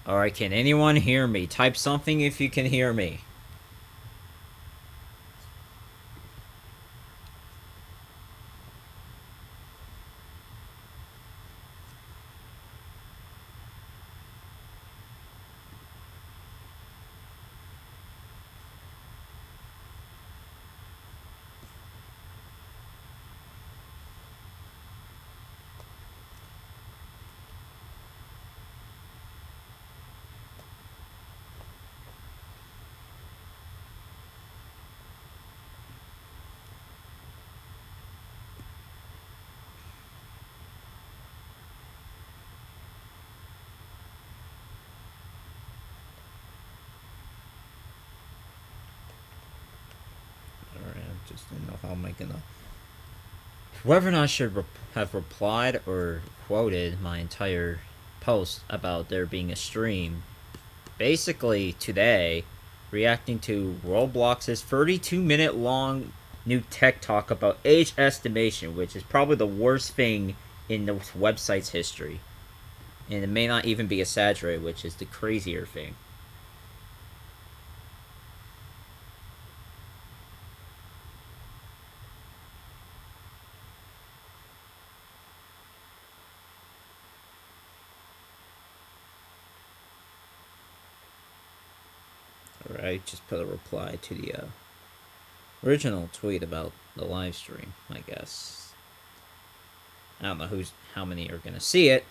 Alright, can anyone hear me? Type something if you can hear me. Alright, I just didn't know how am I gonna... Whether or not I should have replied or quoted my entire post about there being a stream. Basically, today, reacting to Roblox's 32-minute long new tech talk about age estimation, which is probably the worst thing in the website's history. And it may not even be exaggerated, which is the crazier thing. Alright, just put a reply to the original tweet about the live stream, I guess. I don't know how many are gonna see it.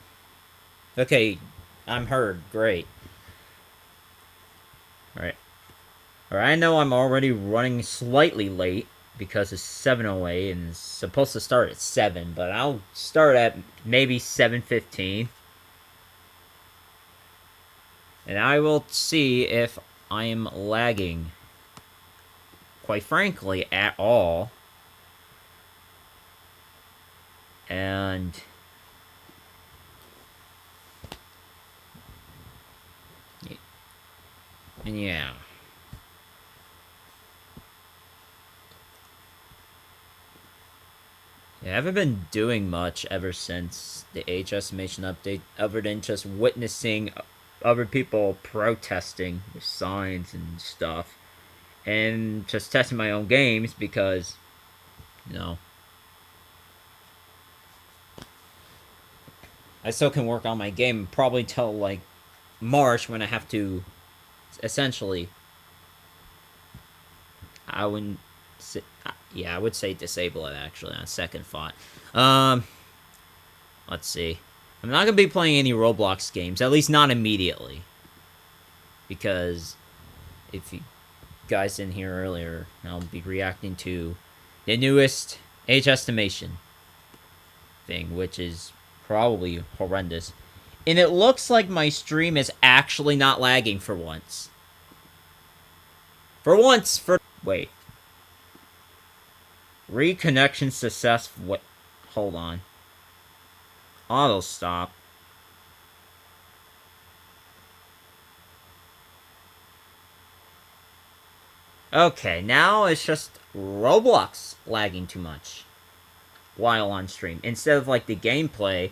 Okay, I'm heard. Great. Alright. Alright, I know I'm already running slightly late because it's 7:08 and it's supposed to start at 7, but I'll start at maybe 7:15. And I will see if I am lagging, quite frankly, at all. And yeah. I haven't been doing much ever since the age estimation update, other than just witnessing other people protesting with signs and stuff, and just testing my own games because, you know, I still can work on my game probably till like March when I have to essentially, I wouldn't say, yeah, I would say disable it actually on second thought. Let's see. I'm not gonna be playing any Roblox games, at least not immediately, because if you guys didn't hear earlier, I'll be reacting to the newest age estimation thing, which is probably horrendous. And it looks like my stream is actually not lagging for once. Wait. Reconnection success. What? Hold on. Auto stop. Okay, now it's just Roblox lagging too much while on stream. Instead of like the gameplay,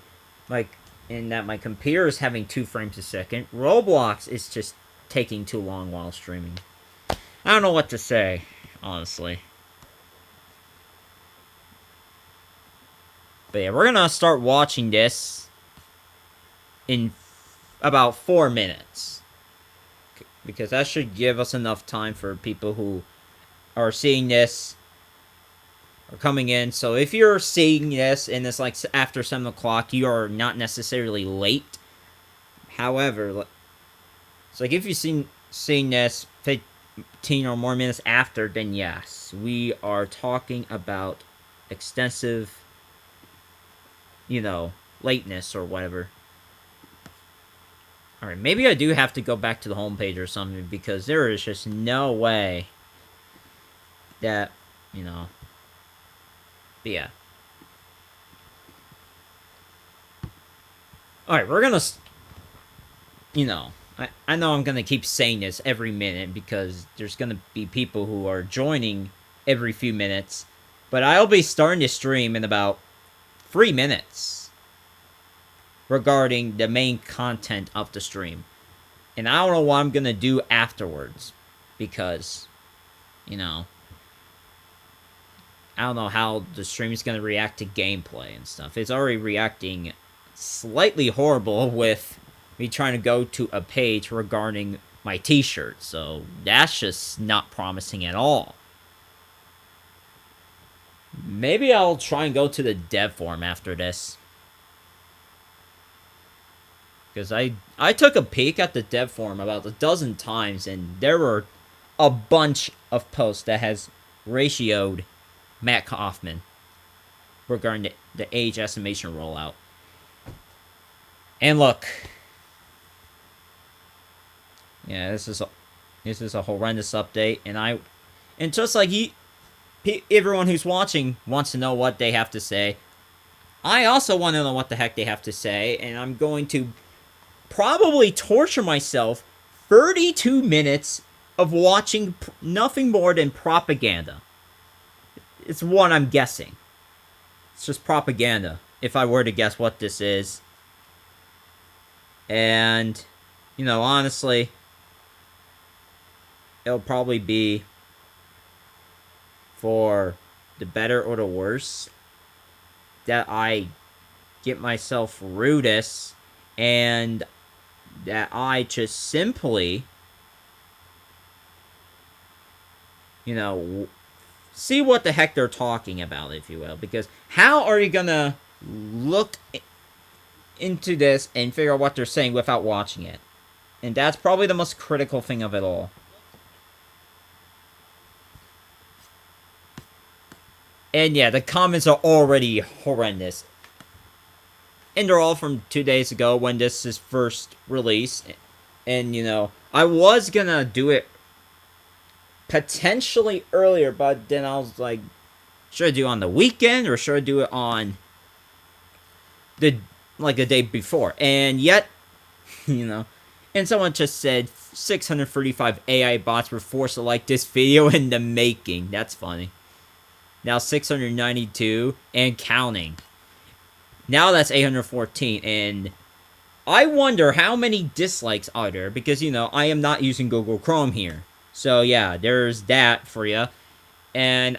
like in that my computer is having 2 frames a second, Roblox is just taking too long while streaming. I don't know what to say, honestly. But yeah, we're gonna start watching this in about 4 minutes. Because that should give us enough time for people who are seeing this or coming in. So if you're seeing this and it's like after 7 o'clock, you are not necessarily late. However, it's like if you've seeing this 15 or more minutes after, then yes, we are talking about extensive, you know, lateness or whatever. Alright, maybe I do have to go back to the homepage or something, because there is just no way that, you know. But yeah. Alright, we're gonna, you know, I know I'm gonna keep saying this every minute, because there's gonna be people who are joining every few minutes. But I'll be starting to stream in about 3 minutes regarding the main content of the stream. And I don't know what I'm going to do afterwards. Because, you know, I don't know how the stream is going to react to gameplay and stuff. It's already reacting slightly horrible with me trying to go to a page regarding my t-shirt. So that's just not promising at all. Maybe I'll try and go to the DevForum after this. Because I took a peek at the DevForum about a dozen times, and there were a bunch of posts that has ratioed Matt Kaufman regarding the age estimation rollout. And look, yeah, this is a horrendous update, and just like everyone who's watching wants to know what they have to say, I also want to know what the heck they have to say, and I'm going to probably torture myself 32 minutes of watching nothing more than propaganda. It's what I'm guessing. It's just propaganda, if I were to guess what this is. And, you know, honestly, it'll probably be for the better or the worse that I get myself through this, and that I just simply, you know, see what the heck they're talking about, if you will. Because how are you gonna look into this and figure out what they're saying without watching it? And that's probably the most critical thing of it all. And yeah, the comments are already horrendous. And they're all from 2 days ago when this is first released. And, you know, I was gonna do it potentially earlier, but then I was like, should I do it on the weekend or should I do it on the day before? And yet, you know, and someone just said 635 AI bots were forced to like this video in the making. That's funny. Now 692 and counting. Now that's 814, and I wonder how many dislikes are there, because, you know, I am not using Google Chrome here. So yeah, there's that for you. And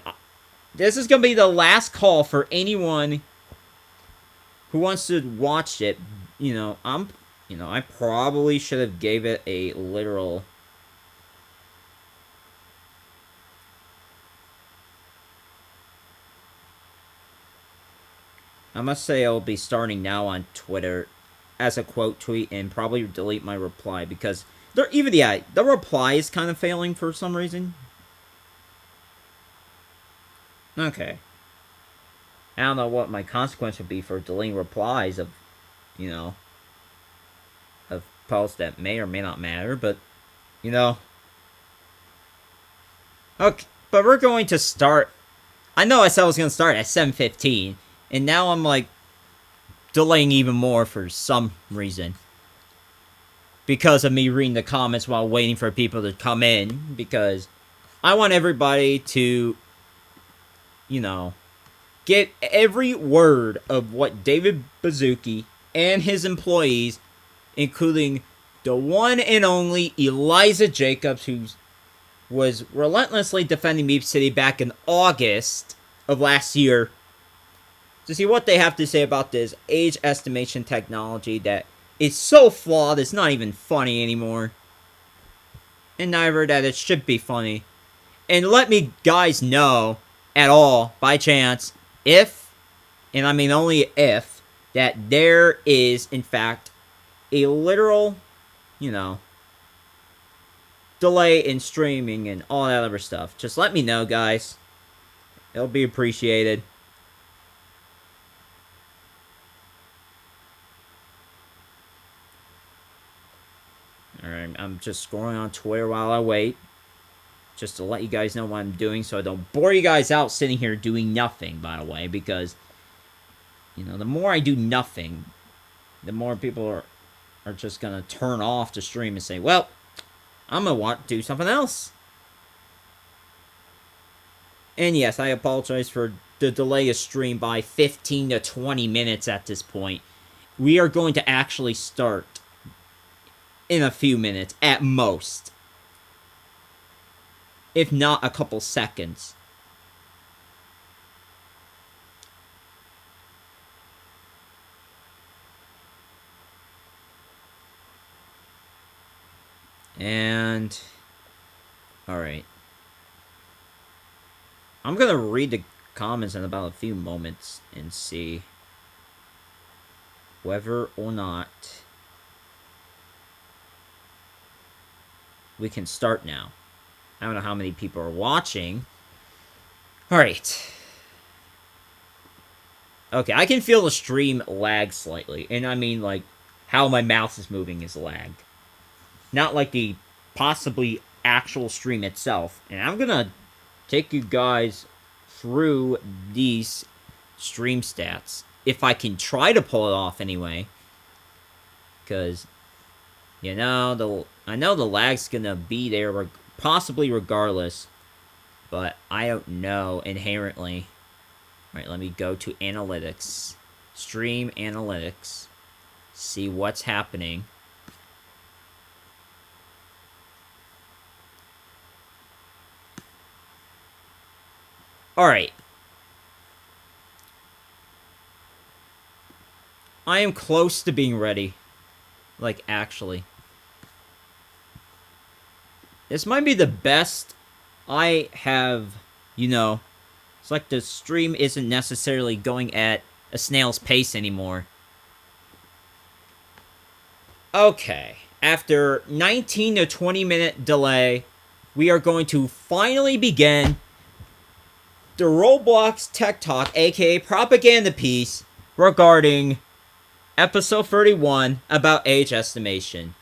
this is going to be the last call for anyone who wants to watch it. You know, I probably should have gave it a literal... I must say I'll be starting now on Twitter as a quote tweet and probably delete my reply, because the reply is kind of failing for some reason. Okay. I don't know what my consequence would be for deleting replies of, you know, of posts that may or may not matter, but, you know. Okay, but we're going to start. I know I said I was going to start at 7:15. And now I'm, like, delaying even more for some reason. Because of me reading the comments while waiting for people to come in. Because I want everybody to, you know, get every word of what David Baszucki and his employees, including the one and only Eliza Jacobs, who was relentlessly defending Meep City back in August of last year, to see what they have to say about this age estimation technology that is so flawed it's not even funny anymore. And neither that it should be funny. And let me guys know at all, by chance, if, and I mean only if, that there is, in fact, a literal, you know, delay in streaming and all that other stuff. Just let me know, guys. It'll be appreciated. Alright, I'm just scrolling on Twitter while I wait. Just to let you guys know what I'm doing, so I don't bore you guys out sitting here doing nothing, by the way. Because, you know, the more I do nothing, the more people are just going to turn off the stream and say, well, I'm going to want to do something else. And yes, I apologize for the delay of stream by 15 to 20 minutes at this point. We are going to actually start in a few minutes at most, if not a couple seconds. And alright, I'm gonna read the comments in about a few moments and see whether or not we can start now. I don't know how many people are watching. Alright. Okay, I can feel the stream lag slightly. And I mean, like, how my mouse is moving is lagged. Not like the possibly actual stream itself. And I'm gonna take you guys through these stream stats. If I can try to pull it off anyway. Because, you know, I know the lag's gonna be there possibly regardless. But I don't know inherently. Alright, let me go to analytics. Stream analytics. See what's happening. Alright. I am close to being ready. Like, actually. This might be the best I have, you know. It's like the stream isn't necessarily going at a snail's pace anymore. Okay. After 19 to 20 minute delay, we are going to finally begin the Roblox Tech Talk, aka propaganda piece, regarding episode 31 about age estimation.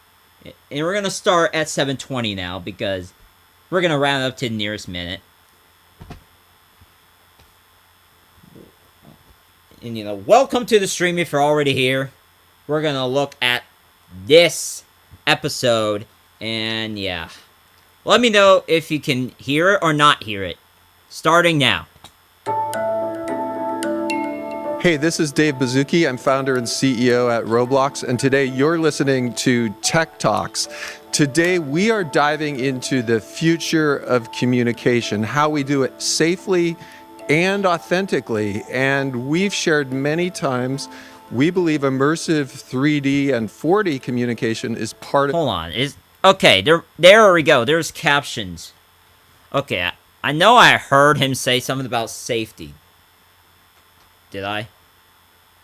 And we're going to start at 7:20 now, because we're going to round up to the nearest minute. And, you know, welcome to the stream if you're already here. We're going to look at this episode. And, yeah. Let me know if you can hear it or not hear it. Starting now. Hey, this is Dave Bazuki. I'm founder and CEO at Roblox. And today you're listening to Tech Talks. Today we are diving into the future of communication, how we do it safely and authentically. And we've shared many times, we believe immersive 3D and 4D communication is part of... Hold on. Okay, there we go. There's captions. Okay, I know I heard him say something about safety. Did I?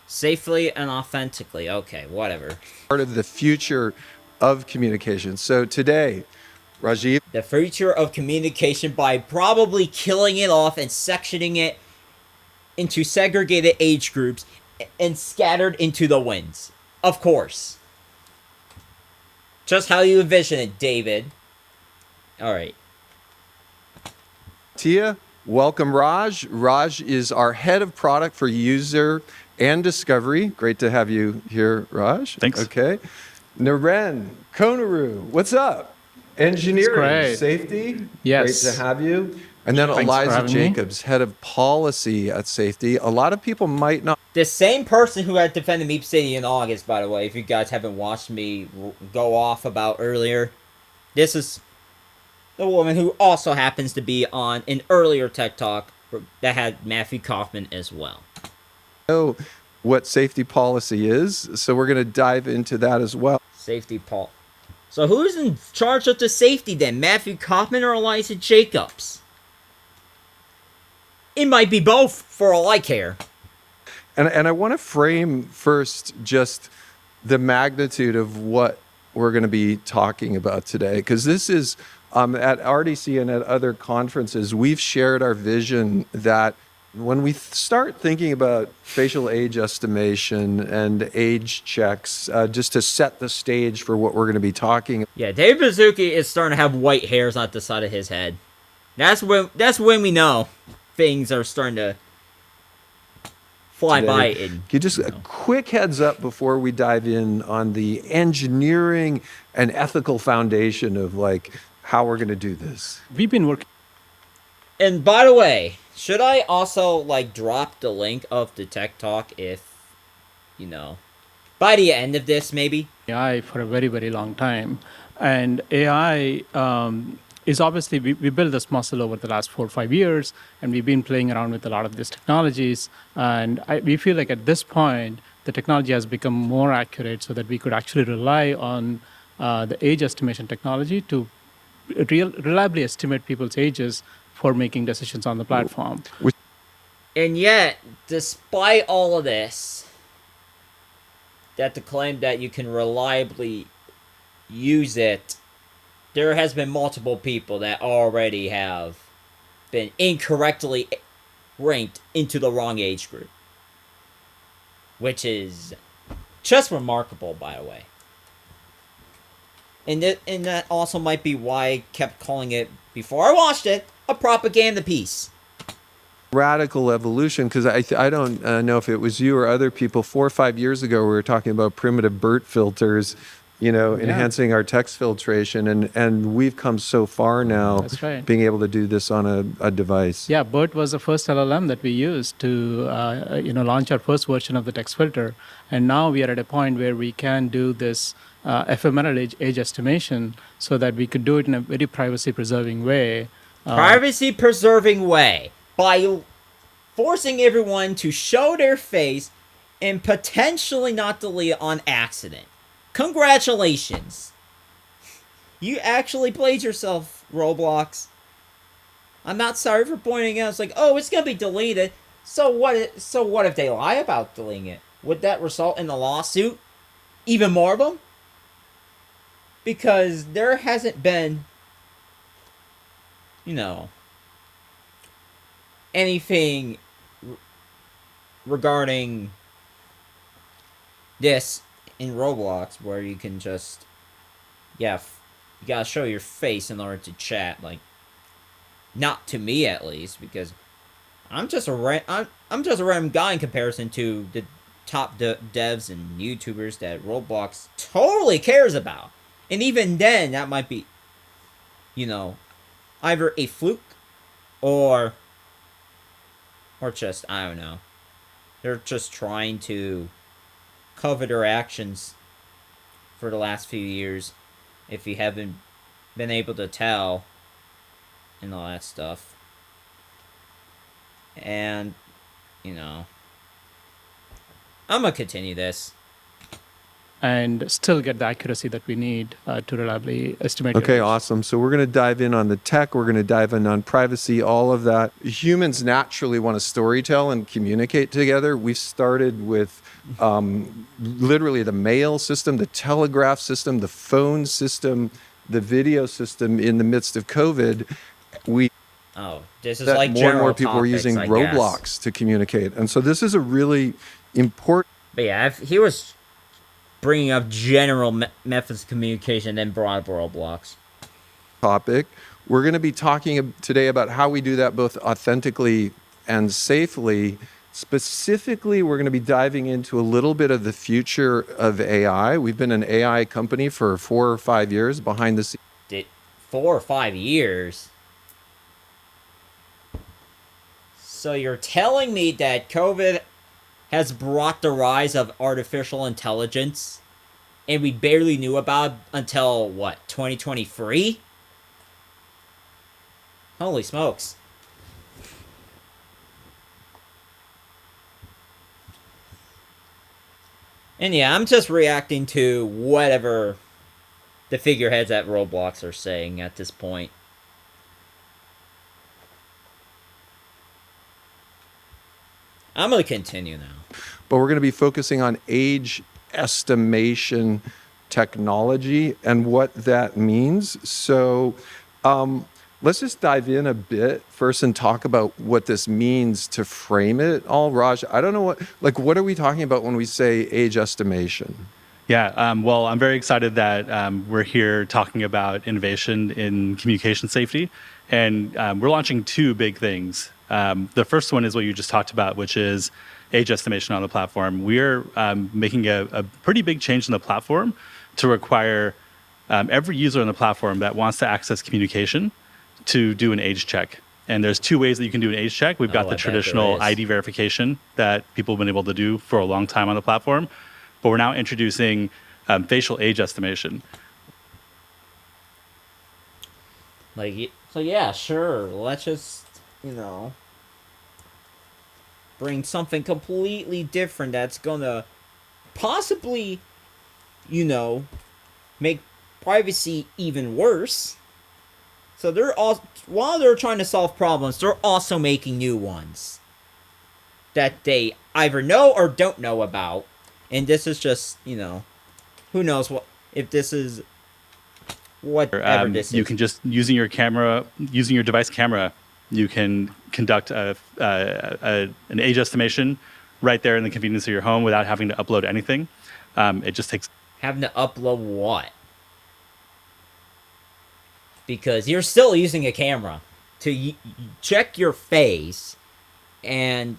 Safely and authentically. Okay, whatever. Part of the future of communication. So today, Rajiv... The future of communication by probably killing it off and sectioning it into segregated age groups and scattered into the winds. Of course. Just how you envision it, David. Alright. Tia, welcome Raj. Raj is our head of product for user and discovery. Great to have you here, Raj. Thanks. Okay. Naren Konaru, what's up? Engineering, great. safety. Yes. Great to have you. And then Thanks for Eliza having me. Jacobs, head of policy at safety. A lot of people might not... The same person who had defended Meep City in August, by the way, if you guys haven't watched me go off about earlier. This is the woman who also happens to be on an earlier Tech Talk that had Matthew Kaufman as well. know what safety policy is, so we're going to dive into that as well. Safety Paul. So who's in charge of the safety then? Matthew Kaufman or Eliza Jacobs? It might be both, for all I care. And I want to frame first just the magnitude of what we're going to be talking about today, because this is at RDC and at other conferences, we've shared our vision that when we start thinking about facial age estimation and age checks, just to set the stage for what we're going to be talking. Yeah, Dave Bazuki is starting to have white hairs on the side of his head. That's when we know things are starting to fly by. And just a quick heads up before we dive in on the engineering and ethical foundation of like how we're going to do this. We've been working. And by the way, should I also like drop the link of the Tech Talk if, you know, by the end of this maybe? AI for a very, very long time. And AI is obviously, we built this muscle over the last 4 or 5 years, and we've been playing around with a lot of these technologies. And we feel like at this point, the technology has become more accurate so that we could actually rely on the age estimation technology to reliably estimate people's ages for making decisions on the platform. And yet, despite all of this, that the claim that you can reliably use it, there has been multiple people that already have been incorrectly ranked into the wrong age group. Which is just remarkable, by the way. And that also might be why I kept calling it, before I watched it, a propaganda piece. Radical evolution, because I don't know if it was you or other people, 4 or 5 years ago, we were talking about primitive BERT filters, enhancing our text filtration, and we've come so far now. That's right. Being able to do this on a device. Yeah, BERT was the first LLM that we used to launch our first version of the text filter, and now we are at a point where we can do this ephemeral age estimation so that we could do it in a very privacy-preserving way. Privacy-preserving way. By forcing everyone to show their face and potentially not delete it on accident. Congratulations. You actually played yourself, Roblox. I'm not sorry for pointing out. It's like, oh, it's going to be deleted. So what if they lie about deleting it? Would that result in a lawsuit? Even more of them? Because there hasn't been, anything regarding this in Roblox where you can just, you gotta show your face in order to chat. Like, not to me at least, because I'm just a random guy in comparison to the top devs and YouTubers that Roblox totally cares about. And even then, that might be, either a fluke or just, I don't know. They're just trying to cover their actions for the last few years, if you haven't been able to tell, and all that stuff. And, I'm gonna continue this. And still get the accuracy that we need to reliably estimate. Okay, awesome. So we're going to dive in on the tech. We're going to dive in on privacy, all of that. Humans naturally want to storytell and communicate together. We started with literally the mail system, the telegraph system, the phone system, the video system in the midst of COVID. This is like more and more general people are topics, using I Roblox guess. to communicate. And so this is a really important... But yeah, he was bringing up general methods of communication, then brought up Roblox. Topic. We're going to be talking today about how we do that both authentically and safely. Specifically, we're going to be diving into a little bit of the future of AI. We've been an AI company for 4 or 5 years behind the scenes. 4 or 5 years? So you're telling me that COVID has brought the rise of artificial intelligence, and we barely knew about it until, 2023? Holy smokes. And yeah, I'm just reacting to whatever the figureheads at Roblox are saying at this point. I'm going to continue now. But we're going to be focusing on age estimation technology and what that means. So let's just dive in a bit first and talk about what this means to frame it all. Raj, I don't know what are we talking about when we say age estimation? Yeah, well, I'm very excited that we're here talking about innovation in communication safety. And we're launching 2 big things. The first one is what you just talked about, which is age estimation on the platform. We're making a pretty big change in the platform to require every user on the platform that wants to access communication to do an age check. And there's 2 ways that you can do an age check. We've got the traditional ID verification that people have been able to do for a long time on the platform. But we're now introducing facial age estimation. Like, so yeah, sure. Let's just, bring something completely different that's gonna possibly, make privacy even worse. So they're all, while they're trying to solve problems, they're also making new ones that they either know or don't know about. And this is just, who knows what, if this is whatever this is. You can just, using your device camera, you can conduct an age estimation right there in the convenience of your home without having to upload anything. It just takes... Having to upload what? Because you're still using a camera to check your face, and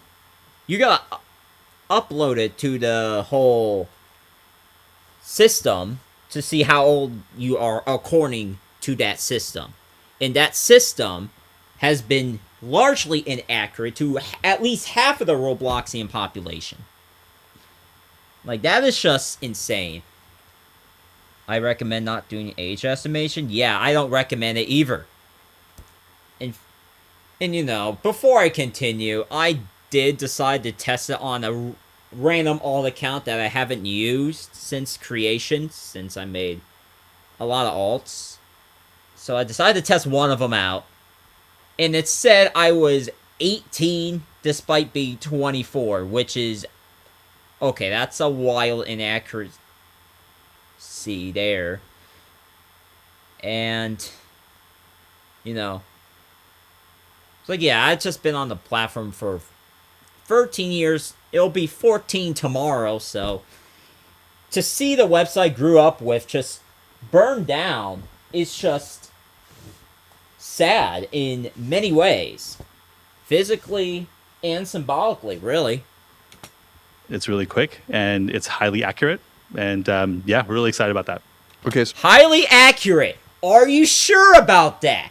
you gotta upload it to the whole system to see how old you are according to that system. And that system has been largely inaccurate to at least half of the Robloxian population. Like, that is just insane. I recommend not doing age estimation. Yeah, I don't recommend it either. And before I continue, I did decide to test it on a random alt account that I haven't used since creation, since I made a lot of alts. So I decided to test one of them out. And it said I was 18 despite being 24, which is... Okay, that's a wild inaccuracy there. And, it's like, yeah, I've just been on the platform for 13 years. It'll be 14 tomorrow, so to see the website grew up with just burned down is just sad in many ways. Physically and symbolically, really. It's really quick, and it's highly accurate. And yeah, we're really excited about that. Okay. So highly accurate. Are you sure about that?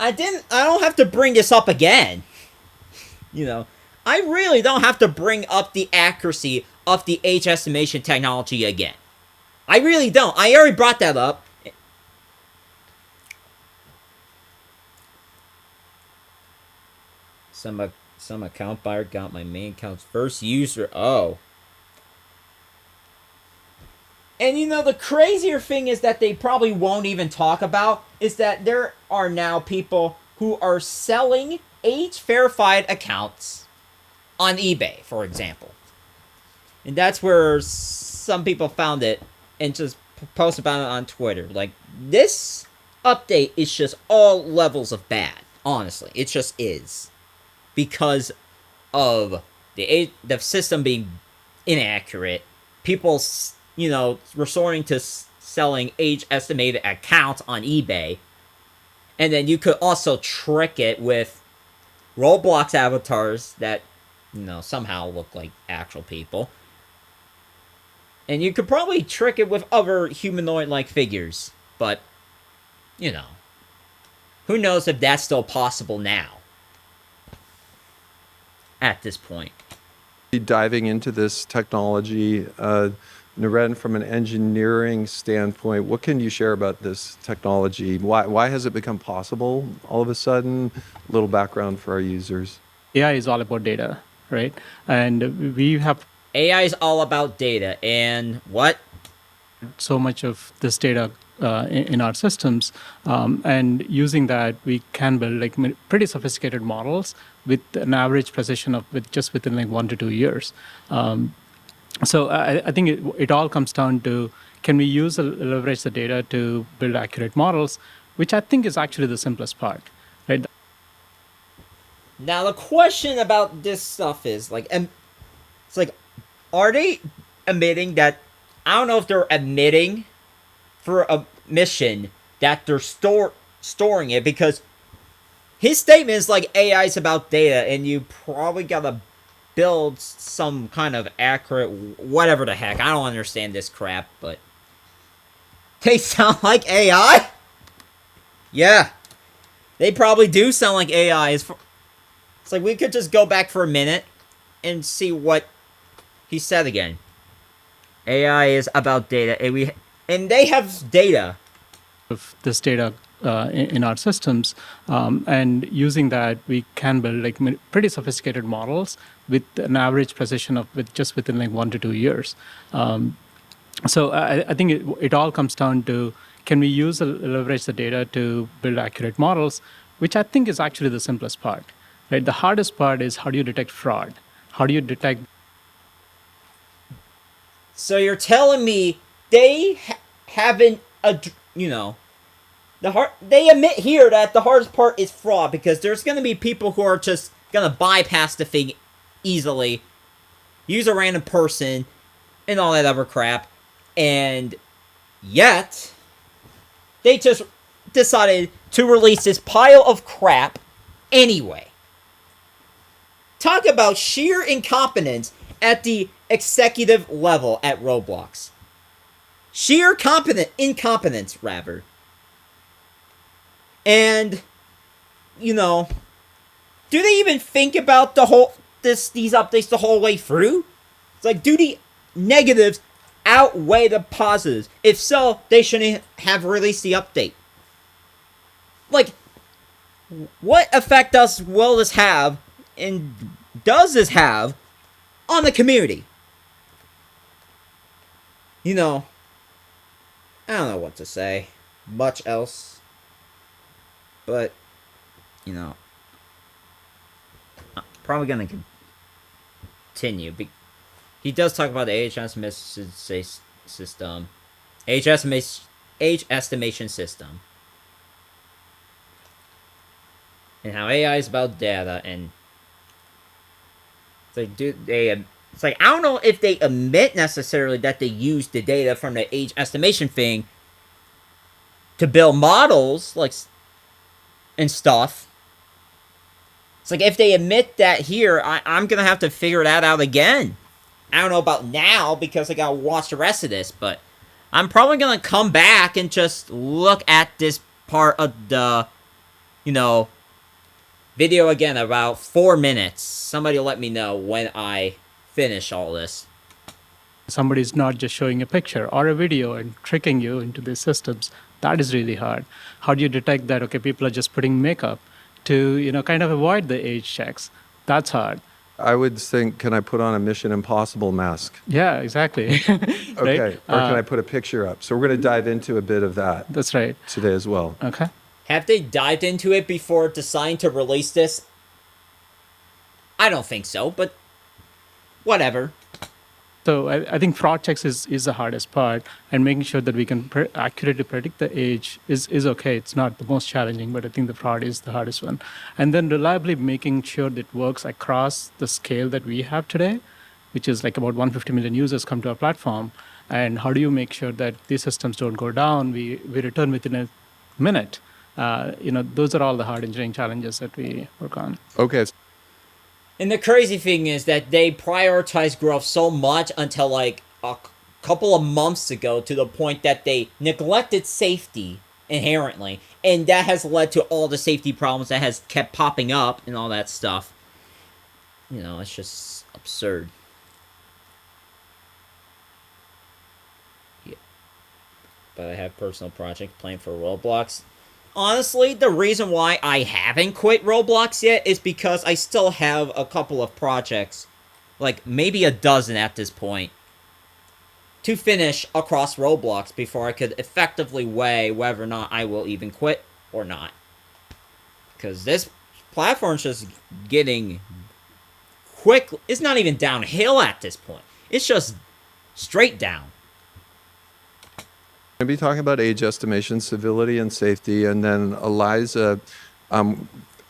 I don't have to bring this up again. I really don't have to bring up the accuracy of the age estimation technology again. I really don't. I already brought that up. Some account buyer got my main account's first user. Oh. And the crazier thing is that they probably won't even talk about is that there are now people who are selling age-verified accounts on eBay, for example. And that's where some people found it and just post about it on Twitter. Like, this update is just all levels of bad, honestly. It just is. Because of the system being inaccurate, people, resorting to selling age-estimated accounts on eBay. And then you could also trick it with Roblox avatars that, somehow look like actual people. And you could probably trick it with other humanoid-like figures. But, who knows if that's still possible now. At this point. Diving into this technology, Naren, from an engineering standpoint, what can you share about this technology? Why has it become possible all of a sudden? A little background for our users. AI is all about data, right? And we have AI is all about data, and what? So much of this data in our systems, and using that, we can build like pretty sophisticated models with an average precision of within like 1 to 2 years. So I think it all comes down to, can we leverage the data to build accurate models, which I think is actually the simplest part, right? Now the question about this stuff is like, it's like, are they admitting that? I don't know if they're admitting for a mission that they're storing it, because his statement is like AI is about data, and you probably gotta build some kind of accurate whatever the heck. I don't understand this crap, but they sound like AI. Yeah, they probably do sound like AI. It's like we could just go back for a minute and see what he said again. AI is about data, and they have data. Of this data in our systems, and using that, we can build like pretty sophisticated models with an average precision of within like 1 to 2 years. So I think it all comes down to, can we leverage the data to build accurate models, which I think is actually the simplest part. Right? The hardest part is, how do you detect fraud? How do you detect? So you're telling me they haven't, they admit here that the hardest part is fraud, because there's going to be people who are just going to bypass the thing easily, use a random person, and all that other crap, and yet they just decided to release this pile of crap anyway. Talk about sheer incompetence at the executive level at Roblox. Sheer incompetence, rather. And, do they even think about these updates the whole way through? It's like, do the negatives outweigh the positives? If so, they shouldn't have released the update. Like, what effect will this have, and does this have, on the community? I don't know what to say. Much else. But, I'm probably going to continue. He does talk about the age estimation system. Age estimation system. And how AI is about data, and it's like, I don't know if they admit necessarily that they use the data from the age estimation thing to build models, like, and stuff. It's like, if they admit that here, I'm gonna have to figure that out again. I don't know about now, because I gotta watch the rest of this, but I'm probably gonna come back and just look at this part of the, video again, about 4 minutes. Somebody let me know when I finish all this. Somebody's not just showing a picture or a video and tricking you into these systems. That is really hard. How do you detect that, okay, people are just putting makeup to, kind of avoid the age checks? That's hard. I would think, can I put on a Mission Impossible mask? Yeah, exactly. Right? Okay, or can I put a picture up? So we're going to dive into a bit of that. That's right. Today as well. Okay. Have they dived into it before deciding to release this? I don't think so, but whatever. So I think fraud checks is the hardest part, and making sure that we can accurately predict the age is okay. It's not the most challenging, but I think the fraud is the hardest one. And then reliably making sure that it works across the scale that we have today, which is like about 150 million users come to our platform. And how do you make sure that these systems don't go down? We return within a minute. Those are all the hard engineering challenges that we work on. Okay. And the crazy thing is that they prioritize growth so much until like a couple of months ago, to the point that they neglected safety inherently. And that has led to all the safety problems that has kept popping up and all that stuff. It's just absurd. Yeah. But I have personal projects planned for Roblox. Honestly, the reason why I haven't quit Roblox yet is because I still have a couple of projects, like maybe a dozen at this point, to finish across Roblox before I could effectively weigh whether or not I will even quit or not. Because this platform's just getting quick. It's not even downhill at this point. It's just straight down. We're going to be talking about age estimation, civility, and safety. And then Eliza,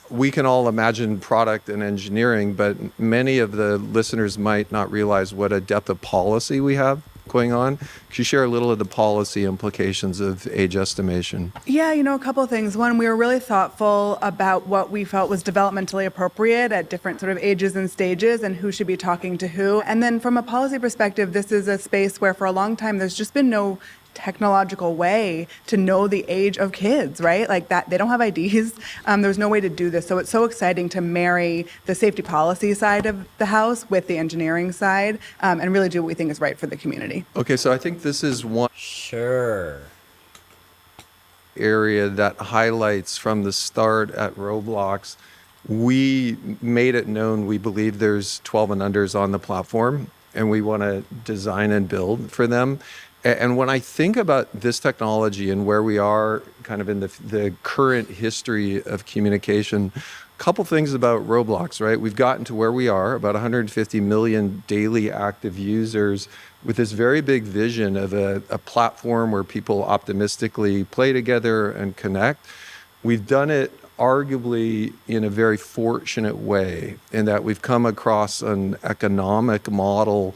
we can all imagine product and engineering, but many of the listeners might not realize what a depth of policy we have going on. Could you share a little of the policy implications of age estimation? Yeah, a couple of things. One, we were really thoughtful about what we felt was developmentally appropriate at different sort of ages and stages, and who should be talking to who. And then from a policy perspective, this is a space where for a long time there's just been no technological way to know the age of kids, right? Like that, they don't have IDs. There's no way to do this. So it's so exciting to marry the safety policy side of the house with the engineering side, and really do what we think is right for the community. Okay, so I think this is one Sure. area that highlights from the start at Roblox. We made it known we believe there's 12 and unders on the platform, and we want to design and build for them. And when I think about this technology and where we are kind of in the current history of communication, a couple things about Roblox, right? We've gotten to where we are, about 150 million daily active users, with this very big vision of a platform where people optimistically play together and connect. We've done it arguably in a very fortunate way in that we've come across an economic model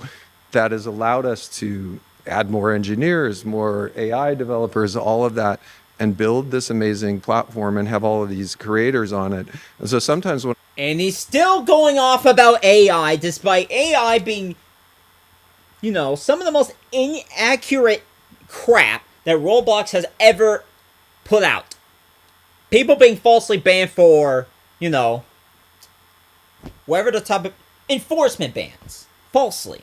that has allowed us to add more engineers, more AI developers, all of that, and build this amazing platform and have all of these creators on it. And so sometimes when And he's still going off about AI, despite AI being, you know, some of the most inaccurate crap that Roblox has ever put out. People being falsely banned for, you know, whatever the type of enforcement bans. Falsely.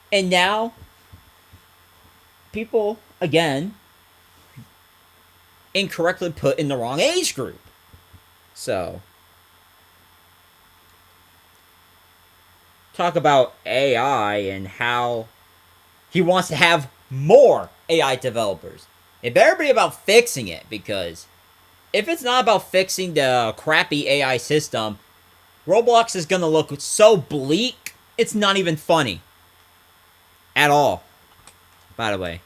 And now, people, again, incorrectly put in the wrong age group. So, talk about AI and how he wants to have more AI developers. It better be about fixing it, because if it's not about fixing the crappy AI system, Roblox is gonna look so bleak, it's not even funny. At all. By the way.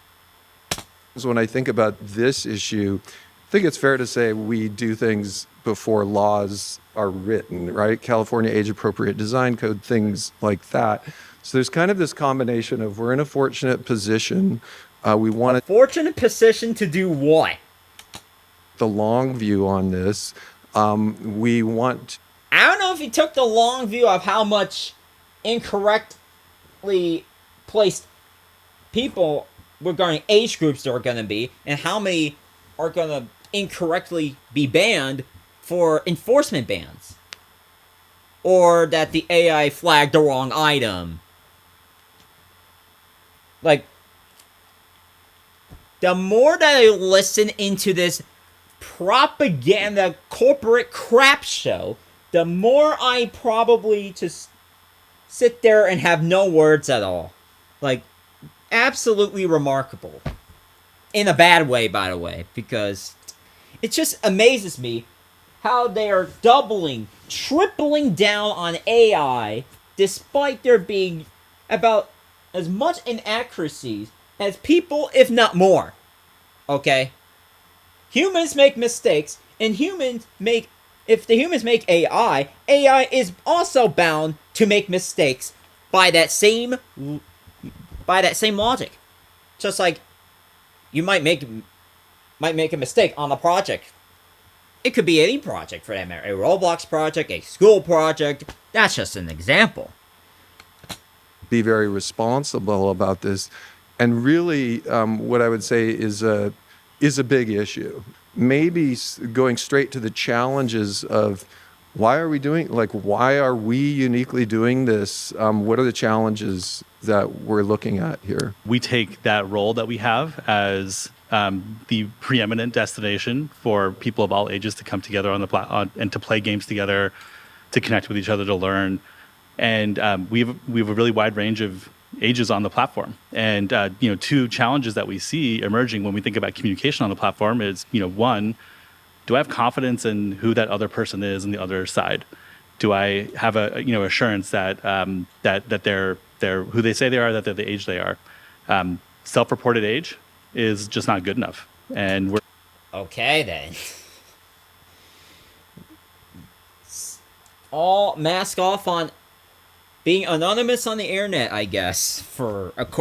when I think about this issue, I think it's fair to say we do things before laws are written, right? California Age Appropriate Design Code, things like that. So there's kind of this combination of we're in a fortunate position. We want to Fortunate position to do what? the long view on this. We want I don't know if he took the long view of how much incorrectly placed people regarding age groups there are going to be, and how many are going to incorrectly be banned for enforcement bans. Or that the AI flagged the wrong item. Like, the more that I listen into this propaganda corporate crap show, the more I probably just sit there and have no words at all. Like, absolutely remarkable. In a bad way, by the way, because it just amazes me how they are doubling, tripling down on AI, despite there being about as much inaccuracies as people, if not more. Okay? Humans make mistakes, and if the humans make AI, AI is also bound to make mistakes by that same logic. Just like you might make a mistake on a project. It could be any project for that matter. A Roblox project, a school project. That's just an example. be very responsible about this. And really, what I would say is a big issue. Maybe going straight to the challenges of why are we uniquely doing this? What are the challenges that we're looking at here? We take that role that we have as the preeminent destination for people of all ages to come together on the platform and to play games together, to connect with each other, to learn. And we have a really wide range of ages on the platform. And two challenges that we see emerging when we think about communication on the platform is, one, do I have confidence in who that other person is on the other side? Do I have a assurance that that they're who they say they are, that they're the age they are? Self-reported age is just not good enough, and we're Okay then. All mask off on being anonymous on the internet, I guess,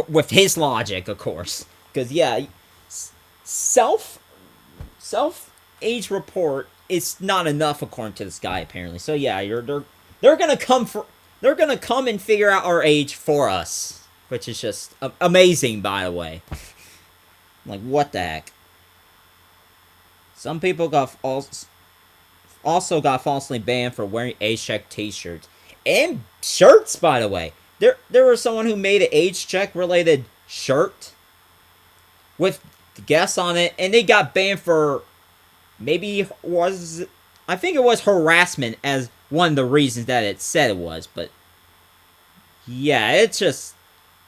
with his logic, of course. Because yeah, self age report is not enough according to this guy apparently. So yeah, they're gonna come and figure out our age for us, which is just amazing, by the way. Like, what the heck? Some people also got falsely banned for wearing age check t-shirts. And shirts, by the way. There was someone who made an age check related shirt with guests on it, and they got banned for I think it was harassment as one of the reasons that it said it was, but yeah, it's just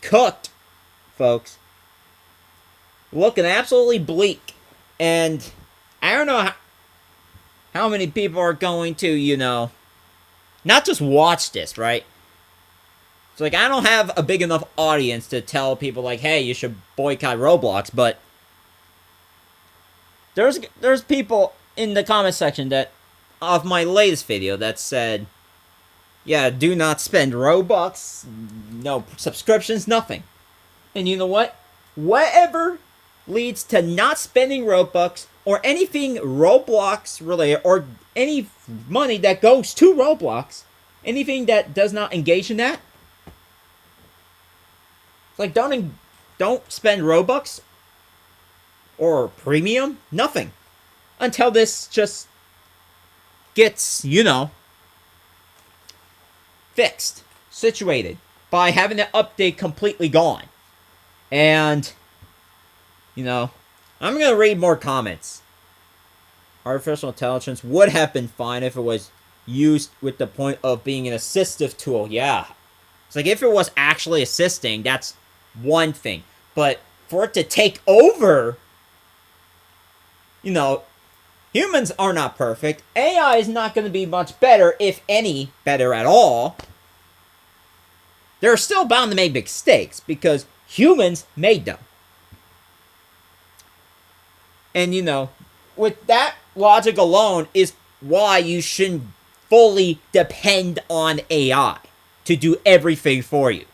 cooked, folks. Looking absolutely bleak. And I don't know how many people are going to, not just watch this, right? It's like, I don't have a big enough audience to tell people, like, hey, you should boycott Roblox, but there's people in the comment section that, of my latest video, that said, yeah, do not spend Robux, no subscriptions, nothing. And you know what? Whatever leads to not spending Robux or anything Roblox related, or any money that goes to Roblox, anything that does not engage in that, it's like, don't spend Robux or premium, nothing, until this just gets, fixed, situated, by having the update completely gone. And, I'm going to read more comments. Artificial intelligence would have been fine if it was used with the point of being an assistive tool. Yeah. It's like, if it was actually assisting, that's one thing. But for it to take over, humans are not perfect. AI is not going to be much better, if any better at all. They're still bound to make mistakes, because humans made them. And, with that logic alone is why you shouldn't fully depend on AI to do everything for you.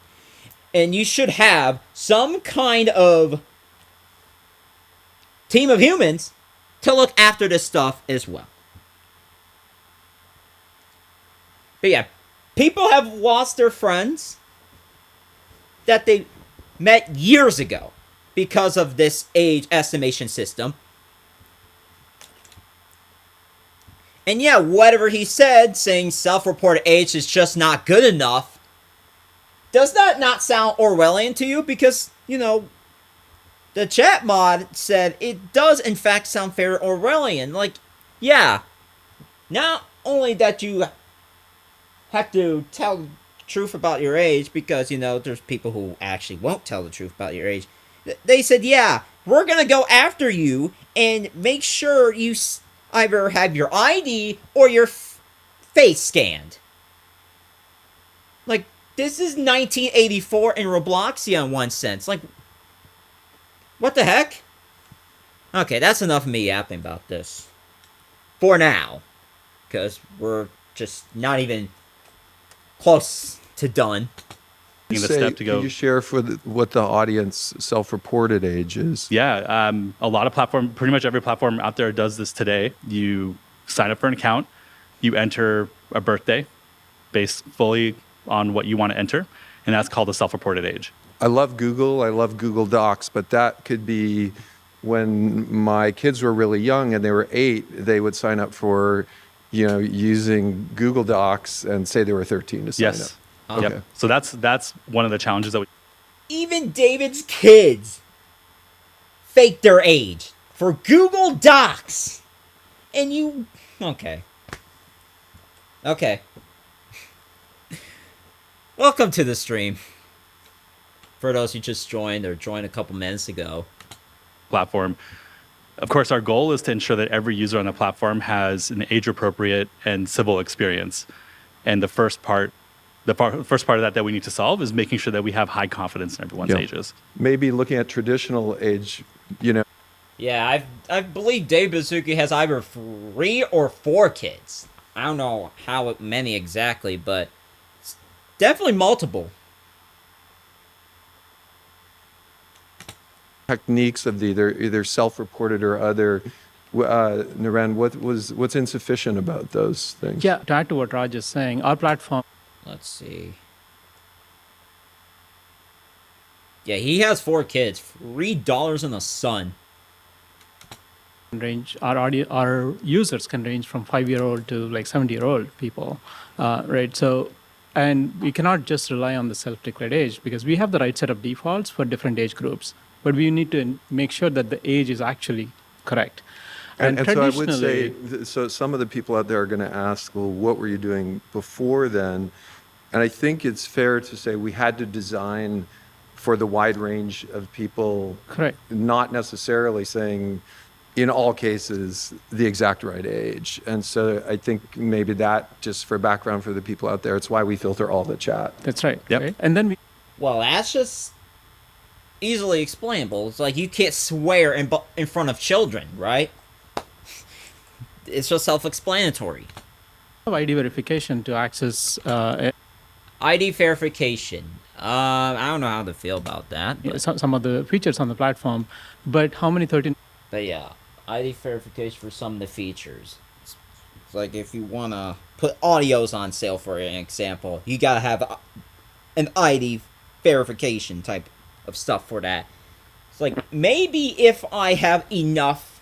And you should have some kind of team of humans to look after this stuff as well. But yeah, people have lost their friends that they met years ago because of this age estimation system. And yeah, whatever he said, saying self-reported age is just not good enough, does that not sound Orwellian to you? Because, the chat mod said it does in fact sound very Orwellian. Like, yeah, not only that you have to tell the truth about your age, because, there's people who actually won't tell the truth about your age. They said, yeah, we're going to go after you and make sure you either have your ID or your face scanned. Like, this is 1984 in Robloxia in one sense. Like, what the heck? Okay, that's enough of me yapping about this. For now. Because we're just not even close to done. Could you share for what the audience self-reported age is? Yeah, a lot of pretty much every platform out there does this today. You sign up for an account, you enter a birthday based fully on what you want to enter, and that's called a self-reported age. I love Google Docs, but that could be when my kids were really young and they were 8, they would sign up for, using Google Docs and say they were 13 to sign up. Okay. Yep. So that's one of the challenges that even David's kids fake their age for Google Docs. And you... Okay. Welcome to the stream. For those who just joined or joined a couple minutes ago. Platform. Of course, our goal is to ensure that every user on the platform has an age-appropriate and civil experience. And the first part of that we need to solve is making sure that we have high confidence in everyone's ages. Maybe looking at traditional age, Yeah, I believe Dave Bazuki has either 3 or 4 kids. I don't know how many exactly, but it's definitely multiple. Techniques of either self-reported or other. Naren, what's insufficient about those things? Yeah, to add to what Raj is saying, our platform. Let's see. Yeah, he has 4 kids. $3 in the sun. Range our users can range from 5-year-old to like 70-year-old people, right? So, and we cannot just rely on the self-declared age because we have the right set of defaults for different age groups, but we need to make sure that the age is actually correct. And so I would say, traditionally- so some of the people out there are going to ask, well, what were you doing before then? And I think it's fair to say we had to design for the wide range of people, Correct. not necessarily saying in all cases the exact right age. And so I think maybe that, just for background for the people out there, it's why we filter all the chat. That's right. Yep. Right? And then we Well, that's just easily explainable. It's like you can't swear in front of children, right? It's just self-explanatory. have ID verification to access ID verification. I don't know how to feel about that. But, some of the features on the platform, but how many 13 but yeah, ID verification for some of the features. It's like if you want to put audios on sale, for an example, you got to have an ID verification type of stuff for that. It's like, maybe if I have enough,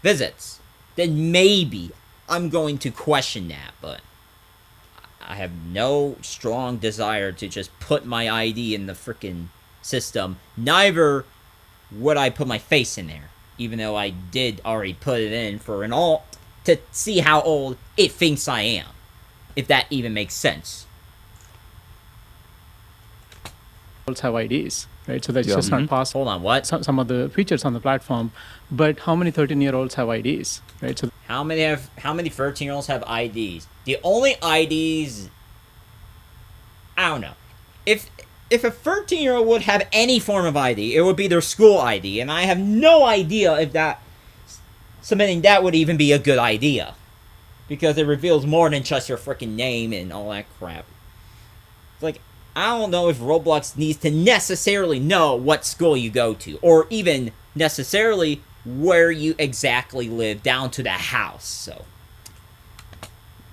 visits, then maybe I'm going to question that, but I have no strong desire to just put my ID in the freaking system. Neither would I put my face in there, even though I did already put it in for an alt to see how old it thinks I am, if that even makes sense. have IDs, right? So that's just not possible. Hold on, what? Some of the features on the platform, but how many 13-year-olds have IDs, right? So How many 13-year-olds have IDs? The only IDs, I don't know. If a 13-year-old would have any form of ID, it would be their school ID, and I have no idea if submitting that would even be a good idea, because it reveals more than just your freaking name and all that crap. It's like, I don't know if Roblox needs to necessarily know what school you go to, or even necessarily where you exactly live, down to the house. So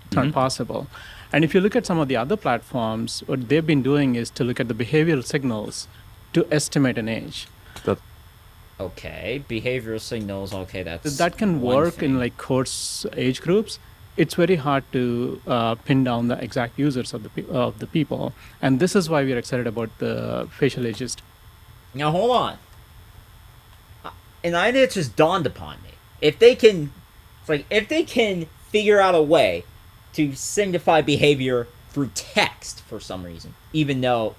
it's not possible. And if you look at some of the other platforms, what they've been doing is to look at the behavioral signals to estimate an age. okay, behavioral signals. Okay, That can one work thing. in like course age groups. It's very hard to pin down the exact users of the people, and this is why we are excited about the facial ages. Now hold on. An idea just dawned upon me. If they can figure out a way to signify behavior through text for some reason, even though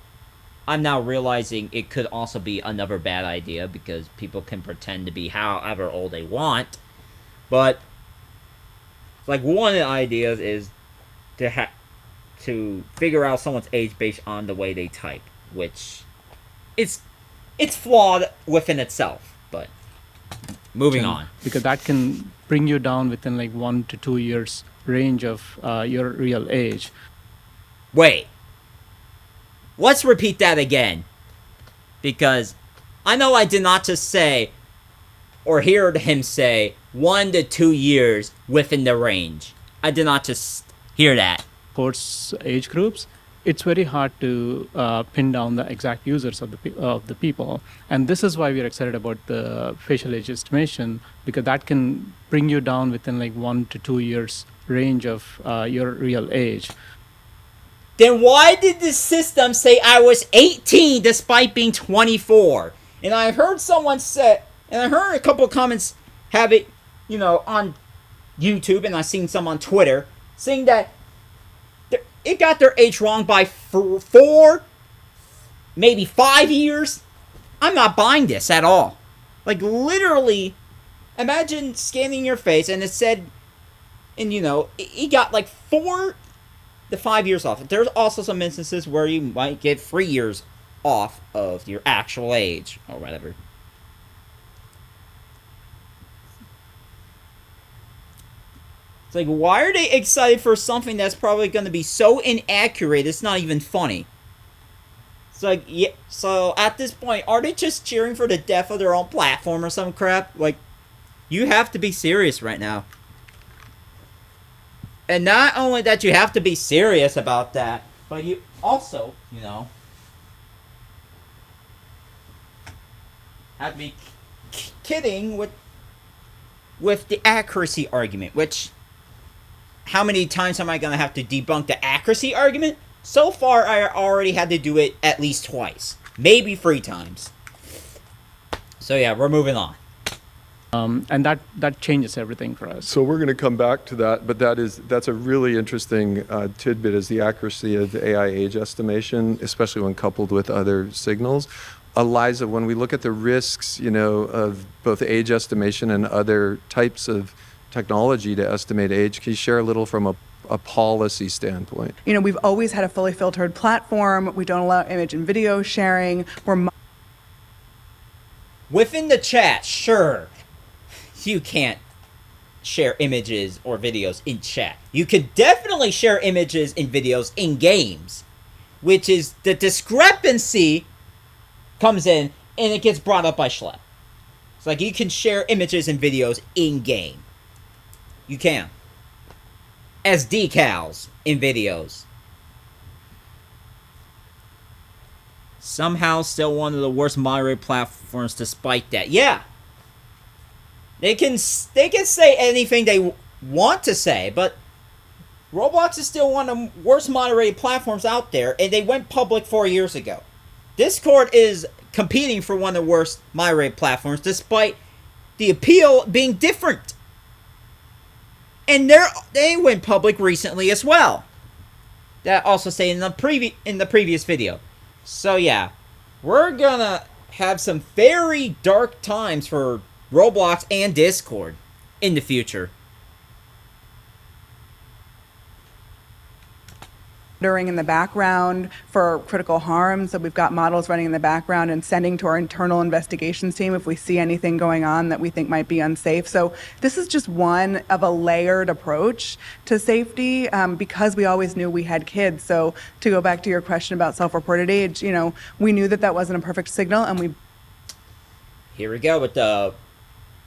I'm now realizing it could also be another bad idea because people can pretend to be however old they want, but like one of the ideas is to figure out someone's age based on the way they type, which it's flawed within itself. But moving on, Because that can bring you down within like 1 to 2 years range of your real age. wait. Let's repeat that again, because I know I did not just say or hear him say 1 to 2 years within the range. I did not just hear that. Course age groups, it's very hard to pin down the exact users of the people, and this is why we are excited about the facial age estimation, because that can bring you down within like 1 to 2 years range of your real age. Then why did the system say I was 18 despite being 24? And I heard someone say, and I heard a couple of comments have it, on YouTube, and I seen some on Twitter saying that it got their age wrong by 4, maybe 5 years. I'm not buying this at all. Like, literally, imagine scanning your face and it said, and it got like 4 to 5 years off. There's also some instances where you might get 3 years off of your actual age or whatever. It's like, why are they excited for something that's probably going to be so inaccurate it's not even funny? It's like, yeah, so at this point, are they just cheering for the death of their own platform or some crap? Like, you have to be serious right now. And not only that you have to be serious about that, but also, I'd be kidding with the accuracy argument, which, how many times am I going to have to debunk the accuracy argument? So far, I already had to do it at least twice. Maybe 3 times. So yeah, we're moving on. And that changes everything for us. So we're going to come back to that, but that's a really interesting tidbit, is the accuracy of the AI age estimation, especially when coupled with other signals. Eliza, when we look at the risks, of both age estimation and other types of technology to estimate age, can you share a little from a policy standpoint? We've always had a fully filtered platform. We don't allow image and video sharing. Within the chat, sure, you can't share images or videos in chat. You can definitely share images and videos in games, which is the discrepancy comes in, and it gets brought up by Schlep. It's like, you can share images and videos in game. You can. As decals in videos. Somehow still one of the worst moderated platforms despite that. Yeah. They can say anything they want to say, but Roblox is still one of the worst moderated platforms out there, and they went public 4 years ago. Discord is competing for one of the worst moderated platforms, despite the appeal being different. And they went public recently as well. That also say in the previous video. So yeah, we're gonna have some very dark times for Roblox and Discord in the future. In the background for critical harm. So we've got models running in the background and sending to our internal investigations team if we see anything going on that we think might be unsafe. So this is just one of a layered approach to safety, because we always knew we had kids. So to go back to your question about self-reported age, we knew that wasn't a perfect signal, and Here we go with the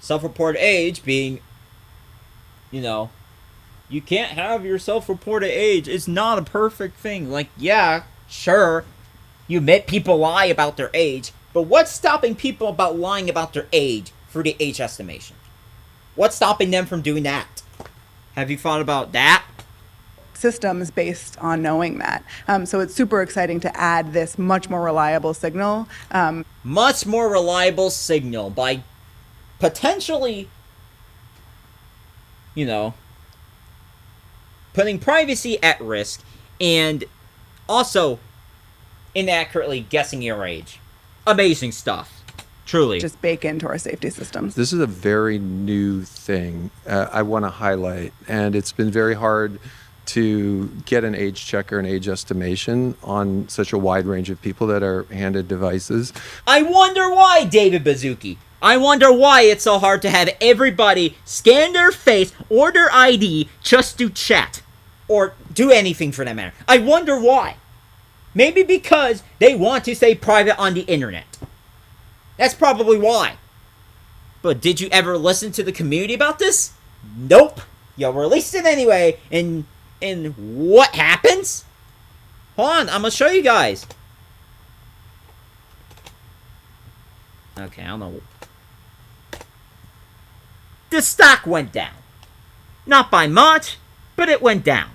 self-reported age being, you can't have your self-reported age. It's not a perfect thing. Like, yeah, sure, you admit people lie about their age, but what's stopping people about lying about their age through the age estimation? What's stopping them from doing that? Have you thought about that? systems based on knowing that. So it's super exciting to add this much more reliable signal. Much more reliable signal by potentially, putting privacy at risk and also inaccurately guessing your age. Amazing stuff. Truly. Just bake into our safety systems. This is a very new thing I want to highlight, and it's been very hard to get an age checker and age estimation on such a wide range of people that are handed devices. I wonder why, David Bazuki. I wonder why it's so hard to have everybody scan their face or their ID just to chat. Or do anything for that matter. I wonder why. Maybe because they want to stay private on the internet. That's probably why. But did you ever listen to the community about this? Nope. You released it anyway, and what happens? Hold on, I'm gonna show you guys. Okay, I don't know. The stock went down. Not by much, but it went down.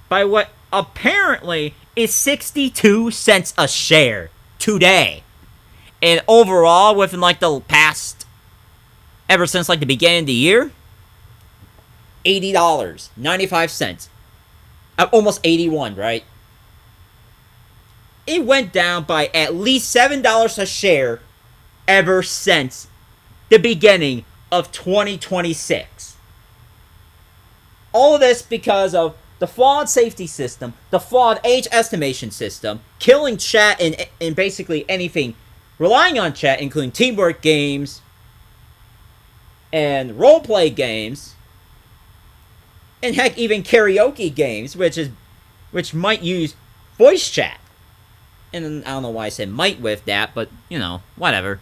By what apparently is 62 cents a share today. And overall, within like the past, ever since like the beginning of the year, $80, 95 cents. Almost 81, right? It went down by at least $7 a share ever since the beginning of 2026. All of this because of the flawed safety system, the flawed age estimation system, killing chat and basically anything relying on chat, including teamwork games and roleplay games, and heck, even karaoke games, which might use voice chat. And I don't know why I said might with that, but whatever.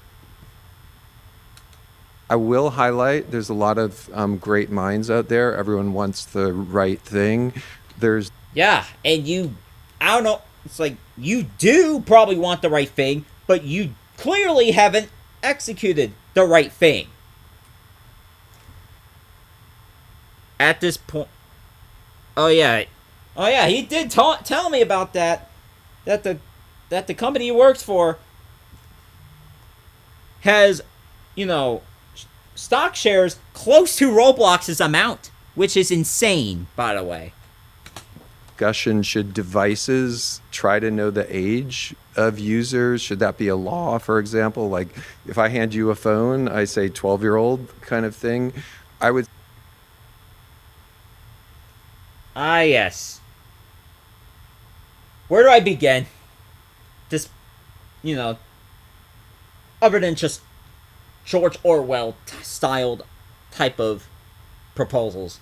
I will highlight, there's a lot of great minds out there. Everyone wants the right thing. There's Yeah, and I don't know, it's like, you do probably want the right thing, but you clearly haven't executed the right thing. At this point, oh yeah, he did tell me about that. That the company he works for has, stock shares close to Roblox's amount, which is insane, by the way. Discussion, should devices try to know the age of users? Should that be a law, for example? Like, if I hand you a phone, I say 12-year-old kind of thing. I would. Ah, yes. Where do I begin? Just, other than just George Orwell styled type of proposals.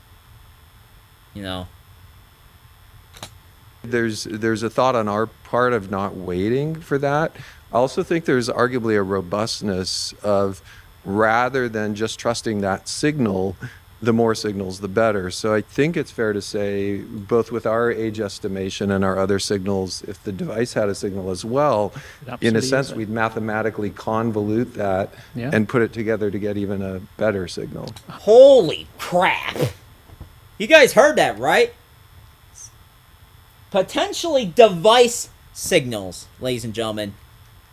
There's a thought on our part of not waiting for that. I also think there's arguably a robustness of, rather than just trusting that signal, the more signals, the better. So I think it's fair to say, both with our age estimation and our other signals, if the device had a signal as well, in a sense, we'd mathematically convolute that and put it together to get even a better signal. Holy crap. You guys heard that, right? Potentially device signals, ladies and gentlemen.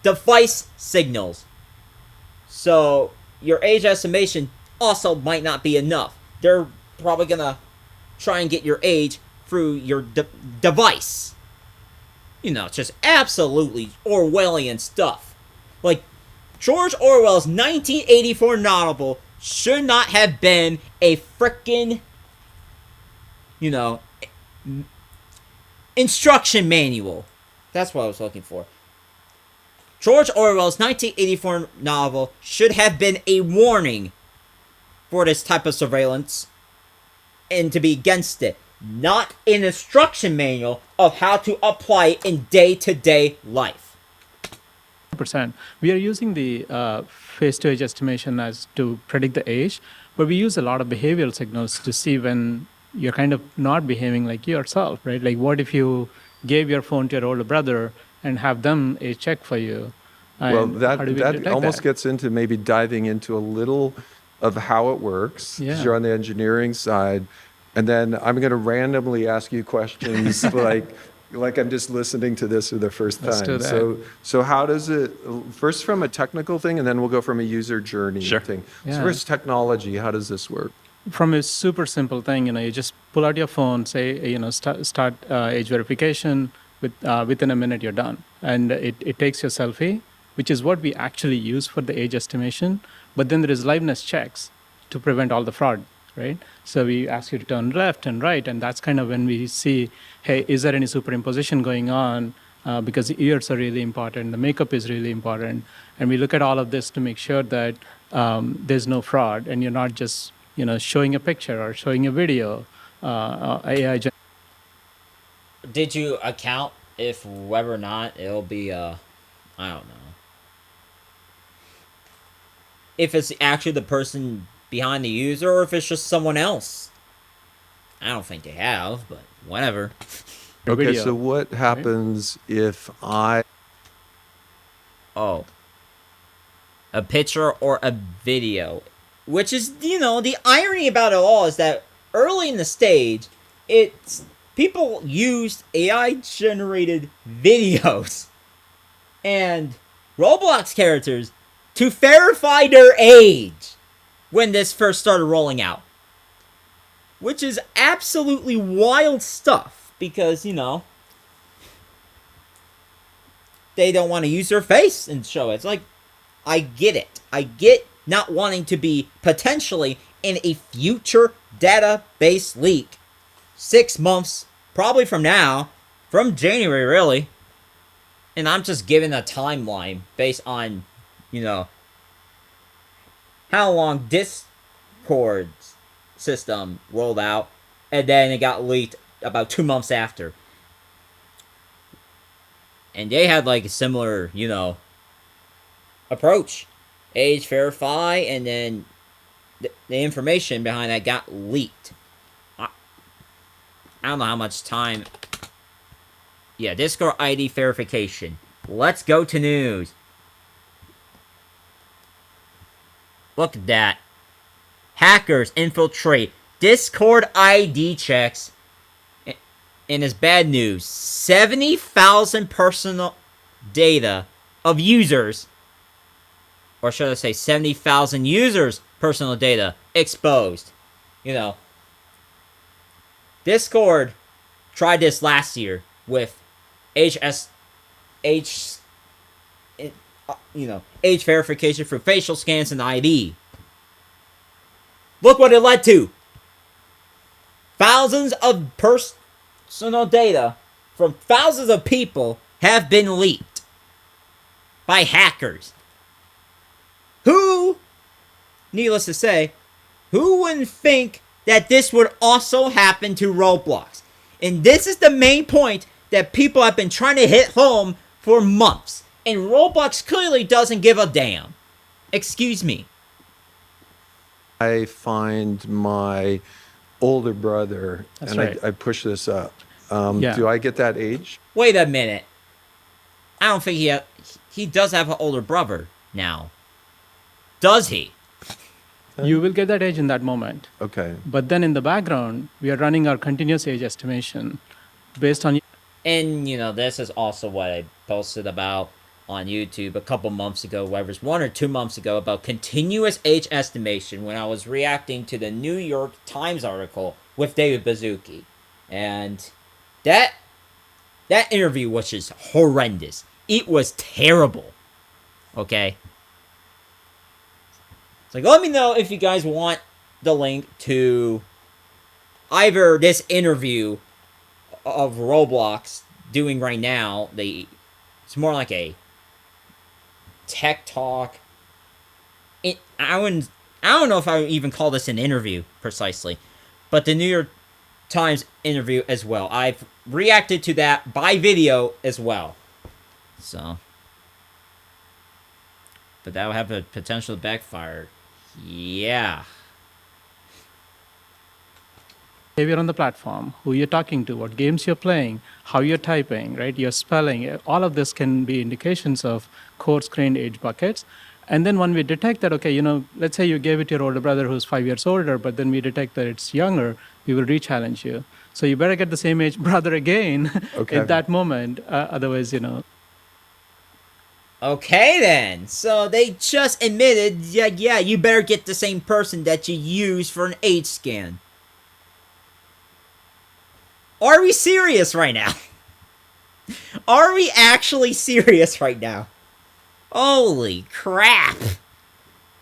Device signals. So, your age estimation also might not be enough. They're probably gonna try and get your age through your device. It's just absolutely Orwellian stuff. Like, George Orwell's 1984 novel should not have been a frickin', instruction manual. That's what I was looking for. George Orwell's 1984 novel should have been a warning for this type of surveillance and to be against it, not an instruction manual of how to apply it in day-to-day life. %. We are using the face-to-age estimation as to predict the age, but we use a lot of behavioral signals to see when you're kind of not behaving like yourself, right? Like, what if you gave your phone to your older brother and have them age check for you? Well, that almost gets into maybe diving into a little of how it works. Yeah. You're on the engineering side. And then I'm going to randomly ask you questions like I'm just listening to this for the first time. Let's do that. So how does it, first from a technical thing, and then we'll go from a user journey thing. Yeah. So first, technology, how does this work? From a super simple thing, you just pull out your phone, say, start age verification. Within a minute, you're done. And it takes your selfie, which is what we actually use for the age estimation. But then there is liveness checks to prevent all the fraud, right? So we ask you to turn left and right, and that's kind of when we see, hey, is there any superimposition going on? Because the ears are really important, the makeup is really important. And we look at all of this to make sure that there's no fraud, and you're not just showing a picture or showing a video. AI. Did you account if whether or not it'll be, I don't know, if it's actually the person behind the user or if it's just someone else? I don't think they have, but whatever. Okay, Video, so what happens if a picture or a video? Which is, the irony about it all is that early in the stage, people used AI-generated videos and Roblox characters to verify their age when this first started rolling out. Which is absolutely wild stuff because, they don't want to use their face and show it. It's like, I get it. I get not wanting to be potentially in a future database leak 6 months, probably from now, from January, really. And I'm just giving a timeline based on, how long Discord's system rolled out, and then it got leaked about 2 months after. And they had, like, a similar, approach. Age verify, and then the information behind that got leaked. I don't know how much time Yeah, Discord ID verification. Let's go to news. Look at that. Hackers infiltrate Discord ID checks. And it's bad news. 70,000 personal data of users, or should I say 70,000 users' personal data exposed. You know, Discord tried this last year with age verification for facial scans and ID. Look what it led to. Thousands of personal data from thousands of people have been leaked by hackers. Who, needless to say, who wouldn't think that this would also happen to Roblox? And this is the main point that people have been trying to hit home for months. And Roblox clearly doesn't give a damn. Excuse me. I find my older brother, That's and right. I push this up. Yeah. Do I get that age? Wait a minute. I don't think he does have an older brother now. Does he? You will get that age in that moment. Okay. But then in the background, we are running our continuous age estimation based on. And, you know, this is also what I posted about on YouTube a couple months ago, whether it's 1 or 2 months ago, about continuous age estimation when I was reacting to the New York Times article with David Baszucki. And that interview was just horrendous. It was terrible. Okay? It's like, let me know if you guys want the link to either this interview of Roblox doing right now. It's more like a tech talk. I don't know if I would even call this an interview precisely, but the New York Times interview as well. I've reacted to that by video as well. So, but that would have a potential to backfire. Yeah. Behavior on the platform, who you're talking to, what games you're playing, how you're typing, right? Your spelling, all of this can be indications of coarse-grained age buckets. And then when we detect that, okay, let's say you gave it to your older brother who's 5 years older, but then we detect that it's younger, we will re-challenge you. So you better get the same age brother again at that moment. Otherwise, Okay then, so they just admitted, yeah, you better get the same person that you used for an age scan. Are we serious right now? Are we actually serious right now? Holy crap.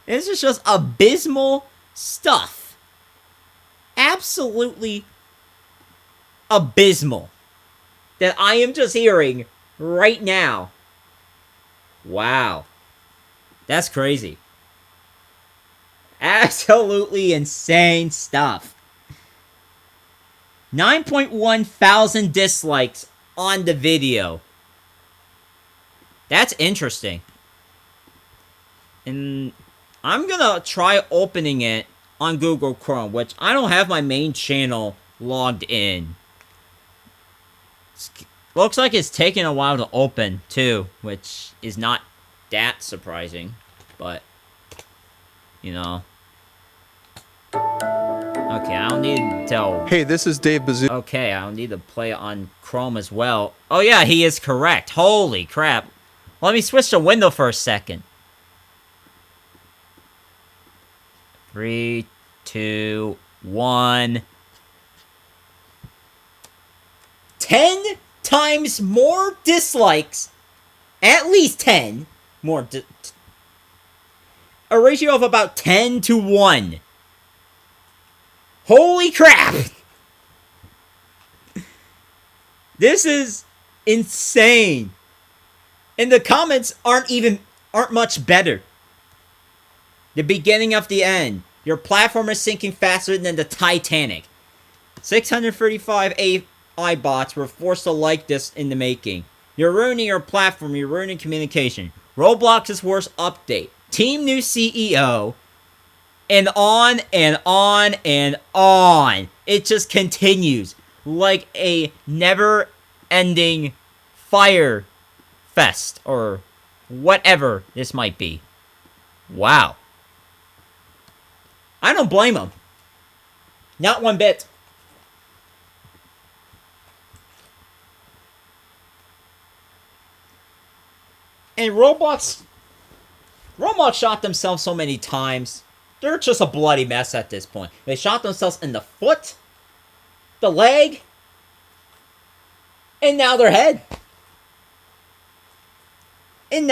This is just abysmal stuff. Absolutely abysmal. That I am just hearing right now. Wow. That's crazy. Absolutely insane stuff. 9.1 thousand dislikes on the video. That's interesting. And I'm gonna try opening it on Google Chrome, which I don't have my main channel logged in. Looks like it's taking a while to open, too, which is not that surprising, but, Okay, I don't need to tell. Hey, this is Dave Bazoo. Okay, I don't need to play it on Chrome as well. Oh yeah, he is correct. Holy crap. Let me switch to window for a second. 3, 2, 1. 10 times more dislikes. At least 10 more. A ratio of about 10 to 1. Holy crap! This is insane. And the comments aren't much better. The beginning of the end. Your platform is sinking faster than the Titanic. 635 AI bots were forced to like this in the making. You're ruining your platform, you're ruining communication. Roblox's worst update. Team new CEO. And on and on and on. It just continues like a never-ending fire fest or whatever this might be. Wow. I don't blame them. Not one bit. And Roblox shot themselves so many times. They're just a bloody mess at this point. They shot themselves in the foot, the leg, and now their head. And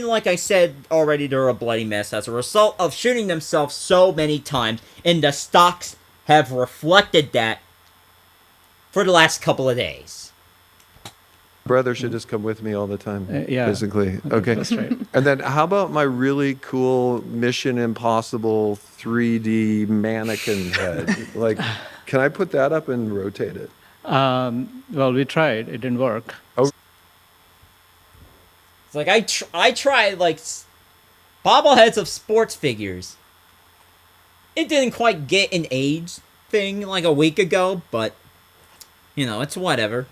like I said already, they're a bloody mess as a result of shooting themselves so many times. And the stocks have reflected that for the last couple of days. Brother should just come with me all the time, yeah. basically. Okay. That's right. And then how about my really cool Mission Impossible 3D mannequin head? Like, can I put that up and rotate it? Well, we tried. It didn't work. Oh, It's like I tried like bobbleheads of sports figures. It didn't quite get an age thing like a week ago, but you know, it's whatever.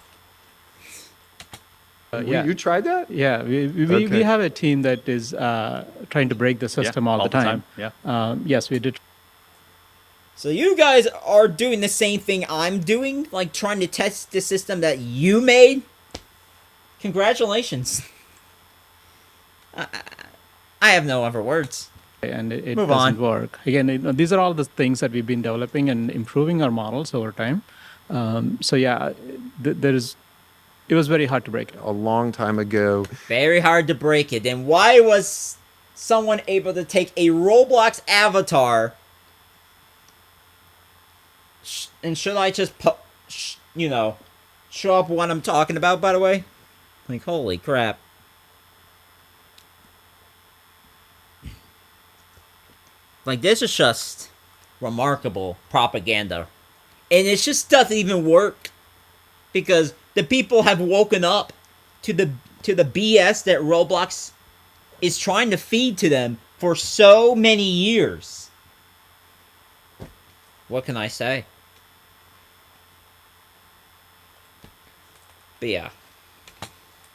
Yeah. You tried that? Yeah, we Okay. have a team that is trying to break the system all the time. Yeah. Yes, we did. So you guys are doing the same thing I'm doing, like trying to test the system that you made. Congratulations. I have no other words. And it Move doesn't on. work. Again, these are all the things that we've been developing and improving our models over time. So yeah, it was very hard to break it. A long time ago. Very hard to break it. Then why was someone able to take a Roblox avatar? And should I just, show up what I'm talking about, by the way? Like, holy crap. Like, this is just remarkable propaganda. And it just doesn't even work. Because the people have woken up to the BS that Roblox is trying to feed to them for so many years. What can I say? But yeah.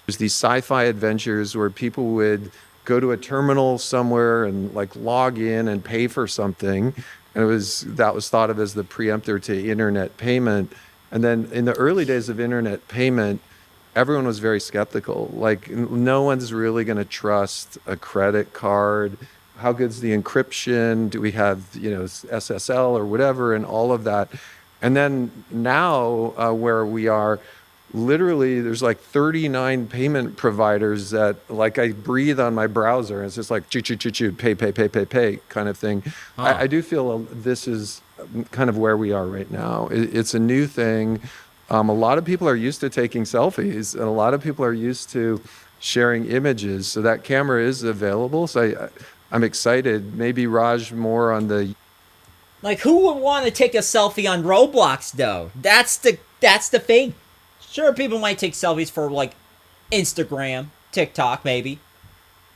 There's these sci-fi adventures where people would go to a terminal somewhere and like log in and pay for something. And that was thought of as the preemptor to internet payment. And then in the early days of internet payment, everyone was very skeptical. Like, no one's really going to trust a credit card. How good's the encryption? Do we have, SSL or whatever, and all of that? And then now, where we are, literally, there's like 39 payment providers that, like, I breathe on my browser, and it's just like choo, pay kind of thing. Huh. I do feel this is kind of where we are right now. It's a new thing. A lot of people are used to taking selfies, and a lot of people are used to sharing images. So that camera is available. So I'm excited. Maybe Raj more on the. Like, who would want to take a selfie on Roblox, though? That's the thing. Sure, people might take selfies for, like, Instagram, TikTok, maybe.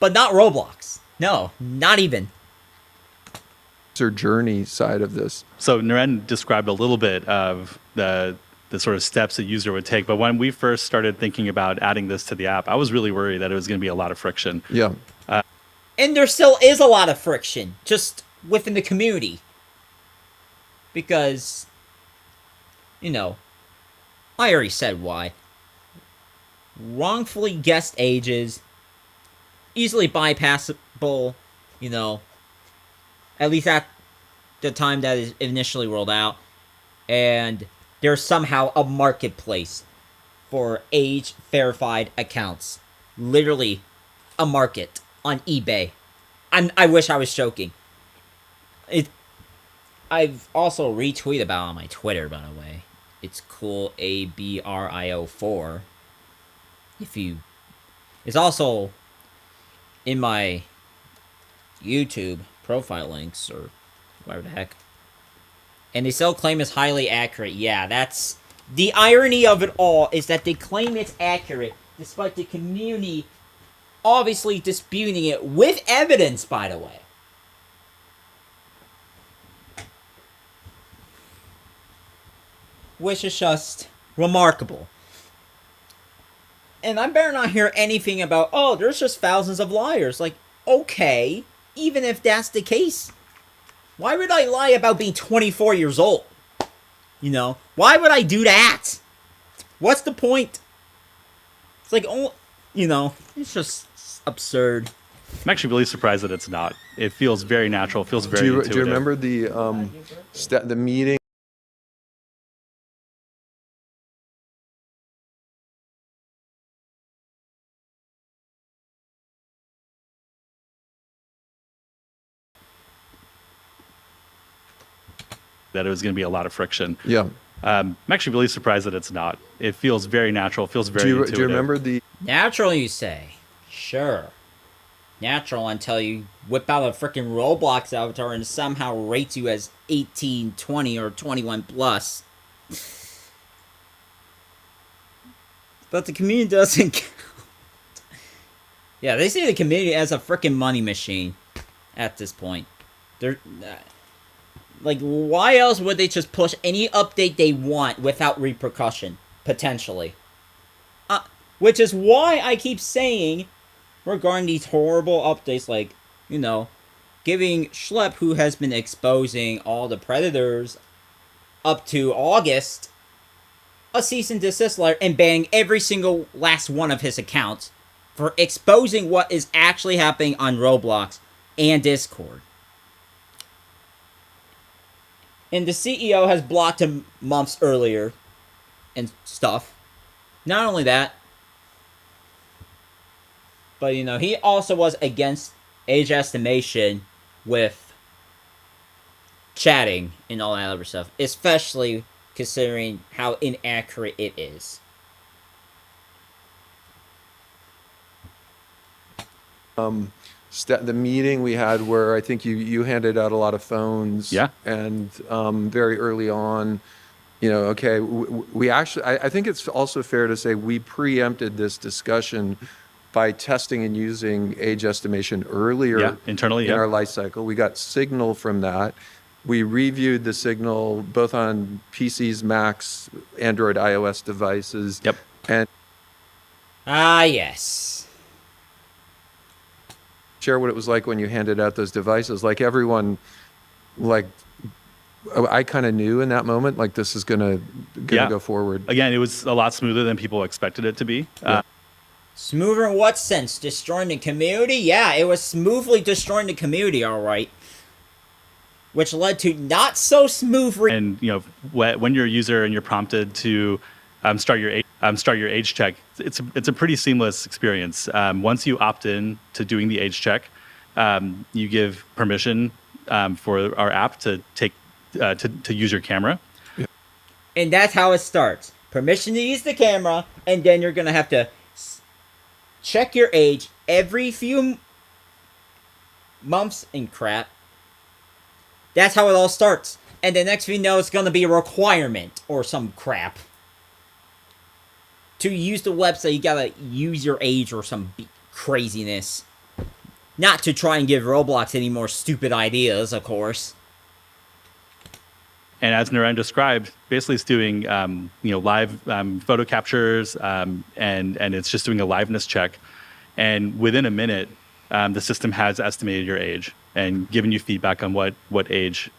But not Roblox. No, not even. Journey side of this. So Naren described a little bit of the sort of steps a user would take. But when we first started thinking about adding this to the app, I was really worried that it was going to be a lot of friction. Yeah. And there still is a lot of friction, just within the community. Because, I already said why. Wrongfully guessed ages, easily bypassable, at least at the time that is initially rolled out. And there's somehow a marketplace for age-verified accounts. Literally, a market on eBay. I wish I was joking. I've also retweeted about it on my Twitter, by the way. It's cool ABRIO4. It's also in my YouTube profile links or whatever the heck. And they still claim it's highly accurate. Yeah, that's the irony of it all, is that they claim it's accurate despite the community obviously disputing it with evidence, by the way. Which is just remarkable. And I better not hear anything about, oh, there's just thousands of liars. Like, okay, even if that's the case, why would I lie about being 24 years old? You know, why would I do that? What's the point? It's like, oh, you know, it's just absurd. I'm actually really surprised that it's not. It feels very natural. It feels very intuitive. Do you remember the meeting? that it was going to be a lot of friction. Yeah. I'm actually really surprised that it's not. It feels very natural. It feels very intuitive. Do you remember the... Natural, you say? Sure. Natural until you whip out a freaking Roblox avatar and somehow rates you as 18, 20, or 21 plus. But the community doesn't count. Yeah, they see the community as a freaking money machine at this point. They're... like, why else would they just push any update they want without repercussion, potentially? Which is why I keep saying, regarding these horrible updates, like, you know, giving Schlepp, who has been exposing all the predators up to August, a cease and desist letter and banning every single last one of his accounts for exposing what is actually happening on Roblox and Discord. And the CEO has blocked him months earlier and stuff. Not only that, but, you know, he also was against age estimation with chatting and all that other stuff, especially considering how inaccurate it is. The meeting we had where I think you handed out a lot of phones. Yeah. And very early on, you know, okay, we actually, I think it's also fair to say we preempted this discussion by testing and using age estimation earlier internally, in our life cycle. We got signal from that. We reviewed the signal both on PCs, Macs, Android, iOS devices. Yep. And yes. Share what it was like when you handed out those devices. Like everyone, like I kind of knew in that moment, like this is gonna go forward. Again, it was a lot smoother than people expected it to be. Smoother in what sense? Destroying the community? Yeah, it was smoothly destroying the community, alright. Which led to not so smooth... and, you know, when you're a user and you're prompted to start your age check, it's a pretty seamless experience. Once you opt in to doing the age check, you give permission for our app to take to use your camera. Yeah. And that's how it starts. Permission to use the camera, and then you're gonna have to check your age every few months and crap. That's how it all starts. And the next thing you know, it's gonna be a requirement or some crap. To use the website, you gotta use your age or some craziness. Not to try and give Roblox any more stupid ideas, of course. And as Naren described, basically it's doing live photo captures, and it's just doing a liveness check. And within a minute, the system has estimated your age and given you feedback on what age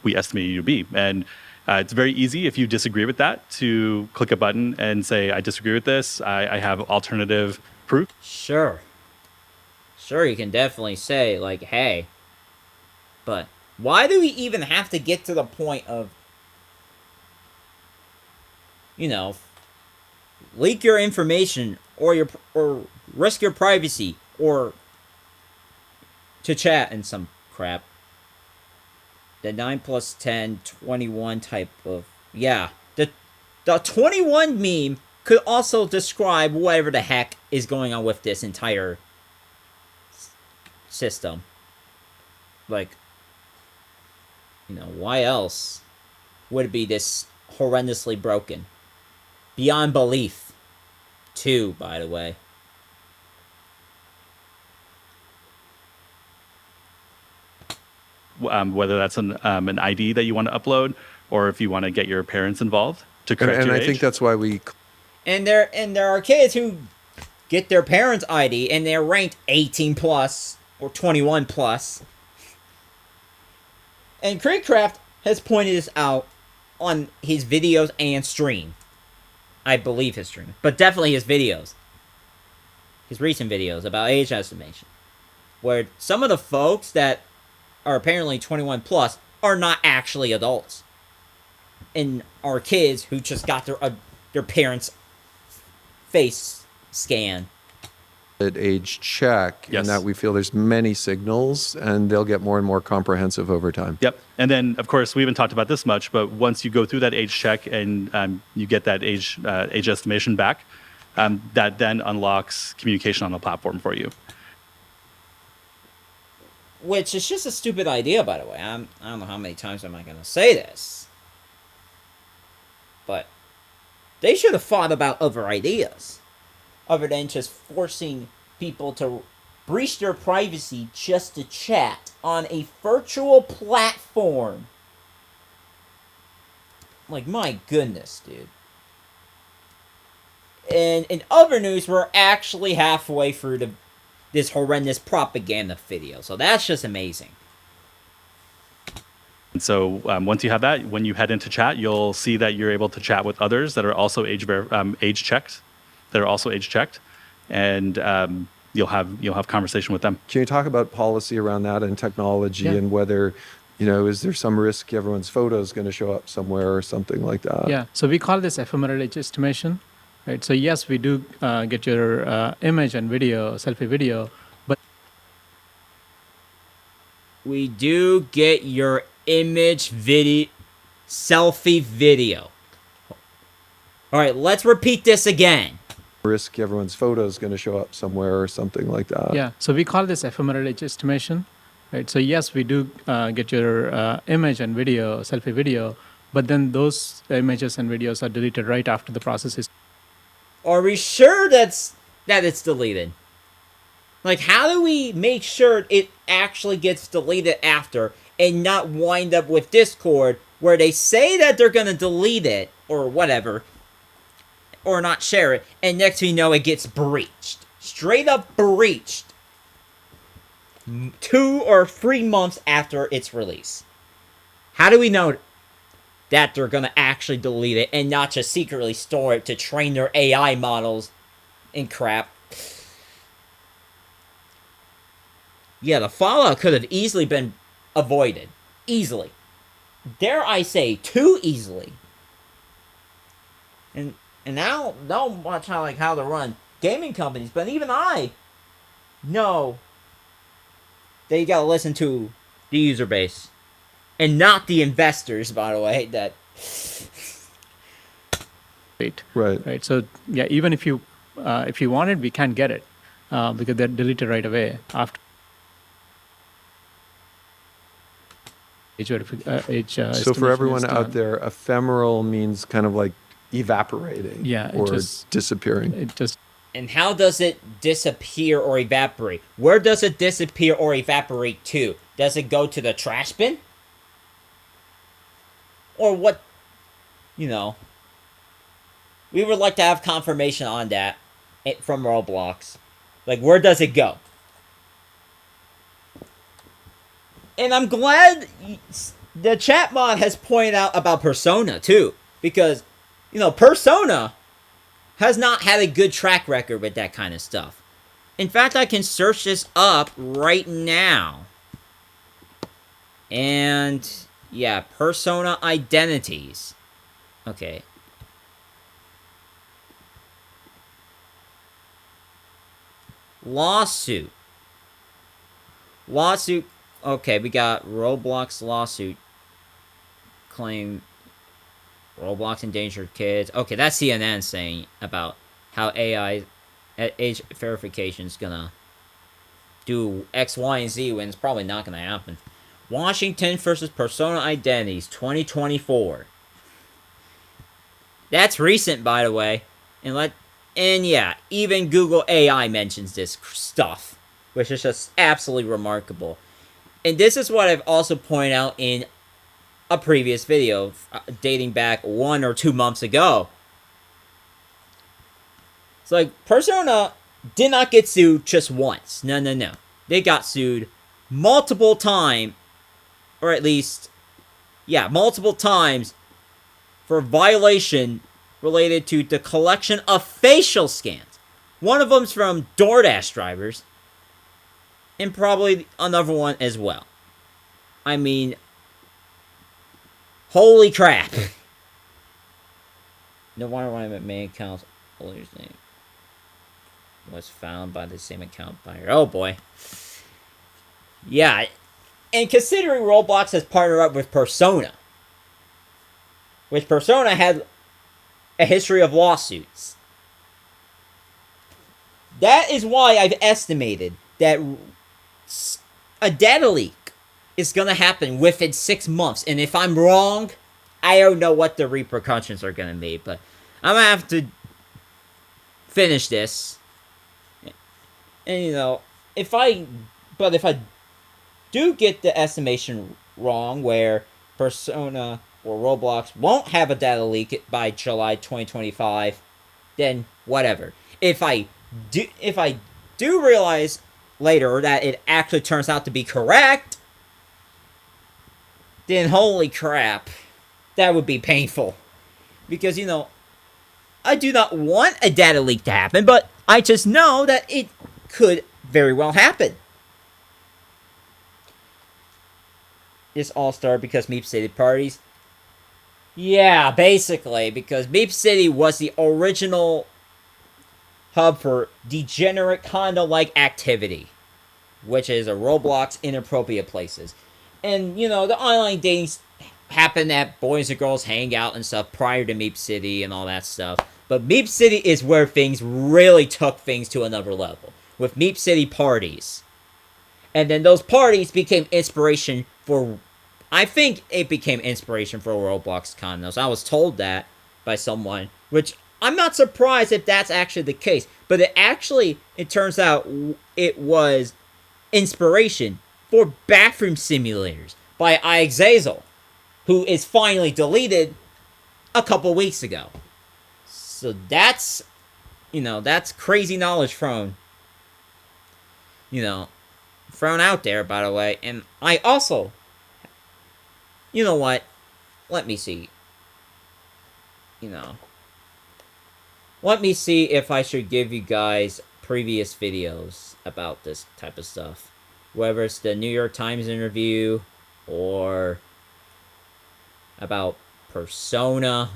we estimate you to be. And it's very easy if you disagree with that to click a button and say, I disagree with this. I have alternative proof. Sure, you can definitely say, like, hey, but why do we even have to get to the point of, you know, leak your information or risk your privacy or to chat and some crap? The 9 plus 10, 21 type of... yeah. The 21 meme could also describe whatever the heck is going on with this entire system. Like, you know, why else would it be this horrendously broken? Beyond belief. Too, by the way. Whether that's an ID that you want to upload, or if you want to get your parents involved to correct your age. I think that's why we... And there are kids who get their parents' ID and they're ranked 18 plus or 21 plus. And Creekcraft has pointed this out on his videos and stream. I believe his stream, but definitely his videos. His recent videos about age estimation. Where some of the folks that are apparently 21 plus are not actually adults. And are kids who just got their parents' face scan. At age check, Yes. and that we feel there's many signals, and they'll get more and more comprehensive over time. Yep. And then, of course, we haven't talked about this much, but once you go through that age check and you get that age estimation back, that then unlocks communication on the platform for you. Which is just a stupid idea, by the way. I don't know how many times am I going to say this. But they should have thought about other ideas. Other than just forcing people to breach their privacy just to chat on a virtual platform. Like, my goodness, dude. And in other news, we're actually halfway through this horrendous propaganda video. So that's just amazing. And so once you have that, when you head into chat, you'll see that you're able to chat with others that are also age checked. That are also age checked, and you'll have conversation with them. Can you talk about policy around that and technology, Yeah. and whether, is there some risk everyone's photo is going to show up somewhere or something like that? Yeah, so we call this ephemeral age estimation, right? So yes, we do get your image and video, selfie video, but We do get your image video, selfie video. All right, let's repeat this again. Risk everyone's photo is going to show up somewhere or something like that. yeah, so we call this ephemeral age estimation, right? So yes, we do get your image and video, selfie video, but then those images and videos are deleted right after the process is. Are we sure that it's deleted? Like, how do we make sure it actually gets deleted after and not wind up with Discord where they say that they're going to delete it or whatever, or not share it, and next thing you know, it gets breached. Straight up breached. 2 or 3 months after its release. How do we know that they're going to actually delete it and not just secretly store it to train their AI models and crap? Yeah, the fallout could have easily been avoided. Easily. Dare I say, too easily. And now, don't watch how to run gaming companies, but even I know that you gotta listen to the user base. And not the investors, by the way, that... Right. So yeah, even if you want it, we can't get it because they're deleted right away after age So for everyone out there, ephemeral means kind of like evaporating, Yeah, it or just- disappearing. it just And how does it disappear or evaporate? Where does it disappear or evaporate to? Does it go to the trash bin? Or what? We would like to have confirmation on that from Roblox. Like, where does it go? And I'm glad the chat mod has pointed out about Persona, too. Because, Persona has not had a good track record with that kind of stuff. In fact, I can search this up right now. And, yeah, Persona identities. Okay. Lawsuit. Okay, we got Roblox lawsuit. Claim Roblox endangered kids. Okay, that's CNN saying about how AI age verification is gonna do X, Y, and Z when it's probably not gonna happen. Washington versus Persona Identities 2024. That's recent, by the way. And yeah, even Google AI mentions this stuff, which is just absolutely remarkable. And this is what I've also pointed out in a previous video dating back 1 or 2 months ago. It's like Persona did not get sued just once. No. They got sued multiple times, or at least, multiple times for violation related to the collection of facial scans. One of them's from DoorDash drivers, and probably another one as well. I mean, holy crap. No wonder one of my main accounts, Oliver's name, was found by the same account buyer. Oh boy. Yeah, and considering Roblox has partnered up with Persona, which Persona had a history of lawsuits, that is why I've estimated that a data leak is going to happen within 6 months. And if I'm wrong, I don't know what the repercussions are going to be. But I'm going to have to finish this. And, you know, if I do get the estimation wrong where Persona or Roblox won't have a data leak by July 2025, then whatever. If I do realize later that it actually turns out to be correct, then holy crap, that would be painful. Because, you know, I do not want a data leak to happen, but I just know that it could very well happen. This all started because Meep City parties? Yeah, basically, because Meep City was the original hub for degenerate condo-like activity, which is a Roblox inappropriate places. And, you know, the online dating happened at Boys and Girls Hangout and stuff prior to Meep City and all that stuff. But Meep City is where things really took things to another level, with Meep City parties. And then those parties became inspiration for... I think it became inspiration for Roblox condos. I was told that by someone, which I'm not surprised if that's actually the case. But it turns out it was inspiration for bathroom simulators by Ixazel, who is finally deleted a couple weeks ago. So that's, you know, that's crazy knowledge thrown out there, by the way. And I also, you know what? Let me see. Let me see if I should give you guys previous videos about this type of stuff. Whether it's the New York Times interview or about Persona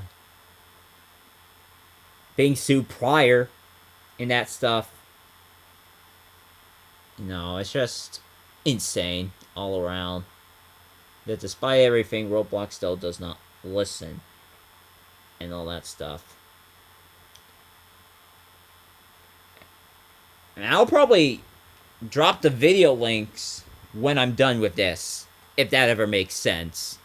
being sued prior and that stuff. No, it's just insane all around. That despite everything, Roblox still does not listen and all that stuff. And I'll probably drop the video links when I'm done with this, if that ever makes sense.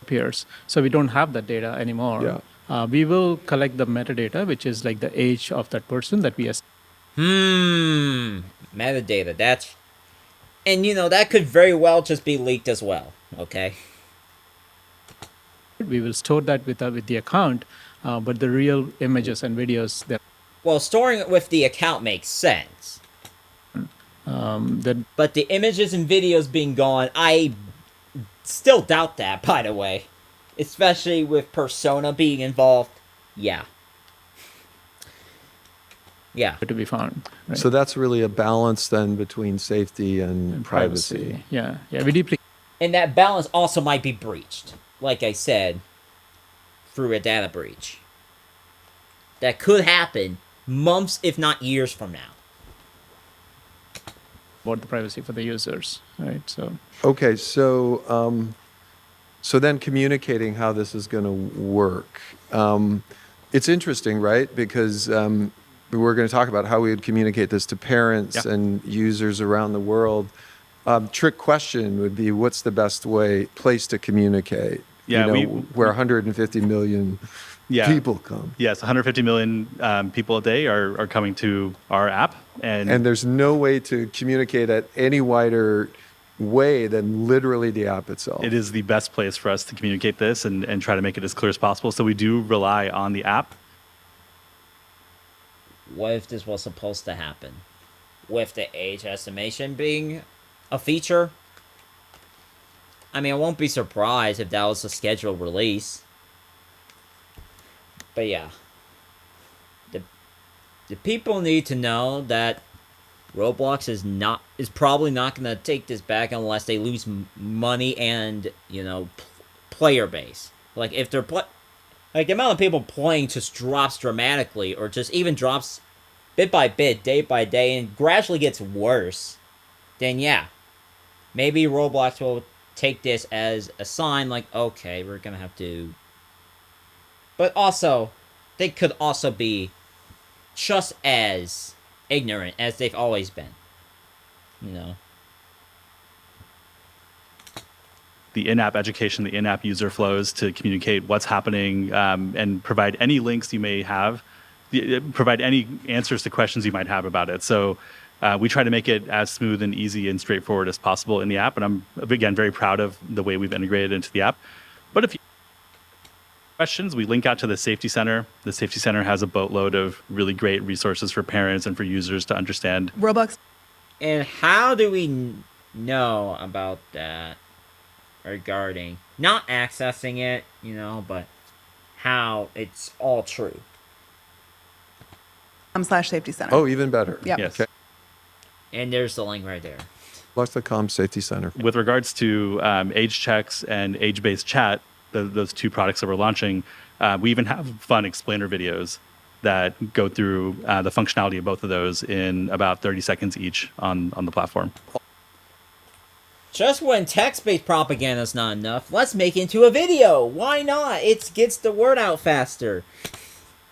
Appears. So we don't have that data anymore. Yeah. We will collect the metadata, which is like the age of that person that we Metadata, that's... And, you know, that could very well just be leaked as well, okay? We will store that with the account, but the real images and videos that... Well, storing it with the account makes sense. But the images and videos being gone, I still doubt that, by the way. Especially with Persona being involved. Yeah. to be found. Right? So that's really a balance then between safety and privacy. Yeah, we deeply. And that balance also might be breached, like I said, through a data breach. That could happen months, if not years from now. About the privacy for the users, right? So. Okay, so then communicating how this is going to work. It's interesting, right? Because we're going to talk about how we would communicate this to parents and users around the world. Trick question would be, what's the best place to communicate? Yeah, where 150 million people come. Yes, 150 million people a day are coming to our app. And there's no way to communicate at any wider way than literally the app itself. It is the best place for us to communicate this and try to make it as clear as possible. So we do rely on the app. what if this was supposed to happen? With the age estimation being a feature? I mean, I won't be surprised if that was a scheduled release. But yeah. The people need to know that Roblox is probably not going to take this back unless they lose money and, player base. Like, if they're like, the amount of people playing just drops dramatically, or just even drops bit by bit, day by day, and gradually gets worse, then yeah, maybe Roblox will take this as a sign, like, okay, we're gonna have to... But also, they could also be just as ignorant as they've always been. The in-app education, the in-app user flows to communicate what's happening, and provide any links you may have, provide any answers to questions you might have about it. So we try to make it as smooth and easy and straightforward as possible in the app. And I'm, again, very proud of the way we've integrated into the app. But if you have questions, we link out to the Safety Center. The Safety Center has a boatload of really great resources for parents and for users to understand. Roblox. And how do we know about that? Regarding not accessing it, but how it's all true. /Safety Center. Oh, even better. Yeah. Yes. Okay. And there's the link right there. Roblox.com Safety Center. With regards to age checks and age-based chat, those two products that we're launching, we even have fun explainer videos that go through the functionality of both of those in about 30 seconds each on the platform. Just when text-based propaganda is not enough, let's make it into a video. Why not? It gets the word out faster.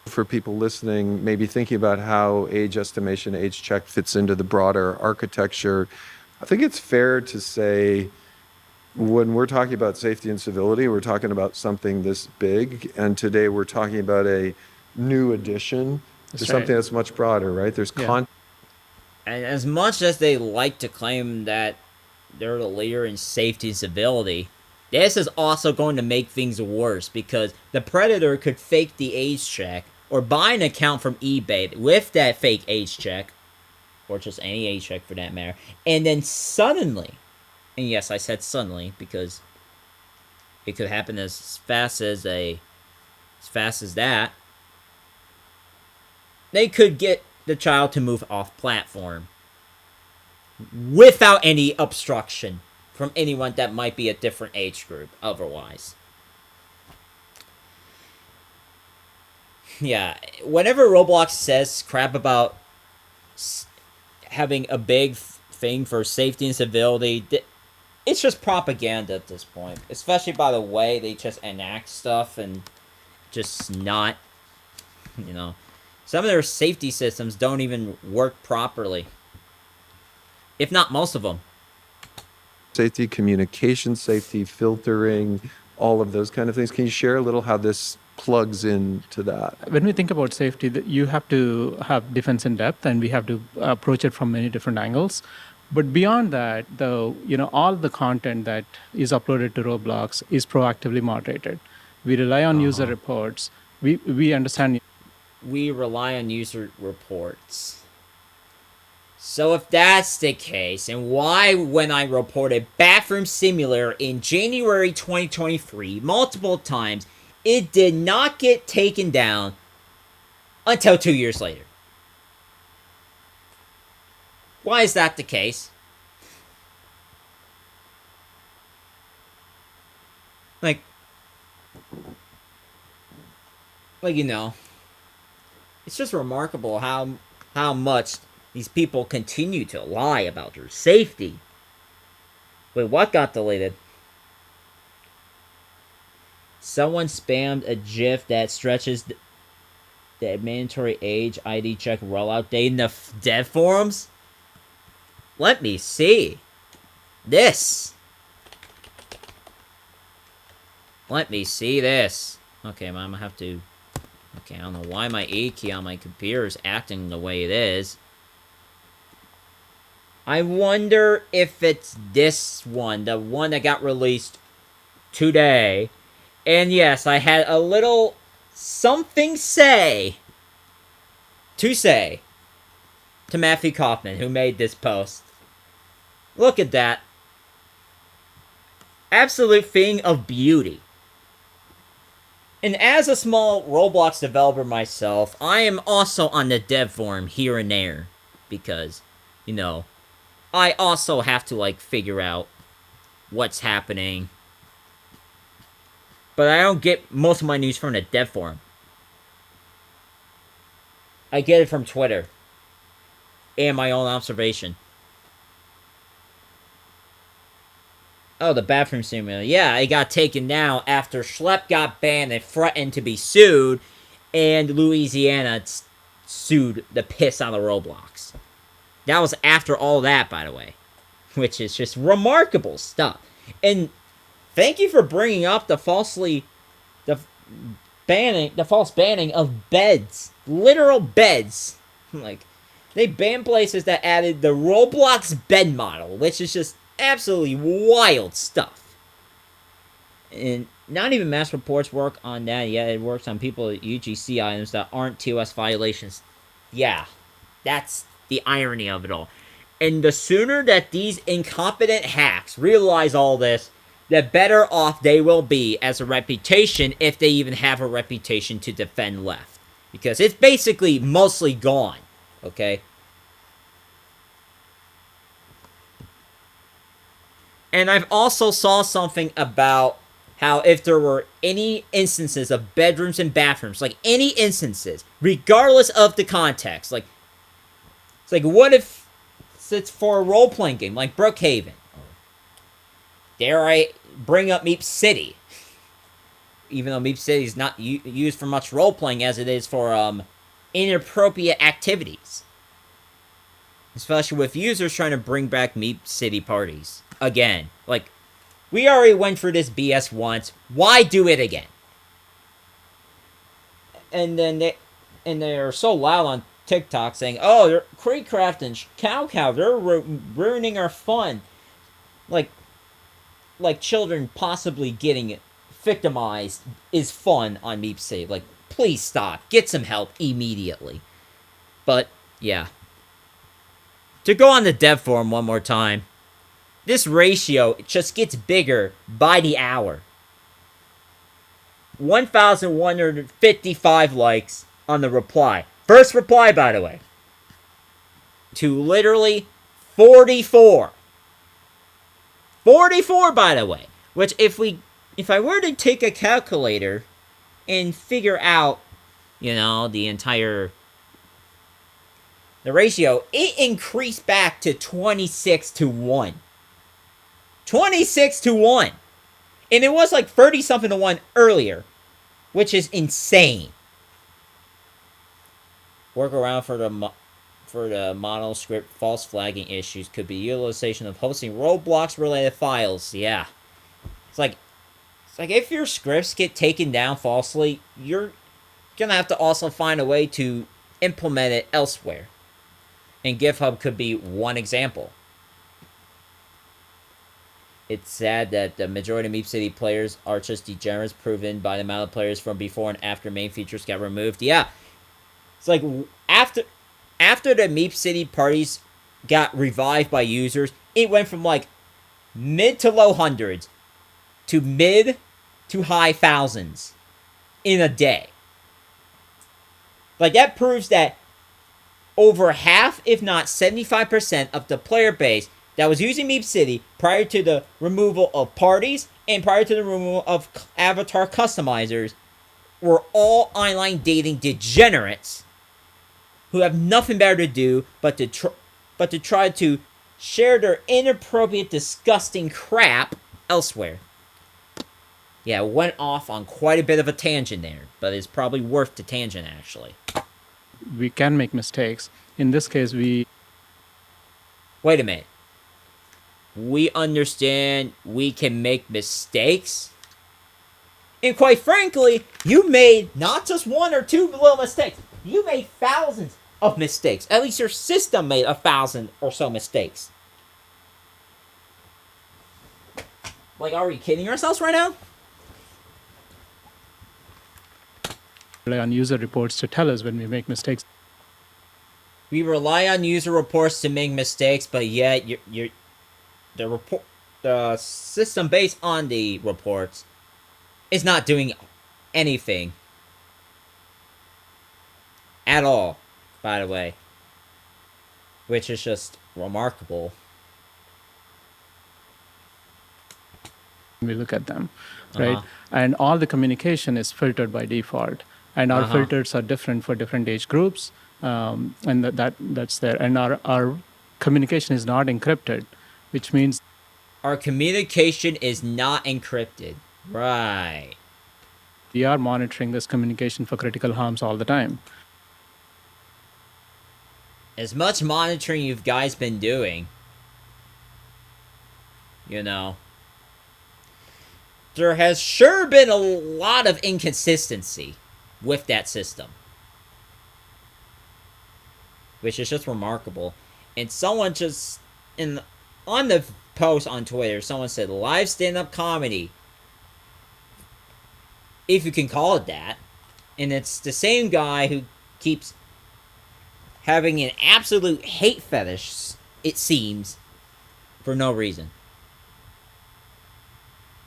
For people listening, maybe thinking about how age estimation, age check fits into the broader architecture, I think it's fair to say when we're talking about safety and civility, we're talking about something this big. And today we're talking about a new addition to something that's much broader, right? There's And as much as they like to claim that they're the leader in safety and civility, this is also going to make things worse, because the predator could fake the age check or buy an account from eBay with that fake age check, or just any age check for that matter, and then suddenly, and yes, I said suddenly because it could happen as fast as that, they could get the child to move off platform without any obstruction from anyone that might be a different age group otherwise. Yeah, whenever Roblox says crap about having a big thing for safety and civility, it's just propaganda at this point. Especially by the way they just enact stuff and just not, some of their safety systems don't even work properly. If not most of them. safety, communication safety, filtering, all of those kind of things. Can you share a little how this plugs into that? When we think about safety, you have to have defense in depth, and we have to approach it from many different angles. But beyond that, all the content that is uploaded to Roblox is proactively moderated. We rely on user reports. We understand. We rely on user reports. So if that's the case, and why when I reported Bathroom Simulator in January 2023 multiple times, it did not get taken down until 2 years later? Why is that the case? Like, it's just remarkable how much these people continue to lie about their safety. Wait, what got deleted? Someone spammed a GIF that stretches the mandatory age ID check rollout date in the dev forums? Let me see. This. Let me see this. Okay, I'm gonna have to... Okay, I don't know why my A key on my computer is acting the way it is. I wonder if it's this one, the one that got released today. And yes, I had a little something say to say to Matthew Kaufman, who made this post, look at that. Absolute thing of beauty. And as a small Roblox developer myself, I am also on the DevForum here and there. Because, you know, I also have to, like, figure out what's happening. But I don't get most of my news from the DevForum. I get it from Twitter. And my own observation. Oh, the bathroom simulator. Yeah, it got taken down after Schlepp got banned and threatened to be sued. And Louisiana sued the piss out of Roblox. That was after all that, by the way. Which is just remarkable stuff. And thank you for bringing up the false banning of beds. Literal beds. Like, they banned places that added the Roblox bed model, which is just absolutely wild stuff. And not even mass reports work on that yet. It works on people at UGC items that aren't TOS violations. Yeah, that's the irony of it all. And the sooner that these incompetent hacks realize all this, the better off they will be as a reputation, if they even have a reputation to defend left. Because it's basically mostly gone, okay? And I've also saw something about how if there were any instances of bedrooms and bathrooms, like any instances, regardless of the context, like, it's like, what if it's for a role-playing game, like Brookhaven? Dare I bring up Meep City? Even though Meep City is not used for much role-playing as it is for inappropriate activities. Especially with users trying to bring back Meep City parties. Again. Like, we already went through this BS once. Why do it again? And then they are so loud on TikTok saying, oh, they're Creecraft and Cow, they're ruining our fun. Like children possibly getting victimized is fun on Meep City. Like, please stop. Get some help immediately. But, yeah. To go on the DevForum one more time, this ratio just gets bigger by the hour. 1,155 likes on the reply. First reply, by the way. To literally 44. 44, by the way. Which, if I were to take a calculator and figure out, you know, the ratio, it increased back to 26-1. 26-1. And it was like 30-something to 1 earlier, which is insane. Workaround for the model script false flagging issues could be utilization of hosting Roblox related files. Yeah. It's like if your scripts get taken down falsely, you're gonna have to also find a way to implement it elsewhere. And GitHub could be one example. It's sad that the majority of Meep City players are just degenerates, proven by the amount of players from before and after main features got removed. Yeah. It's like, after the Meep City parties got revived by users, it went from, like, mid to low hundreds to mid to high thousands in a day. Like, that proves that over half, if not 75% of the player base that was using Meep City prior to the removal of parties and prior to the removal of avatar customizers were all online dating degenerates who have nothing better to do but to try to share their inappropriate, disgusting crap elsewhere. Yeah, it went off on quite a bit of a tangent there, but it's probably worth the tangent, actually. We can make mistakes. In this case, Wait a minute. We understand we can make mistakes? And quite frankly, you made not just one or two little mistakes. You made thousands of mistakes. At least your system made 1,000 or so mistakes. Like, are we kidding ourselves right now? rely on user reports to tell us when we make mistakes. We rely on user reports to make mistakes, but yet the system based on the reports is not doing anything at all, by the way, which is just remarkable. We look at them, right? And all the communication is filtered by default, and our filters are different for different age groups, and that's there. And our communication is not encrypted, which means Our communication is not encrypted. Right. we are monitoring this communication for critical harms all the time. As much monitoring you guys been doing, you know, there has sure been a lot of inconsistency with that system, which is just remarkable. And someone just on the post on Twitter, someone said live stand-up comedy, if you can call it that, and it's the same guy who keeps having an absolute hate fetish, it seems, for no reason.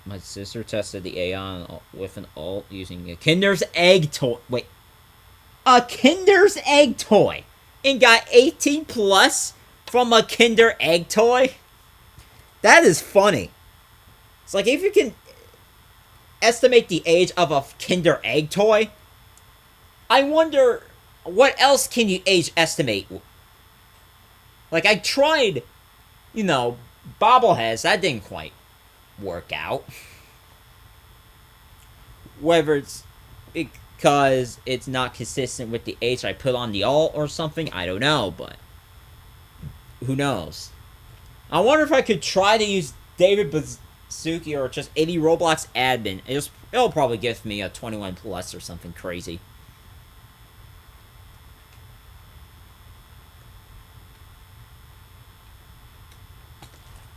My sister tested the AI with an alt using a Kinder's Egg toy. Wait. A Kinder's Egg toy. And got 18 plus from a Kinder Egg toy? That is funny. It's like, if you can estimate the age of a Kinder Egg toy, I wonder what else can you age estimate? Like, I tried, bobbleheads. That didn't quite work out. Whether it's because it's not consistent with the age I put on the alt or something, I don't know, but who knows? I wonder if I could try to use David Bazuki or just any Roblox admin. It'll probably give me a 21 plus or something crazy.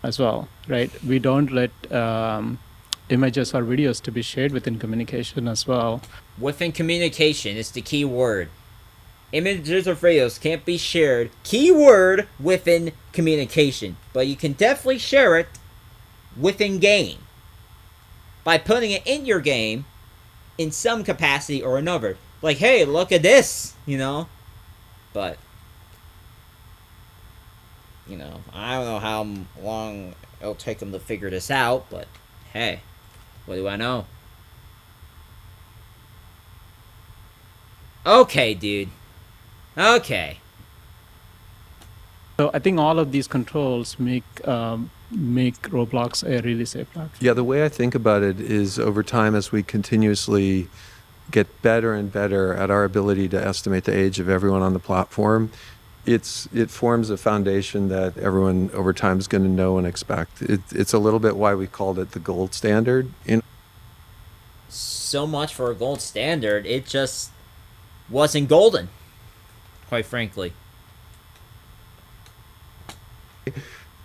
As well, right? We don't let images or videos to be shared within communication as well. Within communication is the key word. Images or videos can't be shared. Keyword within communication. But you can definitely share it within game. By putting it in your game in some capacity or another. Like, hey, look at this, But I don't know how long it'll take them to figure this out, but hey, what do I know? Okay, dude. Okay. So I think all of these controls make Roblox a really safe platform. Yeah, the way I think about it is over time, as we continuously get better and better at our ability to estimate the age of everyone on the platform, it forms a foundation that everyone over time is going to know and expect. It's a little bit why we called it the gold standard. So much for a gold standard, it just wasn't golden, quite frankly.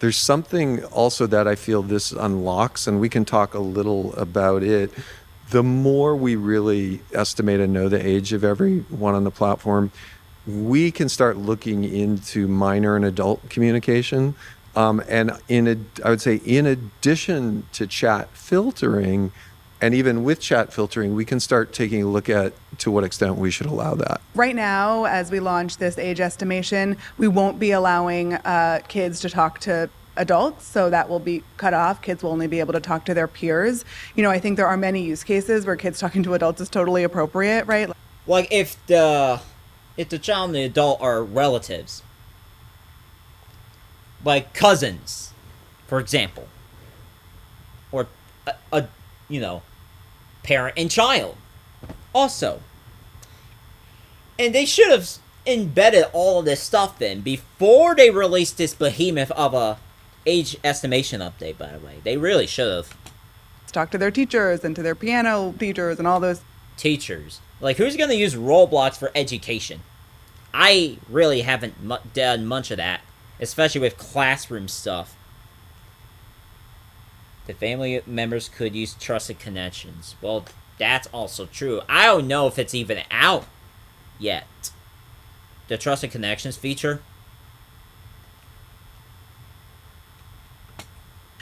There's something also that I feel this unlocks, and we can talk a little about it. The more we really estimate and know the age of everyone on the platform, we can start looking into minor and adult communication. And I would say in addition to chat filtering, and even with chat filtering, we can start taking a look at to what extent we should allow that. Right now, as we launch this age estimation, we won't be allowing kids to talk to adults, so that will be cut off. Kids will only be able to talk to their peers. I think there are many use cases where kids talking to adults is totally appropriate, right? Like if the child and the adult are relatives, like cousins, for example, or a parent and child, also, and they should have embedded all of this stuff in before they released this behemoth of a age estimation update. By the way, they really should have. Talk to their teachers and to their piano teachers and all those Teachers. Like, who's going to use Roblox for education? I really haven't done much of that, especially with classroom stuff. The family members could use trusted connections. Well, that's also true. I don't know if it's even out yet. the trusted connections feature.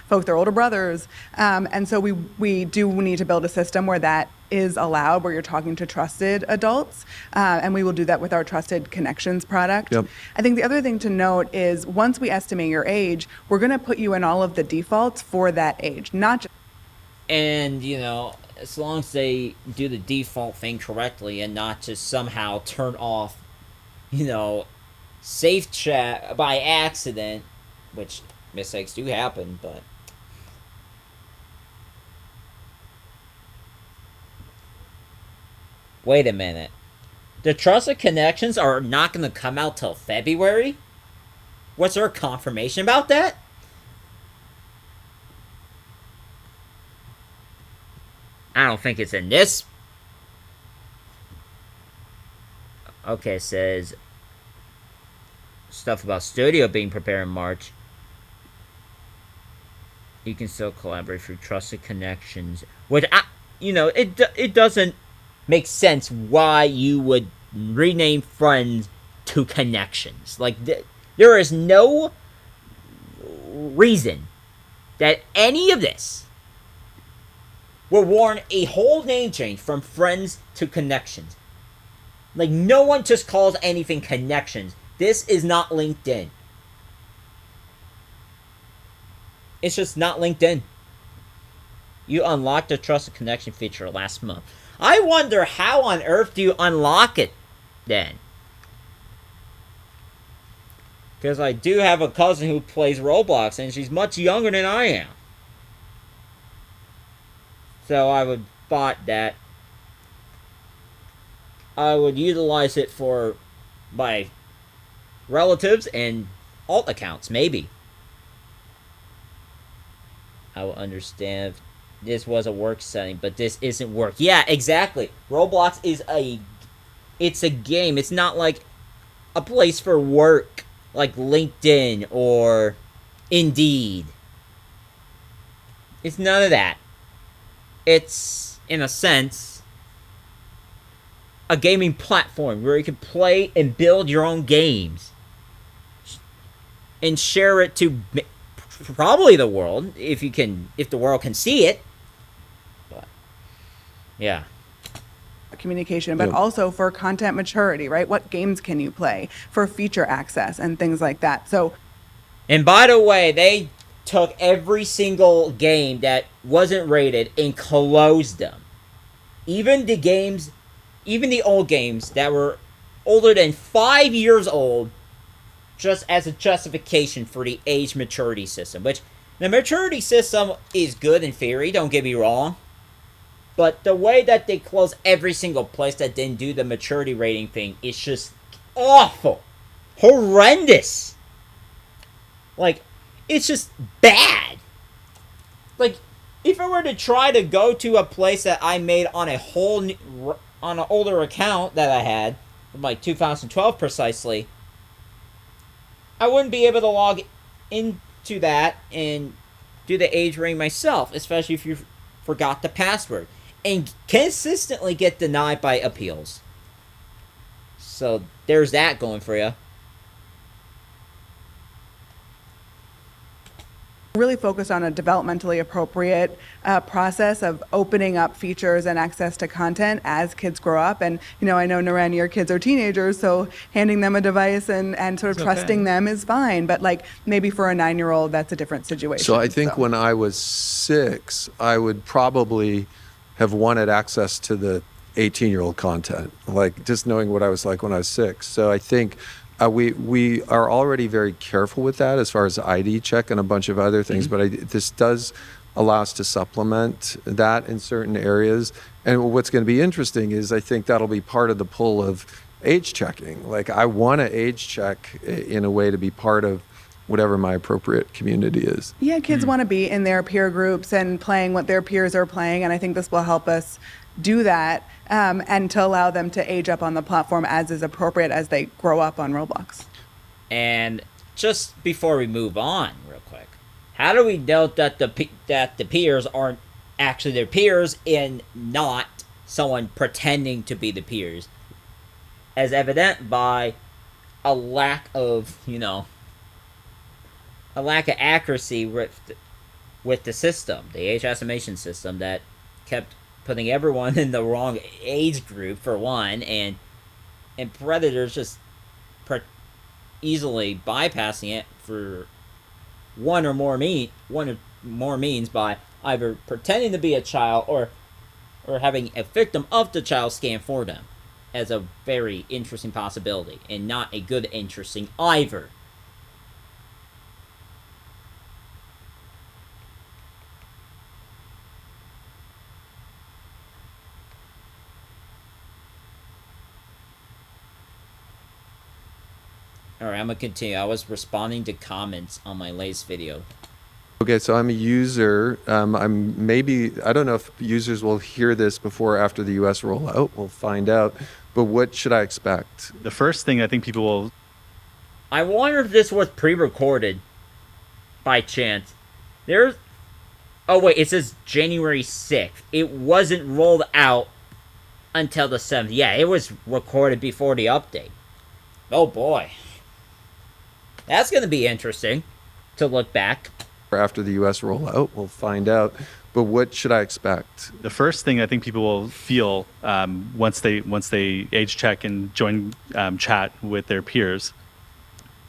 Folks, they're older brothers. And so we do need to build a system where that is allowed, where you're talking to trusted adults. And we will do that with our Trusted Connections product. Yep. I think the other thing to note is once we estimate your age, we're going to put you in all of the defaults for that age, not just. And, you know, as long as they do the default thing correctly and not just somehow turn off, you know, safe chat by accident, which mistakes do happen, but. Wait a minute. The Trusted Connections are not going to come out till February? What's there confirmation about that? I don't think it's in this. Okay, it says stuff about Studio being prepared in March. You can still collaborate through Trusted Connections. Which, it doesn't make sense why you would rename friends to connections. Like, there is no reason that any of this will warrant a whole name change from friends to connections. Like, no one just calls anything connections. This is not LinkedIn. It's just not LinkedIn. You unlocked the Trusted Connection feature last month. I wonder how on earth do you unlock it then? Because I do have a cousin who plays Roblox and she's much younger than I am. So I would thought that I would utilize it for my relatives and alt accounts, maybe. I will understand if this was a work setting, but this isn't work. Yeah, exactly. Roblox is it's a game. It's not like a place for work like LinkedIn or Indeed. It's none of that. It's, in a sense, a gaming platform where you can play and build your own games and share it to probably the world if the world can see it. But yeah, Communication, but Yeah. also for content maturity, right? What games can you play for feature access and things like that? So, and by the way, they took every single game that wasn't rated and closed them. Even the old games that were older than 5 years old, just as a justification for the age maturity system. Which, the maturity system is good in theory, don't get me wrong. But the way that they close every single place that didn't do the maturity rating thing is just awful. Horrendous. Like, it's just bad. Like, if I were to try to go to a place that I made on on an older account that I had, from like 2012 precisely, I wouldn't be able to log into that and do the age rating myself, especially if you forgot the password, and consistently get denied by appeals. So there's that going for you. really focused on a developmentally appropriate process of opening up features and access to content as kids grow up. And, you know, I know, Naren, your kids are teenagers, so handing them a device and sort of It's trusting okay. them is fine. But, like, maybe for a 9-year-old, that's a different situation. So I think when I was 6, I would probably have wanted access to the 18-year-old content, like just knowing what I was like when I was 6. So I think we are already very careful with that as far as ID check and a bunch of other things. Mm-hmm. But this does allow us to supplement that in certain areas. And what's going to be interesting is I think that'll be part of the pull of age checking. Like, I want to age check in a way to be part of whatever my appropriate community is. Yeah, kids want to be in their peer groups and playing what their peers are playing, and I think this will help us do that and to allow them to age up on the platform as is appropriate as they grow up on Roblox. And just before we move on, real quick, how do we know that the peers aren't actually their peers and not someone pretending to be the peers? As evident by a lack of, a lack of accuracy with the system, the age estimation system, that kept putting everyone in the wrong age group for one, and predators just easily bypassing it for one or more means by either pretending to be a child or having a victim of the child scan for them, as a very interesting possibility, and not a good interesting either. Alright, I'm gonna continue. I was responding to comments on my latest video. Okay, so I'm a user. I don't know if users will hear this before or after the US rollout. We'll find out. But what should I expect? The first thing I think people will... I wonder if this was pre-recorded by chance. Oh wait, it says January 6th. It wasn't rolled out until the 7th. Yeah, it was recorded before the update. Oh boy. That's gonna be interesting to look back. After the US rollout, we'll find out. But what should I expect? The first thing I think people will feel once they age check and join chat with their peers,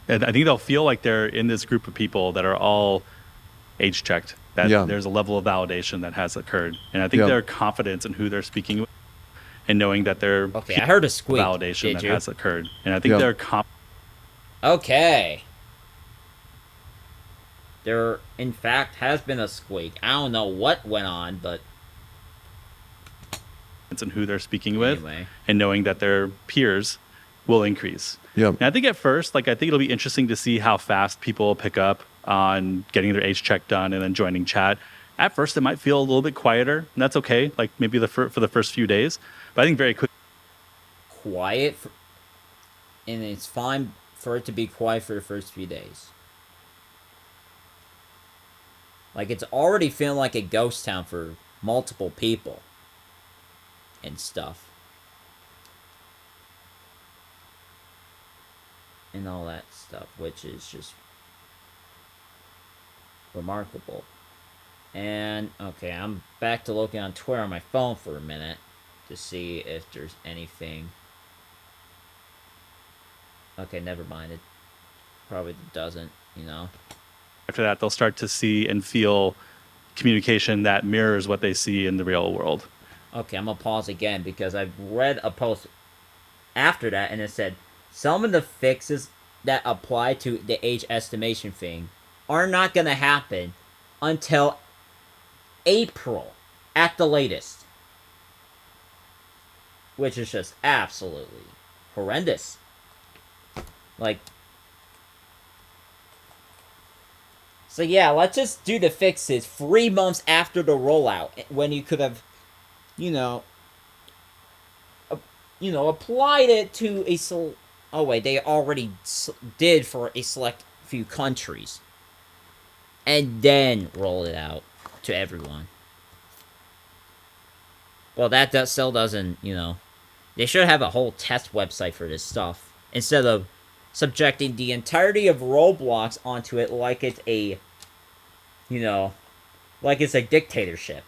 and I think they'll feel like they're in this group of people that are all age checked. That there's a level of validation that has occurred, and I think their confidence in who they're speaking with, and knowing that they're okay. I heard a squeak. Validation that has occurred, and I think they're okay. There, in fact, has been a squeak. I don't know what went on, but... and who they're speaking with, and knowing that their peers will increase. Yeah. And I think at first, I think it'll be interesting to see how fast people pick up on getting their age check done and then joining chat. At first, it might feel a little bit quieter, and that's okay, maybe for the first few days. But I think very quick... Quiet? And it's fine for it to be quiet for the first few days. It's already feeling like a ghost town for multiple people and stuff. And all that stuff, which is just remarkable. And, okay, I'm back to looking on Twitter on my phone for a minute to see if there's anything. Okay, never mind. It probably doesn't, After that, they'll start to see and feel communication that mirrors what they see in the real world. Okay, I'm going to pause again because I've read a post after that, and it said, some of the fixes that apply to the age estimation thing are not going to happen until April at the latest. Which is just absolutely horrendous. So yeah, let's just do the fixes 3 months after the rollout, when you could have, applied it to a oh wait, they already did for a select few countries, and then roll it out to everyone. Well, that still doesn't, they should have a whole test website for this stuff instead of subjecting the entirety of Roblox onto it like it's a, like it's a dictatorship.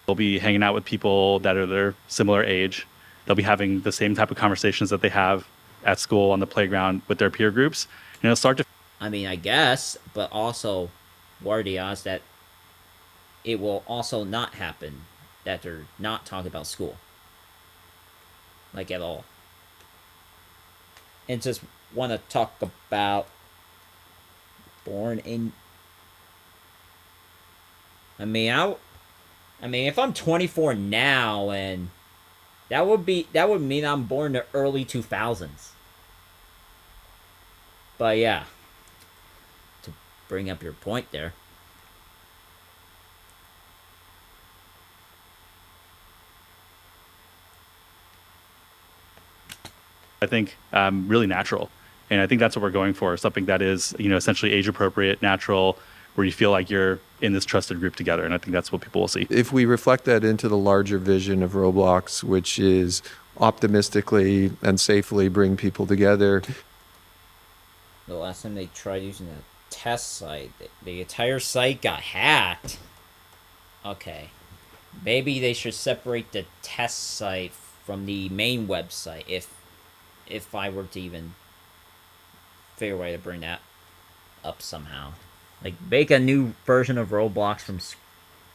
They'll be hanging out with people that are their similar age. They'll be having the same type of conversations that they have at school, on the playground, with their peer groups. And it'll start to... I mean, I guess, but also, what are the odds that it will also not happen, that they're not talking about school? At all. And just want to talk about born in... I mean, if I'm 24 now, and that would mean I'm born in the early 2000s. But yeah, to bring up your point there. I think really natural. And I think that's what we're going for, something that is, essentially age appropriate, natural, where you feel like you're in this trusted group together. And I think that's what people will see. If we reflect that into the larger vision of Roblox, which is optimistically and safely bring people together, the last time they tried using a test site, the entire site got hacked. Okay. Maybe they should separate the test site from the main website if I were to even figure a way to bring that up somehow. Like, make a new version of Roblox from...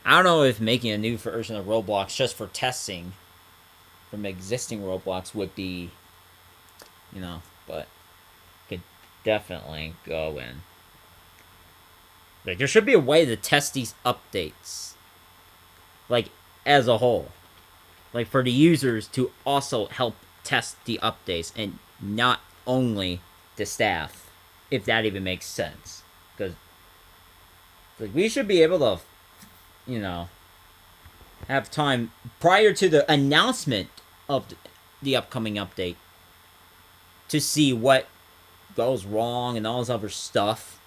I don't know if making a new version of Roblox just for testing from existing Roblox would be, but could definitely go in. Like, there should be a way to test these updates, like, as a whole. Like, for the users to also help test the updates and not only the staff, if that even makes sense. Because, like, we should be able to, have time prior to the announcement of the upcoming update to see what goes wrong and all this other stuff.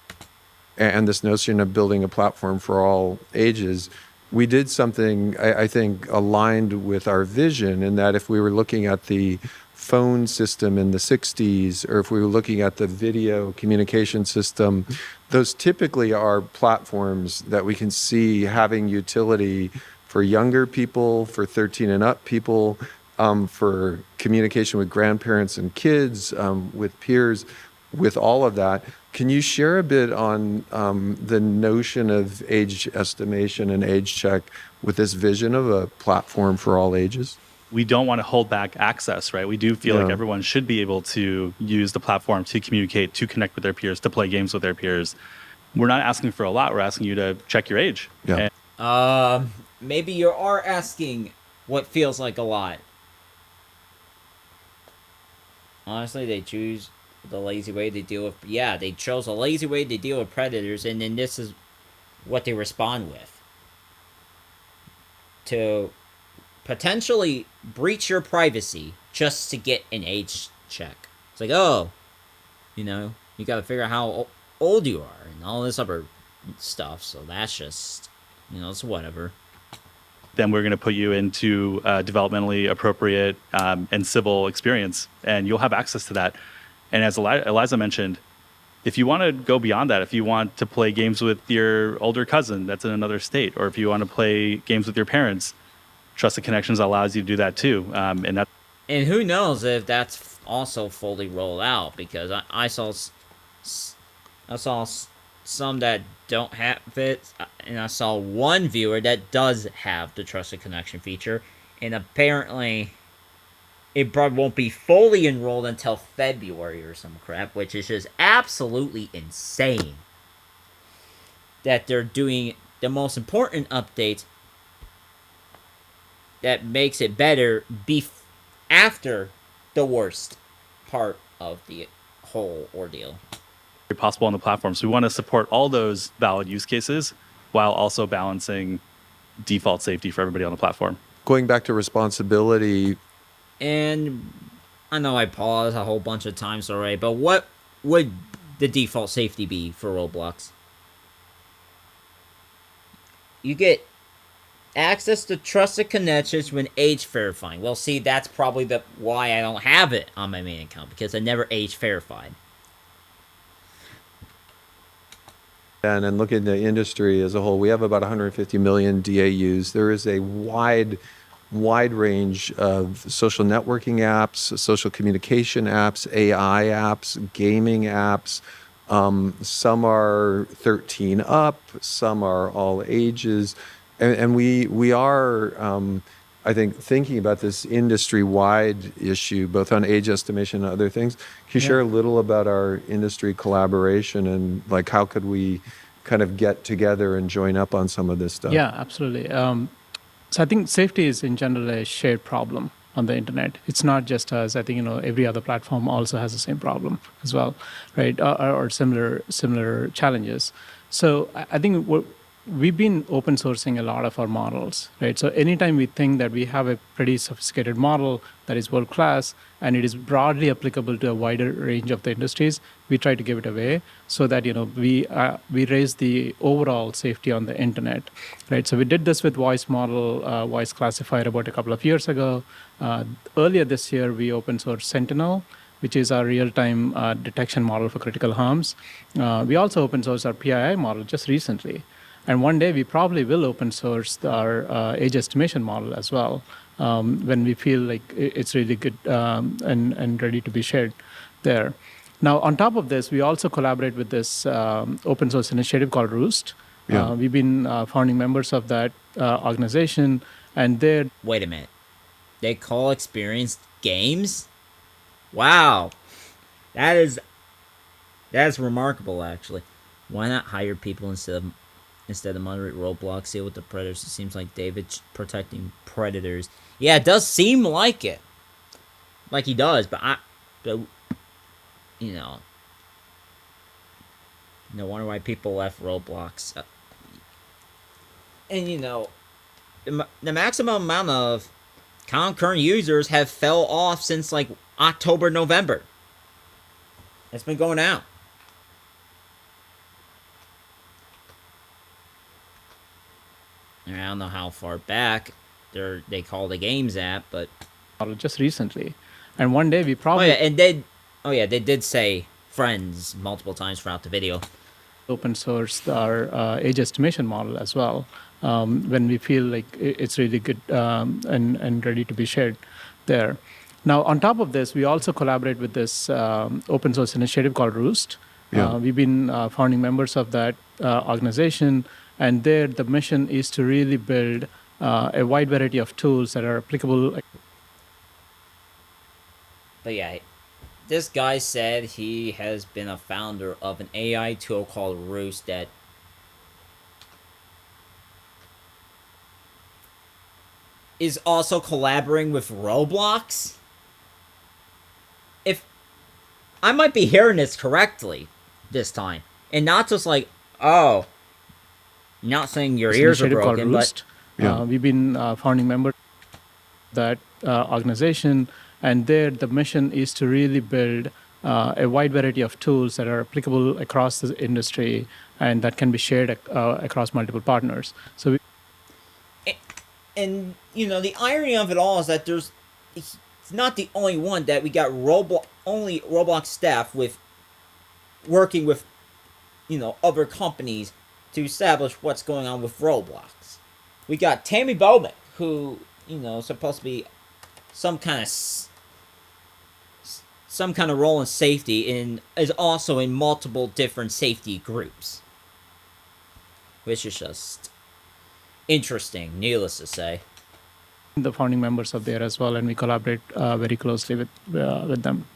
And this notion of building a platform for all ages, we did something, I think, aligned with our vision, in that if we were looking at the phone system in the 60s, or if we were looking at the video communication system, those typically are platforms that we can see having utility for younger people, for 13 and up people, for communication with grandparents and kids, with peers, with all of that. Can you share a bit on the notion of age estimation and age check with this vision of a platform for all ages? We don't want to hold back access, right? We do feel like everyone should be able to use the platform to communicate, to connect with their peers, to play games with their peers. We're not asking for a lot. We're asking you to check your age. Yeah. Maybe you are asking what feels like a lot. Honestly, they choose the lazy way to deal with... Yeah, they chose a lazy way to deal with predators, and then this is what they respond with. To potentially breach your privacy just to get an age check. It's like, you gotta figure out how old you are and all this other stuff, so that's just, it's whatever. Then we're going to put you into developmentally appropriate and civil experience, and you'll have access to that. And as Eliza mentioned, if you want to go beyond that, if you want to play games with your older cousin that's in another state, or if you want to play games with your parents, Trusted Connections allows you to do that too. And who knows if that's also fully rolled out, because I saw some that don't have it, and I saw one viewer that does have the Trusted Connection feature, and apparently it probably won't be fully enrolled until February or some crap, which is just absolutely insane that they're doing the most important update that makes it better after the worst part of the whole ordeal. Possible on the platform. So we want to support all those valid use cases while also balancing default safety for everybody on the platform. Going back to responsibility. And I know I paused a whole bunch of times already, but what would the default safety be for Roblox? You get access to Trusted Connections when age verifying. Well, see, that's probably why I don't have it on my main account, because I never age verified. And look at the industry as a whole, we have about 150 million DAUs. There is a wide range of social networking apps, social communication apps, AI apps, gaming apps. Some are 13 up, some are all ages. And we are, I think, thinking about this industry-wide issue, both on age estimation and other things. Can you share a little about our industry collaboration and like how could we kind of get together and join up on some of this stuff? Yeah, absolutely. So I think safety is in general a shared problem on the internet. It's not just us. I think every other platform also has the same problem as well, right? Or similar challenges. So I think we've been open sourcing a lot of our models, right? So anytime we think that we have a pretty sophisticated model that is world class and it is broadly applicable to a wider range of the industries, we try to give it away so that we raise the overall safety on the internet, right? So we did this with voice classifier about a couple of years ago. Earlier this year, we open sourced Sentinel. which is our real-time detection model for critical harms. We also open sourced our PII model just recently. And one day we probably will open source our age estimation model as well when we feel like it's really good and ready to be shared there. Now, on top of this, we also collaborate with this open source initiative called Roost. Yeah. We've been founding members of that organization, and they're Wait a minute. They call experienced games? Wow. That's remarkable, actually. Why not hire people instead of moderate Roblox? Deal with the predators. It seems like David's protecting predators. Yeah, it does seem like it. Like he does, but you know, no wonder why people left Roblox. And you know, the maximum amount of concurrent users have fell off since like October, November. It's been going out. I don't know how far back they call the games app, but just recently. And one day we oh probably yeah, and they did say friends multiple times throughout the video. open source our age estimation model as well when we feel like it's really good and ready to be shared there. Now, on top of this, we also collaborate with this open source initiative called Roost. Yeah. We've been founding members of that organization, and there the mission is to really build a wide variety of tools that are applicable. But yeah, this guy said he has been a founder of an AI tool called Roost that is also collaborating with Roblox. If I might be hearing this correctly this time, and not just like, oh, not saying your ears are Initiative called broken, but Roost. Yeah. We've been founding members of that organization, and there the mission is to really build a wide variety of tools that are applicable across the industry and that can be shared across multiple partners. So and you know, the irony of it all is that it's not the only one that we got only Roblox staff with working with, you know, other companies to establish what's going on with Roblox. We got Tammy Bowman, who, you know, is supposed to be some kind of role in safety and is also in multiple different safety groups, which is just interesting, needless to say. the founding members of there as well, and we collaborate very closely with them.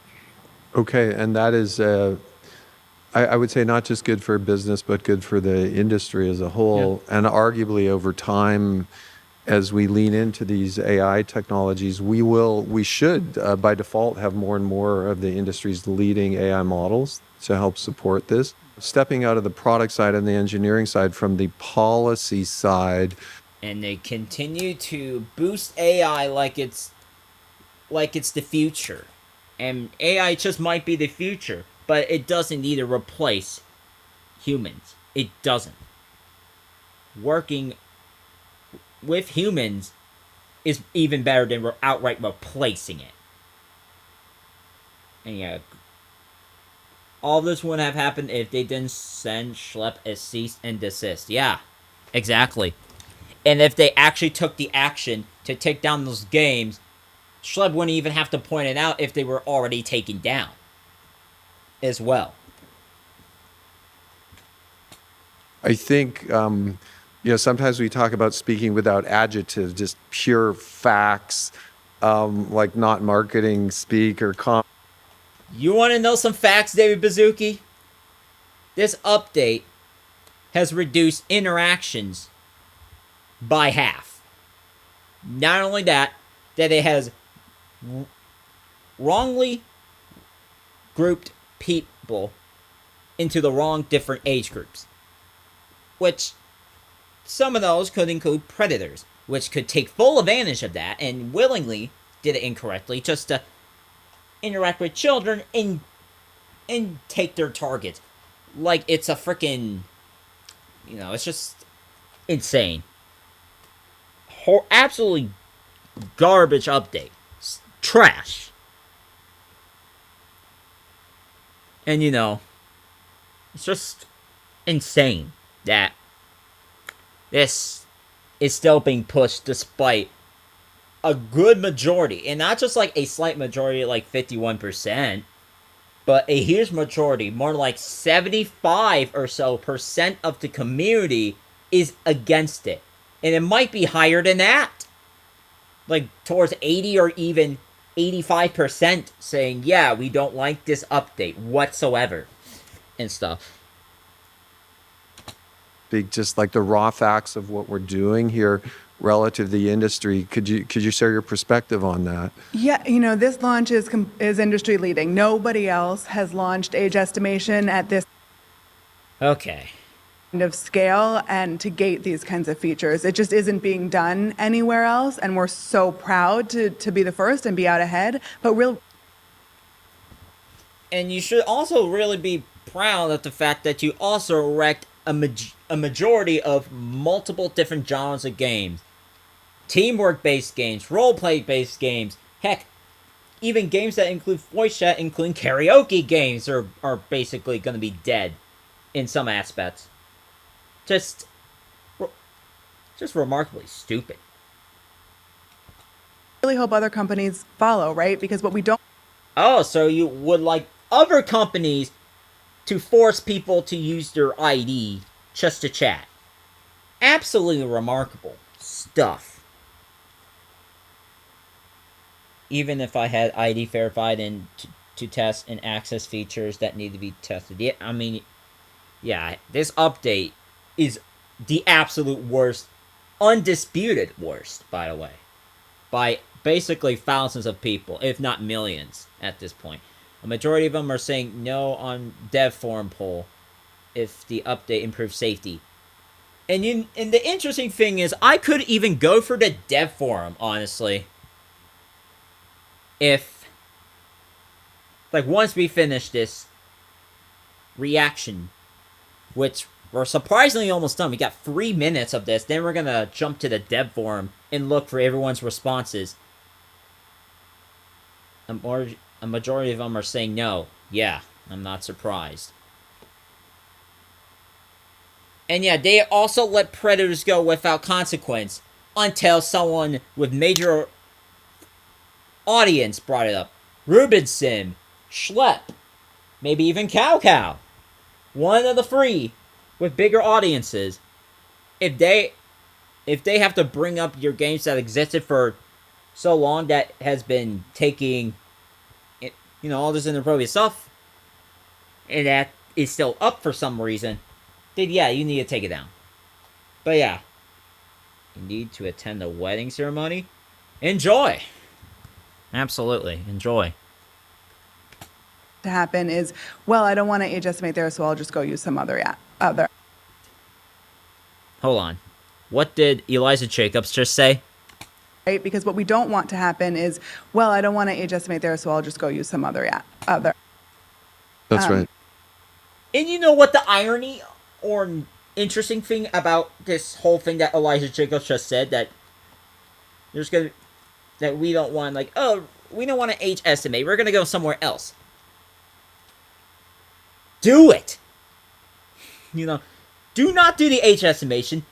Okay, and that is, I would say, not just good for business, but good for the industry as a whole. Yeah. And arguably over time, as we lean into these AI technologies, we should, by default, have more and more of the industry's leading AI models to help support this. Stepping out of the product side and the engineering side, from the policy side, And they continue to boost AI like it's the future. And AI just might be the future, but it doesn't need to replace humans. It doesn't. Working with humans is even better than outright replacing it. And yeah, all this wouldn't have happened if they didn't send Schlep a cease and desist. Yeah, exactly. And if they actually took the action to take down those games, Schleb wouldn't even have to point it out if they were already taken down as well. I think, sometimes we talk about speaking without adjectives, just pure facts, like not marketing speak or You want to know some facts, David Bazuki? This update has reduced interactions by half. Not only that it has wrongly grouped people into the wrong different age groups. Which some of those could include predators, which could take full advantage of that and willingly did it incorrectly just to interact with children and take their targets. Like it's a freaking, it's just insane. Absolutely garbage update. Trash. And it's just insane that this is still being pushed despite a good majority, and not just like a slight majority like 51%, but a huge majority, more like 75 or so percent of the community is against it. And it might be higher than that. Like towards 80 or even 85% saying, yeah, we don't like this update whatsoever and stuff. Big, just like the raw facts of what we're doing here relative to the industry. Could you share your perspective on that? Yeah, this launch is industry leading. Nobody else has launched age estimation at this Okay. kind of scale and to gate these kinds of features. It just isn't being done anywhere else, and we're so proud to be the first and be out ahead. But And you should also really be proud of the fact that you also wrecked a majority of multiple different genres of games. Teamwork-based games, role-play-based games, heck, even games that include voice chat, including karaoke games, are basically going to be dead in some aspects. Just remarkably stupid. really hope other companies follow, right? Because what we don't Oh, so you would like other companies to force people to use their ID just to chat. Absolutely remarkable stuff. Even if I had ID verified and to test and access features that need to be tested. Yeah, I mean, yeah, this update is the absolute worst, undisputed worst, by the way, by basically thousands of people, if not millions at this point. A majority of them are saying no on DevForum poll if the update improves safety. And the interesting thing is, I could even go for the DevForum, honestly. If, like, once we finish this reaction, which we're surprisingly almost done. We got 3 minutes of this. Then we're going to jump to the DevForum and look for everyone's responses. A majority of them are saying no. Yeah, I'm not surprised. And yeah, they also let predators go without consequence until someone with major audience brought it up. Rubinson, Schlepp, maybe even Cow. One of the three with bigger audiences. If they have to bring up your games that existed for so long that has been taking, all this inappropriate stuff, and that is still up for some reason, then yeah, you need to take it down. But yeah, you need to attend the wedding ceremony. Enjoy. Absolutely, enjoy. to happen is, well, I don't want to age estimate there, so I'll just go use some other other. Hold on. What did Eliza Jacobs just say? Right? Because what we don't want to happen is, well, I don't want to age estimate there, so I'll just go use some other other. That's right. And you know what the irony or interesting thing about this whole thing that Eliza Jacobs just said, that we don't want, like, oh, we don't want to age estimate, we're gonna go somewhere else. Do it. Do not do the age estimation.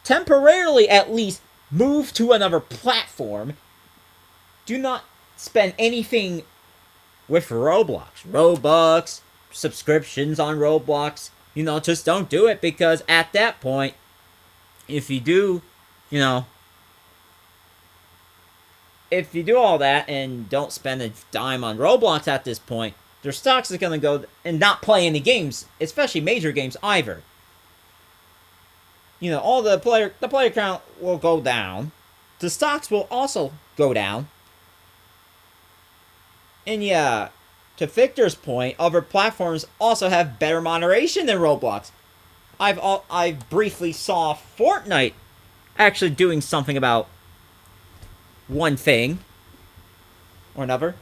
Temporarily, at least, move to another platform. Do not spend anything with Roblox, subscriptions on Roblox. Just don't do it, because at that point, if you do, if you do all that and don't spend a dime on Roblox at this point, their stocks is going to go and not play any games, especially major games either. All the player count will go down. The stocks will also go down. And yeah, to Victor's point, other platforms also have better moderation than Roblox. I briefly saw Fortnite actually doing something about one thing or another,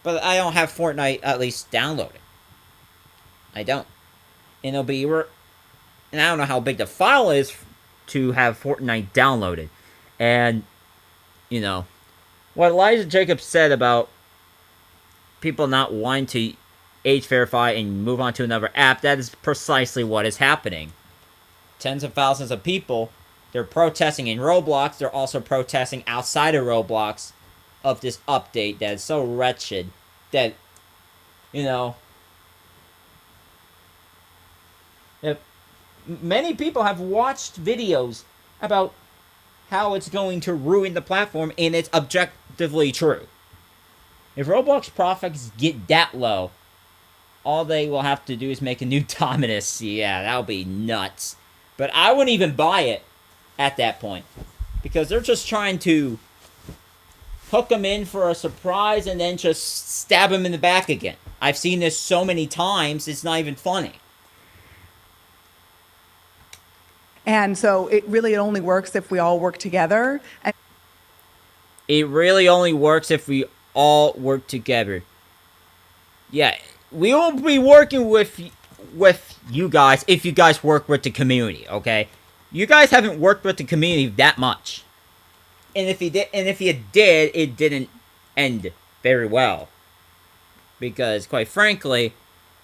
but I don't have Fortnite at least downloaded. I don't. And and I don't know how big the file is to have Fortnite downloaded. And, what Elijah Jacobs said about people not wanting to age verify and move on to another app. That is precisely what is happening. Tens of thousands of people, they're protesting in Roblox. They're also protesting outside of Roblox of this update that is so wretched that, if many people have watched videos about how it's going to ruin the platform, and it's objectively true. If Roblox profits get that low, all they will have to do is make a new Dominus. Yeah, that would be nuts. But I wouldn't even buy it at that point, because they're just trying to hook them in for a surprise and then just stab them in the back again. I've seen this so many times, it's not even funny. And so it only works if we all work together. And It really only works if we all work together. Yeah, we will be working with you guys if you guys work with the community, okay? You guys haven't worked with the community that much. And if you did, it didn't end very well. Because, quite frankly,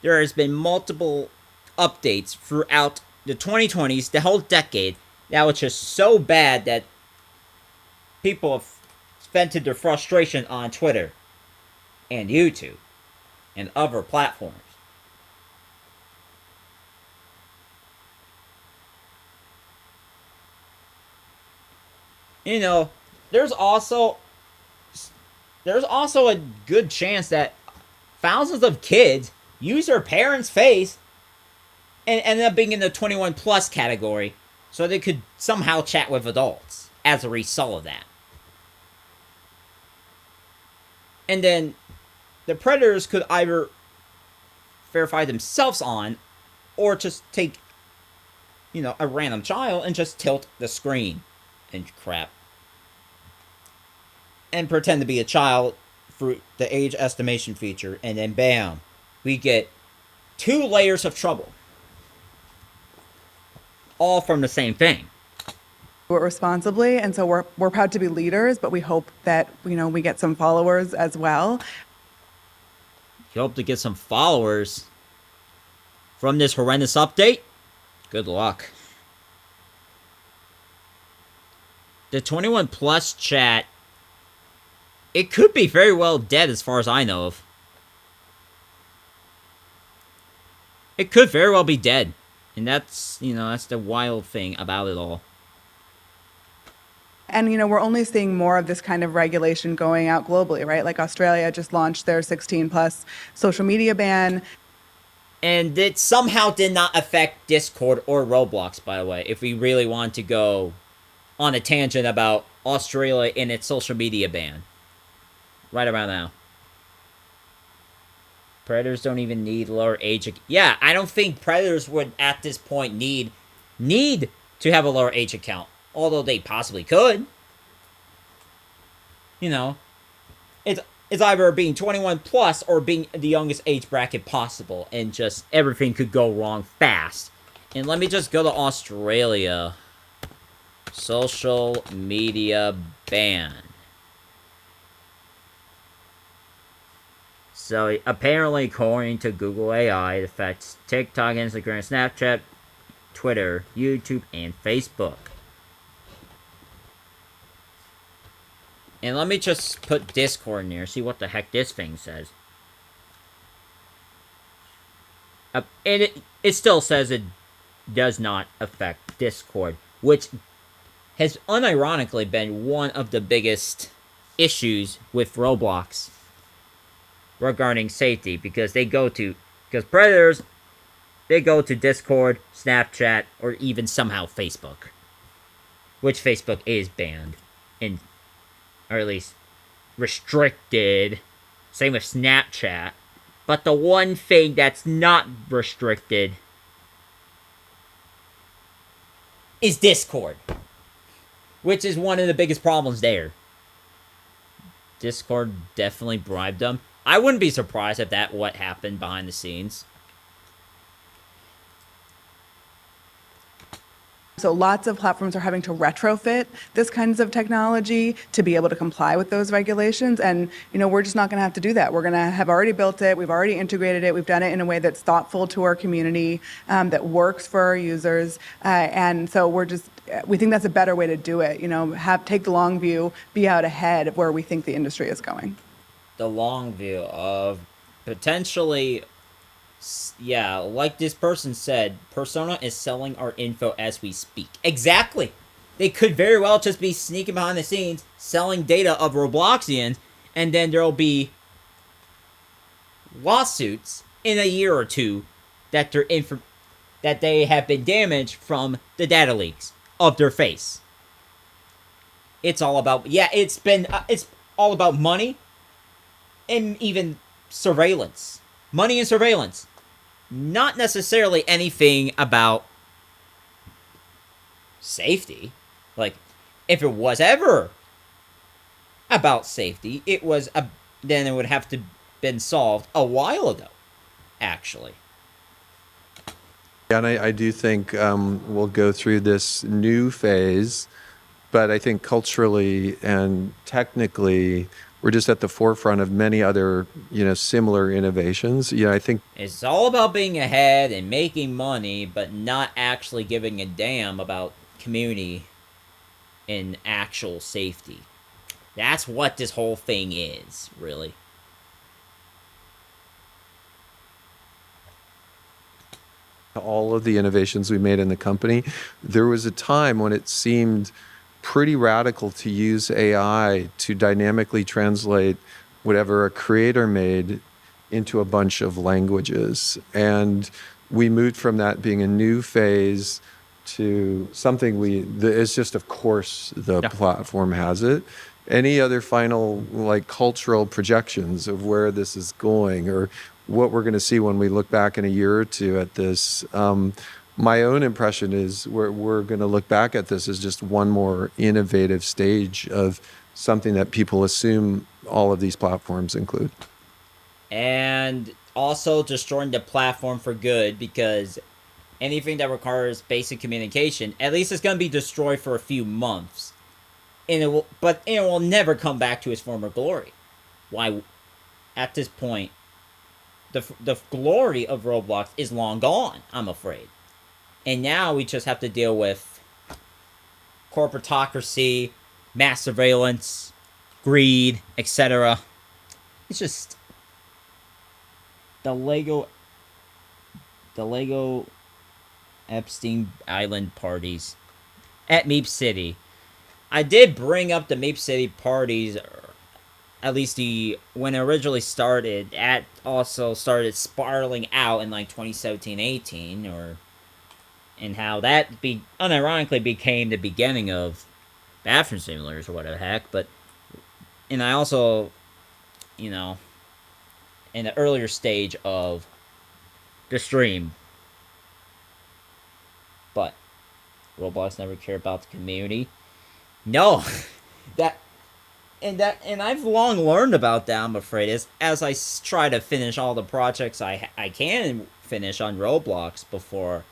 there has been multiple updates throughout the 2020s, the whole decade, that was just so bad that people have vented their frustration on Twitter and YouTube and other platforms. There's also a good chance that thousands of kids use their parents' face and end up being in the 21 plus category so they could somehow chat with adults as a result of that. And then the predators could either verify themselves on or just take, a random child and just tilt the screen and crap. And pretend to be a child through the age estimation feature, and then bam, we get 2 layers of trouble. All from the same thing. do it responsibly. And so we're proud to be leaders, but we hope that, we get some followers as well. You hope to get some followers from this horrendous update? Good luck. The 21 plus chat, it could be very well dead as far as I know of. It could very well be dead. And that's the wild thing about it all. And, we're only seeing more of this kind of regulation going out globally, right? Like Australia just launched their 16 plus social media ban. And it somehow did not affect Discord or Roblox, by the way, if we really want to go on a tangent about Australia and its social media ban. Right around now. Predators don't even need lower age. Yeah, I don't think Predators would, at this point, need to have a lower age account. Although they possibly could. It's either being 21 plus or being the youngest age bracket possible. And just everything could go wrong fast. And let me just go to Australia. Social media ban. So, apparently, according to Google AI, it affects TikTok, Instagram, Snapchat, Twitter, YouTube, and Facebook. And let me just put Discord in there, see what the heck this thing says. And it still says it does not affect Discord, which has unironically been one of the biggest issues with Roblox regarding safety, because Predators, they go to Discord, Snapchat, or even somehow Facebook. Which Facebook is banned. Or at least restricted. Same with Snapchat. But the one thing that's not restricted is Discord. Which is one of the biggest problems there. Discord definitely bribed them. I wouldn't be surprised if that what happened behind the scenes. So lots of platforms are having to retrofit this kinds of technology to be able to comply with those regulations. And, we're just not going to have to do that. We're going to have already built it. We've already integrated it. We've done it in a way that's thoughtful to our community, that works for our users. And so we think that's a better way to do it. Take the long view, be out ahead of where we think the industry is going. The long view of potentially, yeah, like this person said, Persona is selling our info as we speak. Exactly. They could very well just be sneaking behind the scenes, selling data of Robloxians, and then there'll be lawsuits in a year or two that that they have been damaged from the data leaks of their face. It's all about, it's all about money and even surveillance. Money and surveillance. Not necessarily anything about safety. Like, if it was ever about safety, then it would have to been solved a while ago, actually. And I do think we'll go through this new phase, but I think culturally and technically, we're just at the forefront of many other, similar innovations. I think it's all about being ahead and making money, but not actually giving a damn about community and actual safety. That's what this whole thing is, really. all of the innovations we made in the company, there was a time when it seemed pretty radical to use AI to dynamically translate whatever a creator made into a bunch of languages. And we moved from that being a new phase to something it's just, of course, the platform has it. Any other final cultural projections of where this is going or what we're going to see when we look back in a year or two at this? My own impression is we're going to look back at this as just one more innovative stage of something that people assume all of these platforms include. And also destroying the platform for good, because anything that requires basic communication, at least it's going to be destroyed for a few months. And it will never come back to its former glory. Why? At this point, the glory of Roblox is long gone, I'm afraid. And now we just have to deal with corporatocracy, mass surveillance, greed, etc. It's just the Lego Epstein Island parties at Meep City. I did bring up the Meep City parties, at least when it originally started. That also started spiraling out in 2017-18, and how that unironically became the beginning of bathroom simulators or whatever the heck. And I also, in the earlier stage of the stream. But Roblox never cared about the community. No, and I've long learned about that, I'm afraid, as I try to finish all the projects I can finish on Roblox before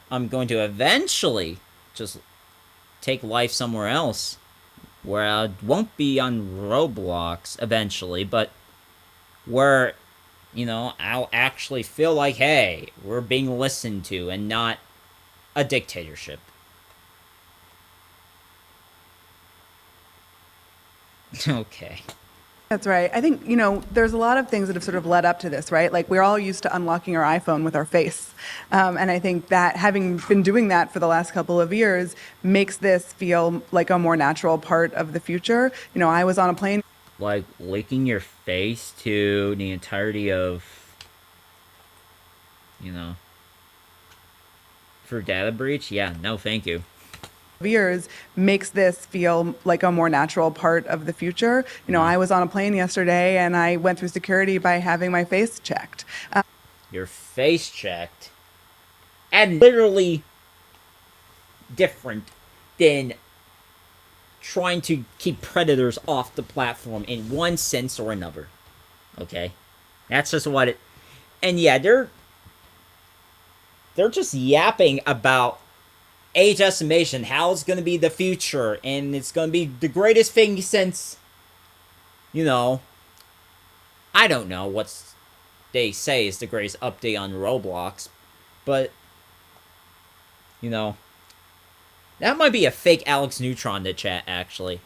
I'm going to eventually just take life somewhere else, where I won't be on Roblox eventually, but where, I'll actually feel like, hey, we're being listened to and not a dictatorship. Okay. That's right. I think, there's a lot of things that have sort of led up to this, right? We're all used to unlocking our iPhone with our face. And I think that having been doing that for the last couple of years makes this feel like a more natural part of the future. I was on a plane. Like licking your face to the entirety of, for data breach? Yeah, no thank you. Years makes this feel like a more natural part of the future. I was on a plane yesterday and I went through security by having my face checked. Your face checked? And literally different than trying to keep predators off the platform in one sense or another. Okay? That's just what it... And yeah, they're just yapping about age estimation, how it's going to be the future, and it's going to be the greatest thing since, you know, I don't know what they say is the greatest update on Roblox, but, you know, that might be a fake Alex Neutron to chat, actually,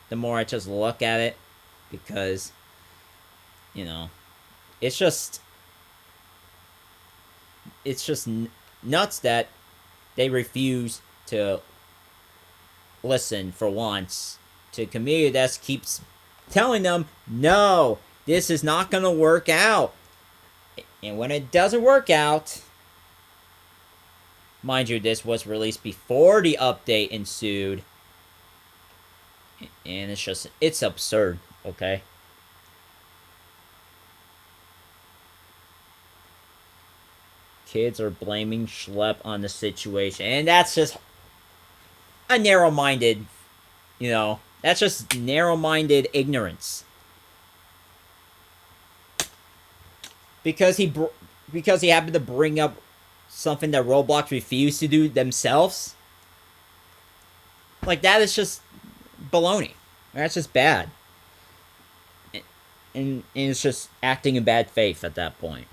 the more I just look at it, because, you know, it's just nuts that they refuse to listen for once to a community that keeps telling them, no, this is not going to work out. And when it doesn't work out, mind you, this was released before the update ensued, and it's absurd, okay? Kids are blaming Schlep on the situation, and that's just a narrow-minded, you know, that's just narrow-minded ignorance. Because he happened to bring up something that Roblox refused to do themselves. Like, that is just baloney. That's just bad. And it's just acting in bad faith at that point.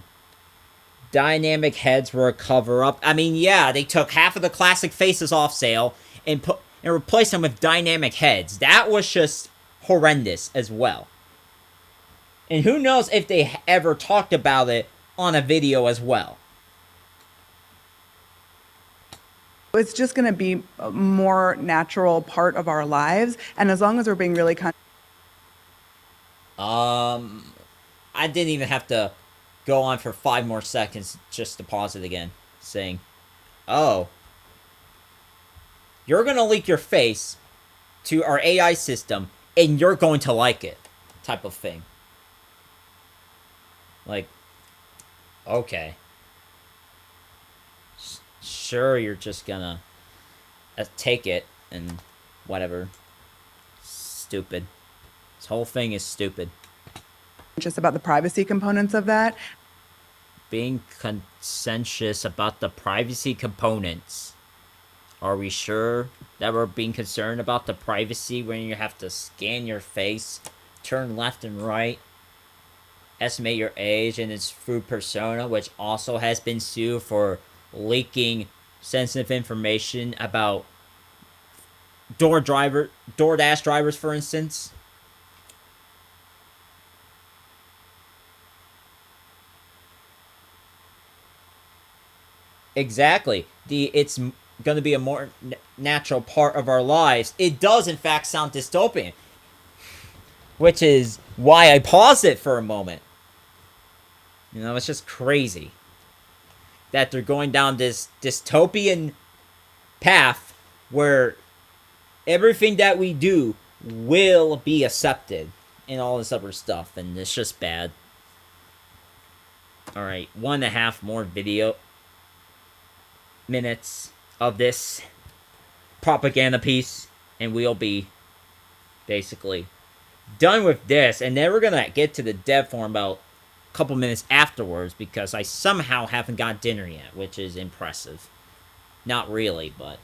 Dynamic heads were a cover-up. I mean, yeah, they took half of the classic faces off sale and replaced them with dynamic heads. That was just horrendous as well. And who knows if they ever talked about it on a video as well. It's just going to be a more natural part of our lives, and as long as we're being really I didn't even have to go on for 5 more seconds just to pause it again, saying, oh, you're going to leak your face to our AI system, and you're going to like it, type of thing. Like, okay. Sure, you're just gonna take it and whatever. Stupid. This whole thing is stupid. Just about the privacy components of that. Being conscientious about the privacy components. Are we sure that we're being concerned about the privacy when you have to scan your face, turn left and right, estimate your age, and it's through Persona, which also has been sued for leaking sensitive information about DoorDash drivers, for instance? Exactly. It's going to be a more natural part of our lives. It does, in fact, sound dystopian, which is why I paused it for a moment. You know, it's just crazy that they're going down this dystopian path where everything that we do will be accepted and all this other stuff, and it's just bad. Alright, 1.5 more video minutes of this propaganda piece, and we'll be basically done with this, and then we're gonna get to the DevForum about couple minutes afterwards, because I somehow haven't got dinner yet, which is impressive. Not really, but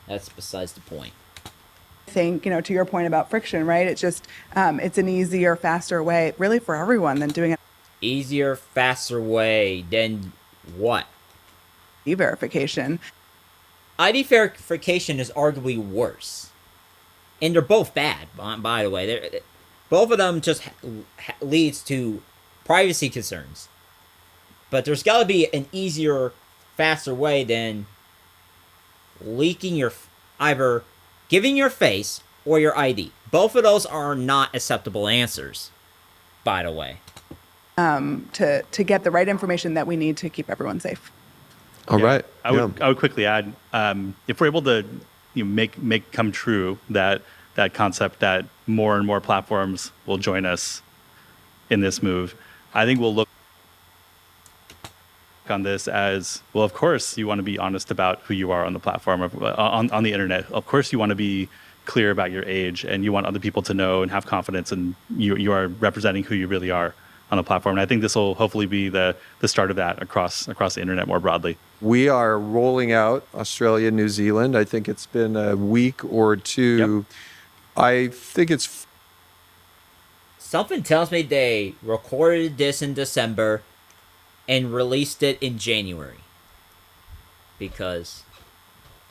that's besides the point. I think, you know, to your point about friction, right? It's just, it's an easier, faster way, really for everyone, than doing it. Easier, faster way than what? ID verification. ID verification is arguably worse. And they're both bad, by the way. Both of them just leads to privacy concerns. But there's got to be an easier, faster way than leaking either giving your face or your ID. Both of those are not acceptable answers, by the way. To get the right information that we need to keep everyone safe. All right. I would quickly add, if we're able to make come true that concept that more and more platforms will join us in this move, I think we'll look on this as, well, of course you want to be honest about who you are on the platform, on the internet. Of course you want to be clear about your age, and you want other people to know and have confidence, and you are representing who you really are on the platform. And I think this will hopefully be the start of that across the internet more broadly. We are rolling out Australia, New Zealand. I think it's been a week or two. Yep. I think it's Something tells me they recorded this in December and released it in January. Because,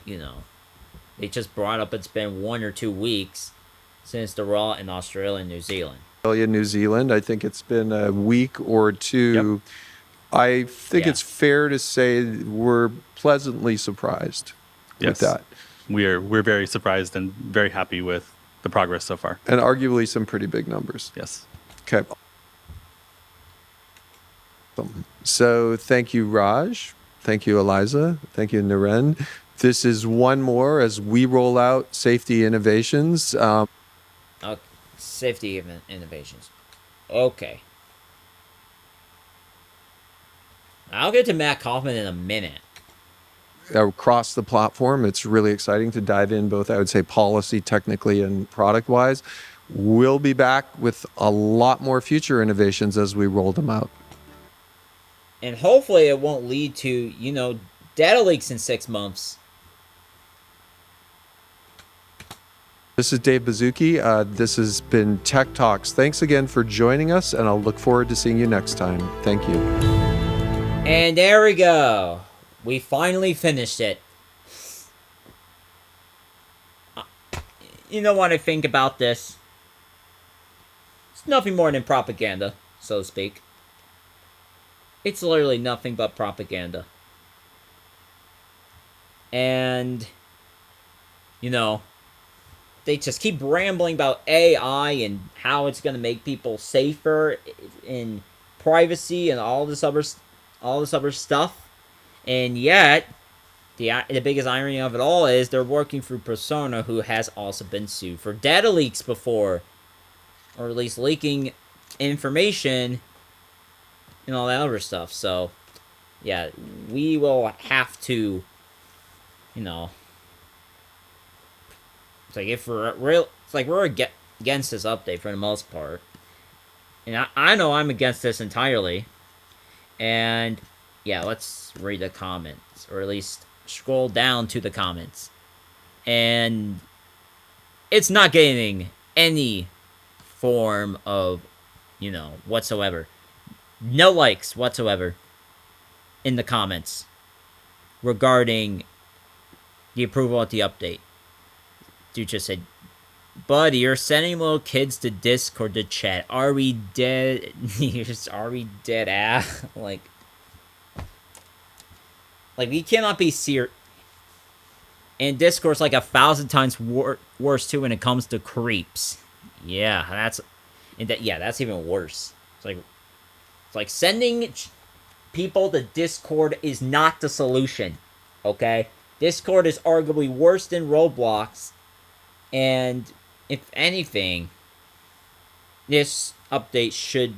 they just brought up it's been 1 or 2 weeks since the rollout in Australia and New Zealand. Australia, New Zealand. I think it's been a week or two. Yep. I think Yeah. it's fair to say we're pleasantly surprised with that. We're very surprised and very happy with the progress so far. And arguably some pretty big numbers. Yes. Okay. So thank you, Raj. Thank you, Eliza. Thank you, Naren. This is one more as we roll out safety innovations. Safety innovations. Okay. I'll get to Matt Kaufman in a minute. Across the platform, it's really exciting to dive in both, I would say, policy, technically, and product-wise. We'll be back with a lot more future innovations as we roll them out. And hopefully it won't lead to, data leaks in 6 months. This is Dave Bazuki. This has been Tech Talks. Thanks again for joining us, and I'll look forward to seeing you next time. Thank you. And there we go. We finally finished it. You know what I think about this? It's nothing more than propaganda, so to speak. It's literally nothing but propaganda. And, they just keep rambling about AI and how it's going to make people safer in privacy and all this other stuff. And yet, the biggest irony of it all is they're working through Persona, who has also been sued for data leaks before. Or at least leaking information and all that other stuff. So, yeah, we will have to, it's like if we're real, it's like we're against this update for the most part. And I know I'm against this entirely. And yeah, let's read the comments, or at least scroll down to the comments. And it's not getting any form of, whatsoever. No likes whatsoever in the comments regarding the approval of the update. Dude just said, buddy, you're sending little kids to Discord to chat. Are we dead? Are we dead? Like, we cannot be serious. And Discord's like 1,000 times worse too when it comes to creeps. Yeah, that's even worse. It's like sending people to Discord is not the solution. Okay, Discord is arguably worse than Roblox, and if anything, this update should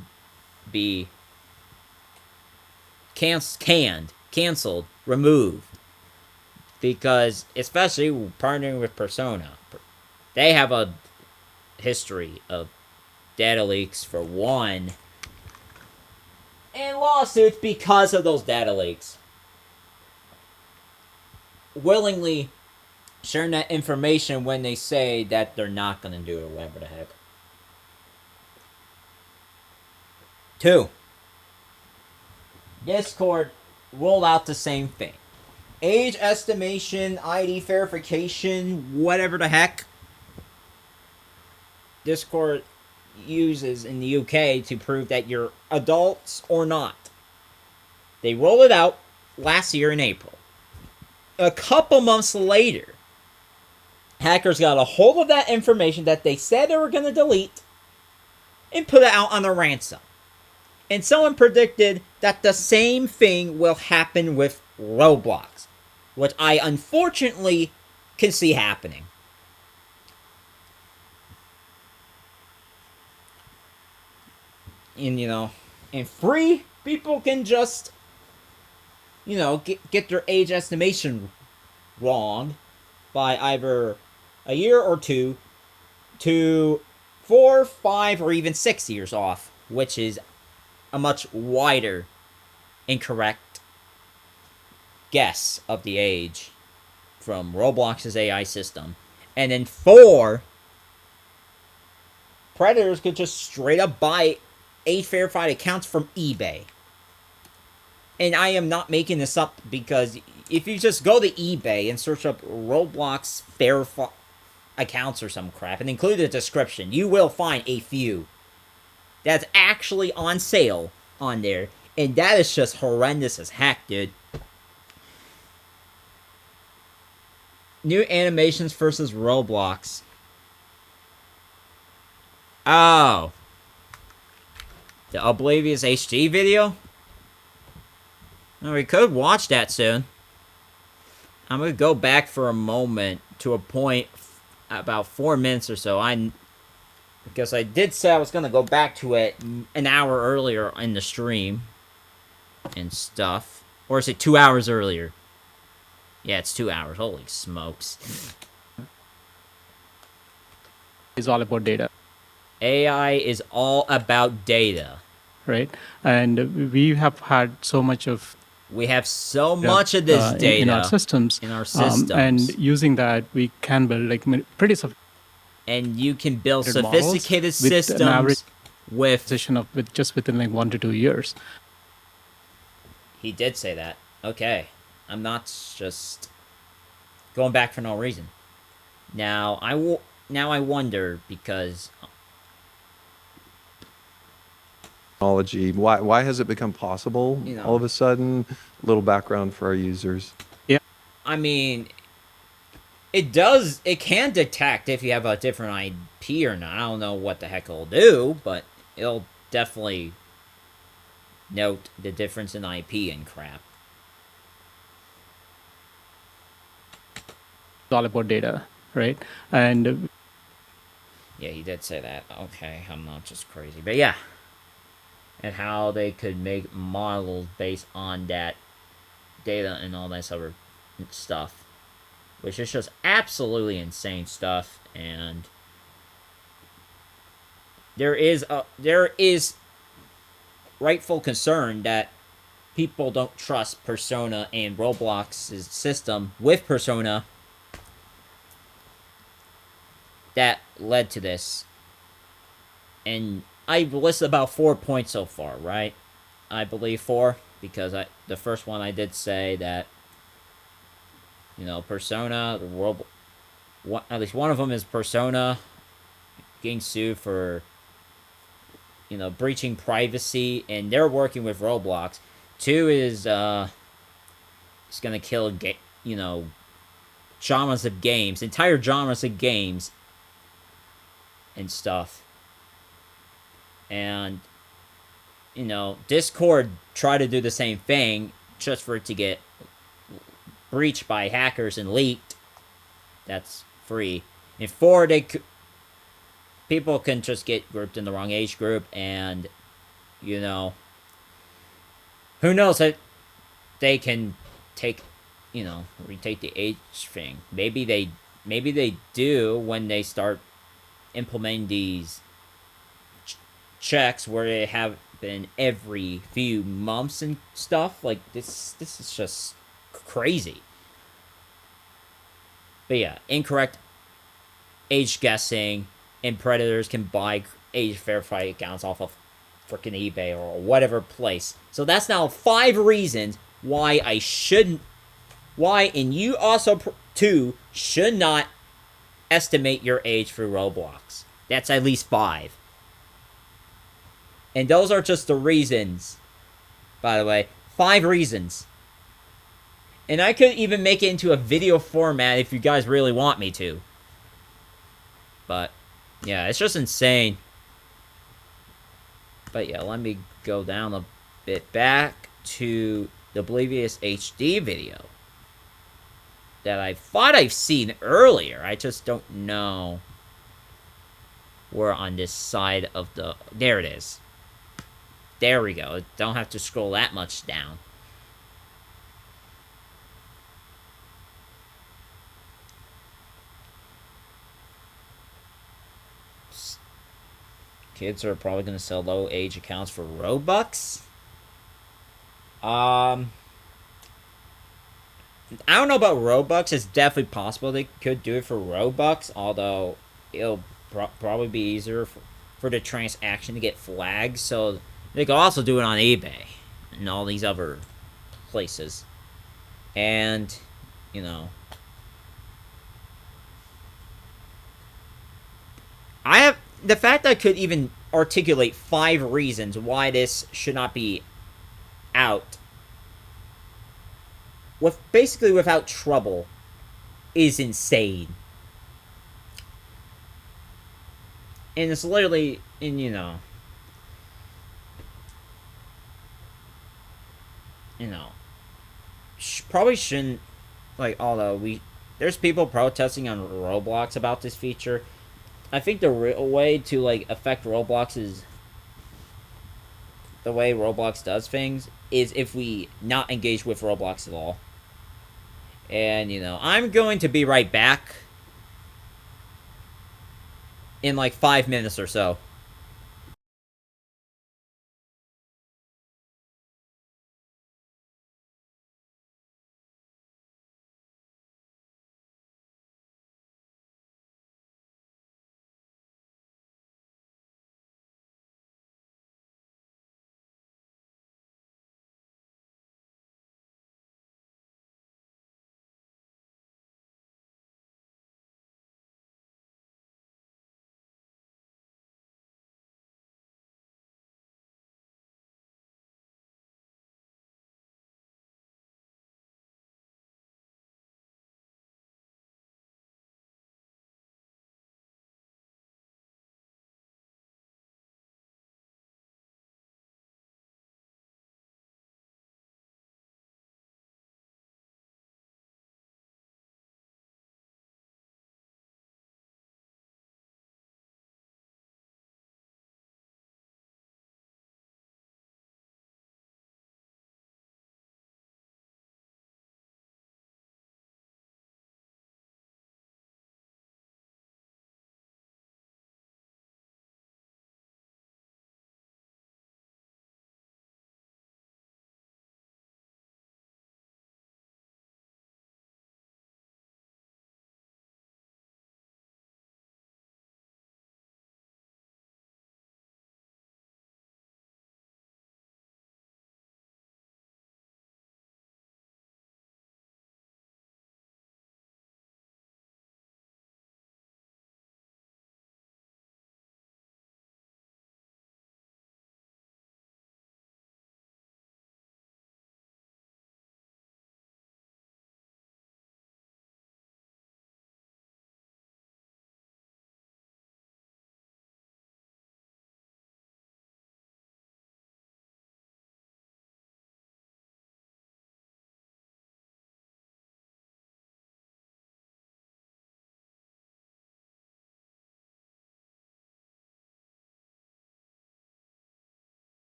be canceled, removed. Because, especially partnering with Persona, they have a history of data leaks for one, and lawsuits because of those data leaks. Willingly sharing that information when they say that they're not going to do it, or whatever the heck. 2. Discord rolled out the same thing. Age estimation, ID verification, whatever the heck Discord uses in the UK to prove that you're adults or not. They rolled it out last year in April. A couple months later, hackers got a hold of that information that they said they were going to delete and put it out on a ransom. And someone predicted that the same thing will happen with Roblox, which I unfortunately can see happening. And, and free people can just, get their age estimation wrong by either a year or 2 to 4, 5, or even 6 years off, which is a much wider incorrect guess of the age from Roblox's AI system. And then 4, predators could just straight up buy age-verified accounts from eBay. And I am not making this up, because if you just go to eBay and search up Roblox verified accounts or some crap and include a description, you will find a few that's actually on sale on there. And that is just horrendous as heck, dude. New animations versus Roblox. Oh. The ObliviousHD video? Well, we could watch that soon. I'm going to go back for a moment to a point about 4 minutes or so. Because I did say I was going to go back to it an hour earlier in the stream and stuff. Or is it 2 hours earlier? Yeah, it's 2 hours. Holy smokes. It's all about data, AI is all about data. right? And we have had so much of We have so much of this data in our systems. In our systems. And using that, we can build like pretty sophisticated And you can build models sophisticated with an systems average with... position of just within like 1 to 2 years. He did say that. Okay. I'm not just going back for no reason. Now I wonder, because Technology. Why has it become possible You know. all of a sudden? A little background for our users. I mean, it can detect if you have a different IP or not. I don't know what the heck it'll do, but it'll definitely note the difference in IP and crap. It's all about data, right? And Yeah, he did say that. Okay, I'm not just crazy. But yeah. And how they could make models based on that data and all that other stuff. Which is just absolutely insane stuff. And there is rightful concern that people don't trust Persona and Roblox's system with Persona that led to this. And I've listed about 4 points so far, right? I believe 4, because the first one I did say that, you know, Persona, at least one of them is Persona getting sued for, you know, breaching privacy, and they're working with Roblox. 2 is, it's gonna kill, you know, genres of games, entire genres of games and stuff. And, you know, Discord tried to do the same thing just for it to get breached by hackers and leaked. That's free. And 4, people can just get grouped in the wrong age group, and, you know, who knows that they can take, you know, retake the age thing. Maybe they do when they start implementing these checks where they have been every few months and stuff. Like, this is just crazy. But yeah, incorrect age guessing, and predators can buy age verified accounts off of freaking eBay or whatever place. So that's now 5 reasons why and you also too should not estimate your age through Roblox. That's at least 5. And those are just the reasons, by the way. 5 reasons. And I could even make it into a video format if you guys really want me to. But, yeah, it's just insane. But yeah, let me go down a bit back to the ObliviousHD video that I thought I've seen earlier. I just don't know where on this side of the... There it is. There we go. Don't have to scroll that much down. kids are probably going to sell low age accounts for Robux. I don't know about Robux. It's definitely possible they could do it for Robux, although it'll probably be easier for the transaction to get flagged. So they could also do it on eBay and all these other places. And, you know, I have the fact that I could even articulate 5 reasons why this should not be out with basically without trouble is insane. And it's literally in, you know, probably shouldn't, like, although there's people protesting on Roblox about this feature. I think the real way to, like, affect Roblox is the way Roblox does things is if we not engage with Roblox at all. And, you know, I'm going to be right back in like 5 minutes or so.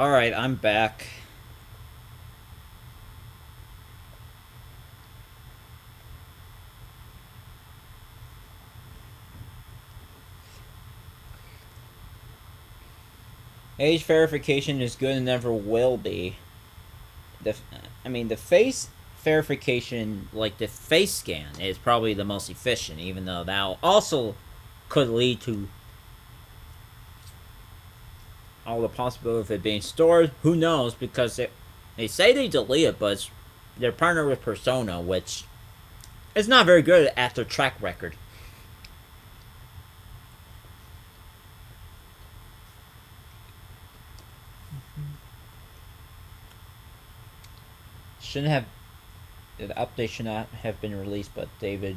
Alright, I'm back. Age verification is good and never will be. The face verification, like the face scan, is probably the most efficient, even though that also could lead to all the possibility of it being stored. Who knows? Because they say they delete it, but they're partnered with Persona, which is not very good at their track record. Shouldn't have the update should not have been released, but David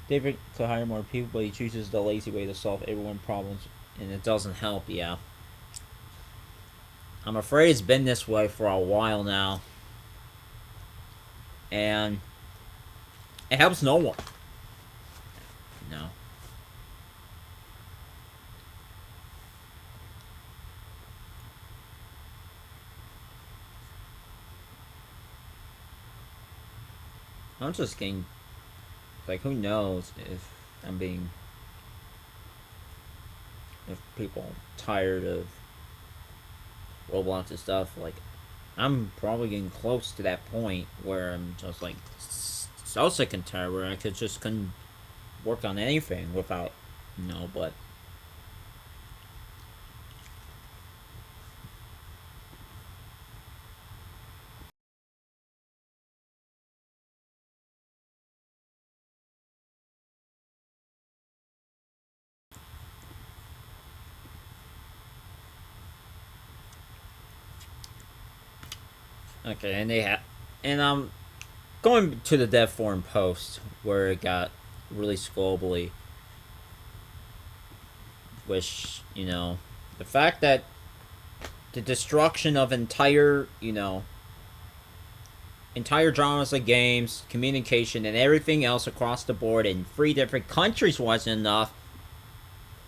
could hire more people, but he chooses the lazy way to solve everyone's problems, and it doesn't help. Yeah, I'm afraid it's been this way for a while now, and it helps no one. No. I'm just getting, like, who knows if people tired of Roblox and stuff. Like, I'm probably getting close to that point where I'm just like so sick and tired where I couldn't work on anything without, but okay, and going to the DevForum post where it got released globally, which, the fact that the destruction of entire genres of games, communication, and everything else across the board in 3 different countries wasn't enough.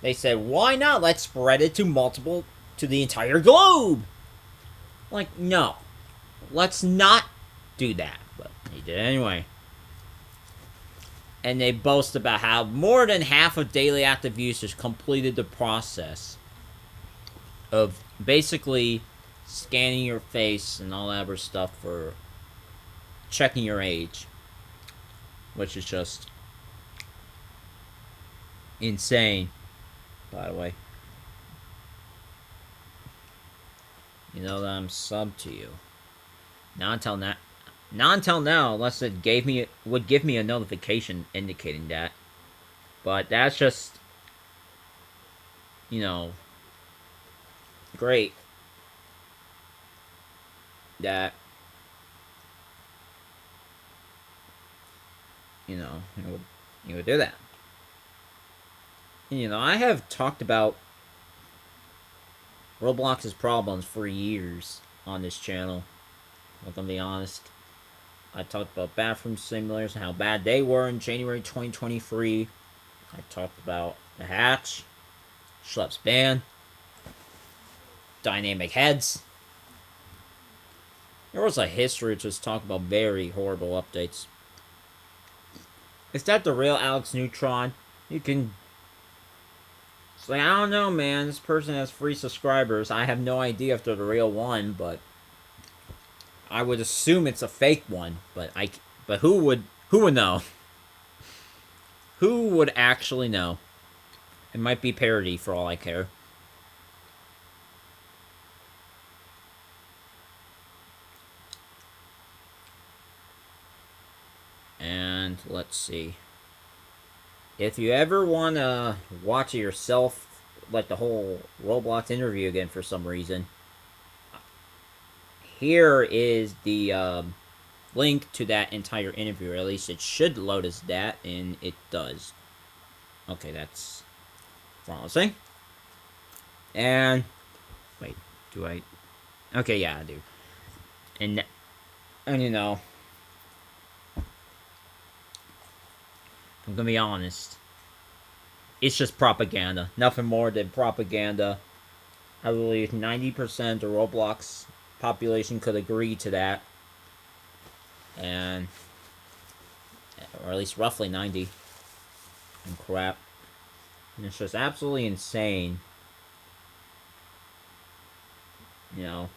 They said, why not? Let's spread it to the entire globe. Like, no. Let's not do that. But they did anyway. And they boast about how more than half of daily active users completed the process of basically scanning your face and all that other stuff for checking your age. Which is just insane, by the way. You know that I'm sub to you. Not until now, unless it would give me a notification indicating that. But that's just, great. That, you would do that. And, I have talked about Roblox's problems for years on this channel. I'm gonna be honest. I talked about bathroom simulators and how bad they were in January 2023. I talked about the hatch, Schlepp's ban, dynamic heads. There was a history to just talk about very horrible updates. Is that the real Alex Neutron? You can... It's like, I don't know, man. This person has free subscribers. I have no idea if they're the real one, but... I would assume it's a fake one, but who would know? Who would actually know? It might be parody for all I care. And let's see. If you ever want to watch it yourself, like the whole Roblox interview again for some reason, here is the link to that entire interview, or at least it should load as that, and it does. Okay, that's promising. And wait, do I? Okay, yeah, I do. And I'm gonna be honest. It's just propaganda. Nothing more than propaganda. I believe 90% of Roblox population could agree to that. And, or at least roughly 90. And crap. And it's just absolutely insane. You know.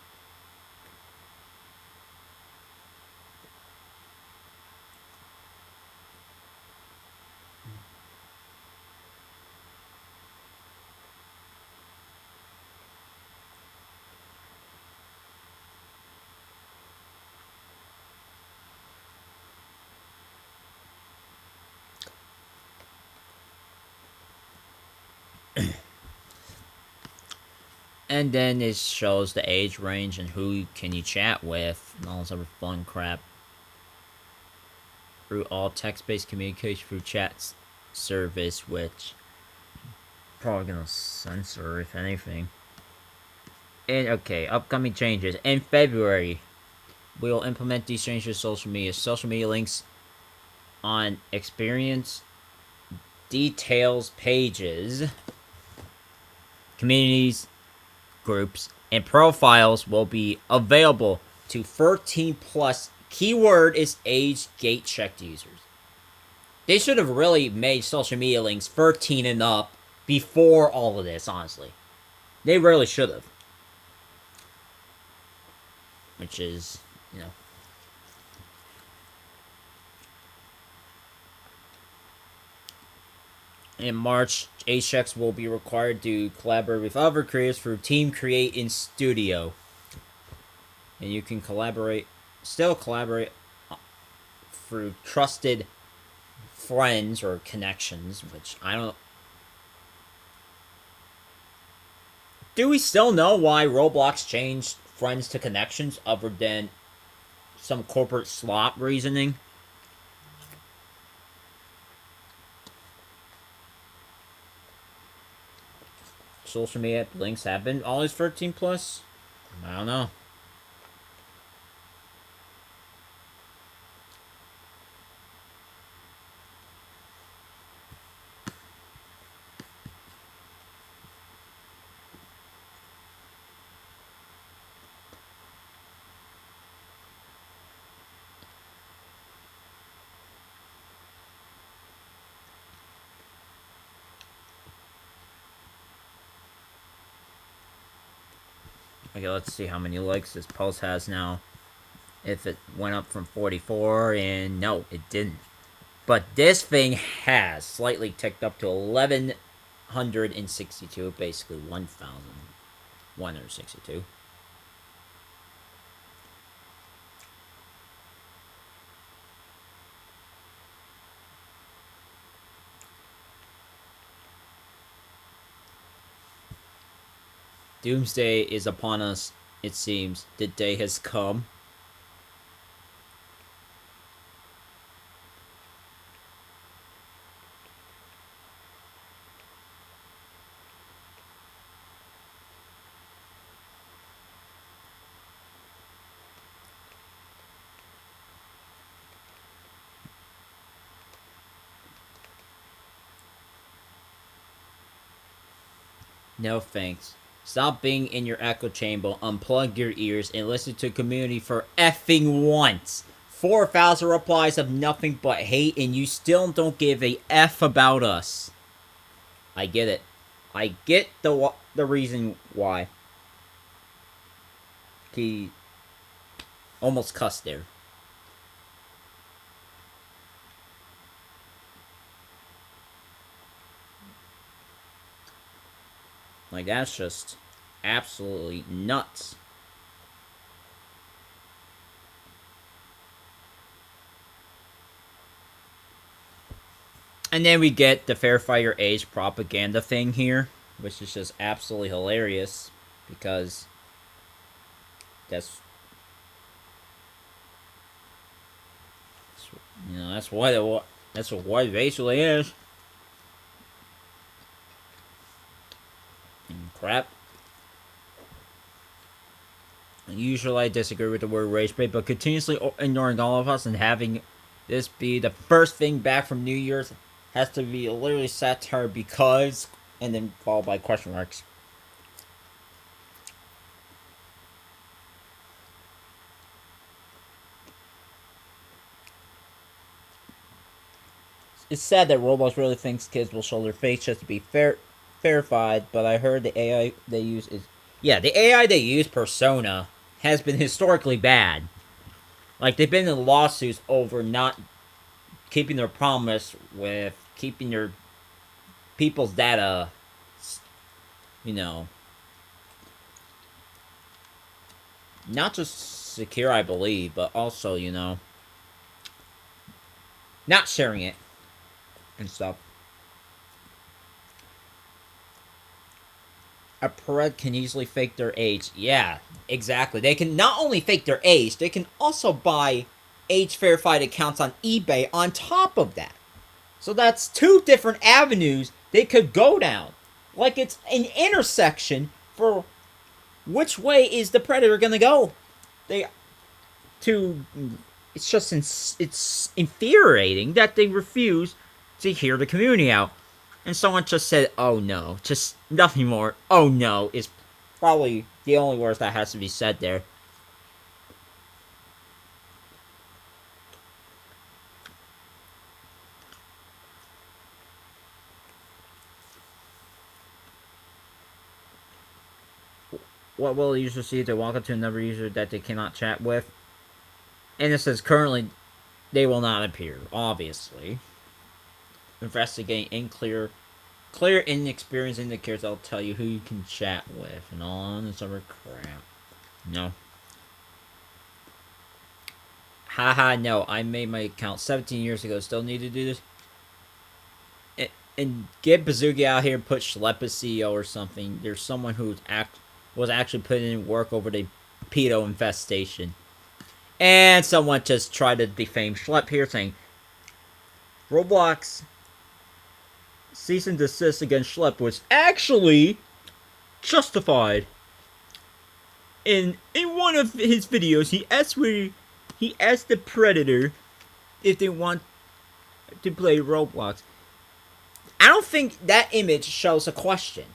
And then it shows the age range and who can you chat with and all this other fun crap. Through all text-based communication through chat service, which probably gonna censor if anything. And okay, upcoming changes. In February, we will implement these changes to social media. Social media links on experience details pages, communities, groups, and profiles will be available to 13 plus. Keyword is age gate checked users. They should have really made social media links 13 and up before all of this, honestly. They really should have. Which is, you know. In March, age checks will be required to collaborate with other creators through Team Create in Studio. And you can still collaborate through trusted friends or connections, which I don't. Do we still know why Roblox changed friends to connections other than some corporate slot reasoning? Social media links have been always 13 plus? I don't know. Okay, let's see how many likes this post has now. If it went up from 44, and no, it didn't. But this thing has slightly ticked up to 1,162, basically 1,162. Doomsday is upon us, it seems. The day has come. No thanks. Stop being in your echo chamber, unplug your ears, and listen to community for effing once. 4,000 replies of nothing but hate, and you still don't give a F about us. I get it. I get the reason why. He almost cussed there. Like, that's just absolutely nuts. And then we get the verify your age propaganda thing here, which is just absolutely hilarious because that's that's what it basically is. Crap. Usually I disagree with the word race bait, but continuously ignoring all of us and having this be the first thing back from New Year's has to be literally satire because, and then followed by question marks. it's sad that Roblox really thinks kids will show their face just to be verified, but I heard the AI they use is... Yeah, the AI they use, Persona, has been historically bad. Like, they've been in lawsuits over not keeping their promise with keeping their people's data, you know, not just secure, I believe, but also, you know, not sharing it and stuff. A pred can easily fake their age. Yeah, exactly. They can not only fake their age, they can also buy age-verified accounts on eBay on top of that. So that's two different avenues they could go down. Like, it's an intersection for which way is the predator gonna go. They... to... It's just... it's infuriating that they refuse to hear the community out. And someone just said, oh no. Just nothing more. Oh no is probably the only words that has to be said there. What will a user see if they walk up to another user that they cannot chat with? And it says currently they will not appear, obviously. Investigating clear inexperience indicators that'll tell you who you can chat with and all this other crap. No. Haha, no, I made my account 17 years ago, still need to do this. And get Bazooki out here and put Schlep as CEO or something. There's someone who was actually putting in work over the pedo infestation. And someone just tried to defame Schlep here, saying Roblox cease and desist against Schlep was actually justified. In one of his videos, he asked the Predator if they want to play Roblox. I don't think that image shows a question.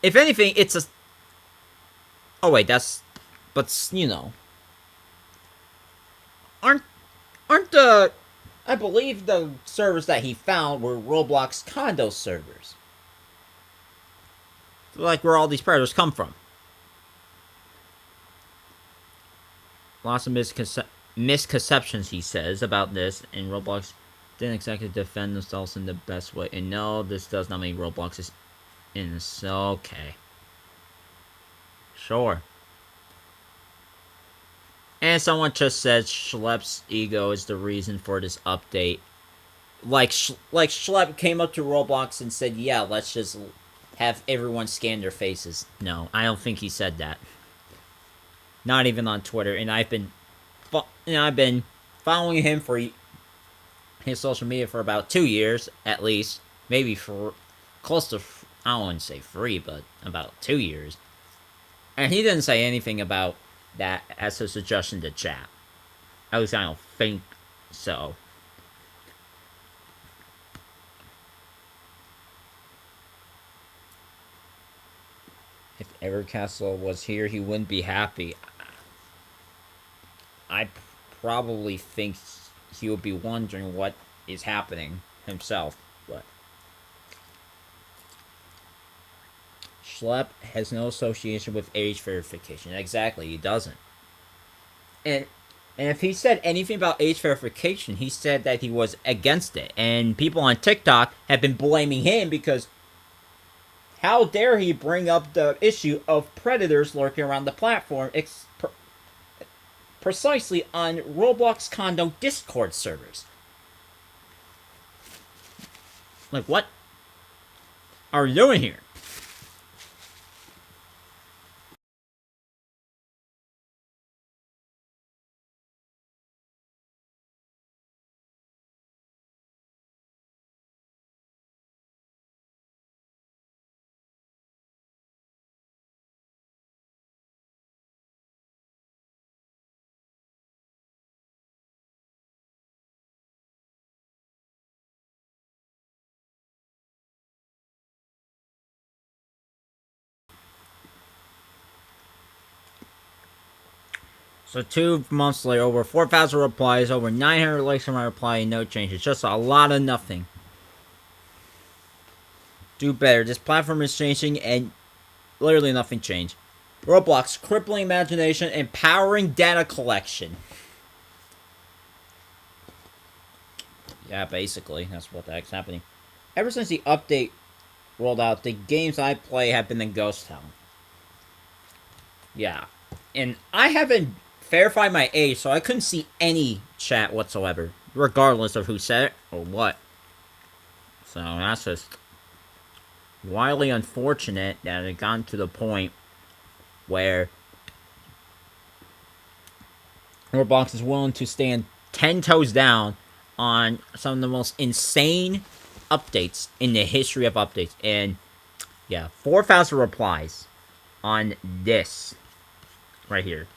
If anything, it's a... Oh wait, that's... But, you know... Aren't the... I believe the servers that he found were Roblox condo servers. Like where all these predators come from. Lots of misconceptions, he says, about this, and Roblox didn't exactly defend themselves in the best way. And no, this does not mean Roblox is innocent. Okay. Sure. And someone just said Schlepp's ego is the reason for this update. Like Schlepp came up to Roblox and said, yeah, let's just have everyone scan their faces. No, I don't think he said that. Not even on Twitter, and I've been following him for his social media for about 2 years, at least. Maybe for close to, I don't want to say free, but about 2 years. And he didn't say anything about that as a suggestion to chat. At least I don't think so. If Evercastle was here, he wouldn't be happy. I probably think he would be wondering what is happening himself, but... Schlepp has no association with age verification. Exactly, he doesn't. And if he said anything about age verification, he said that he was against it. And people on TikTok have been blaming him because how dare he bring up the issue of predators lurking around the platform precisely on Roblox Condo Discord servers. Like, what are you doing here? So 2 months later, over 4,000 replies, over 900 likes on my reply, no changes. Just a lot of nothing. Do better. This platform is changing and literally nothing changed. Roblox, crippling imagination, empowering data collection. Yeah, basically, that's what the heck's happening. Ever since the update rolled out, the games I play have been in Ghost Town. Yeah. And I haven't verified my age, so I couldn't see any chat whatsoever, regardless of who said it or what. So that's just wildly unfortunate that it got to the point where Roblox is willing to stand 10 toes down on some of the most insane updates in the history of updates. And yeah, 4,000 replies on this right here.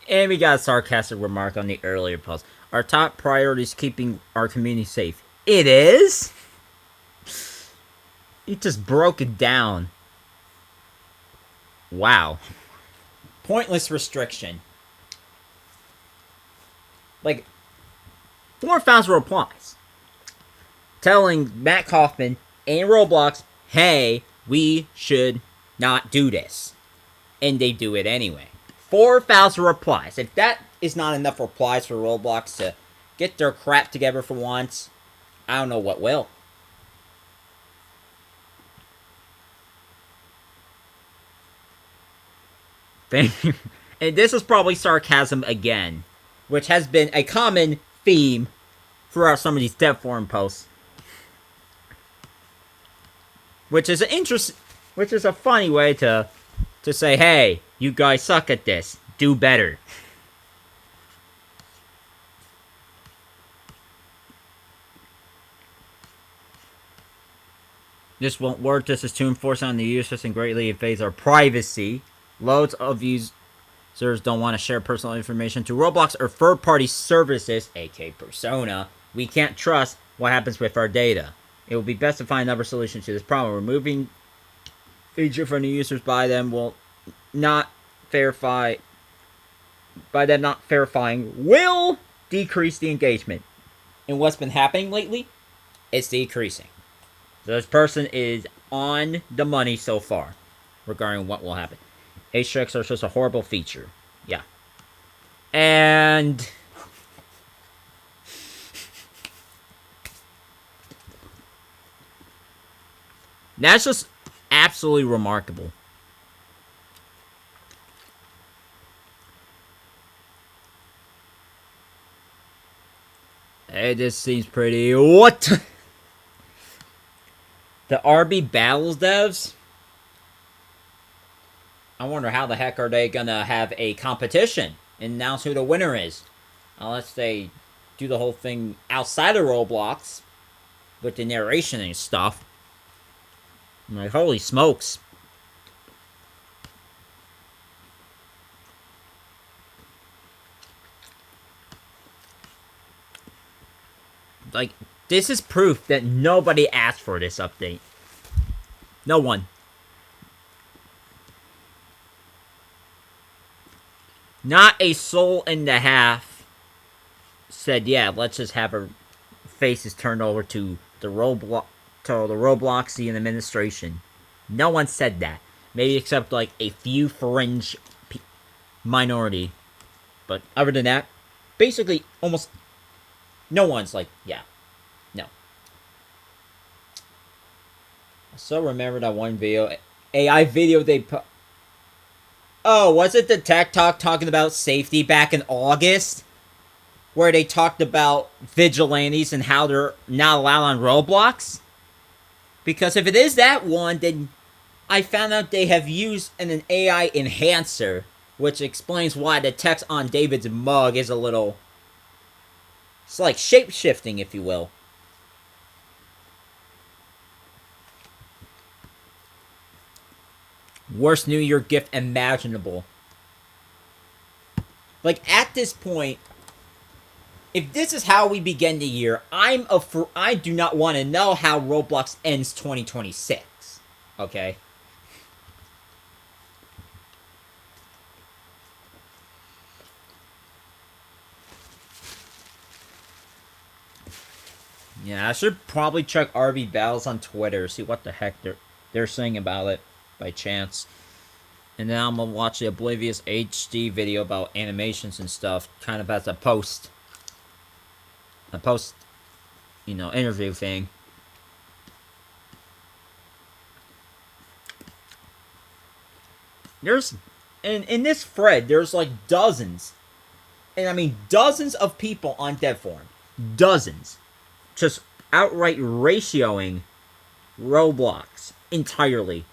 And we got a sarcastic remark on the earlier post. Our top priority is keeping our community safe. It is? You just broke it down. Wow. Pointless restriction. Like, 4,000 replies. Telling Matt Kaufman and Roblox, hey, we should not do this. And they do it anyway. 4,000 replies. If that is not enough replies for Roblox to get their crap together for once, I don't know what will. Thank you. And this is probably sarcasm again, which has been a common theme throughout some of these DevForum posts. Which is a funny way to say, hey, you guys suck at this. Do better. This won't work. This is too enforced on the users and greatly invades our privacy. Loads of users don't want to share personal information to Roblox or third-party services, aka Persona. We can't trust what happens with our data. It will be best to find another solution to this problem. Removing feature from the users by them will not verify. By them not verifying will decrease the engagement. And what's been happening lately? It's decreasing. So this person is on the money so far regarding what will happen. Age checks are just a horrible feature. Yeah. And that's just absolutely remarkable. Hey, this seems pretty... What? The RB Battles devs? I wonder how the heck are they gonna have a competition and announce who the winner is. Unless they do the whole thing outside of Roblox with the narration and stuff. I'm like, holy smokes. Like, this is proof that nobody asked for this update. No one. Not a soul and a half said, yeah, let's just have our faces turned over to the Robloxian administration. No one said that. Maybe except like a few fringe minority. But other than that, basically almost no one's like, yeah, no. I still remember that one video, AI video they put. Oh, was it the Tech Talk talking about safety back in August? Where they talked about vigilantes and how they're not allowed on Roblox? Because if it is that one, then I found out they have used an AI enhancer, which explains why the text on David's mug is a little... It's like shape-shifting, if you will. Worst New Year gift imaginable. Like, at this point, if this is how we begin the year, I do not want to know how Roblox ends 2026. Okay? Yeah, I should probably check RB Battles on Twitter, see what the heck they're saying about it by chance. And then I'm gonna watch the ObliviousHD video about animations and stuff, kind of as a post, interview thing. There's, in this thread, there's like dozens, and I mean dozens of people on DevForum, dozens, just outright ratioing Roblox entirely,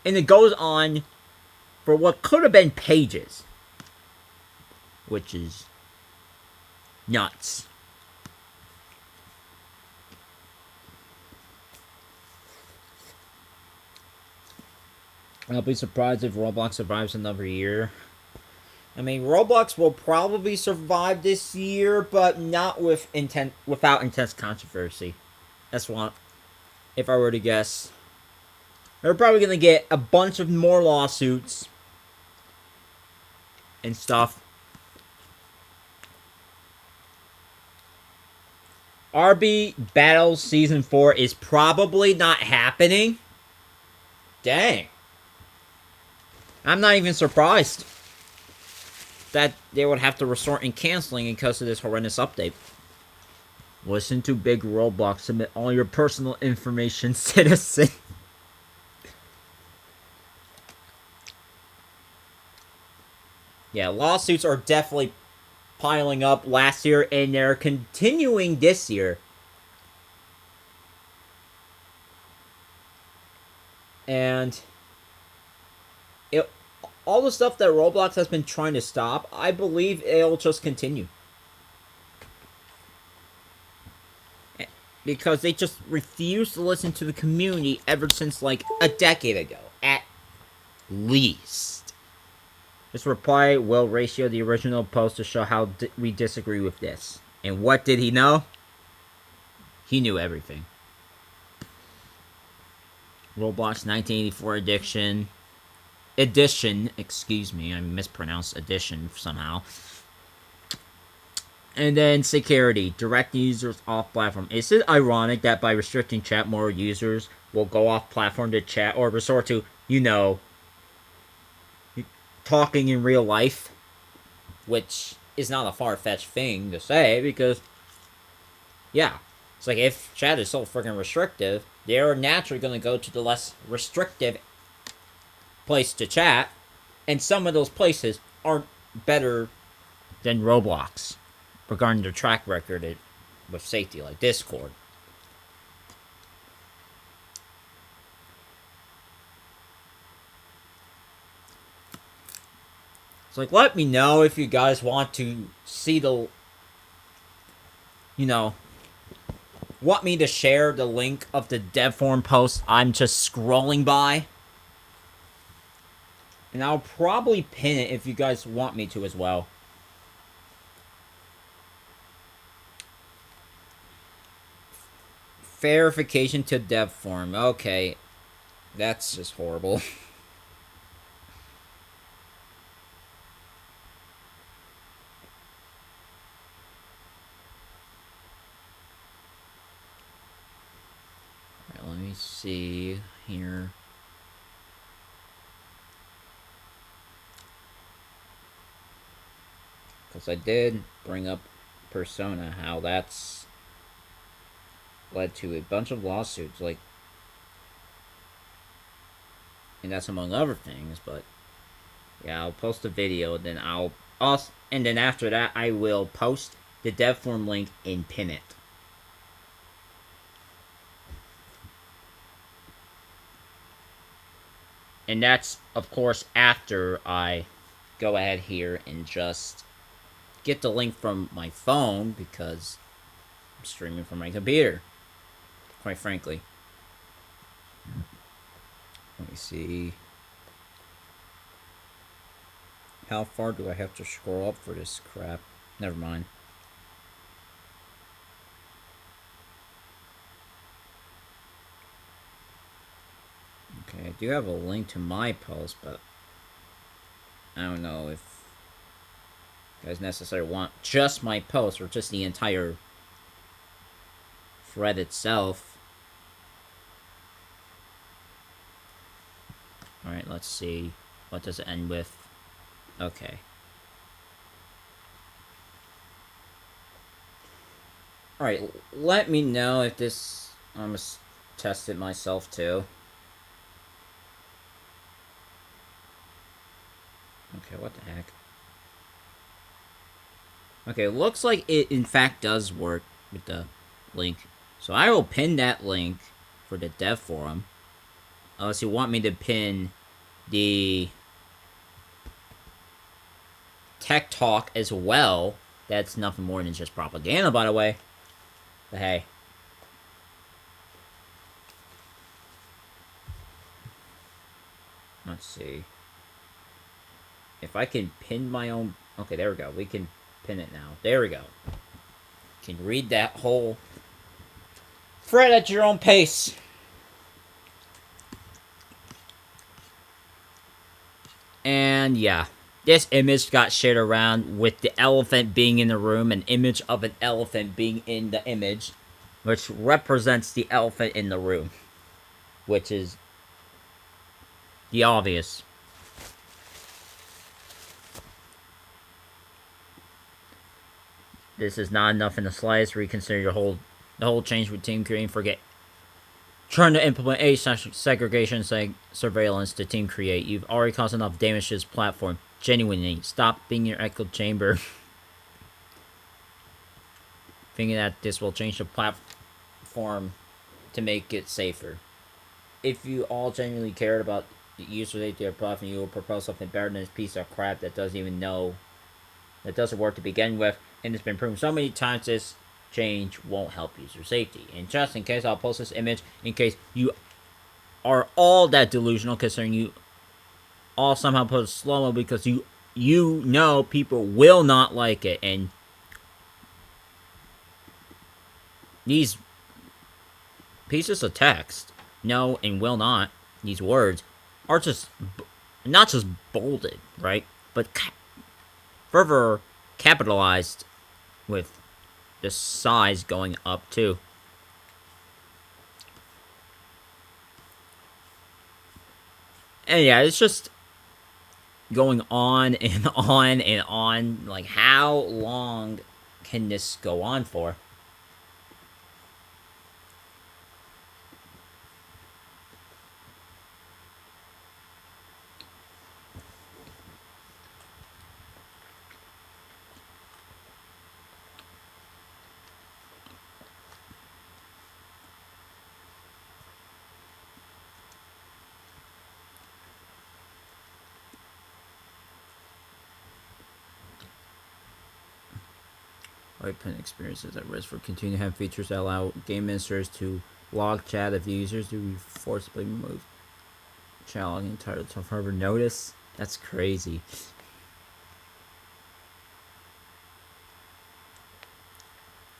and it goes on for what could have been pages, which is nuts. I'll be surprised if Roblox survives another year. I mean, Roblox will probably survive this year, but not without intense controversy. That's what, if I were to guess. They're probably gonna get a bunch of more lawsuits and stuff. RB Battles Season 4 is probably not happening. Dang. I'm not even surprised that they would have to resort in canceling because of this horrendous update. Listen to Big Roblox. Submit all your personal information, citizen. Yeah, lawsuits are definitely piling up last year, and they're continuing this year. And all the stuff that Roblox has been trying to stop, I believe it'll just continue. Because they just refuse to listen to the community ever since like a decade ago, at least. This reply will ratio the original post to show how we disagree with this. And what did he know? He knew everything. Roblox 1984 edition, excuse me, I mispronounced edition somehow. And then security, direct users off platform. Is it ironic that by restricting chat, more users will go off platform to chat or resort to, talking in real life? Which is not a far-fetched thing to say, because, yeah, it's like if chat is so freaking restrictive, they're naturally going to go to the less restrictive place to chat, and some of those places aren't better than Roblox regarding their track record with safety, like Discord. It's like, let me know if you guys want to see the, want me to share the link of the DevForum post I'm just scrolling by. And I'll probably pin it if you guys want me to as well. Verification to DevForum. Okay. That's just horrible. Alright, let me see here. Because I did bring up Persona, how that's led to a bunch of lawsuits, like, and that's among other things, but yeah, I'll post a video, then and then after that, I will post the DevForum link and pin it. And that's, of course, after I go ahead here and just get the link from my phone, because I'm streaming from my computer, quite frankly. Let me see. How far do I have to scroll up for this crap? Never mind. Okay, I do have a link to my post, but I don't know if you guys necessarily want just my post or just the entire thread itself. Alright, let's see. What does it end with? Okay. Alright, let me know if this... I'm gonna test it myself too. Okay, what the heck? Okay, looks like it in fact does work with the link. So I will pin that link for the DevForum. Unless you want me to pin the Tech Talk as well. That's nothing more than just propaganda, by the way. But hey. Let's see. If I can pin my own... Okay, there we go. We can pin it now. There we go. You can read that whole thread at your own pace. And yeah. This image got shared around with the elephant being in the room. An image of an elephant being in the image. Which represents the elephant in the room. Which is the obvious. This is not enough in the slightest. Reconsider the whole change with team creating. Forget trying to implement age segregation surveillance to team create. You've already caused enough damage to this platform. Genuinely, stop being your echo chamber. Thinking that this will change the platform to make it safer. If you all genuinely cared about the user safety of your platform, you will propose something better than this piece of crap that doesn't even know, that doesn't work to begin with, and it's been proven so many times this change won't help user safety. And just in case, I'll post this image in case you are all that delusional, considering you all somehow put slow-mo because you know people will not like it, and these pieces of text, no and will not, these words, are just, not just bolded, right? But further capitalized with the size going up too. And yeah, it's just going on and on and on. Like, how long can this go on for? Open experiences at risk for continuing to have features that allow game ministers to log chat if users do be forcibly removed. Chat logging entitled to further notice. That's crazy.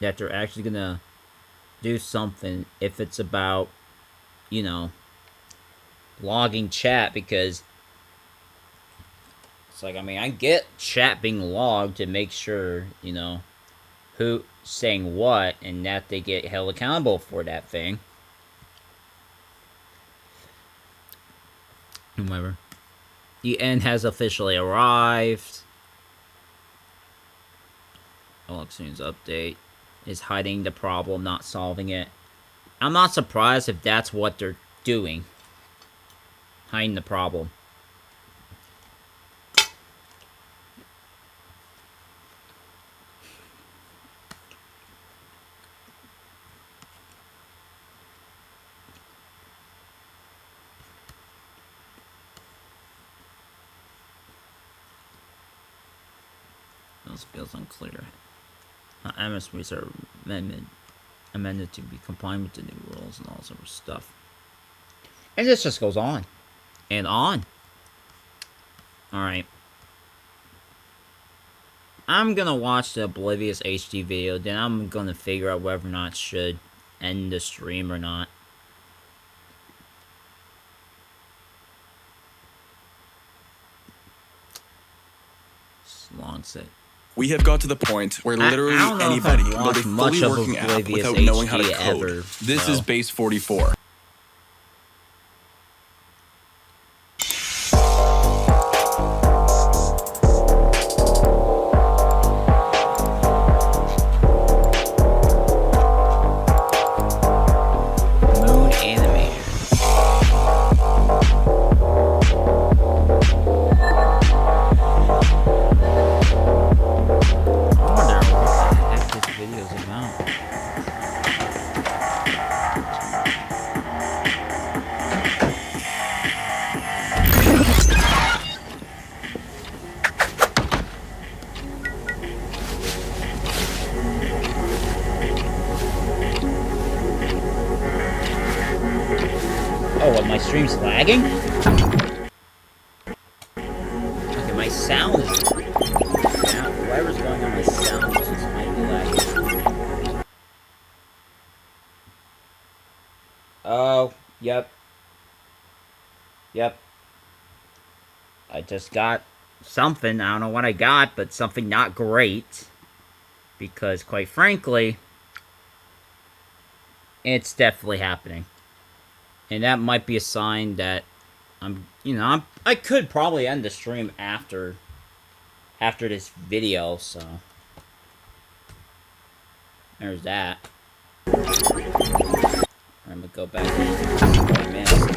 That they're actually gonna do something if it's about, you know, logging chat, because it's like, I mean, I get chat being logged to make sure, you know, who saying what, and that they get held accountable for that thing. Whoever. The end has officially arrived. Election's update is hiding the problem, not solving it. I'm not surprised if that's what they're doing. Hiding the problem. This feels unclear. MSPs are amended to be compliant with the new rules and all sort of stuff. And this just goes on. And on. Alright. I'm gonna watch the ObliviousHD video, then I'm gonna figure out whether or not I should end the stream or not. wants it. We have got to the point where literally I don't know if anybody I've can build a watched much fully of working app Oblivious without knowing how to HD code. ever, This so. is base 44. Moon Animator. I wonder what the heck this video is about. Oh, what, my stream's lagging? Okay, my sound is... Yeah, whatever's going on, my sound is just might be lagging. Oh, yep. Yep. I just got something. I don't know what I got, but something not great. Because, quite frankly, it's definitely happening. And that might be a sign that I could probably end the stream after this video, so there's that. I'm gonna go back to what I missed.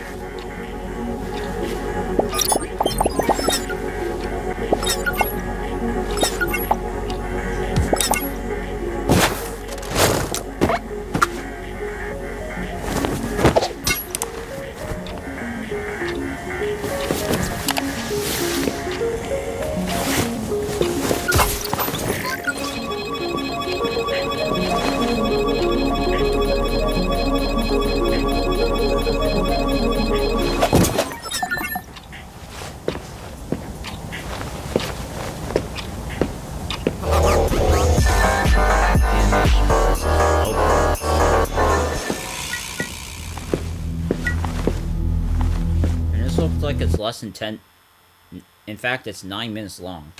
And this looks like it's less than 10. In fact, it's 9 minutes long.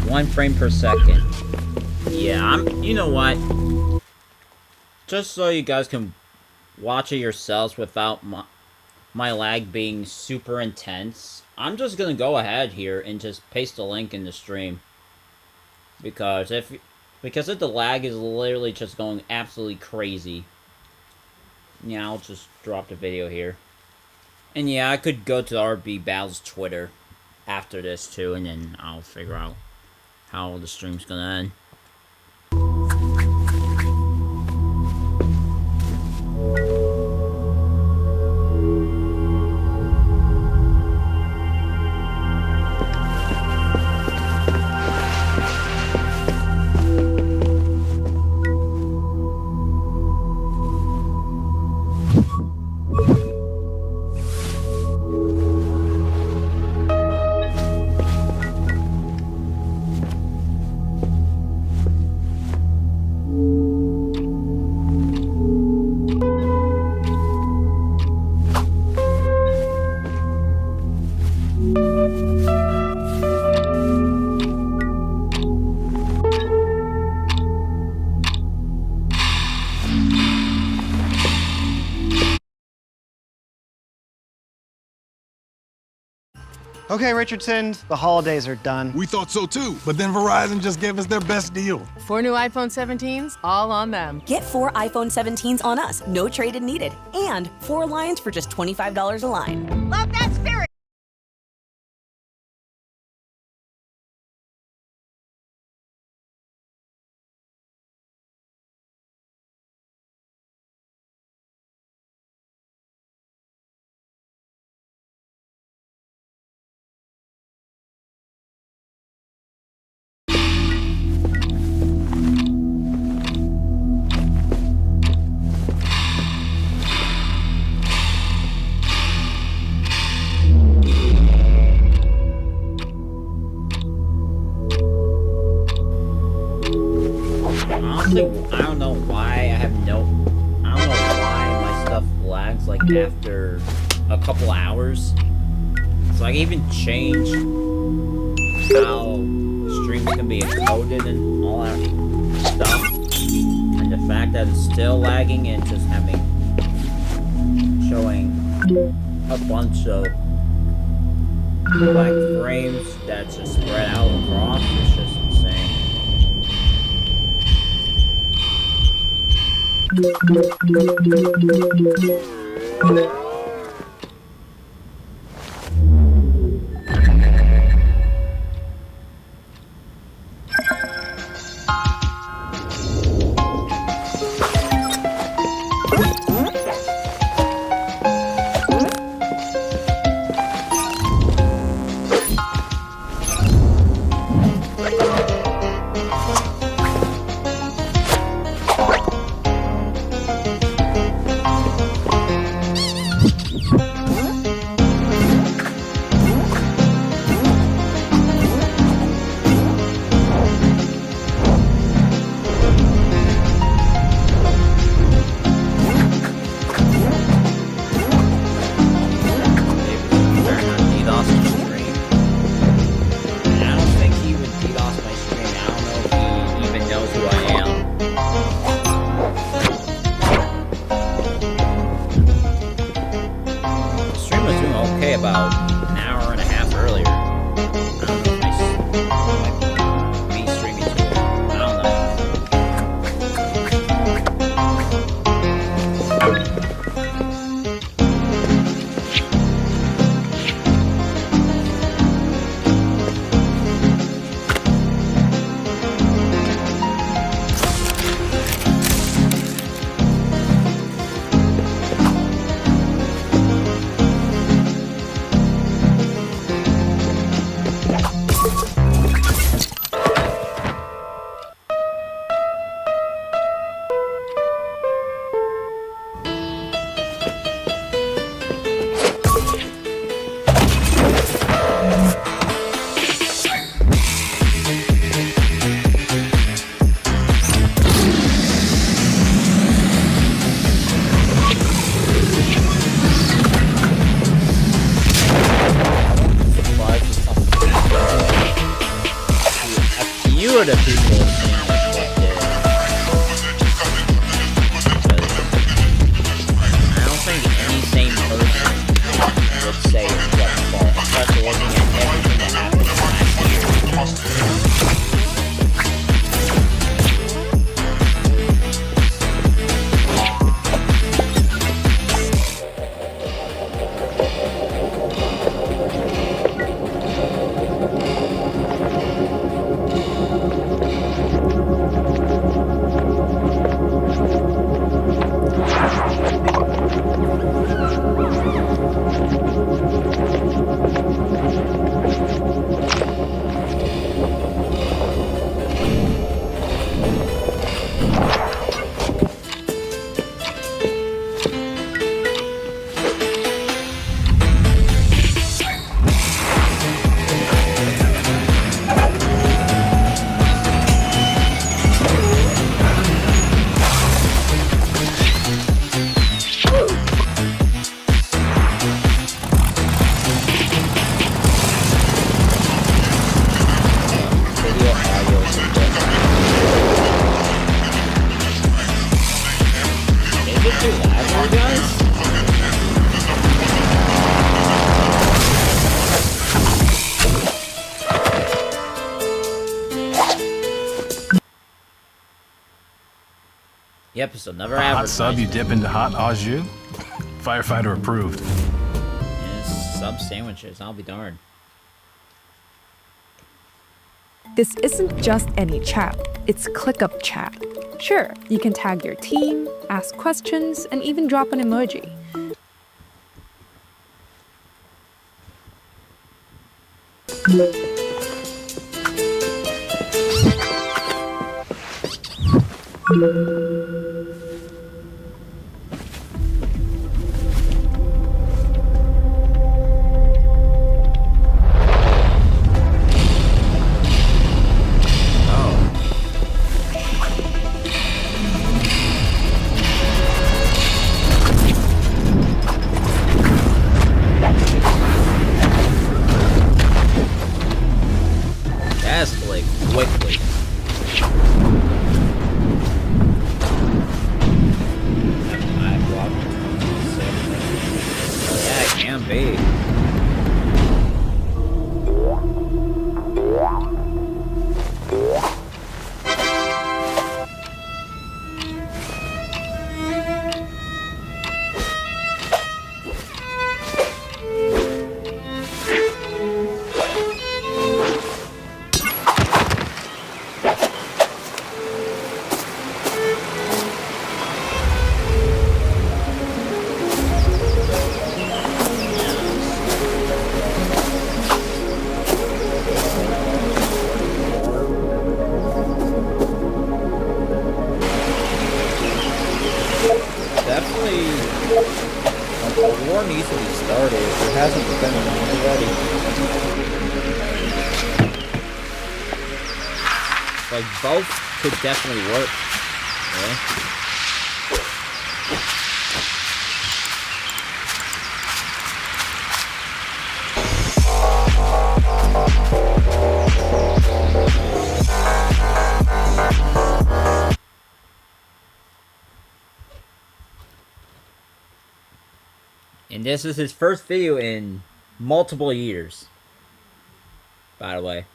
1 frame per second. Yeah, you know what? Just so you guys can watch it yourselves without my lag being super intense, I'm just gonna go ahead here and just paste a link in the stream. Because if the lag is literally just going absolutely crazy. Yeah, I'll just drop the video here. And yeah, I could go to RB Battle's Twitter after this too, and then I'll figure out how the stream's gonna end. Okay, Richardson, the holidays are done. We thought so too, but then Verizon just gave us their best deal. 4 new iPhone 17s, all on them. Get 4 iPhone 17s on us, no trade-in needed. And 4 lines for just $25 a line. Love that spirit! Honestly, I don't know why I don't know why my stuff lags like after a couple hours. So I can even change how streams can be encoded and all that stuff. And the fact that it's still lagging and just showing a bunch of black frames that's just spread out across is just insane. About an hour and a half earlier. I don't know if might be streaming to it. I don't know. Few of the people seem affected. I don't think any sane person would say it's Jeff's fault, especially looking at everything that happened last year. The episode never Hot sub advertised. you dip into hot au jus? Firefighter approved. Yes, sub sandwiches, I'll be darned. This isn't just any chat, it's ClickUp chat. Sure, you can tag your team, ask questions, and even drop an emoji. Yeah, it can be. Both could definitely work. Yeah. And this is his first video in multiple years, by the way.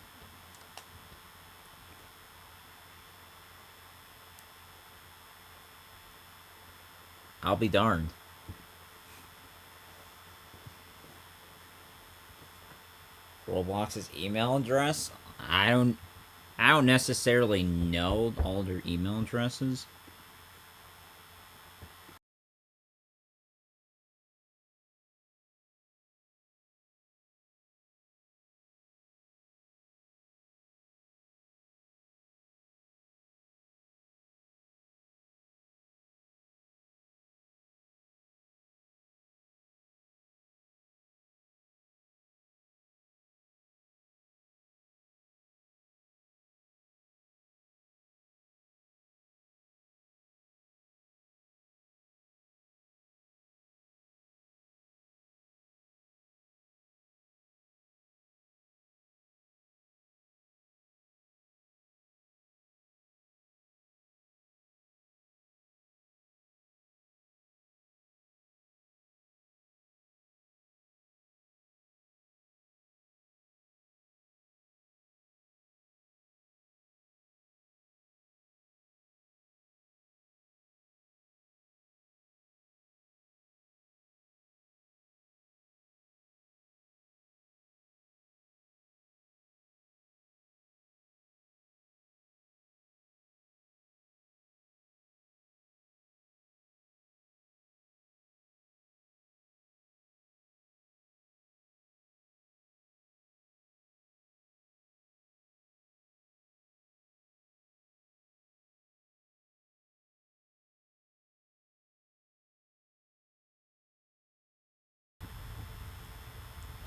I'll be darned. Roblox's email address? I don't necessarily know all their email addresses.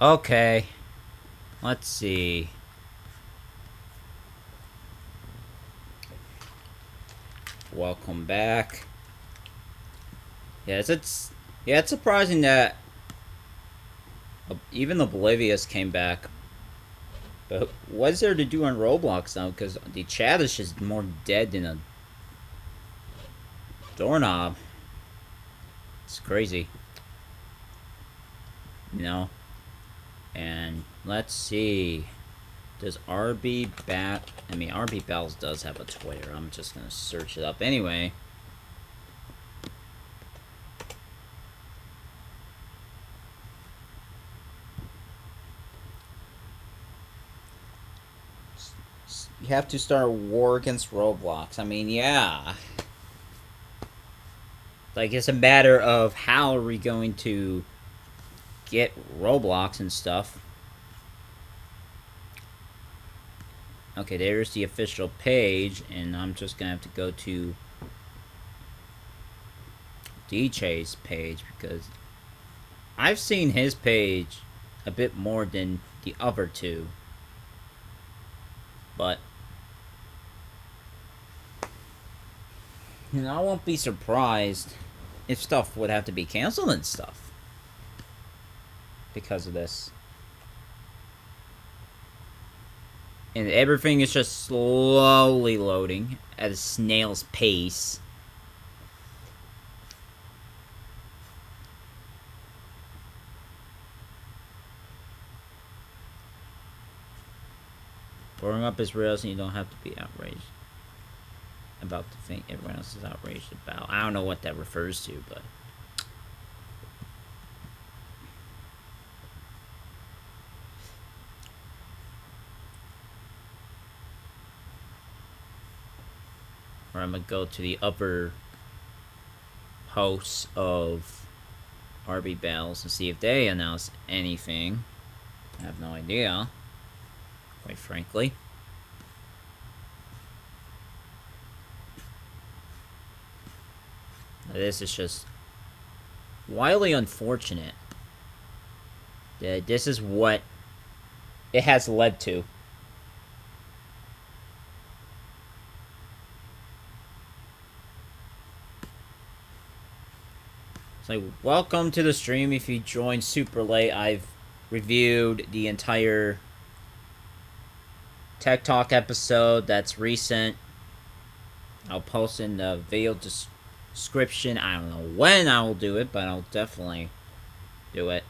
Okay. Let's see. Welcome back. Yes, it's surprising that even Oblivious came back. But what's there to do on Roblox now? Because the chat is just more dead than a doorknob. It's crazy. You know? And let's see. Does RB Bells does have a Twitter. I'm just gonna search it up anyway. You have to start a war against Roblox. I mean, yeah. Like, it's a matter of how are we going to get Roblox and stuff. Okay, there's the official page, and I'm just gonna have to go to DJ's page because I've seen his page a bit more than the other two. But you know, I won't be surprised if stuff would have to be canceled and stuff because of this. And everything is just slowly loading at a snail's pace. Growing up is real, so you don't have to be outraged about the thing everyone else is outraged about. I don't know what that refers to, but... Or I'm gonna go to the upper hosts of RB Bells and see if they announce anything. I have no idea, quite frankly. This is just wildly unfortunate that this is what it has led to. It's like, welcome to the stream. If you joined super late, I've reviewed the entire Tech Talk episode that's recent. I'll post in the video description. I don't know when I will do it, but I'll definitely do it.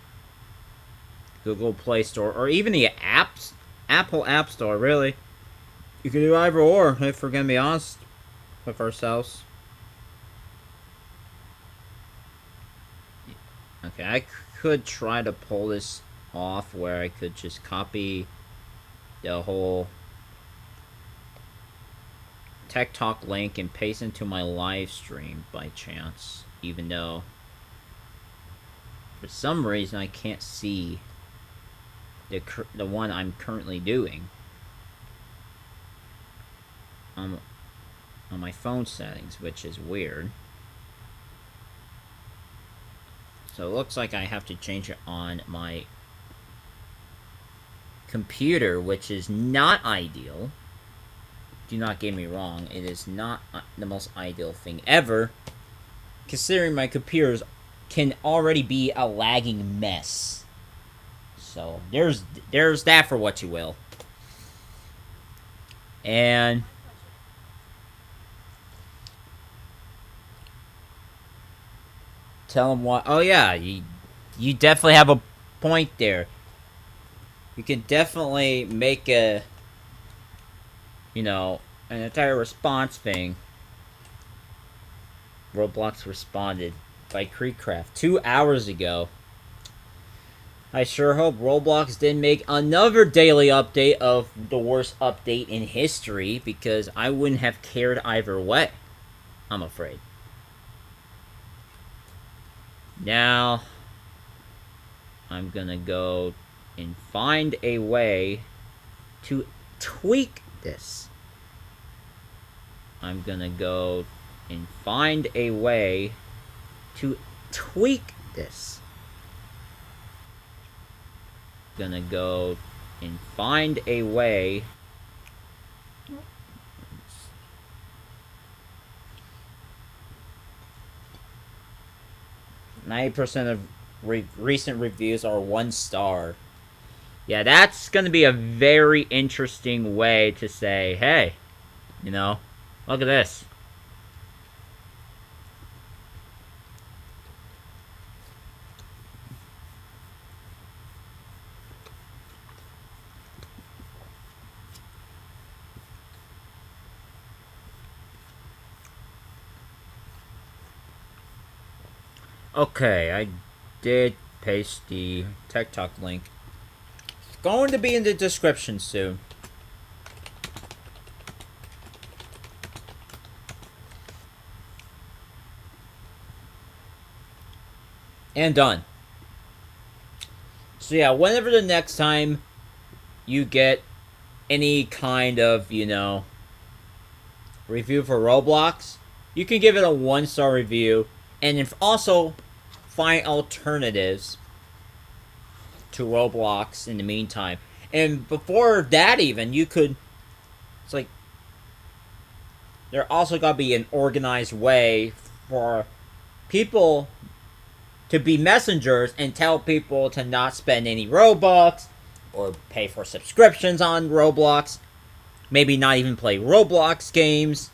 Google Play Store, or even the apps, Apple App Store, really. You can do either or, if we're gonna be honest with ourselves. Okay, I could try to pull this off where I could just copy the whole Tech Talk link and paste into my live stream by chance, even though for some reason I can't see the one I'm currently doing on my phone settings, which is weird. So it looks like I have to change it on my computer, which is not ideal. Do not get me wrong, it is not the most ideal thing ever, considering my computers can already be a lagging mess. So there's that for what you will. And tell them what. Oh yeah, you definitely have a point there. You can definitely make an entire response thing. Roblox responded by Creekcraft 2 hours ago. I sure hope Roblox didn't make another daily update of the worst update in history, because I wouldn't have cared either way, I'm afraid. Now, I'm gonna go and find a way to tweak this. I'm gonna go and find a way to tweak this. Gonna go and find a way. 90% of recent reviews are 1 star. Yeah, that's gonna be a very interesting way to say, hey, look at this. Okay, I did paste the Tech Talk link. It's going to be in the description soon. And done. So yeah, whenever the next time you get any kind of, review for Roblox, you can give it a 1-star review, and if also find alternatives to Roblox in the meantime. And before that even, you could, it's like, there also gotta be an organized way for people to be messengers and tell people to not spend any Robux or pay for subscriptions on Roblox. maybe not even play Roblox games,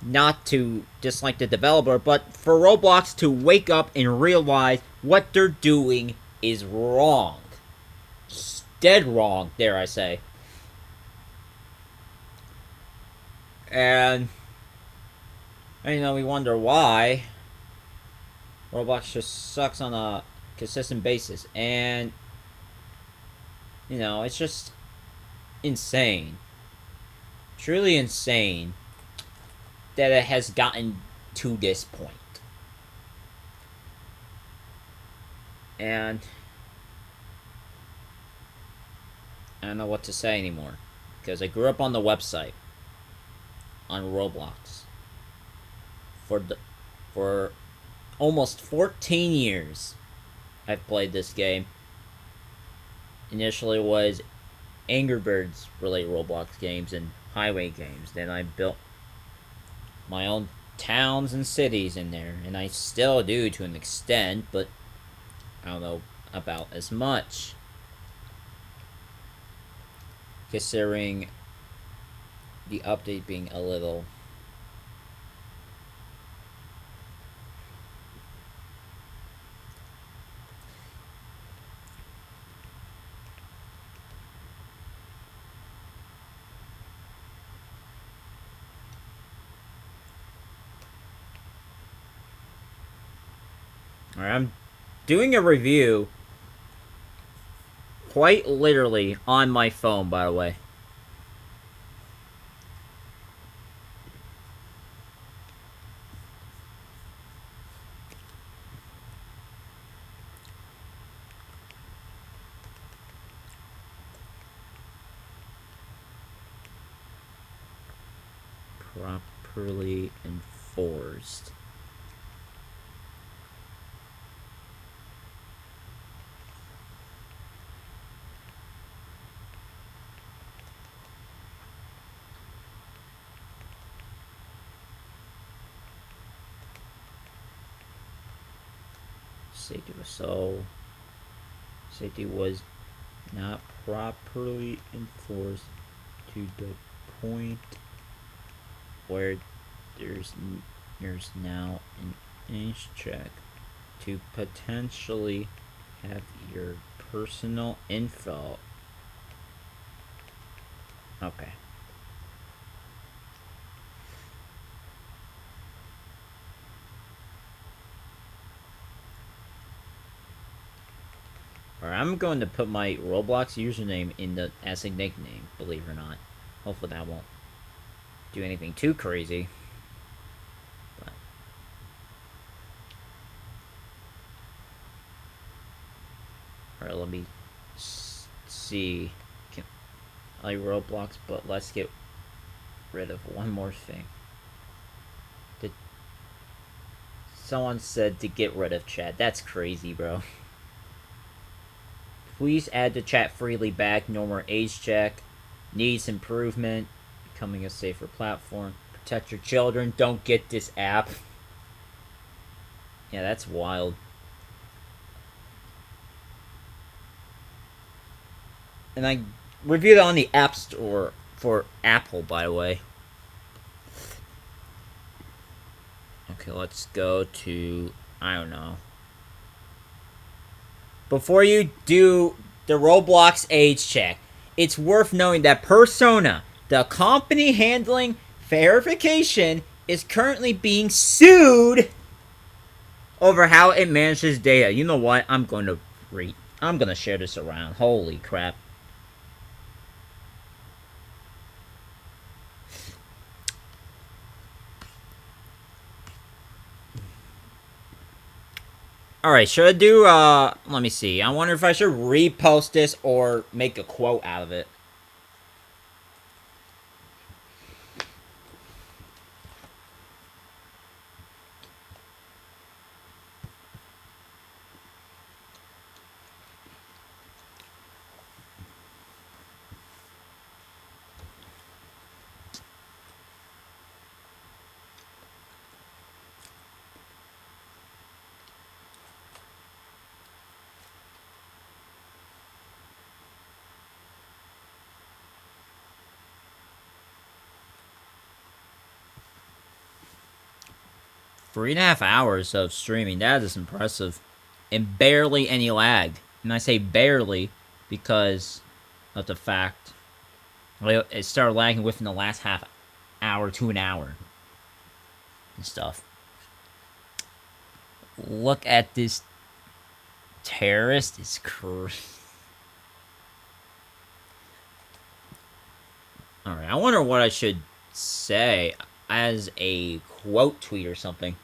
not to dislike the developer, but for Roblox to wake up and realize what they're doing is wrong. It's dead wrong, dare I say. And you know, we wonder why Roblox just sucks on a consistent basis. And, you know, it's just insane. Truly insane that it has gotten to this point. And I don't know what to say anymore. Because I grew up on the website. On Roblox. For almost 14 years, I've played this game. Initially, it was Angry Birds related Roblox games and highway games. Then I built my own towns and cities in there, and I still do to an extent, but I don't know about as much. Considering the update being a little Alright, I'm doing a review quite literally on my phone, by the way. Properly enforced. Safety was not properly enforced to the point where there's now an age check to potentially have your personal info. Okay. Alright, I'm going to put my Roblox username as a nickname, believe it or not. Hopefully that won't do anything too crazy. But alright, let me see. I like Roblox, but let's get rid of one more thing. Someone said to get rid of chat. That's crazy, bro. Please add the chat freely back. No more age check. Needs improvement. Becoming a safer platform. Protect your children. Don't get this app. Yeah, that's wild. And I reviewed it on the App Store for Apple, by the way. Okay, let's go to, I don't know. Before you do the Roblox age check, it's worth knowing that Persona, the company handling verification, is currently being sued over how it manages data. You know what? I'm gonna share this around. Holy crap. Alright, should I do, let me see. I wonder if I should repost this or make a quote out of it. 3.5 hours of streaming, that is impressive. And barely any lag. And I say barely because of the fact it started lagging within the last half hour to an hour and stuff. Look at this terrorist. It's crazy. Alright, I wonder what I should say as a quote tweet or something.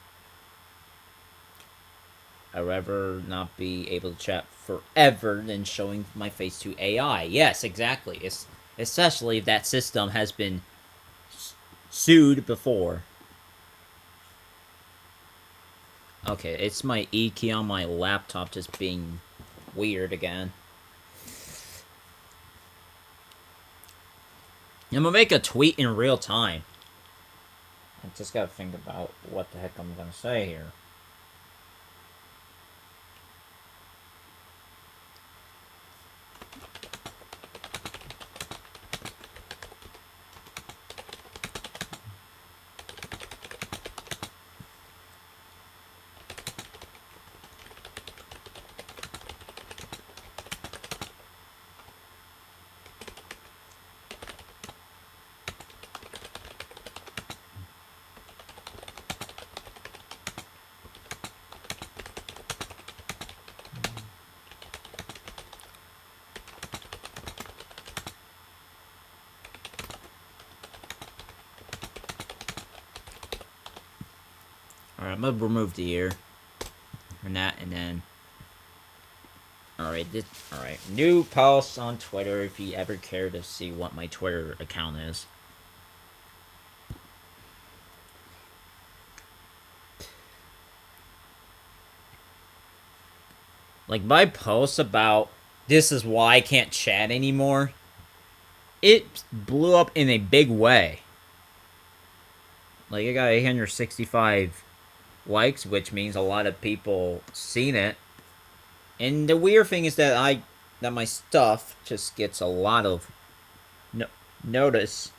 I'd rather not be able to chat forever than showing my face to AI. Yes, exactly. Especially if that system has been sued before. Okay, it's my E key on my laptop just being weird again. I'm gonna make a tweet in real time. I just gotta think about what the heck I'm gonna say here. Alright, I'm gonna remove the ear. And that, and then... Alright, new post on Twitter if you ever care to see what my Twitter account is. Like, my post about this is why I can't chat anymore, it blew up in a big way. Like, it got 865 likes, which means a lot of people seen it. And the weird thing is that my stuff just gets a lot of notice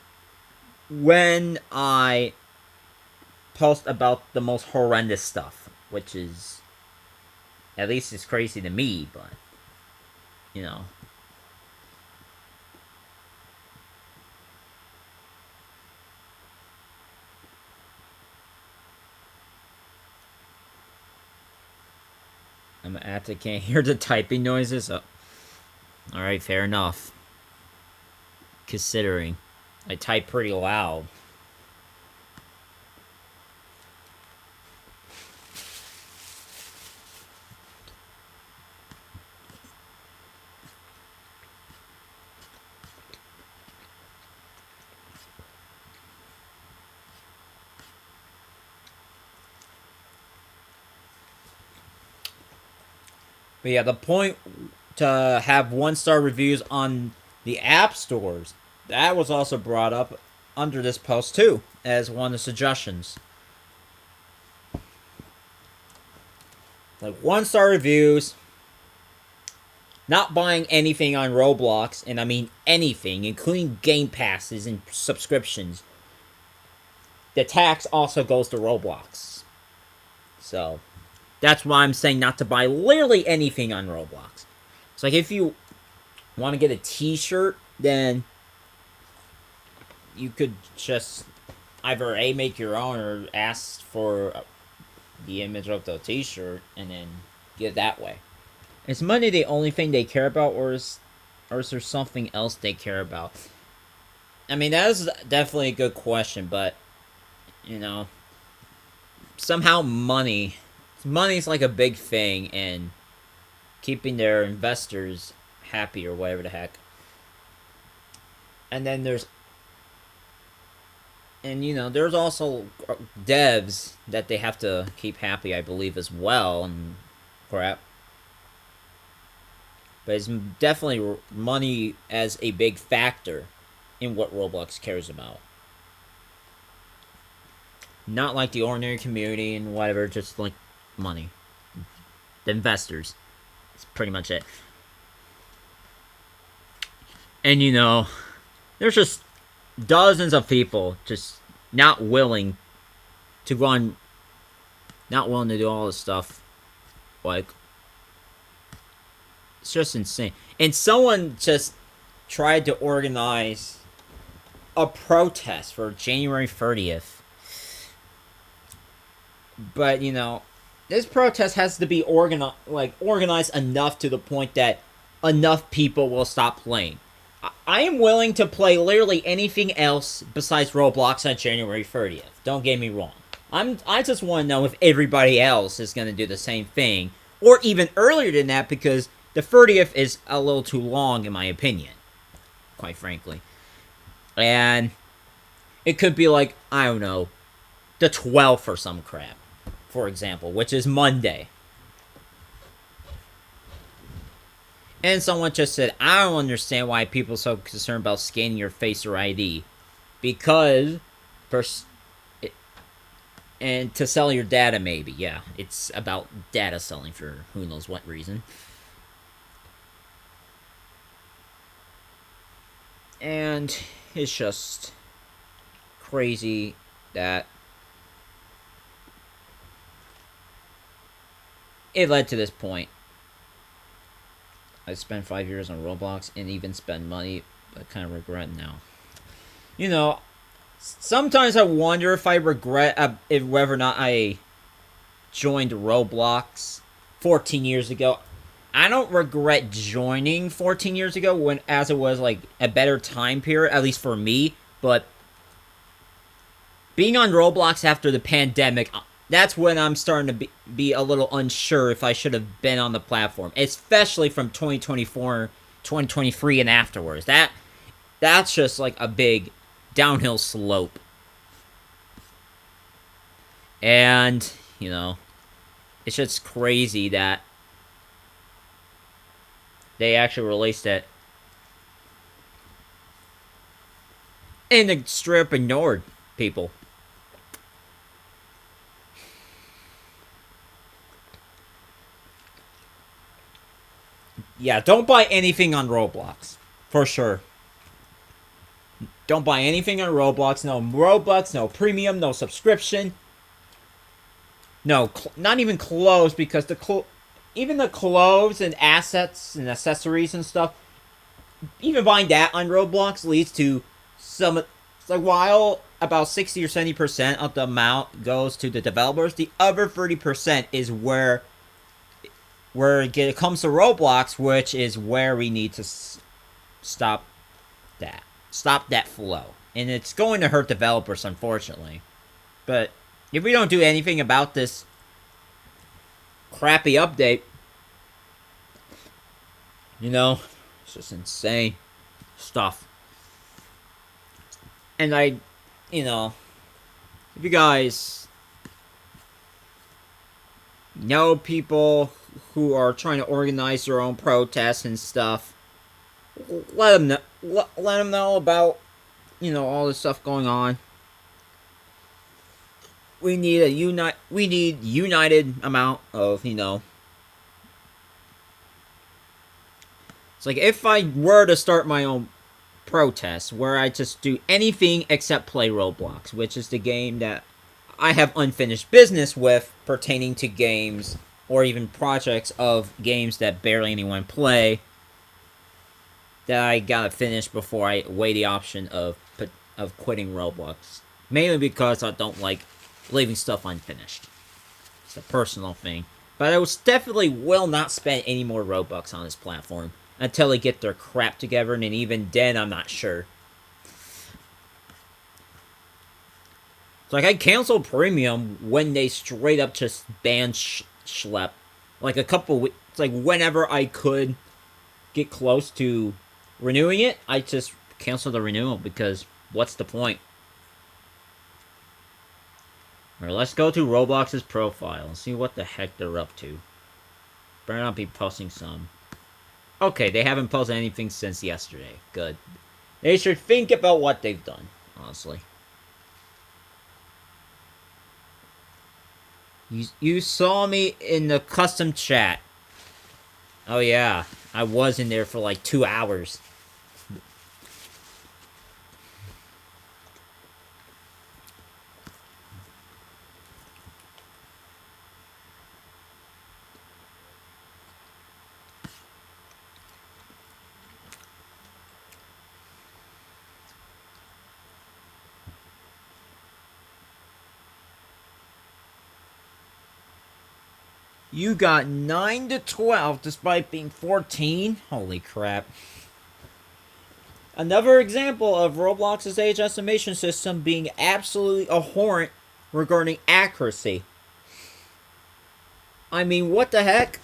when I post about the most horrendous stuff, which is, at least it's crazy to me, but, you know. I'm at I can't hear the typing noises. Oh. Alright, fair enough. Considering I type pretty loud. But yeah, the point to have 1-star reviews on the app stores, that was also brought up under this post too, as one of the suggestions. Like 1-star reviews, not buying anything on Roblox, and I mean anything, including game passes and subscriptions. The tax also goes to Roblox. So... that's why I'm saying not to buy literally anything on Roblox. It's like if you want to get a t-shirt, then you could just either A, make your own, or ask for the image of the t-shirt and then get it that way. Is money the only thing they care about, or is there something else they care about? I mean, that is definitely a good question, but, you know, somehow money's like a big thing in keeping their investors happy or whatever the heck. And then there's also devs that they have to keep happy, I believe, as well, and crap. But it's definitely money as a big factor in what Roblox cares about. Not like the ordinary community and whatever, just like money. The investors. That's pretty much it. And you know, there's just dozens of people just not willing to go on not willing to do all this stuff. Like, it's just insane. And someone just tried to organize a protest for January 30th. But, you know, this protest has to be organized enough to the point that enough people will stop playing. I am willing to play literally anything else besides Roblox on January 30th. Don't get me wrong. I just want to know if everybody else is going to do the same thing. Or even earlier than that, because the 30th is a little too long, in my opinion. Quite frankly. And it could be like, I don't know, the 12th or some crap, for example, which is Monday. And someone just said, I don't understand why people are so concerned about scanning your face or ID. Because, and to sell your data, maybe. Yeah, it's about data selling for who knows what reason. And it's just crazy that it led to this point. I spent 5 years on Roblox and even spend money, but kind of regret now. You know, sometimes I wonder if I regret whether or not I joined Roblox 14 years ago. I don't regret joining 14 years ago as it was like a better time period, at least for me, but being on Roblox after the pandemic, that's when I'm starting to be a little unsure if I should have been on the platform, especially from 2024, 2023 and afterwards. That's just like a big downhill slope. And, you know, it's just crazy that they actually released it. And the strip ignored people. Yeah, don't buy anything on Roblox. For sure. Don't buy anything on Roblox. No Robux, no premium, no subscription. No, not even clothes, because even the clothes and assets and accessories and stuff, even buying that on Roblox leads to some... It's like, while about 60 or 70% of the amount goes to the developers, the other 30% is where it comes to Roblox, which is where we need to stop that. Stop that flow. And it's going to hurt developers, unfortunately. But if we don't do anything about this crappy update, you know, it's just insane stuff. And you know, if you guys know people who are trying to organize their own protests and stuff, let them know about, you know, all this stuff going on. We need united amount of, you know. It's like, if I were to start my own protest where I just do anything except play Roblox, which is the game that I have unfinished business with pertaining to games or even projects of games that barely anyone play, that I gotta finish before I weigh the option of quitting Roblox. Mainly because I don't like leaving stuff unfinished. It's a personal thing. But I definitely will not spend any more Robux on this platform until they get their crap together, and even then, I'm not sure. It's like, I canceled Premium when they straight up just banned Schlep. Like, a couple weeks, it's like, whenever I could get close to renewing it, I just canceled the renewal, because what's the point? Alright, let's go to Roblox's profile and see what the heck they're up to. Better not be posting some. Okay, they haven't posted anything since yesterday. Good. They should think about what they've done, honestly. You saw me in the custom chat. Oh yeah, I was in there for like 2 hours. You got 9 to 12 despite being 14. Holy crap. Another example of Roblox's age estimation system being absolutely abhorrent regarding accuracy. I mean, what the heck?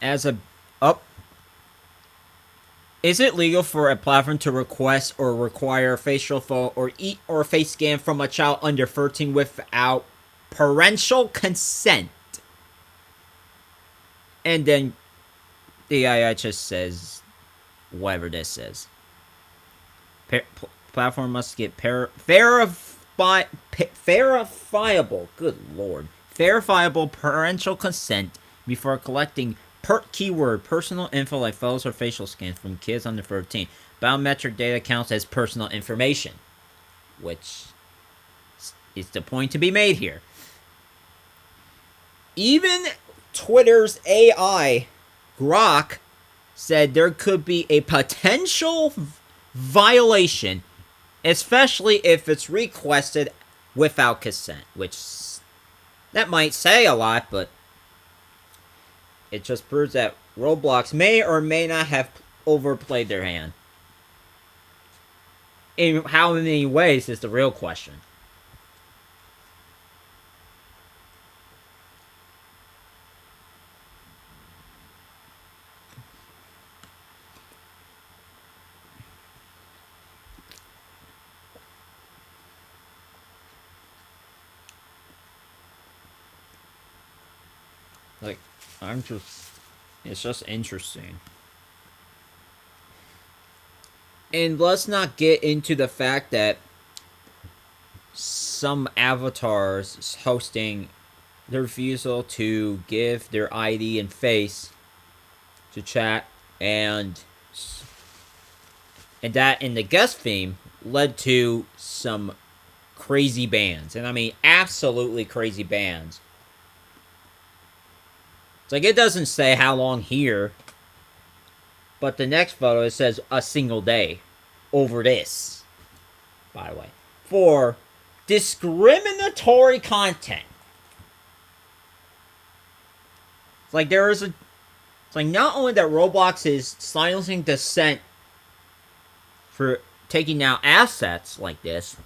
As a is it legal for a platform to request or require facial photo or face scan from a child under 13 without parental consent? And then the AI just says whatever this is. Platform must get verifiable. Good lord, verifiable parental consent before collecting keyword personal info like photos or facial scans from kids under 13. Biometric data counts as personal information, which is the point to be made here. Even Twitter's AI, Grok, said there could be a potential violation, especially if it's requested without consent, which that might say a lot, but it just proves that Roblox may or may not have overplayed their hand. In how many ways is the real question. Like, it's just interesting. And let's not get into the fact that some avatars hosting their refusal to give their ID and face to chat, and that in the guest theme led to some crazy bans. And I mean, absolutely crazy bans. It's like, it doesn't say how long here, but the next photo, it says a single day over this, by the way, for discriminatory content. It's like it's like not only that Roblox is silencing dissent for taking out assets like this,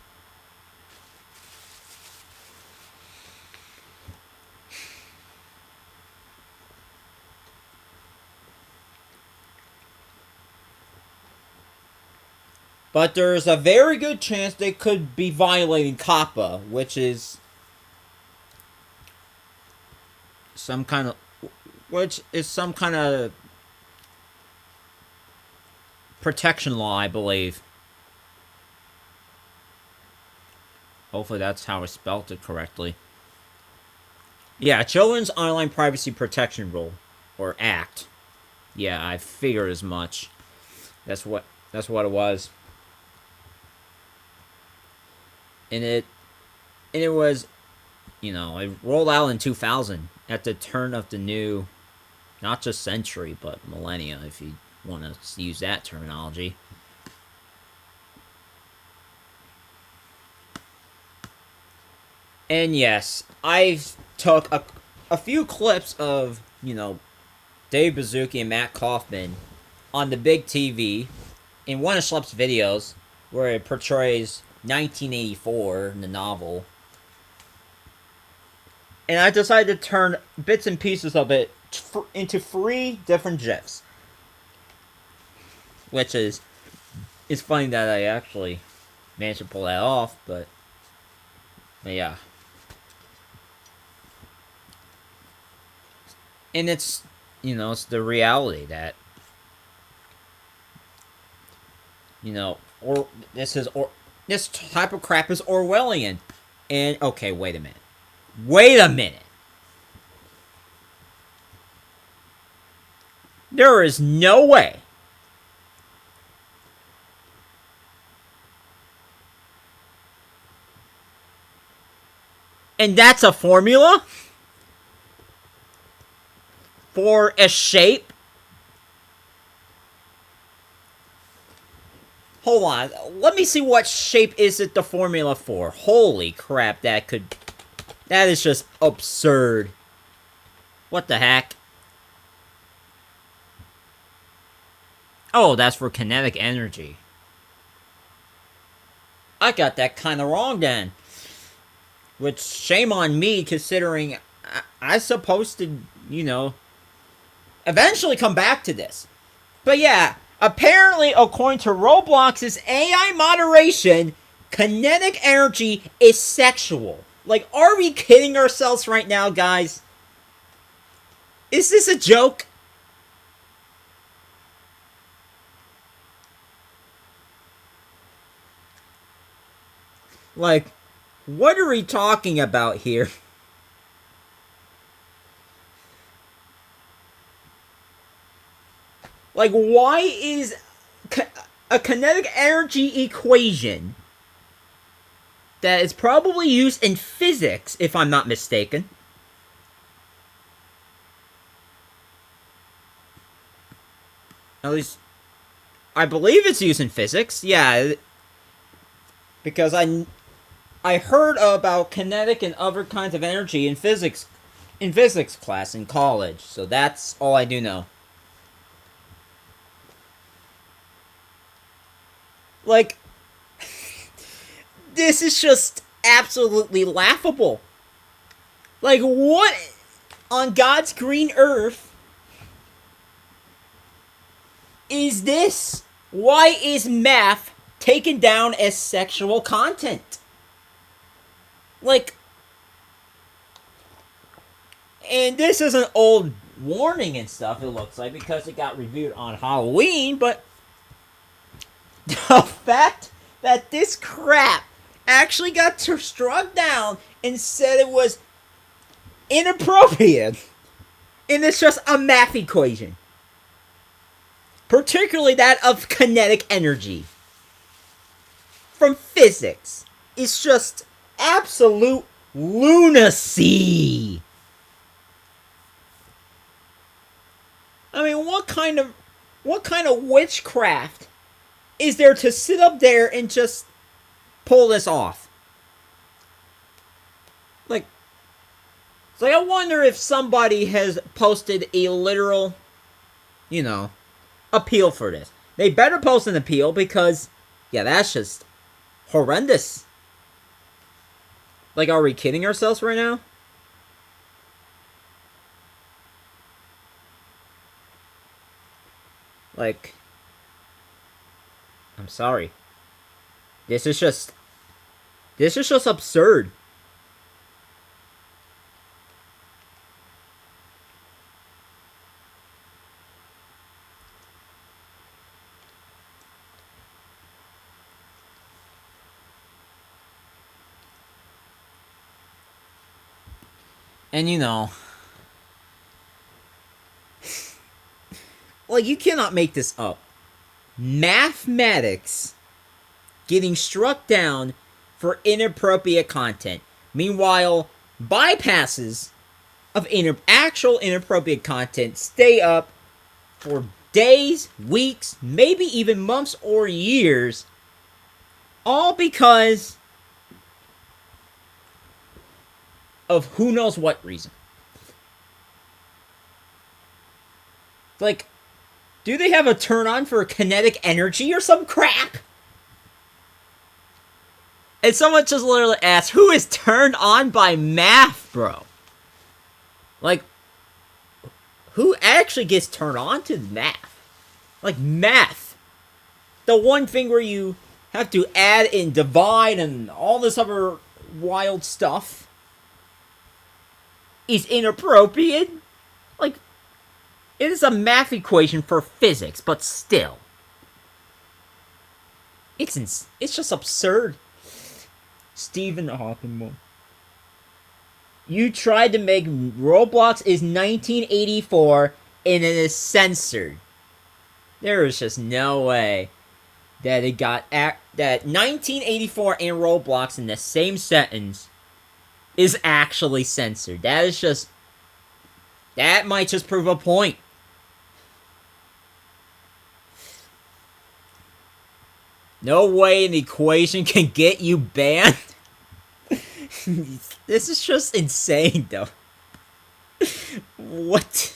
but there's a very good chance they could be violating COPPA, which is some kind of protection law, I believe. Hopefully that's how I spelled it correctly. Yeah, Children's Online Privacy Protection Rule, or Act. Yeah, I figured as much. That's what it was. And it was, it rolled out in 2000 at the turn of the new, not just century, but millennia, if you want to use that terminology. And yes, I took a few clips of, Dave Baszucki and Matt Kaufman on the big TV in one of Schlepp's videos where it portrays 1984, the novel. And I decided to turn bits and pieces of it into 3 different GIFs. Which is, it's funny that I actually managed to pull that off, but yeah. And it's, it's the reality that, this type of crap is Orwellian. And, okay, wait a minute. There is no way and that's a formula for a shape? Hold on. Let me see what shape is it the formula for. Holy crap, that is just absurd. What the heck? Oh, that's for kinetic energy. I got that kind of wrong then. Which, shame on me, considering I'm supposed to, eventually come back to this. But yeah, apparently, according to Roblox's AI moderation, kinetic energy is sexual. Like, are we kidding ourselves right now, guys? Is this a joke? Like, what are we talking about here? Like, why is a kinetic energy equation that is probably used in physics, if I'm not mistaken? At least, I believe it's used in physics. Yeah, because I heard about kinetic and other kinds of energy in physics class in college. So that's all I do know. Like, this is just absolutely laughable. Like, what on God's green earth is this? Why is math taken down as sexual content? Like, and this is an old warning and stuff, it looks like, because it got reviewed on Halloween, but the fact that this crap actually got struck down and said it was inappropriate, and it's just a math equation. Particularly that of kinetic energy. From physics. It's just absolute lunacy. I mean, what kind of witchcraft is there to sit up there and just pull this off? Like, it's like, I wonder if somebody has posted a literal, appeal for this. They better post an appeal because, yeah, that's just horrendous. Like, are we kidding ourselves right now? Like, I'm sorry. This is just absurd. And like, you cannot make this up. Mathematics getting struck down for inappropriate content. Meanwhile, bypasses of actual inappropriate content stay up for days, weeks, maybe even months or years, all because of who knows what reason. Like, do they have a turn on for kinetic energy or some crap? And someone just literally asked, who is turned on by math, bro? Like, who actually gets turned on to math? Like, math. The one thing where you have to add and divide and all this other wild stuff is inappropriate. Like, it is a math equation for physics, but still. It's just absurd. Stephen Hawking. You tried to make Roblox is 1984 and it is censored. There is just no way that it got that 1984 and Roblox in the same sentence is actually censored. That might just prove a point. No way an equation can get you banned. This is just insane, though. What?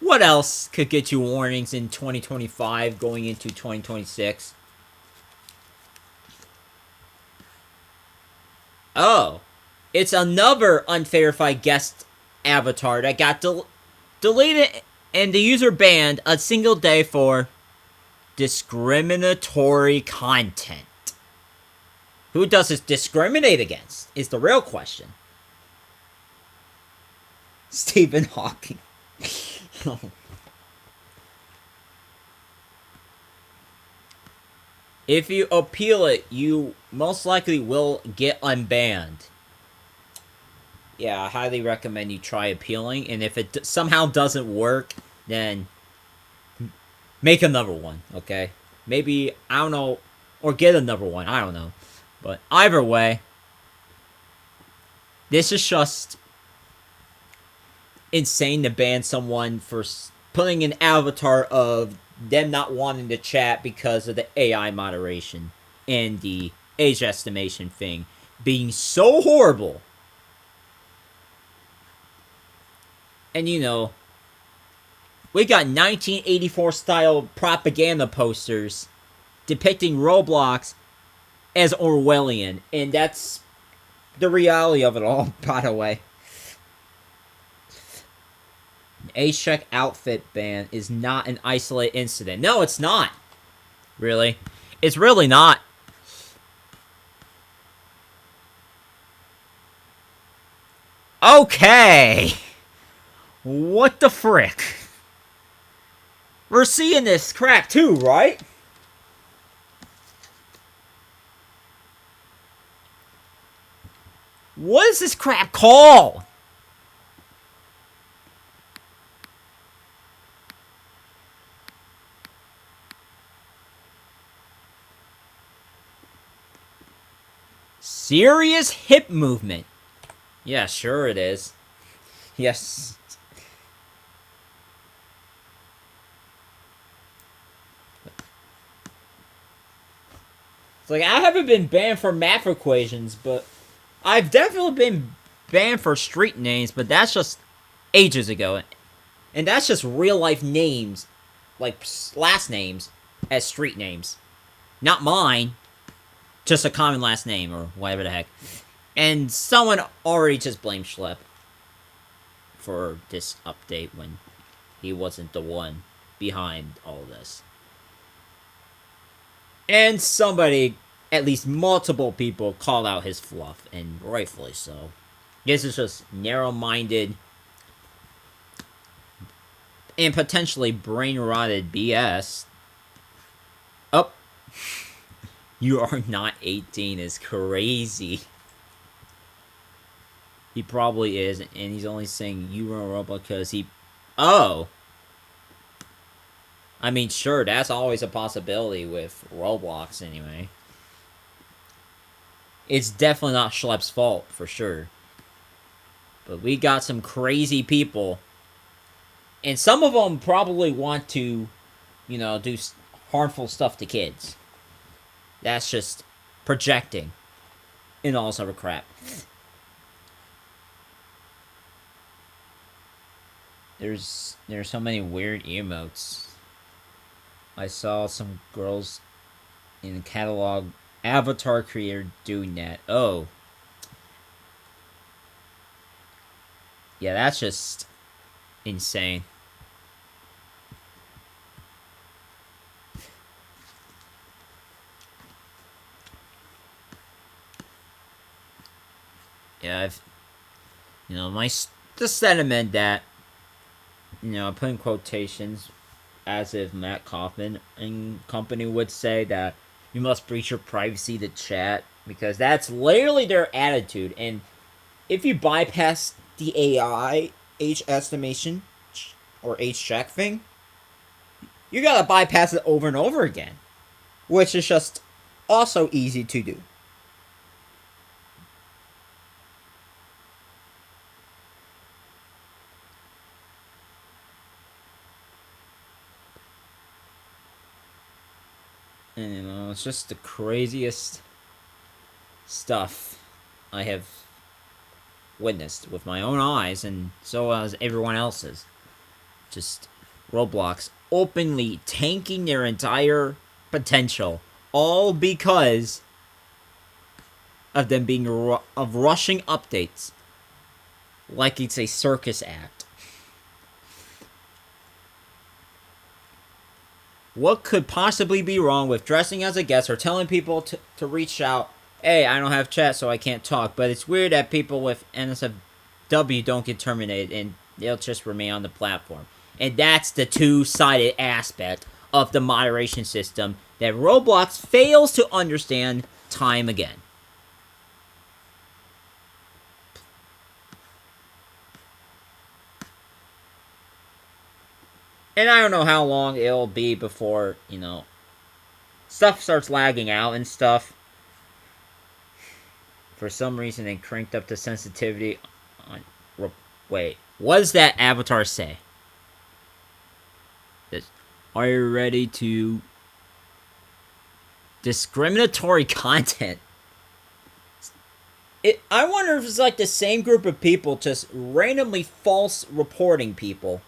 What else could get you warnings in 2025 going into 2026? Oh, it's another unverified guest avatar that got deleted and the user banned a single day for discriminatory content. Who does this discriminate against is the real question. Stephen Hawking. If you appeal it, you most likely will get unbanned. Yeah, I highly recommend you try appealing, and if it somehow doesn't work, then make another one, okay? Maybe, I don't know, or get another one, I don't know. But either way, this is just insane to ban someone for putting an avatar of them not wanting to chat because of the AI moderation and the age estimation thing being so horrible. And you know, we got 1984 style propaganda posters depicting Roblox as Orwellian, and that's the reality of it all, by the way. Age check outfit ban is not an isolated incident. No, it's not. Really. It's really not. Okay. What the frick? We're seeing this crap too, right? What is this crap called? Serious hip movement. Yeah, sure it is. Yes. It's like, I haven't been banned for math equations, but I've definitely been banned for street names, but that's just ages ago. And that's just real life names, like last names, as street names. Not mine. Just a common last name, or whatever the heck. And someone already just blamed Schlepp for this update when he wasn't the one behind all this. And somebody, at least multiple people, called out his fluff, and rightfully so. This is just narrow-minded and potentially brain-rotted BS. Oh. You are not 18 is crazy. He probably is, and he's only saying you were a Roblox because he... Oh! I mean, sure, that's always a possibility with Roblox, anyway. It's definitely not Schlepp's fault, for sure. But we got some crazy people. And some of them probably want to, you know, do harmful stuff to kids. That's just projecting and all this other crap. There's so many weird emotes. I saw some girls in the catalog avatar creator doing that. Oh. Yeah, that's just insane. Yeah, I've, you know, the sentiment that, you know, I put in quotations as if Matt Kaufman and company would say that you must breach your privacy to chat, because that's literally their attitude. And if you bypass the AI age estimation or age check thing, you gotta bypass it over and over again, which is just also easy to do. And, you know, it's just the craziest stuff I have witnessed with my own eyes, and so has everyone else's. Just Roblox openly tanking their entire potential, all because of them being of rushing updates like it's a circus act. What could possibly be wrong with dressing as a guest or telling people to reach out, hey, I don't have chat so I can't talk, but it's weird that people with NSFW don't get terminated and they'll just remain on the platform. And that's the two-sided aspect of the moderation system that Roblox fails to understand time again. And I don't know how long it'll be before, you know, stuff starts lagging out and stuff. For some reason, they cranked up the sensitivity on... Wait, what does that avatar say? Are you ready to... Discriminatory content? I wonder if it's like the same group of people just randomly false reporting people.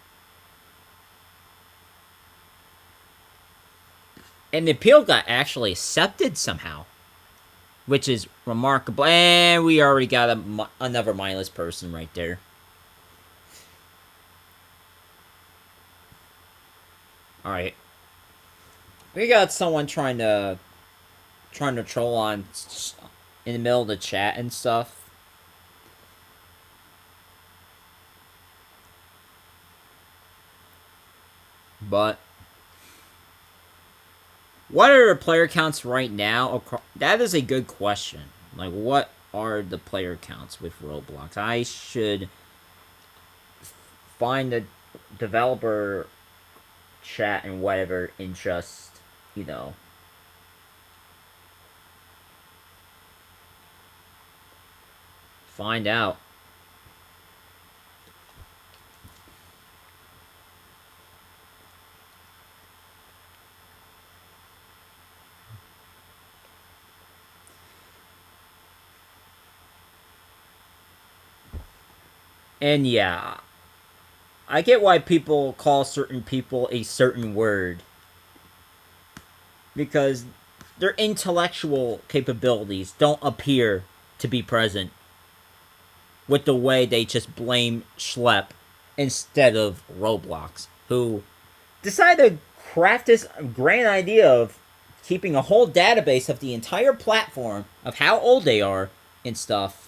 And the appeal got actually accepted somehow, which is remarkable. And we already got another mindless person right there. Alright. We got someone trying to troll on in the middle of the chat and stuff. But what are the player counts right now? That is a good question. Like, what are the player counts with Roblox? I should find the developer chat and whatever and just, you know, find out. And yeah, I get why people call certain people a certain word. Because their intellectual capabilities don't appear to be present with the way they just blame Schlep instead of Roblox, who decided to craft this grand idea of keeping a whole database of the entire platform of how old they are and stuff.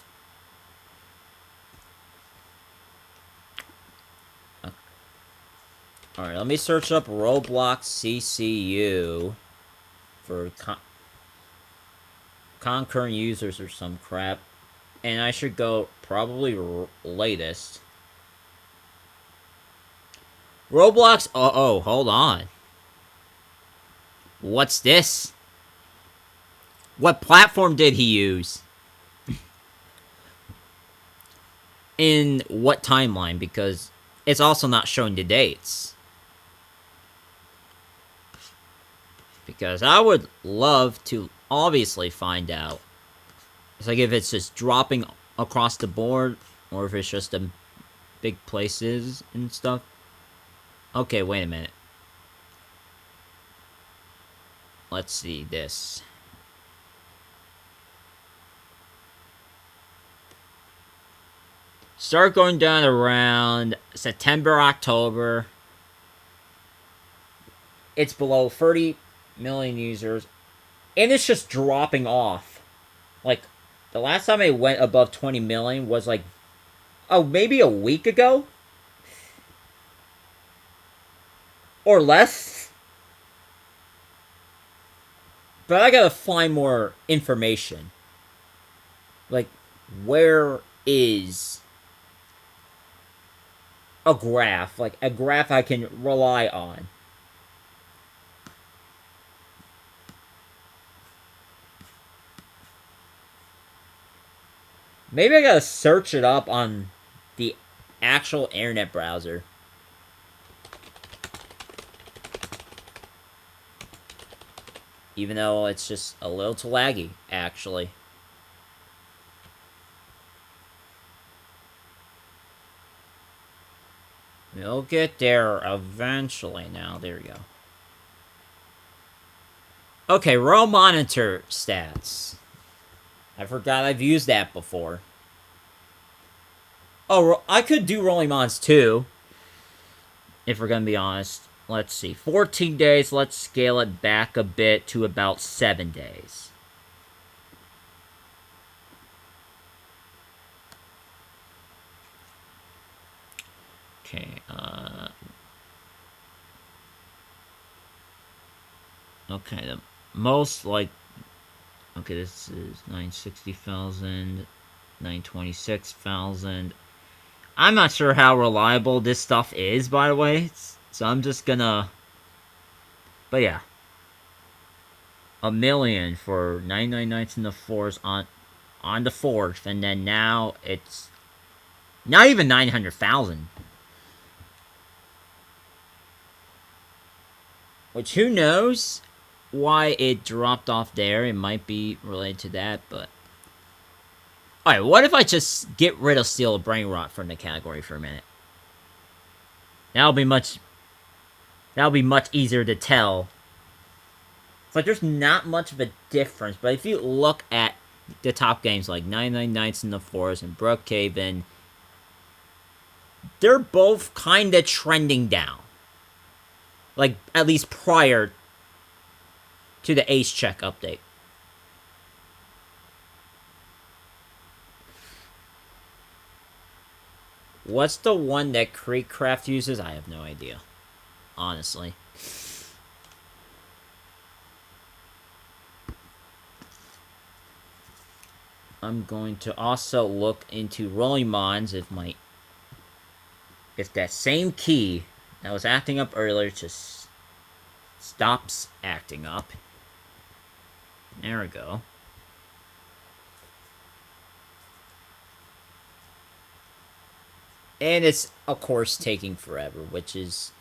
Alright, let me search up Roblox CCU for concurrent users or some crap. And I should go probably latest. Roblox, oh, hold on. What's this? What platform did he use? In what timeline? Because it's also not showing the dates. Because I would love to obviously find out. It's like if it's just dropping across the board, or if it's just the big places and stuff. Okay, wait a minute. Let's see this. Start going down around September, October. It's below 30 million users. And it's just dropping off. Like, the last time it went above 20 million was like, oh, maybe a week ago? Or less? But I gotta find more information. Like, where is a graph? Like, a graph I can rely on. Maybe I gotta search it up on the actual internet browser. Even though it's just a little too laggy, actually. We'll get there eventually now. There we go. Okay, row monitor stats. I forgot I've used that before. Oh, I could do rolling mons too. If we're gonna be honest. Let's see. 14 days, let's scale it back a bit to about 7 days. Okay, okay, the most, like... Okay, this is 960,000, 926,000. I'm not sure how reliable this stuff is, by the way, so I'm just gonna... But yeah. 1 million for 99 Nights in the Forest on the 4th, and then now it's not even 900,000. Which, who knows why it dropped off there? It might be related to that, but... Alright, what if I just get rid of Steel of Brain Rot from the category for a minute? That'll be much easier to tell. It's like there's not much of a difference, but if you look at the top games like 99 Nights in the Forest and Brookhaven, they're both kind of trending down. Like, at least prior to the Ace Check update. What's the one that Creekcraft uses? I have no idea. Honestly. I'm going to also look into Rolling Mons if that same key that was acting up earlier just stops acting up. There we go. And it's, of course, taking forever, which is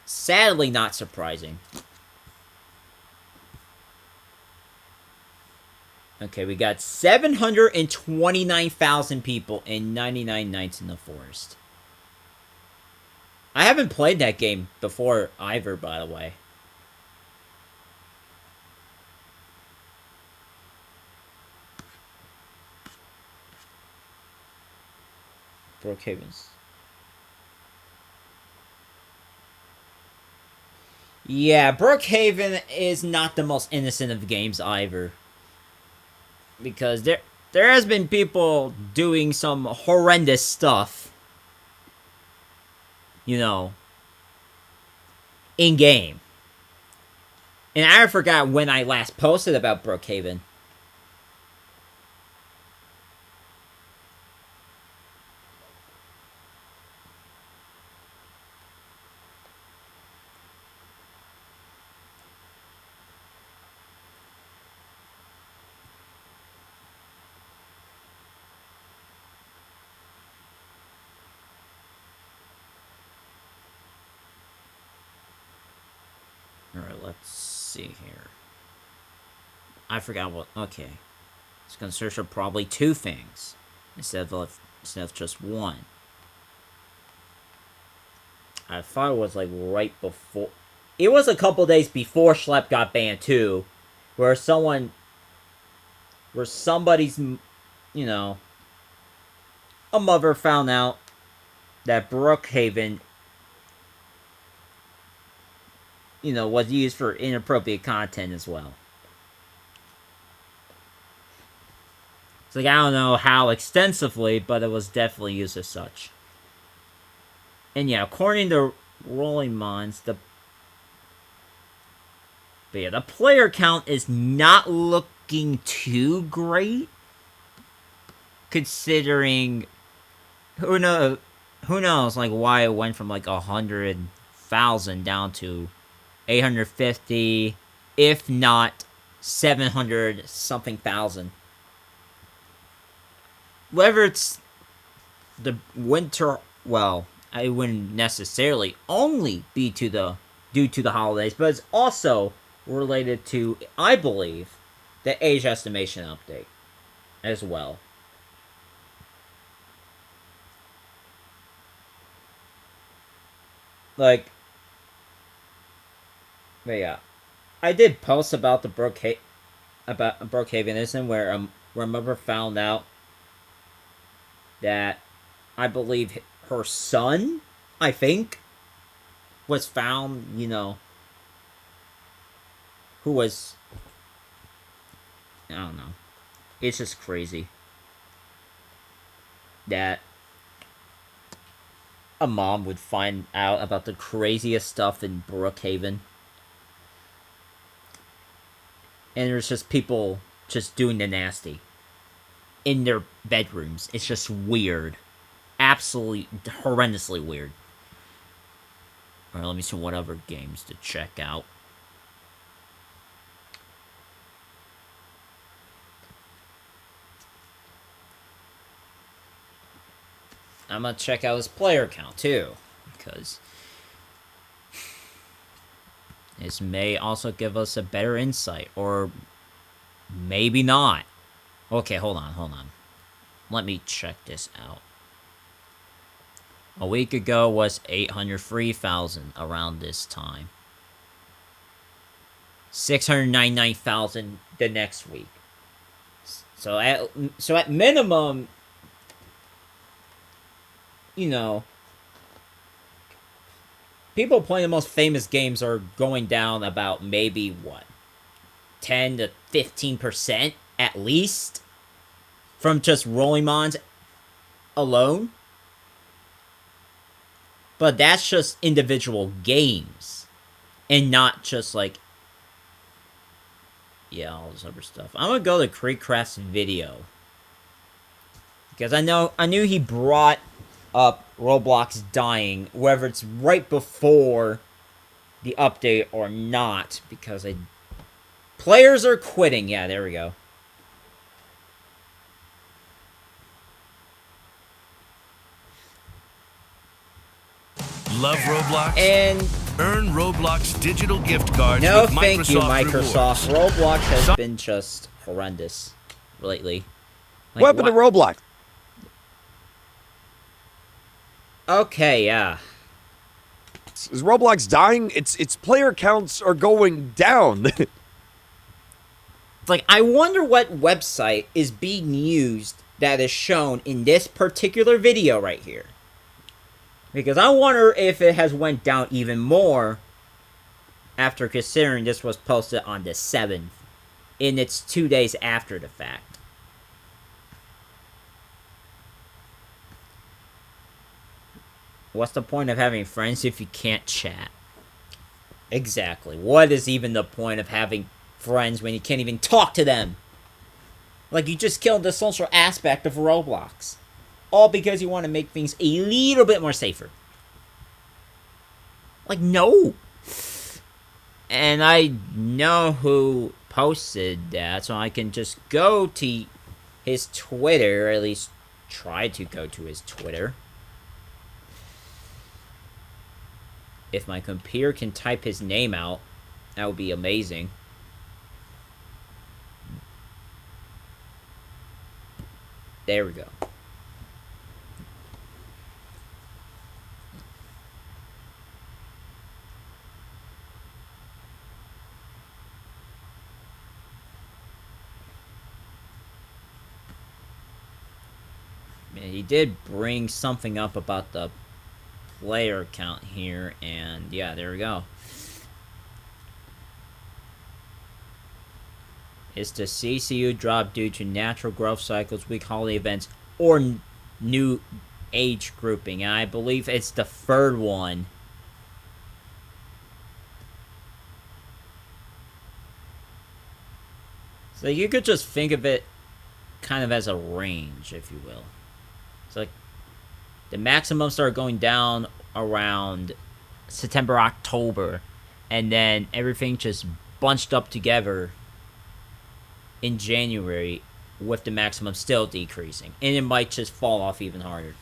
sadly not surprising. Okay, we got 729,000 people in 99 Nights in the Forest. I haven't played that game before either, by the way. Brookhaven's. Yeah, Brookhaven is not the most innocent of games either. Because there has been people doing some horrendous stuff. You know, in-game. And I forgot when I last posted about Brookhaven. Alright, let's see here. I forgot what... Okay. It's going to search for probably 2 things. Instead of just 1. I thought it was like right before... It was a couple days before Schlep got banned too. Where somebody's... You know... A mother found out that Brookhaven... You know, was used for inappropriate content as well. It's like, I don't know how extensively, but it was definitely used as such. And yeah, according to Rolling Mons, the player count is not looking too great. Considering, who knows, like, why it went from, like, 100,000 down to 850, if not 700 something thousand. Whether it's the winter, well, I wouldn't necessarily only be due to the holidays, but it's also related to, I believe, the age estimation update as well. Like, but yeah, I did post about the Brookhaven incident where a member found out that I believe her son, I think, was found, you know, who was, I don't know. It's just crazy that a mom would find out about the craziest stuff in Brookhaven. And there's just people just doing the nasty in their bedrooms. It's just weird. Absolutely, horrendously weird. Alright, let me see what other games to check out. I'm gonna check out his player count too, because this may also give us a better insight, or maybe not. Okay, hold on. Let me check this out. A week ago was 803,000 around this time. 699,000 the next week. So at minimum, you know, people playing the most famous games are going down about maybe, what, 10 to 15% at least from just rolling mons alone. But that's just individual games and not just like, yeah, all this other stuff. I'm gonna go to Creekcraft's video because I knew he brought up Roblox dying, whether it's right before the update or not, because players are quitting. Yeah, there we go. Love Roblox? And earn Roblox digital gift cards no, with thank you, Microsoft. Microsoft. Roblox has been just horrendous lately. Like, what happened to Roblox? Okay, yeah. Is Roblox dying? Its player counts are going down. It's like, I wonder what website is being used that is shown in this particular video right here. Because I wonder if it has went down even more after considering this was posted on the 7th. And it's 2 days after the fact. What's the point of having friends if you can't chat? Exactly. What is even the point of having friends when you can't even talk to them? Like, you just killed the social aspect of Roblox. All because you want to make things a little bit more safer. Like, no. And I know who posted that, so I can just go to his Twitter, or at least try to go to his Twitter. If my computer can type his name out, that would be amazing. There we go. Man, he did bring something up about the player count here, and yeah, there we go. Is the CCU drop due to natural growth cycles, weak holiday events, or new age grouping? And I believe it's the third one. So you could just think of it kind of as a range, if you will. It's like the maximum started going down around September, October, and then everything just bunched up together in January with the maximum still decreasing. And it might just fall off even harder.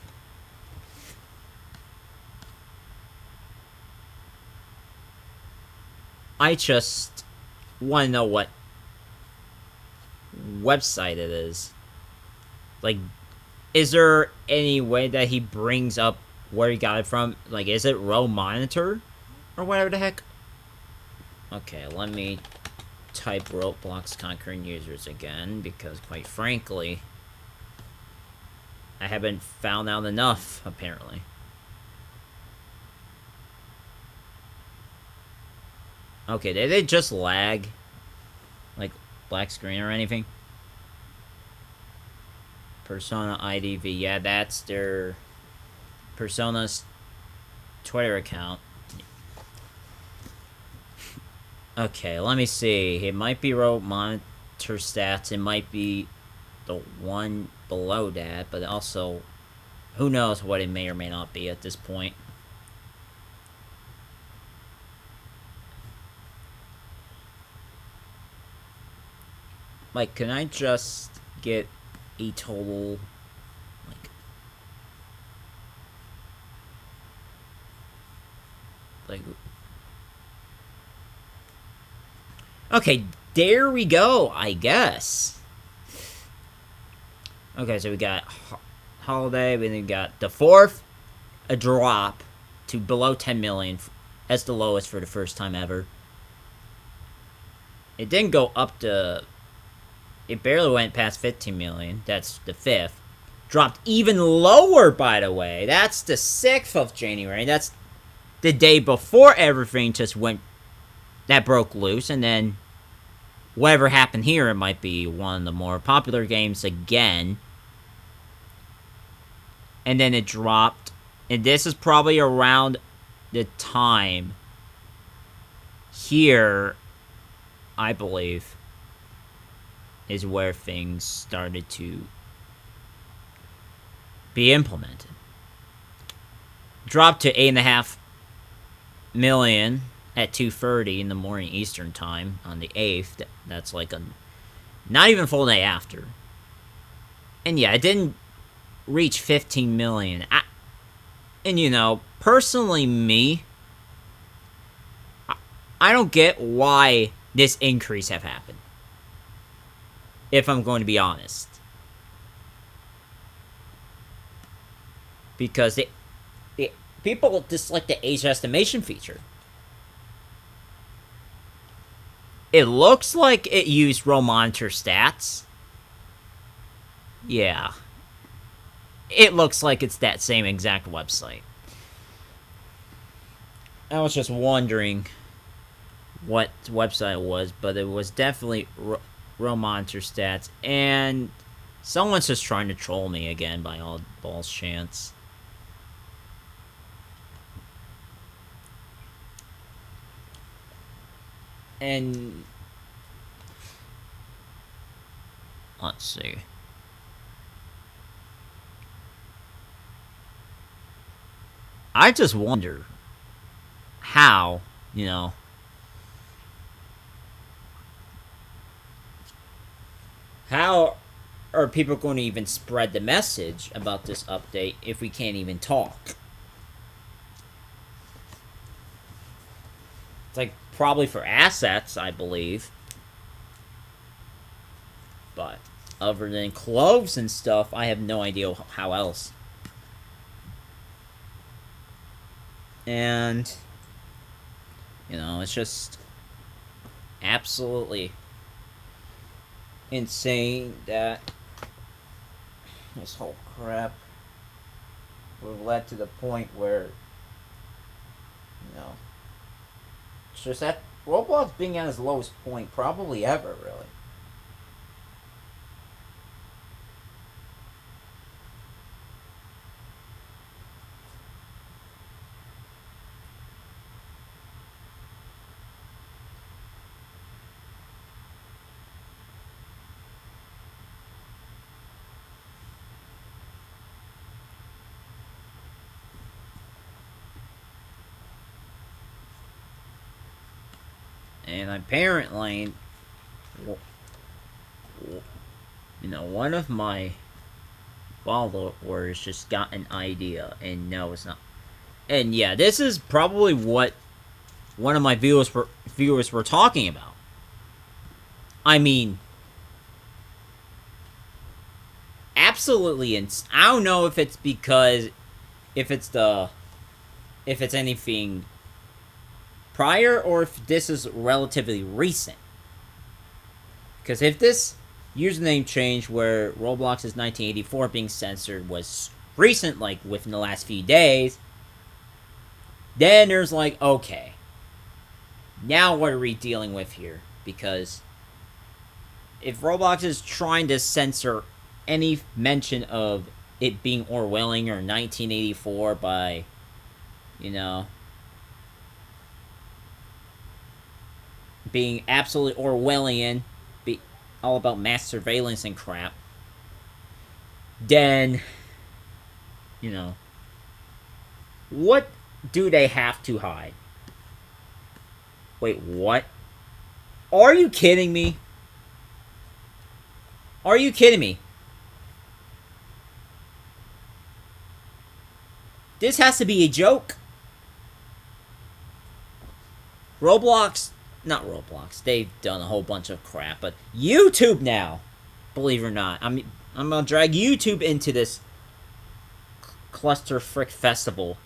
want to know what website it is. Like, is there any way that he brings up where he got it from? Like, is it Row Monitor? Or whatever the heck? Okay, let me type Roblox Conquering Users again, because quite frankly, I haven't found out enough, apparently. Okay, did they just lag? Like, black screen or anything? Persona IDV, yeah, that's their Persona's Twitter account. Okay, let me see. It might be Row Monitor Stats. It might be the one below that, but also, who knows what it may or may not be at this point. Like, can I just get a total, like, okay, there we go, I guess. Okay, so we got Holiday, and then we got the fourth, a drop to below 10 million. That's the lowest for the first time ever. It didn't go up to, it barely went past 15 million. That's the fifth. Dropped even lower, by the way. That's the 6th of January. That's the day before everything just went, that broke loose, and then whatever happened here, it might be one of the more popular games again. And then it dropped. And this is probably around the time here, I believe, is where things started to be implemented. Dropped to 8.5 million at 2:30 in the morning Eastern time on the 8th. That's like a not even full day after. And yeah, it didn't reach 15 million. And you know, personally me, I don't get why this increase have happened, if I'm going to be honest. Because people dislike the age estimation feature. It looks like it used Row Monitor Stats. Yeah. It looks like it's that same exact website. I was just wondering what website it was, but it was definitely Row Monitor Stats. And someone's just trying to troll me again by all balls chance. And let's see. I just wonder how, you know, how are people going to even spread the message about this update if we can't even talk? It's like probably for assets, I believe. But other than clothes and stuff, I have no idea how else. And, you know, it's just absolutely insane that this whole crap would have led to the point where, you know, it's just that Roblox being at its lowest point probably ever, really. And apparently, you know, one of my followers just got an idea, and no, it's not. And yeah, this is probably what one of my viewers were talking about. I mean, absolutely. I don't know if it's because if it's anything prior or if this is relatively recent. Because if this username change where Roblox's 1984 being censored was recent, like within the last few days, then there's like, okay, now what are we dealing with here? Because if Roblox is trying to censor any mention of it being Orwellian or 1984 by, being absolutely Orwellian, all about mass surveillance and crap, then, what do they have to hide? Wait, what? Are you kidding me? Are you kidding me? This has to be a joke. Not Roblox, they've done a whole bunch of crap, but YouTube now, believe it or not, I'm gonna drag YouTube into this cluster frick festival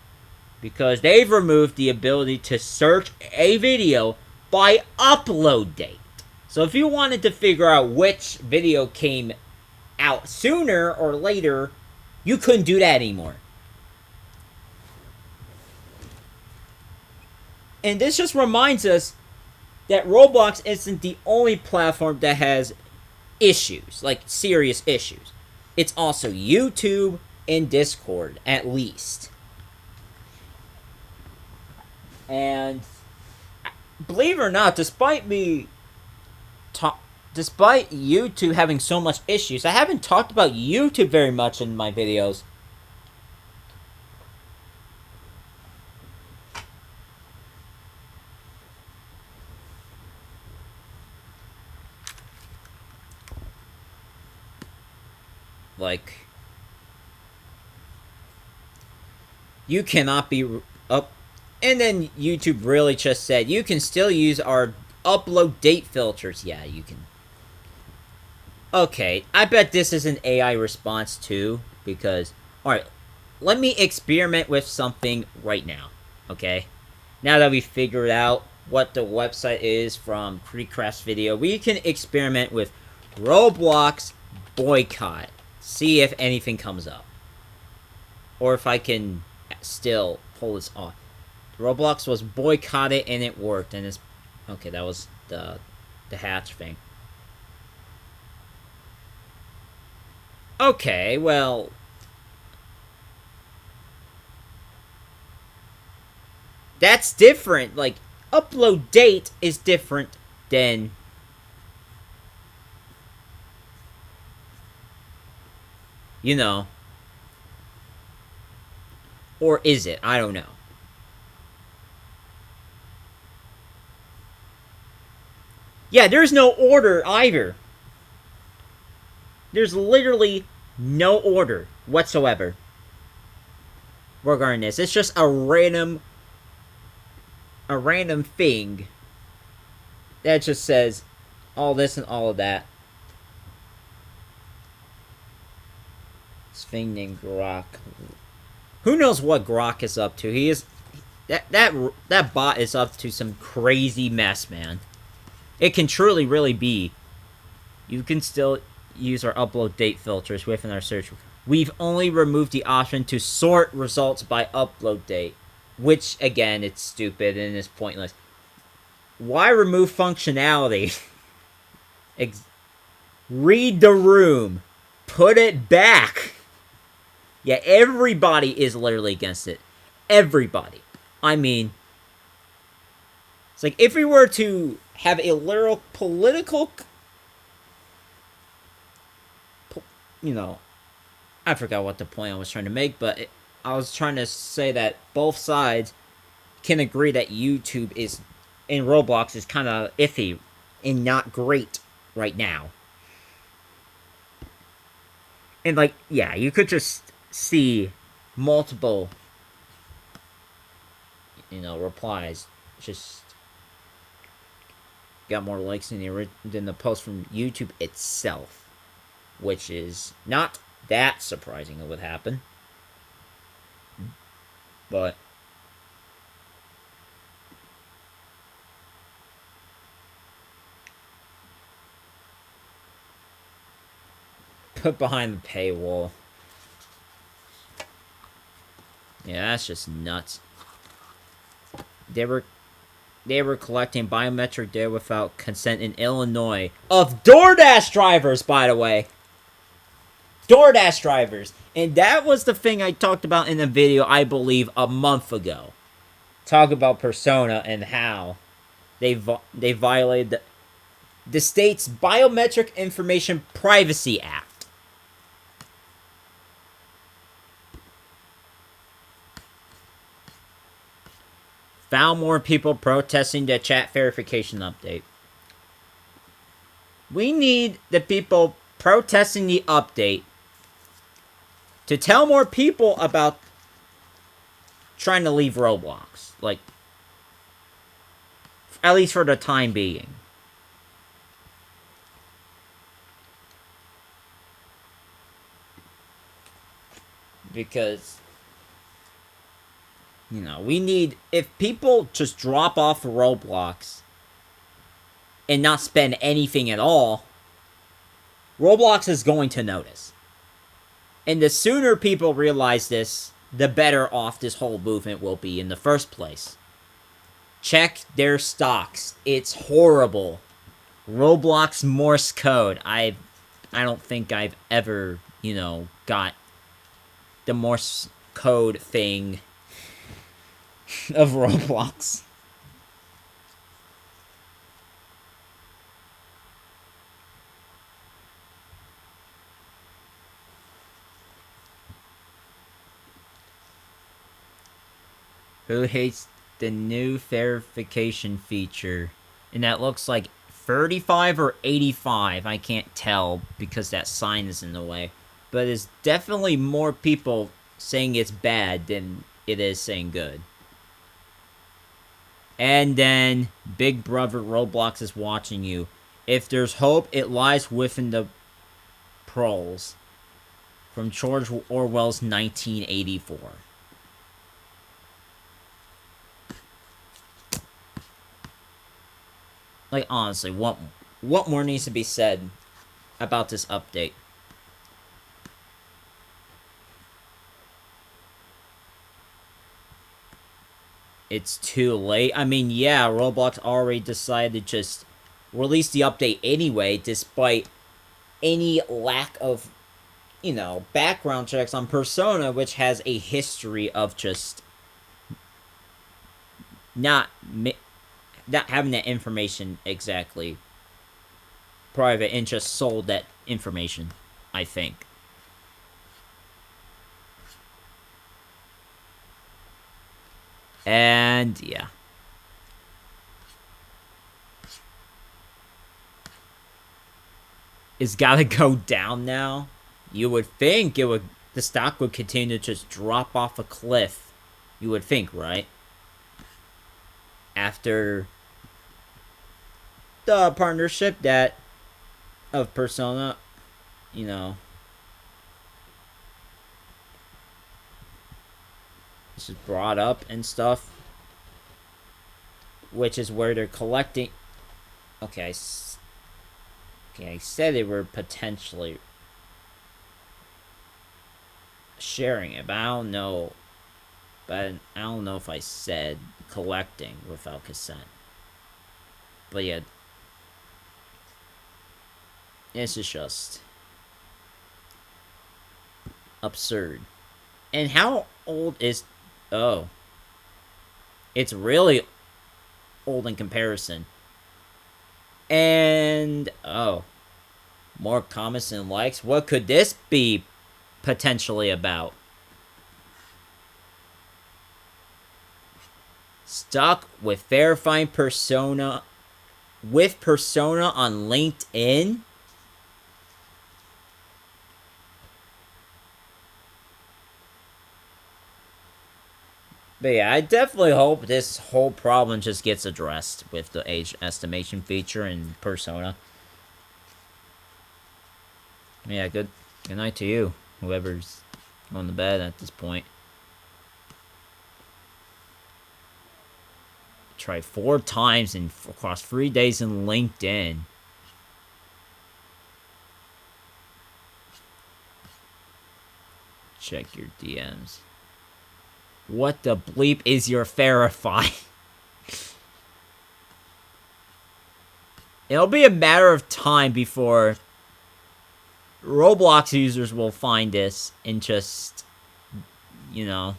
because they've removed the ability to search a video by upload date. So if you wanted to figure out which video came out sooner or later, you couldn't do that anymore. And this just reminds us that Roblox isn't the only platform that has issues, like serious issues. It's also YouTube and Discord, at least. And believe it or not, despite YouTube having so much issues, I haven't talked about YouTube very much in my videos. Like, you cannot be up. And then YouTube really just said, you can still use our upload date filters. Yeah, you can. Okay, I bet this is an AI response too, because, alright, let me experiment with something right now, okay? Now that we figured out what the website is from Creecraft's video, we can experiment with Roblox boycott. See if anything comes up. Or if I can still pull this off. Roblox was boycotted and it worked. And it's... Okay, that was the hatch thing. Okay, well... That's different. Like, upload date is different than... Or is it? I don't know. Yeah, there's no order either. There's literally no order whatsoever regarding this. It's just a random thing that just says all this and all of that. This thing named Grok. Who knows what Grok is up to? He is... That bot is up to some crazy mess, man. It can truly really be. You can still use our upload date filters within our search. We've only removed the option to sort results by upload date. Which, again, it's stupid and it's pointless. Why remove functionality? Read the room. Put it back. Yeah, everybody is literally against it. Everybody. I mean, it's like if we were to have a literal political, I forgot what the point I was trying to make, but I was trying to say that both sides can agree that YouTube is, in Roblox, is kind of iffy and not great right now. And like, yeah, you could just see multiple, replies just got more likes than the post from YouTube itself, which is not that surprising it would happen. But put behind the paywall. Yeah, that's just nuts. They were collecting biometric data without consent in Illinois of DoorDash drivers, by the way. DoorDash drivers. And that was the thing I talked about in a video, I believe, a month ago. Talk about Persona and how they violated the state's Biometric Information Privacy Act. Found more people protesting the chat verification update. We need the people protesting the update to tell more people about trying to leave Roblox. Like, at least for the time being. Because, you know, we need... If people just drop off Roblox and not spend anything at all, Roblox is going to notice. And the sooner people realize this, the better off this whole movement will be in the first place. Check their stocks. It's horrible. Roblox Morse code. I don't think I've ever, you know, got the Morse code thing of Roblox. Who hates the new verification feature? And that looks like 35 or 85. I can't tell because that sign is in the way. But it's definitely more people saying it's bad than it is saying good. And then, Big Brother Roblox is watching you. If there's hope, it lies within the proles. From George Orwell's 1984. Like, honestly, what more needs to be said about this update? It's too late. I mean, yeah, Roblox already decided to just release the update anyway, despite any lack of, you know, background checks on Persona, which has a history of just not having that information exactly private and just sold that information, I think. And, yeah. It's gotta go down now. You would think the stock would continue to just drop off a cliff. You would think, right? After the partnership of Persona, you know, this is brought up and stuff, which is where they're collecting. Okay, I said they were potentially sharing it, but I don't know. But I don't know if I said collecting without consent. But yeah, this is just absurd. And how old is... Oh. It's really old in comparison. And... Oh. More comments and likes. What could this be potentially about? Stuck with verifying Persona... With Persona on LinkedIn? But yeah, I definitely hope this whole problem just gets addressed with the age estimation feature in Persona. Yeah, good night to you, whoever's going to bed at this point. Tried 4 times across 3 days in LinkedIn. Check your DMs. What the bleep is your verify? It'll be a matter of time before Roblox users will find this and just, you know,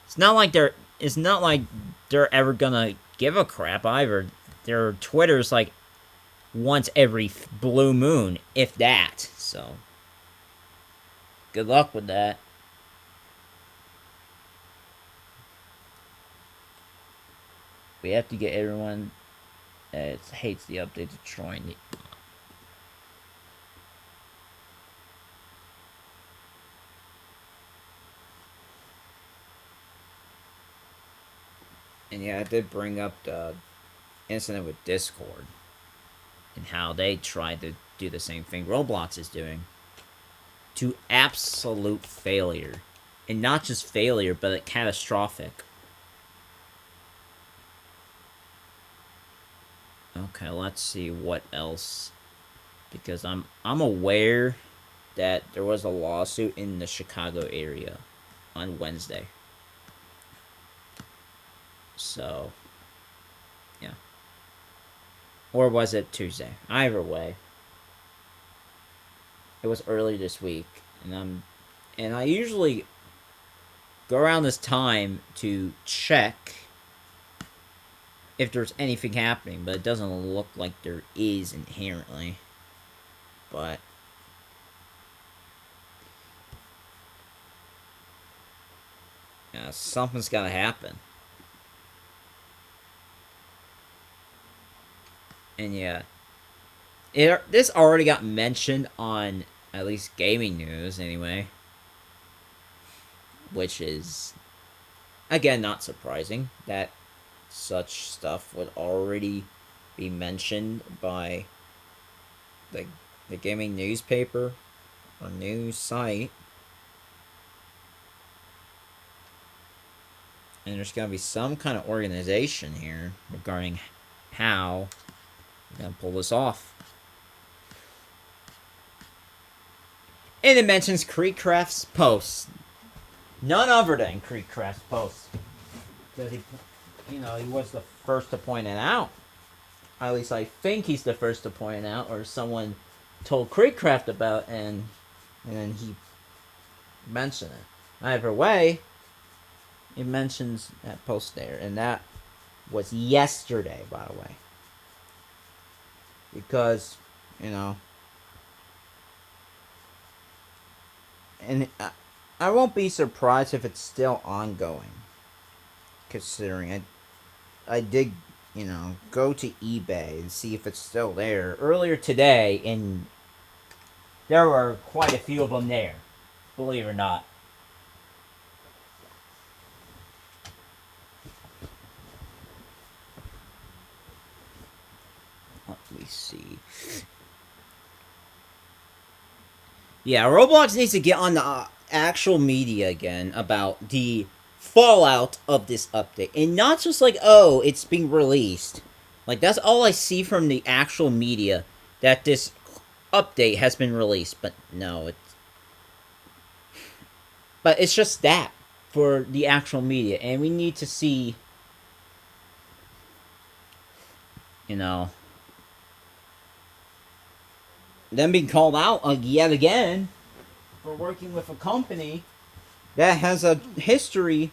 it's not like they're ever gonna give a crap either. Their Twitter's like once every blue moon, if that. So good luck with that. We have to get everyone that hates the update to join it. And yeah, I did bring up the incident with Discord and how they tried to do the same thing Roblox is doing. To absolute failure. And not just failure, but catastrophic. Okay, let's see what else. Because I'm aware that there was a lawsuit in the Chicago area on Wednesday. So, yeah. Or was it Tuesday? Either way. It was early this week. And I usually go around this time to check if there's anything happening, but it doesn't look like there is inherently. But yeah, something's gotta happen. And yeah, this already got mentioned on at least gaming news anyway, which is again not surprising that such stuff would already be mentioned by the gaming newspaper or news site. And there's gonna be some kind of organization here regarding how we're gonna pull this off. And it mentions Creekcraft's post. None other than Creekcraft's post. Because he was the first to point it out. At least I think he's the first to point it out, or someone told Creekcraft about, and then he mentioned it. Either way, it mentions that post there, and that was yesterday, by the way. Because, and I won't be surprised if it's still ongoing. Considering I did, go to eBay and see if it's still there earlier today, and there were quite a few of them there, believe it or not. Let me see. Yeah, Roblox needs to get on the actual media again about the fallout of this update. And not just like, oh, it's being released. Like, that's all I see from the actual media, that this update has been released. But no, but it's just that for the actual media. And we need to see, them being called out yet again for working with a company that has a history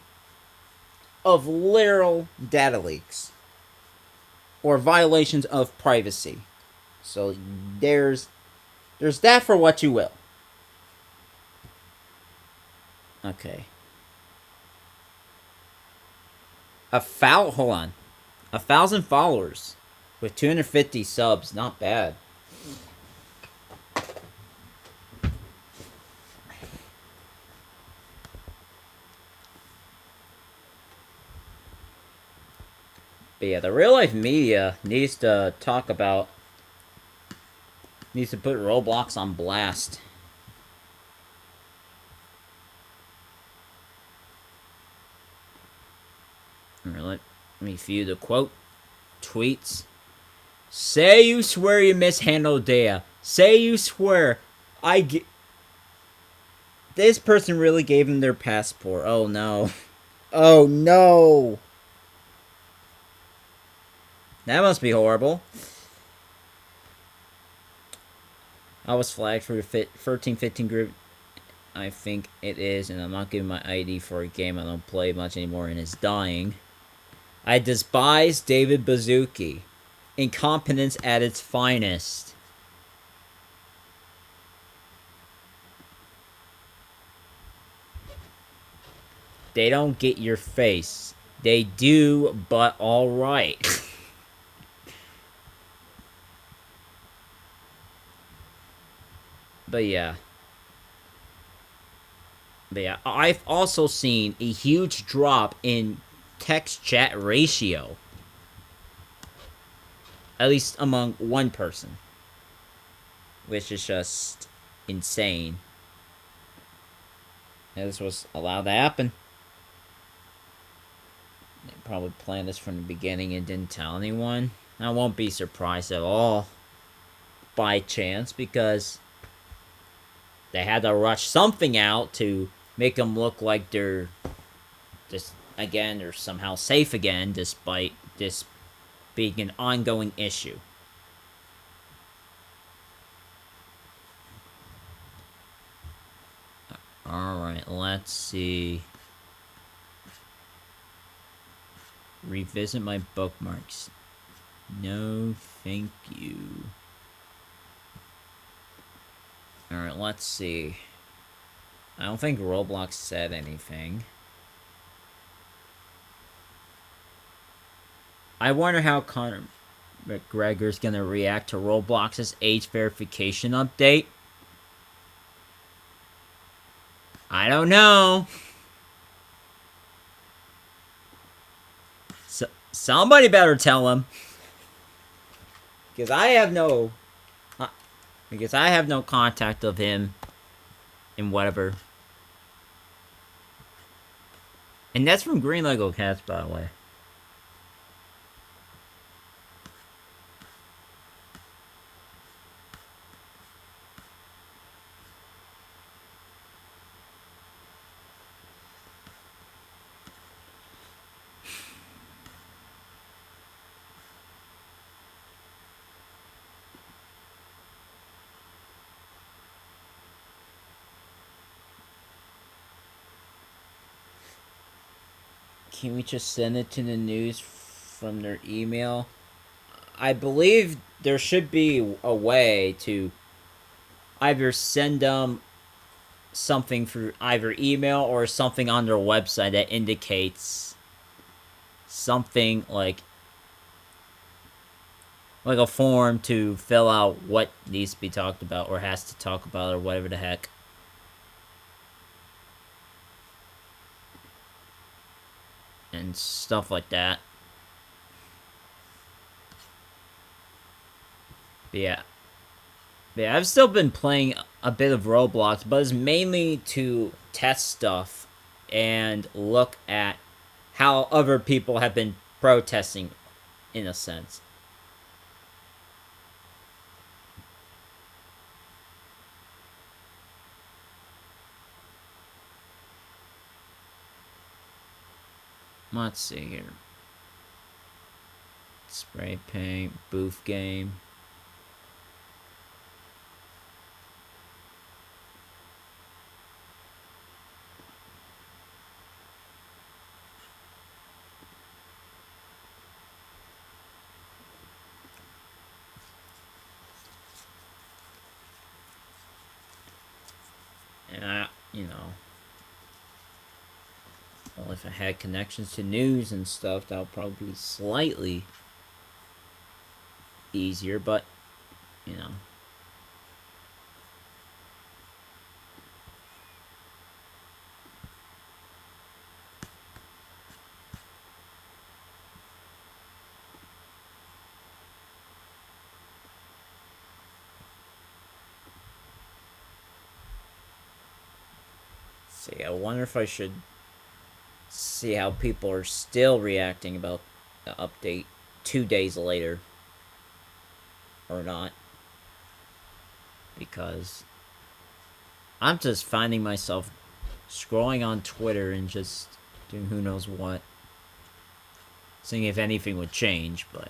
of literal data leaks or violations of privacy. So there's that for what you will. Okay. Hold on. 1,000 followers with 250 subs. Not bad. But yeah, the real life media needs to put Roblox on blast. Alright, let me view the quote. Tweets. Say you swear you mishandled data. Say you swear this person really gave him their passport. Oh no. Oh no. That must be horrible. I was flagged for the 1315 group. I think it is, and I'm not giving my ID for a game I don't play much anymore and it's dying. I despise David Bazuki. Incompetence at its finest. They don't get your face. They do, but alright. But yeah. I've also seen a huge drop in text chat ratio. At least among one person. Which is just insane. And this was allowed to happen. They probably planned this from the beginning and didn't tell anyone. I won't be surprised at all. By chance, because they had to rush something out to make them look like they're just, again, they're somehow safe again, despite this being an ongoing issue. Alright, let's see. Revisit my bookmarks. No, thank you. Alright, let's see. I don't think Roblox said anything. I wonder how Conor McGregor's gonna react to Roblox's age verification update. I don't know. Somebody better tell him. Because I have no contact of him in whatever. And that's from Green Lego Cats, by the way. Can we just send it to the news from their email? I believe there should be a way to either send them something through either email or something on their website that indicates something like a form to fill out what needs to be talked about or has to talk about or whatever the heck. And stuff like that. But yeah, I've still been playing a bit of Roblox, but it's mainly to test stuff and look at how other people have been protesting, in a sense. Let's see here. Spray paint, booth game. And well, if I had connections to news and stuff, that would probably be slightly easier, but, see, I wonder if I should see how people are still reacting about the update 2 days later. Or not. Because I'm just finding myself scrolling on Twitter and just doing who knows what. Seeing if anything would change, but...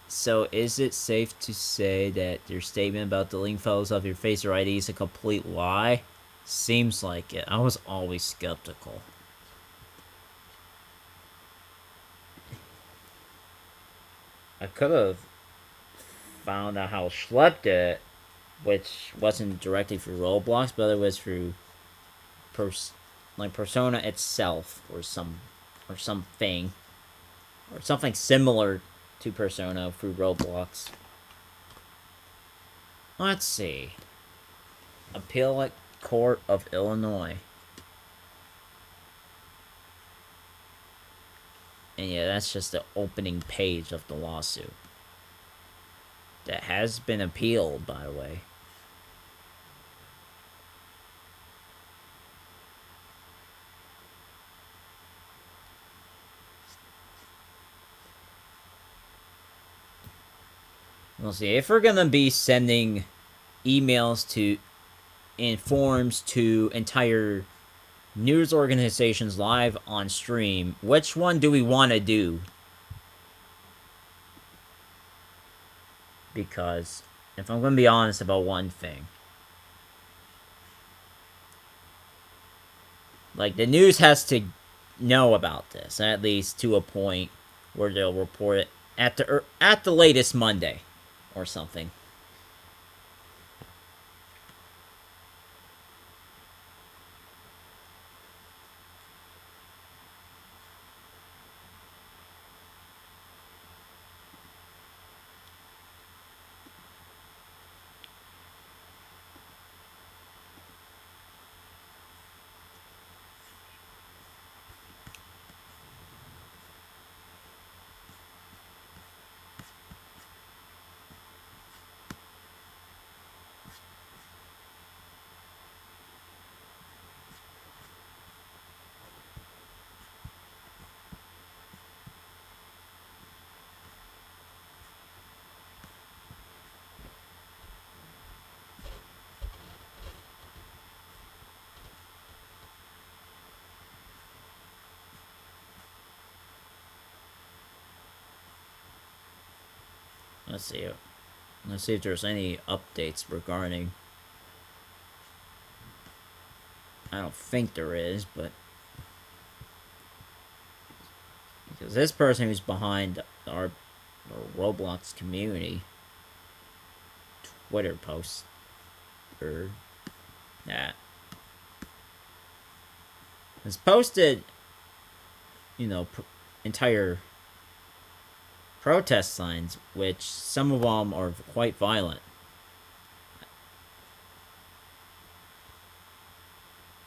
So, is it safe to say that your statement about deleting photos of your face or ID is a complete lie? Seems like it. I was always skeptical. I could have found out how Schlep did it, which wasn't directly through Roblox, but it was through Persona itself, or something similar to Persona through Roblox. Let's see. Appellate Court of Illinois. And yeah, that's just the opening page of the lawsuit. That has been appealed, by the way. We'll see. If we're gonna be sending emails to and forms to entire news organizations live on stream, which one do we want to do? Because if I'm gonna be honest about one thing, like, the news has to know about this, at least to a point where they'll report it at the latest Monday or something. Let's see. Let's see if there's any updates regarding... I don't think there is, but... because this person who's behind our Roblox community Twitter post, or that, has posted, you know, entire protest signs, which some of them are quite violent.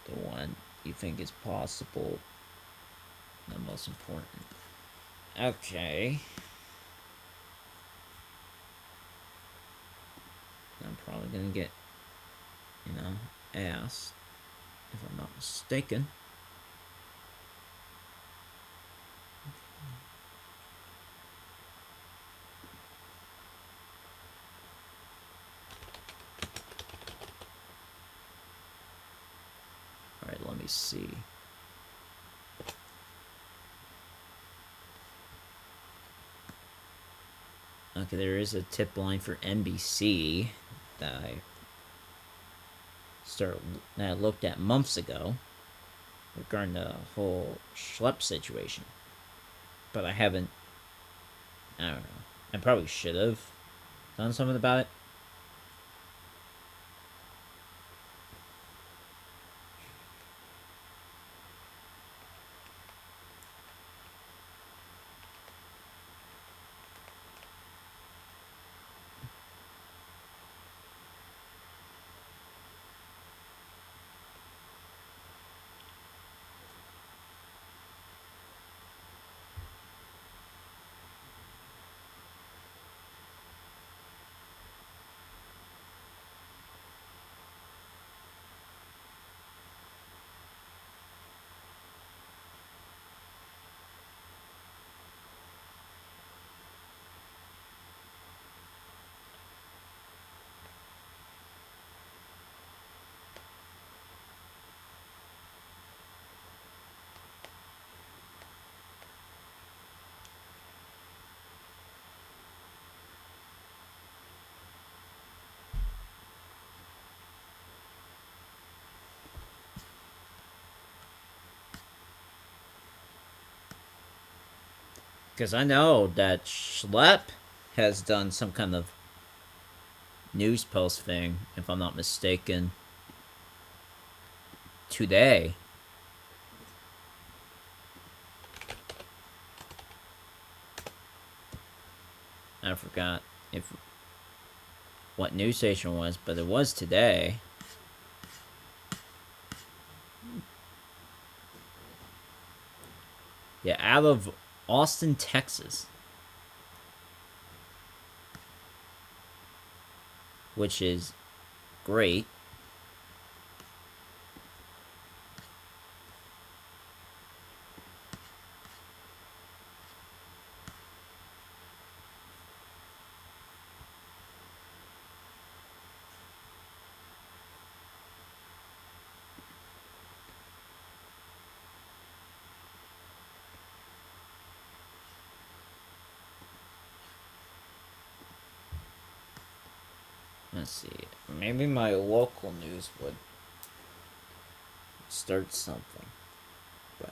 The one you think is possible, the most important. Okay. I'm probably gonna get, you know, asked, if I'm not mistaken. Alright, let me see. Okay, there is a tip line for NBC that I looked at months ago regarding the whole Schlep situation. But I haven't, I don't know. I probably should have done something about it. Because I know that Schlep has done some kind of news post thing, if I'm not mistaken, today. I forgot what news station it was, but it was today. Yeah, out of Austin, Texas. Which is great. Let's see. Maybe my local news would start something. But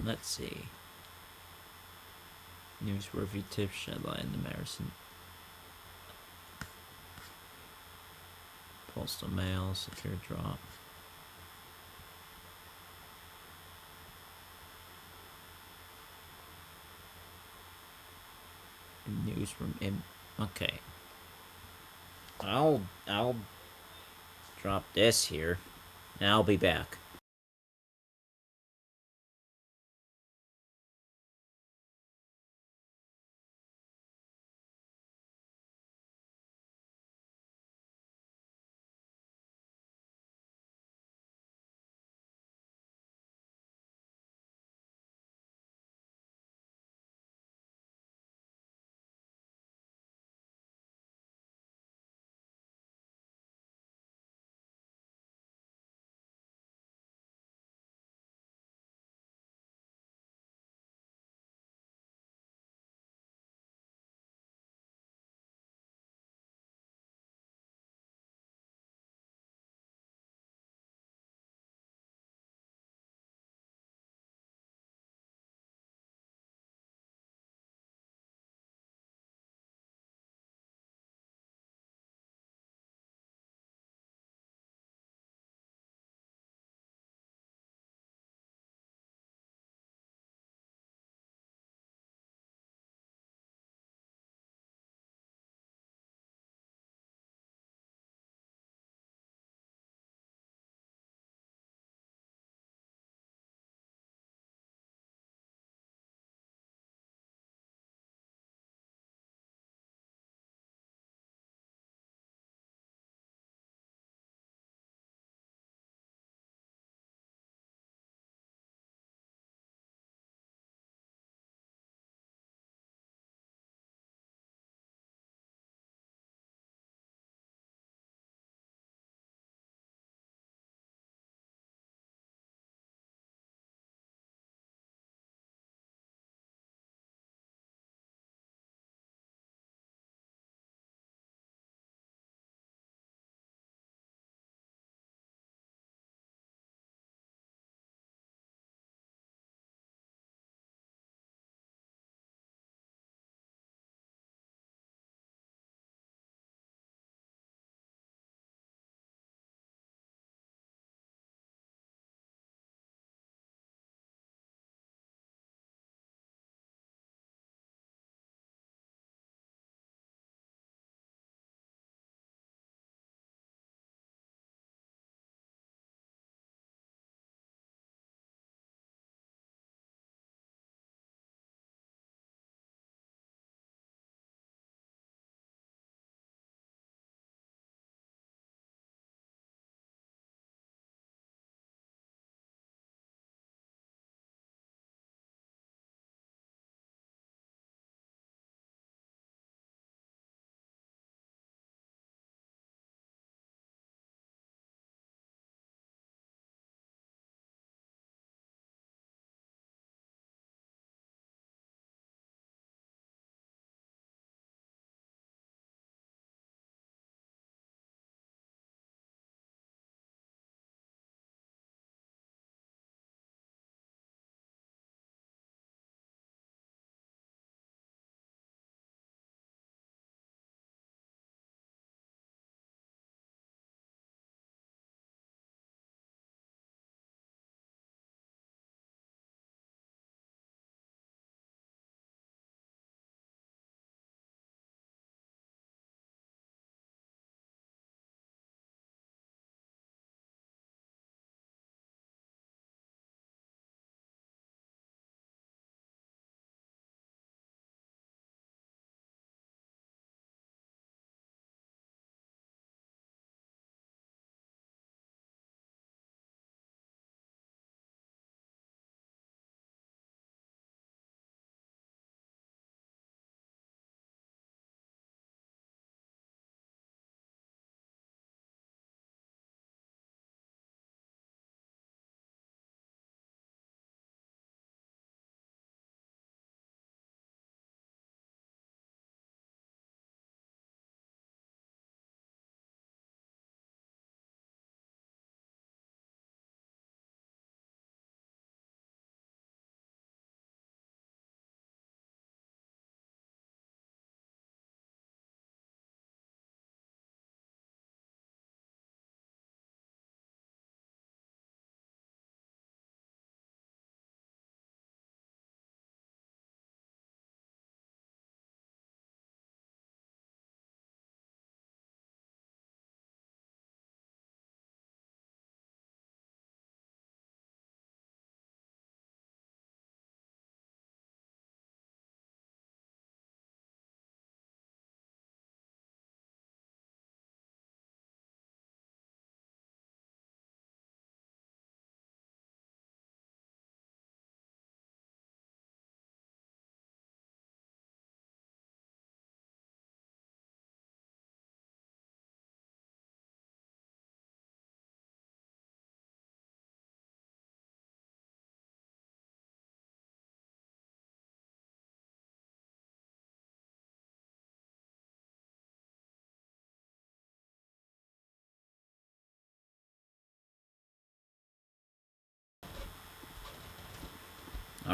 let's see. Newsworthy tips shed light in the Madison. Postal mail, secure drop. Newsroom in. Okay. I'll drop this here, and I'll be back.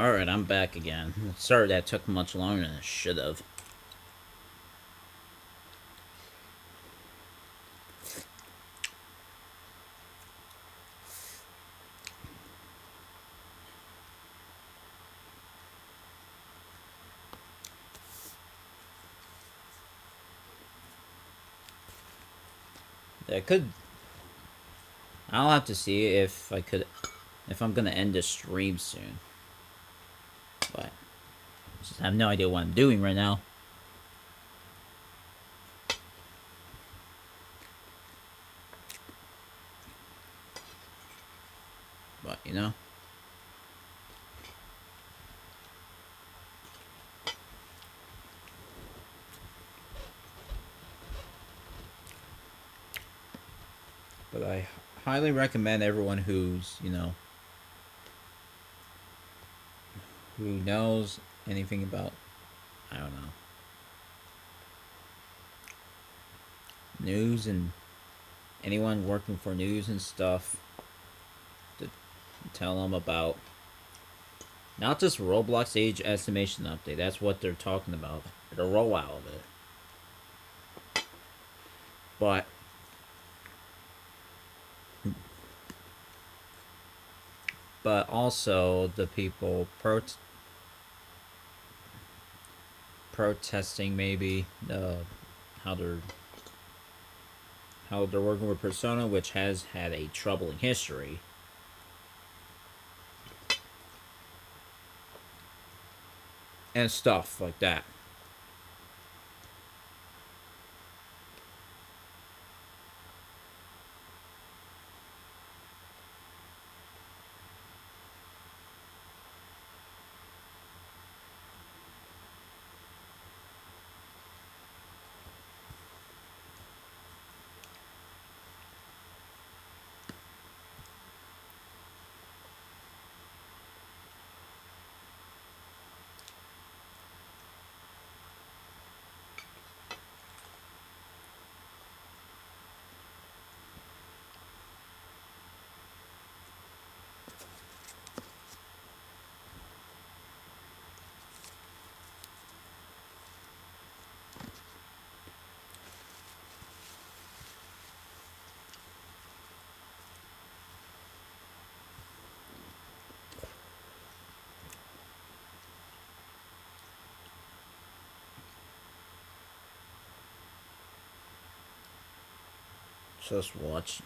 Alright, I'm back again. Sorry that took much longer than it should have. I'll have to see if I'm gonna end the stream soon. But I have no idea what I'm doing right now. But, you know. But I highly recommend everyone who's, you know, who knows anything about, I don't know, news and anyone working for news and stuff, to tell them about not just Roblox age estimation update. That's what they're talking about, the rollout of it. But also the people protesting maybe how they're working with Persona, which has had a troubling history. And stuff like that.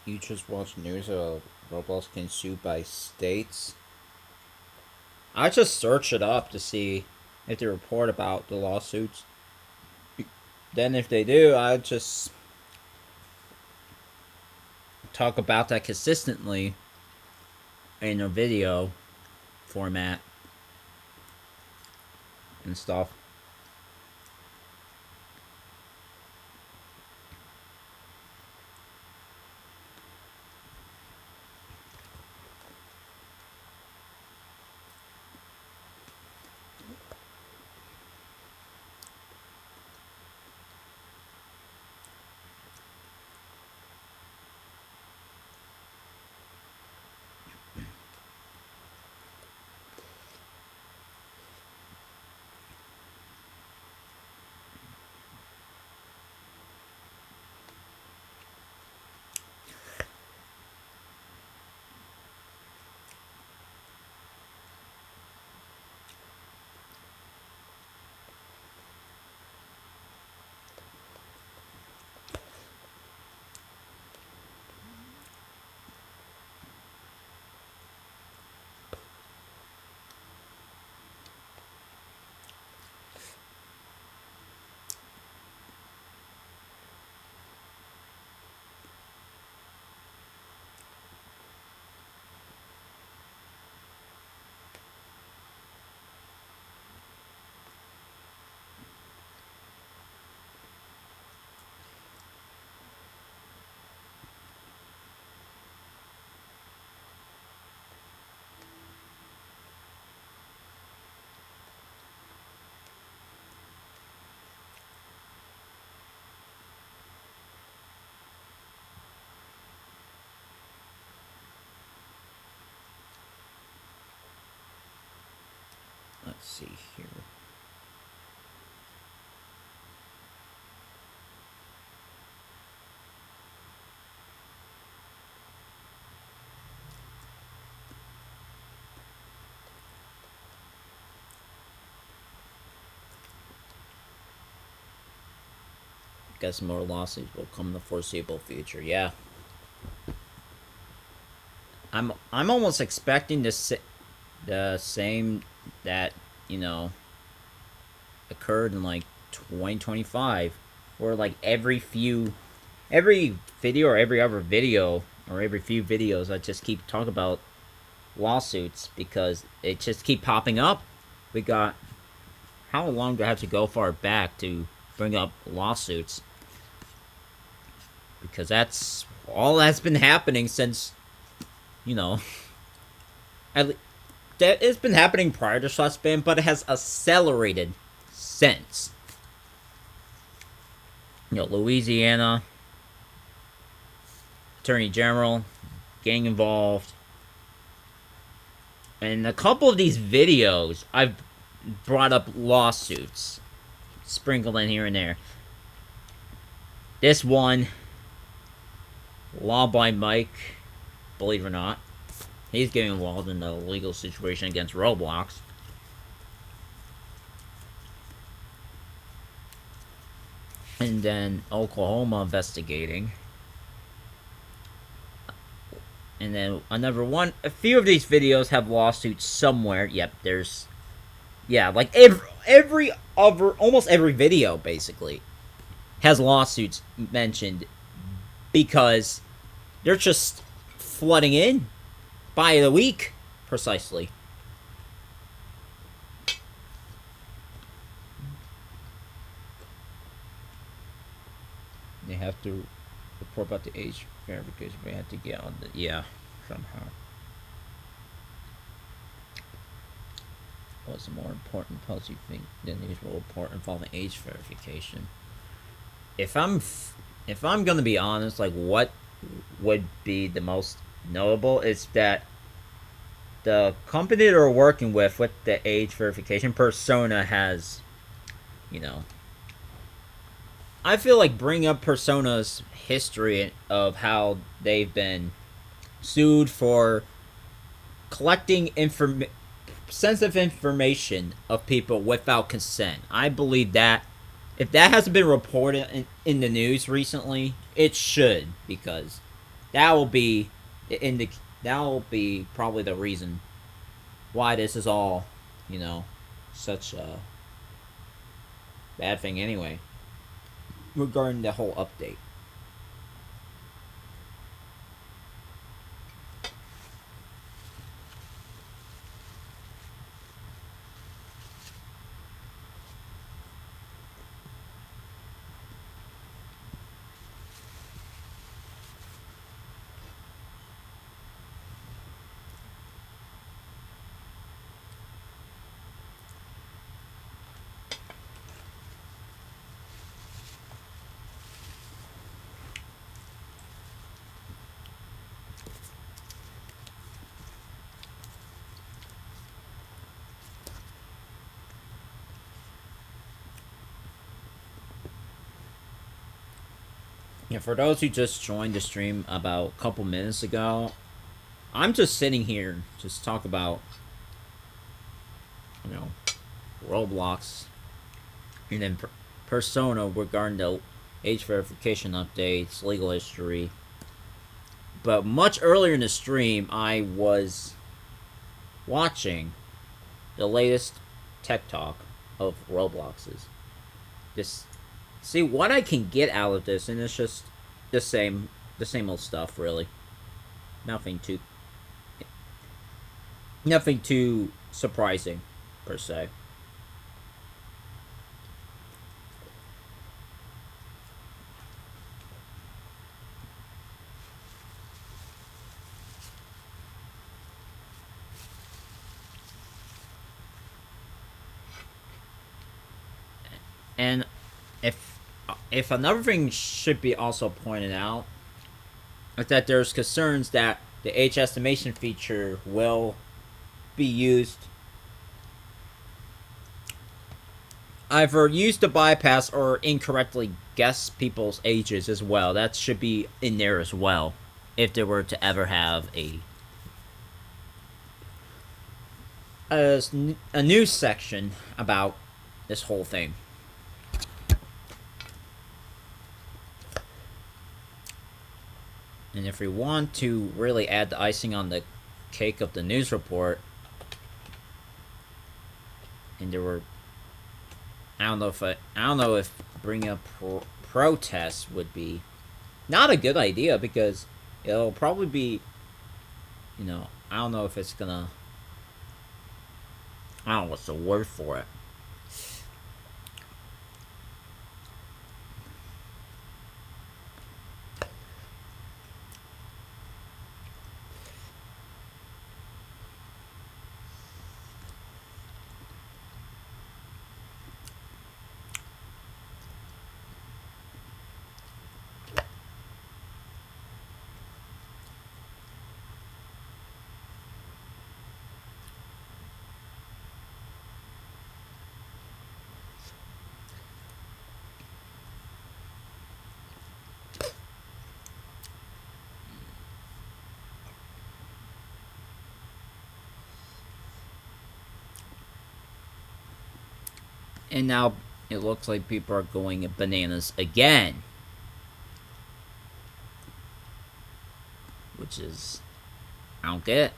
You just watch news of Roblox getting sued by states. I just search it up to see if they report about the lawsuits. Then if they do, I just talk about that consistently in a video format and stuff. see here. Guess more lawsuits will come in the foreseeable future. Yeah. I'm almost expecting the same that, you know, occurred in like 2025, where like every video or every other video or every few videos I just keep talking about lawsuits because it just keep popping up. We got, how long do I have to go far back to bring up lawsuits? Because that's all that's been happening since, you know, it's been happening prior to ShotSpan, but it has accelerated since. You know, Louisiana Attorney General getting involved. And a couple of these videos, I've brought up lawsuits sprinkled in here and there. This one, Law by Mike, believe it or not, he's getting involved in the legal situation against Roblox. And then Oklahoma investigating. And then another one. A few of these videos have lawsuits somewhere. Yep, there's... Yeah, like every other... Almost every video, basically, has lawsuits mentioned. Because they're just flooding in by the week, precisely. They have to report about the age verification. We have to get on the... Yeah, somehow. What's a more important policy thing than the usual report involving age verification? If I'm gonna be honest, like, what would be the most notable is that the company they're working with the age verification, Persona, has, you know, I feel like bringing up Persona's history of how they've been sued for collecting sensitive information of people without consent. I believe that if that hasn't been reported in the news recently, it should, because that will be probably the reason why this is all, you know, such a bad thing anyway, regarding the whole update. Yeah, for those who just joined the stream about a couple minutes ago, I'm just sitting here just talk about, you know, Roblox, and then Persona regarding the age verification updates, legal history. But much earlier in the stream, I was watching the latest tech talk of Roblox's. This, see what I can get out of this, and it's just the same old stuff, really. Nothing too surprising, per se. And if another thing should be also pointed out is that there's concerns that the age estimation feature will be used either used to bypass or incorrectly guess people's ages as well. That should be in there as well, if there were to ever have a news section about this whole thing. And if we want to really add the icing on the cake of the news report, and there were, I don't know if bringing up protests would be not a good idea, because it'll probably be, I don't know if it's gonna, I don't know what's the word for it. And now it looks like people are going bananas again. Which is, I don't get it.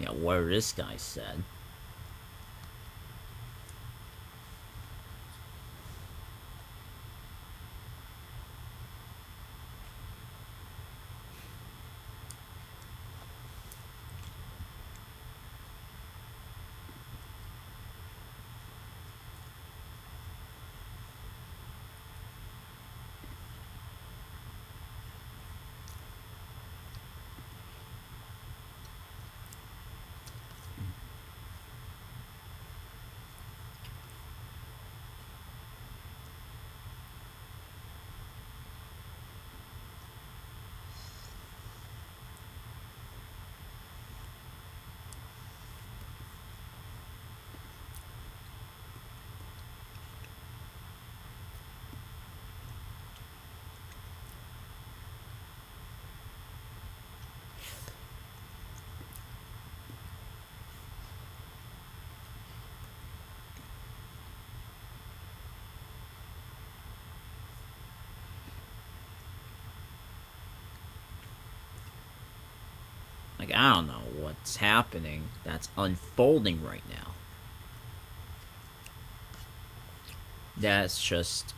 Yeah, what this guy said. Like, I don't know what's happening that's unfolding right now. That's just,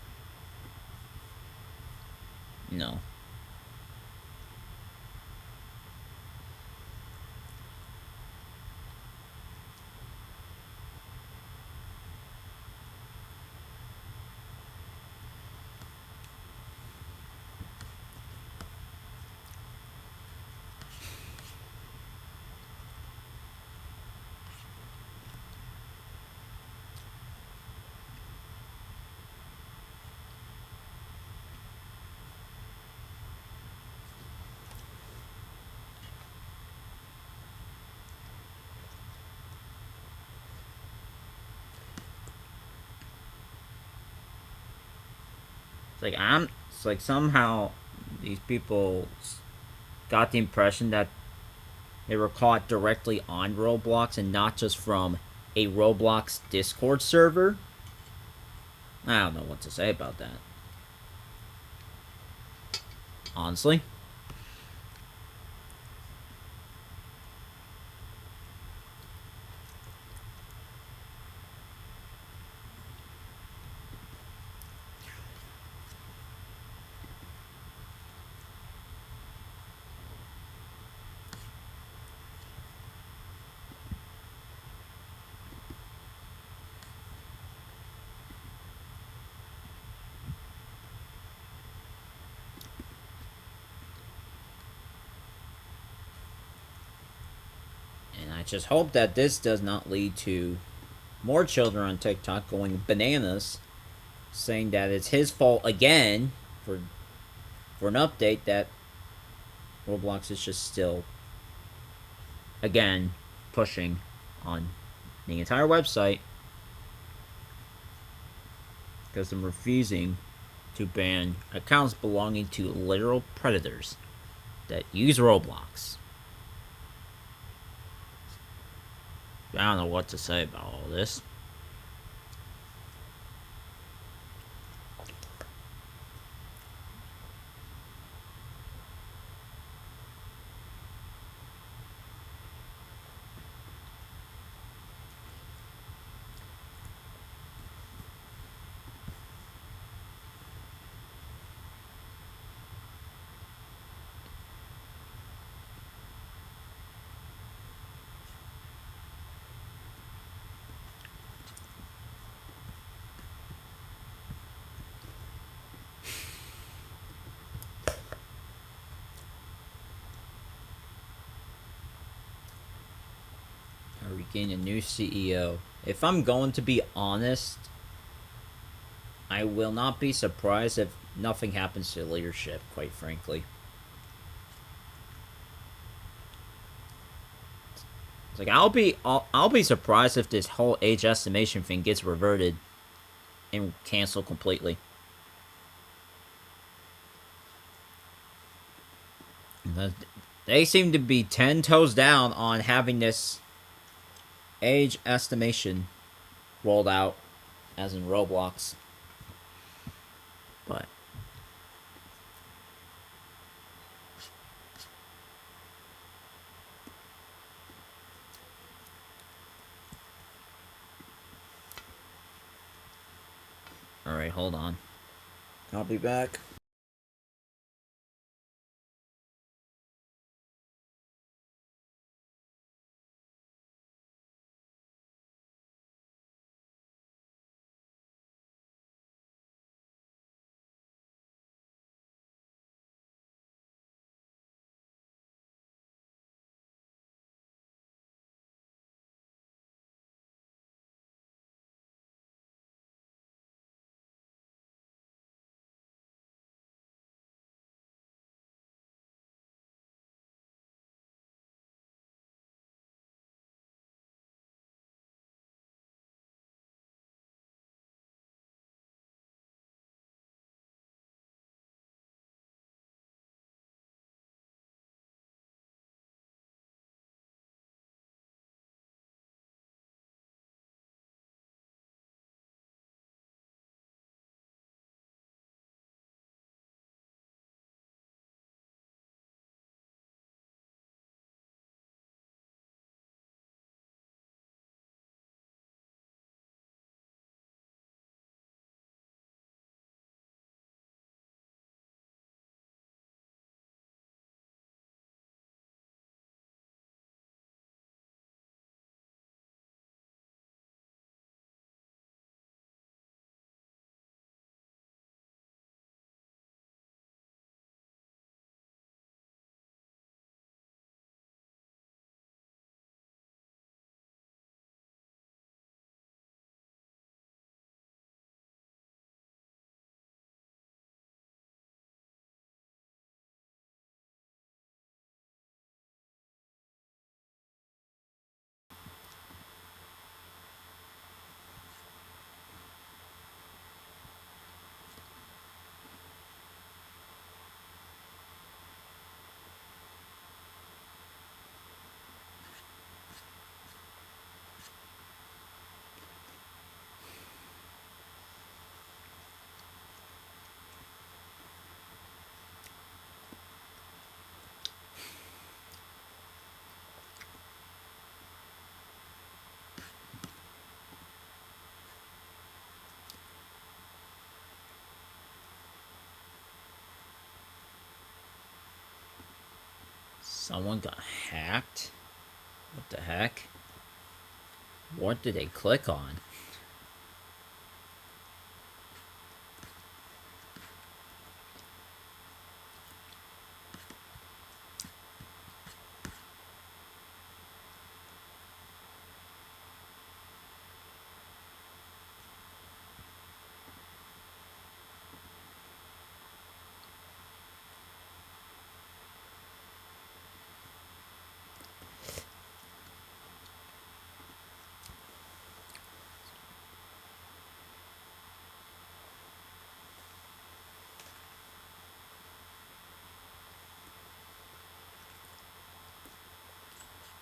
it's like somehow these people got the impression that they were caught directly on Roblox and not just from a Roblox Discord server. I don't know what to say about that, honestly. I just hope that this does not lead to more children on TikTok going bananas, saying that it's his fault again for an update that Roblox is just still, again, pushing on the entire website because I'm refusing to ban accounts belonging to literal predators that use Roblox. I don't know what to say about all this. We gain a new CEO. If I'm going to be honest, I will not be surprised if nothing happens to leadership, quite frankly. It's like I'll be surprised if this whole age estimation thing gets reverted and canceled completely. They seem to be 10 toes down on having this age estimation rolled out, as in Roblox. But alright, hold on. I'll be back. Someone got hacked? What the heck? What did they click on?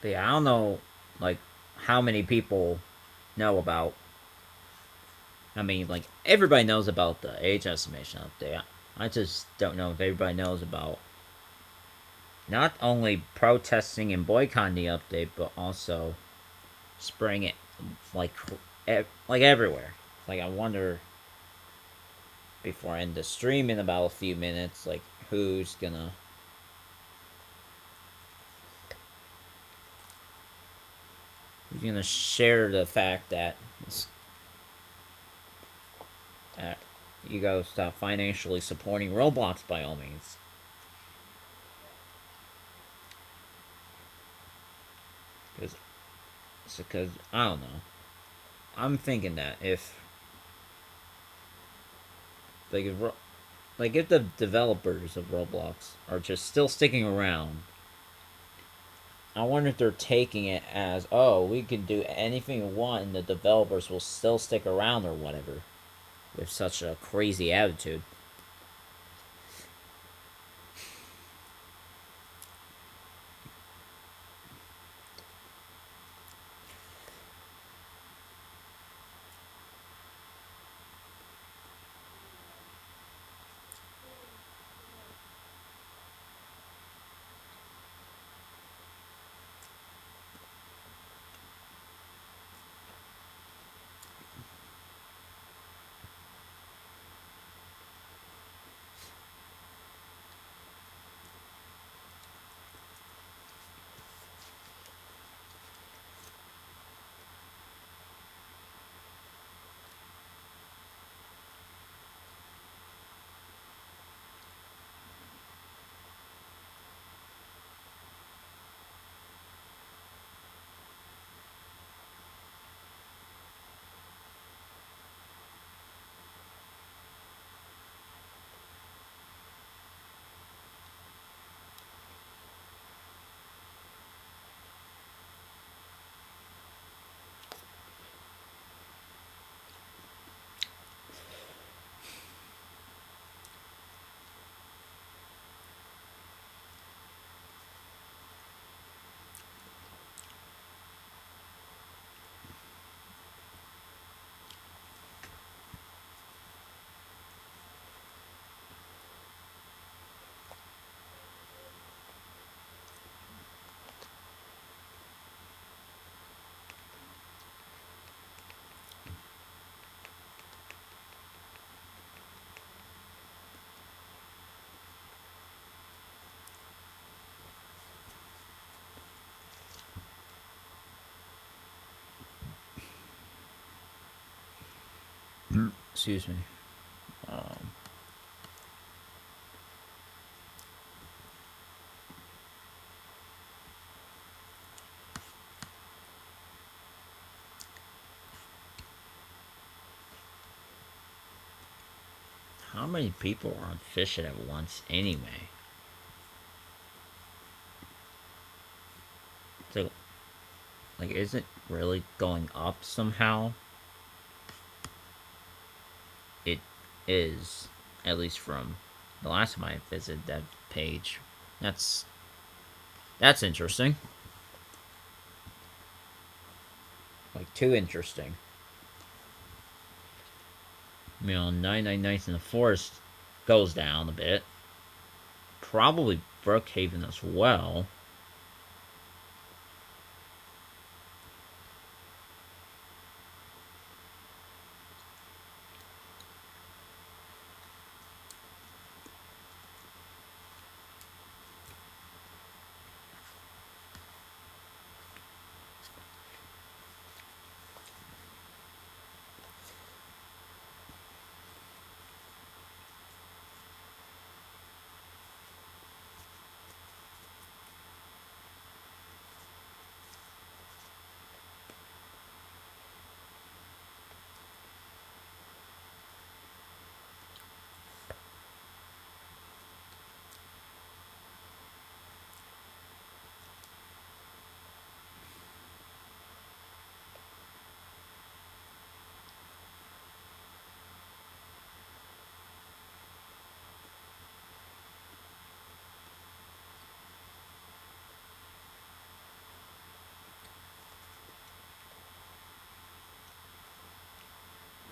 But yeah, I don't know, like, how many people know about. I mean, like, everybody knows about the age estimation update. I just don't know if everybody knows about not only protesting and boycotting the update, but also spraying it like everywhere. Like, I wonder, before I end the stream in about a few minutes, like, who's gonna share the fact that you gotta stop financially supporting Roblox by all means. Because I don't know. I'm thinking that if if the developers of Roblox are just still sticking around, I wonder if they're taking it as, oh, we can do anything we want and the developers will still stick around or whatever, with such a crazy attitude. Excuse me. How many people are on Fish It at once anyway? So, like, is it really going up somehow? It is, at least from the last time I visited that page. That's interesting. Like, too interesting. You know, 99 Nights in the Forest goes down a bit. Probably Brookhaven as well.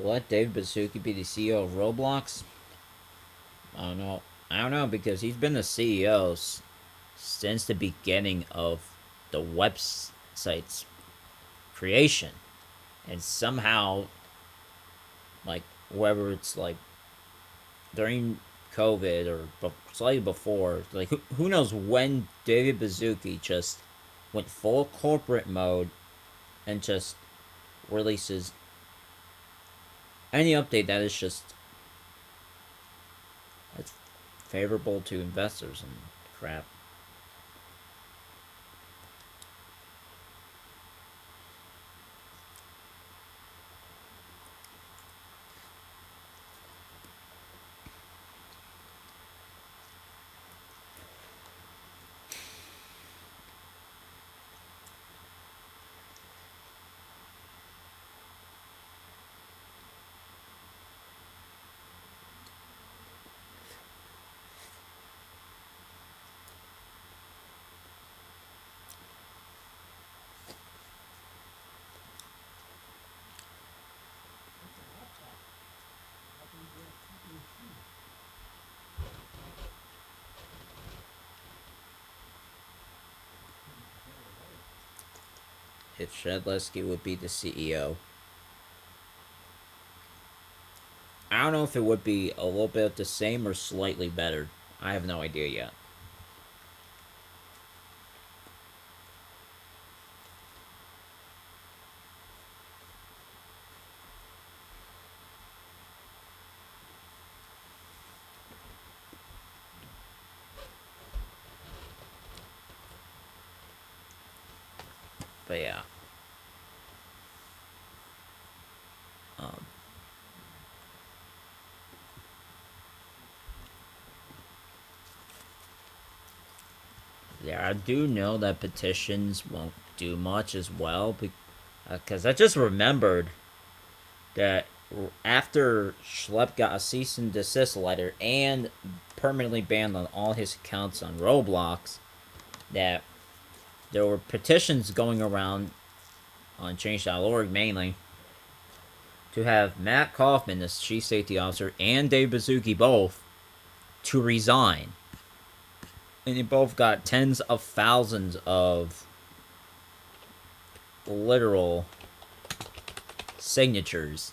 let Dave Baszucki be the CEO of Roblox? I don't know. I don't know, because he's been the CEO since the beginning of the website's creation. And somehow, like, whether it's like during COVID or slightly before, like, who knows when David Baszucki just went full corporate mode and just releases any update that is just that's favorable to investors and crap. If Shedlesky would be the CEO. I don't know if it would be a little bit the same or slightly better. I have no idea yet. But yeah. Yeah, I do know that petitions won't do much as well, because I just remembered that after Schlepp got a cease and desist letter and permanently banned on all his accounts on Roblox, that there were petitions going around on change.org mainly to have Matt Kaufman, the chief safety officer, and Dave Baszucki both to resign. And they both got tens of thousands of literal signatures.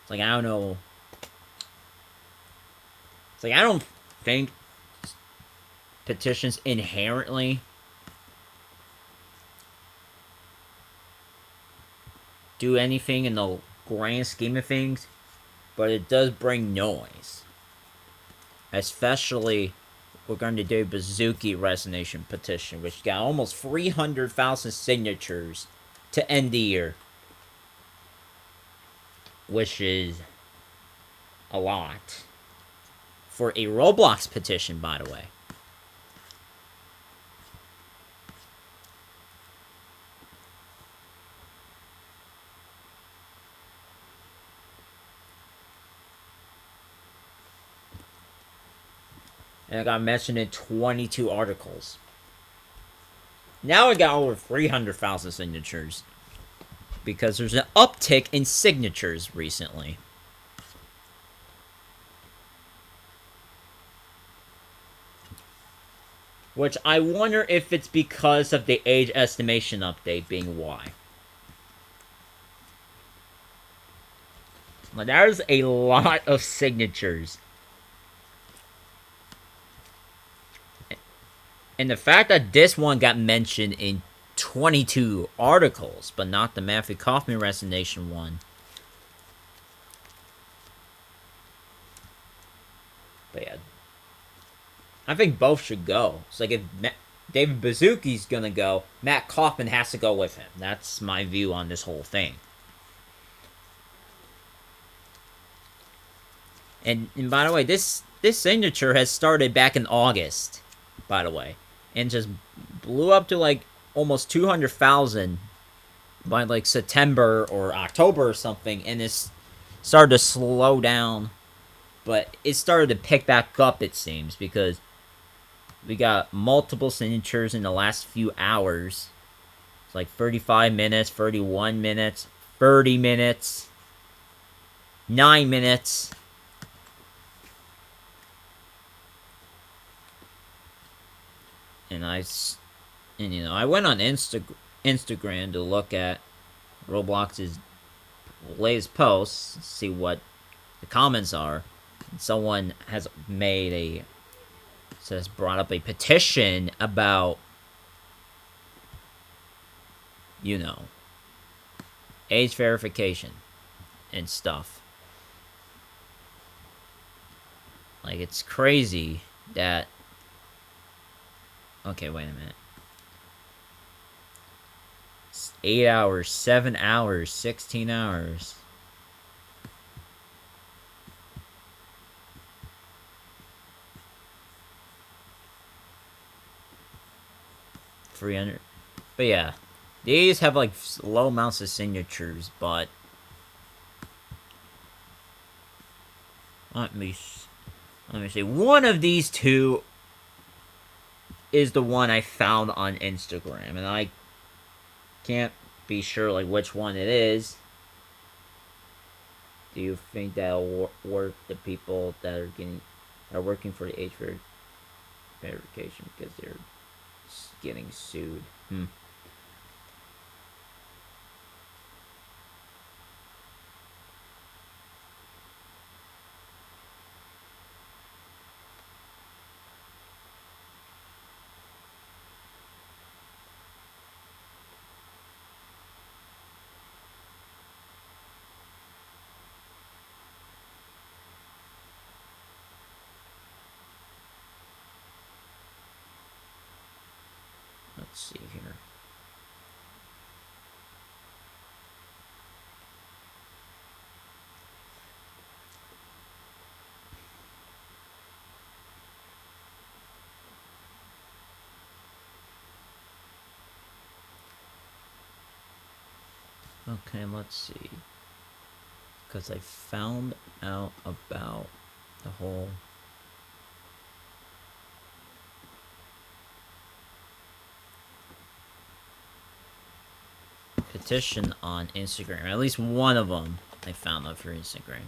It's like, I don't know. It's like, I don't think petitions inherently do anything in the grand scheme of things, but it does bring noise. Especially regarding the Dave Baszucki resignation petition, which got almost 300,000 signatures to end the year. Which is a lot. For a Roblox petition, by the way. And it got mentioned in 22 articles. Now it got over 300,000 signatures. Because there's an uptick in signatures recently. Which I wonder if it's because of the age estimation update being why. Like, there's a lot of signatures. And the fact that this one got mentioned in 22 articles, but not the Matthew Kaufman resignation one. But yeah. I think both should go. It's like if David Baszucki's gonna go, Matt Kaufman has to go with him. That's my view on this whole thing. And by the way, this signature has started back in August, by the way. And just blew up to like almost 200,000 by like September or October or something, and it's started to slow down, but it started to pick back up, it seems, because we got multiple signatures in the last few hours. It's like 35 minutes, 31 minutes, 30 minutes. 9 minutes. And I went on Instagram to look at Roblox's latest posts, see what the comments are. And someone has brought up a petition about, age verification and stuff. Like, it's crazy that... Okay, wait a minute. 8 hours, 7 hours, 16 hours. $300. But yeah, these have like low amounts of signatures, but let me see. One of these two is the one I found on Instagram, and I can't be sure like which one it is. Do you think that'll work? The people that are working for the age verification because they're getting sued. Let's see here. Okay, let's see. Because I found out about the whole... petition on Instagram. At least one of them I found out for Instagram.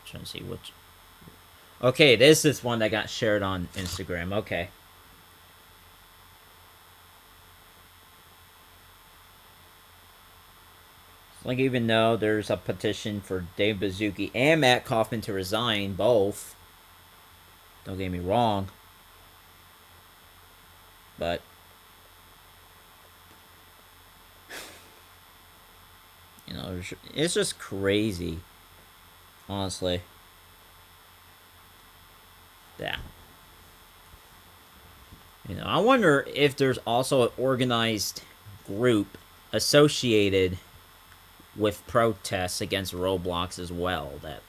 Trying to see which... Okay, this is one that got shared on Instagram. Okay. Like, even though there's a petition for Dave Baszucki and Matt Kaufman to resign, both. Don't get me wrong. But... it's just crazy. Honestly. Yeah. I wonder if there's also an organized group associated with protests against Roblox as well that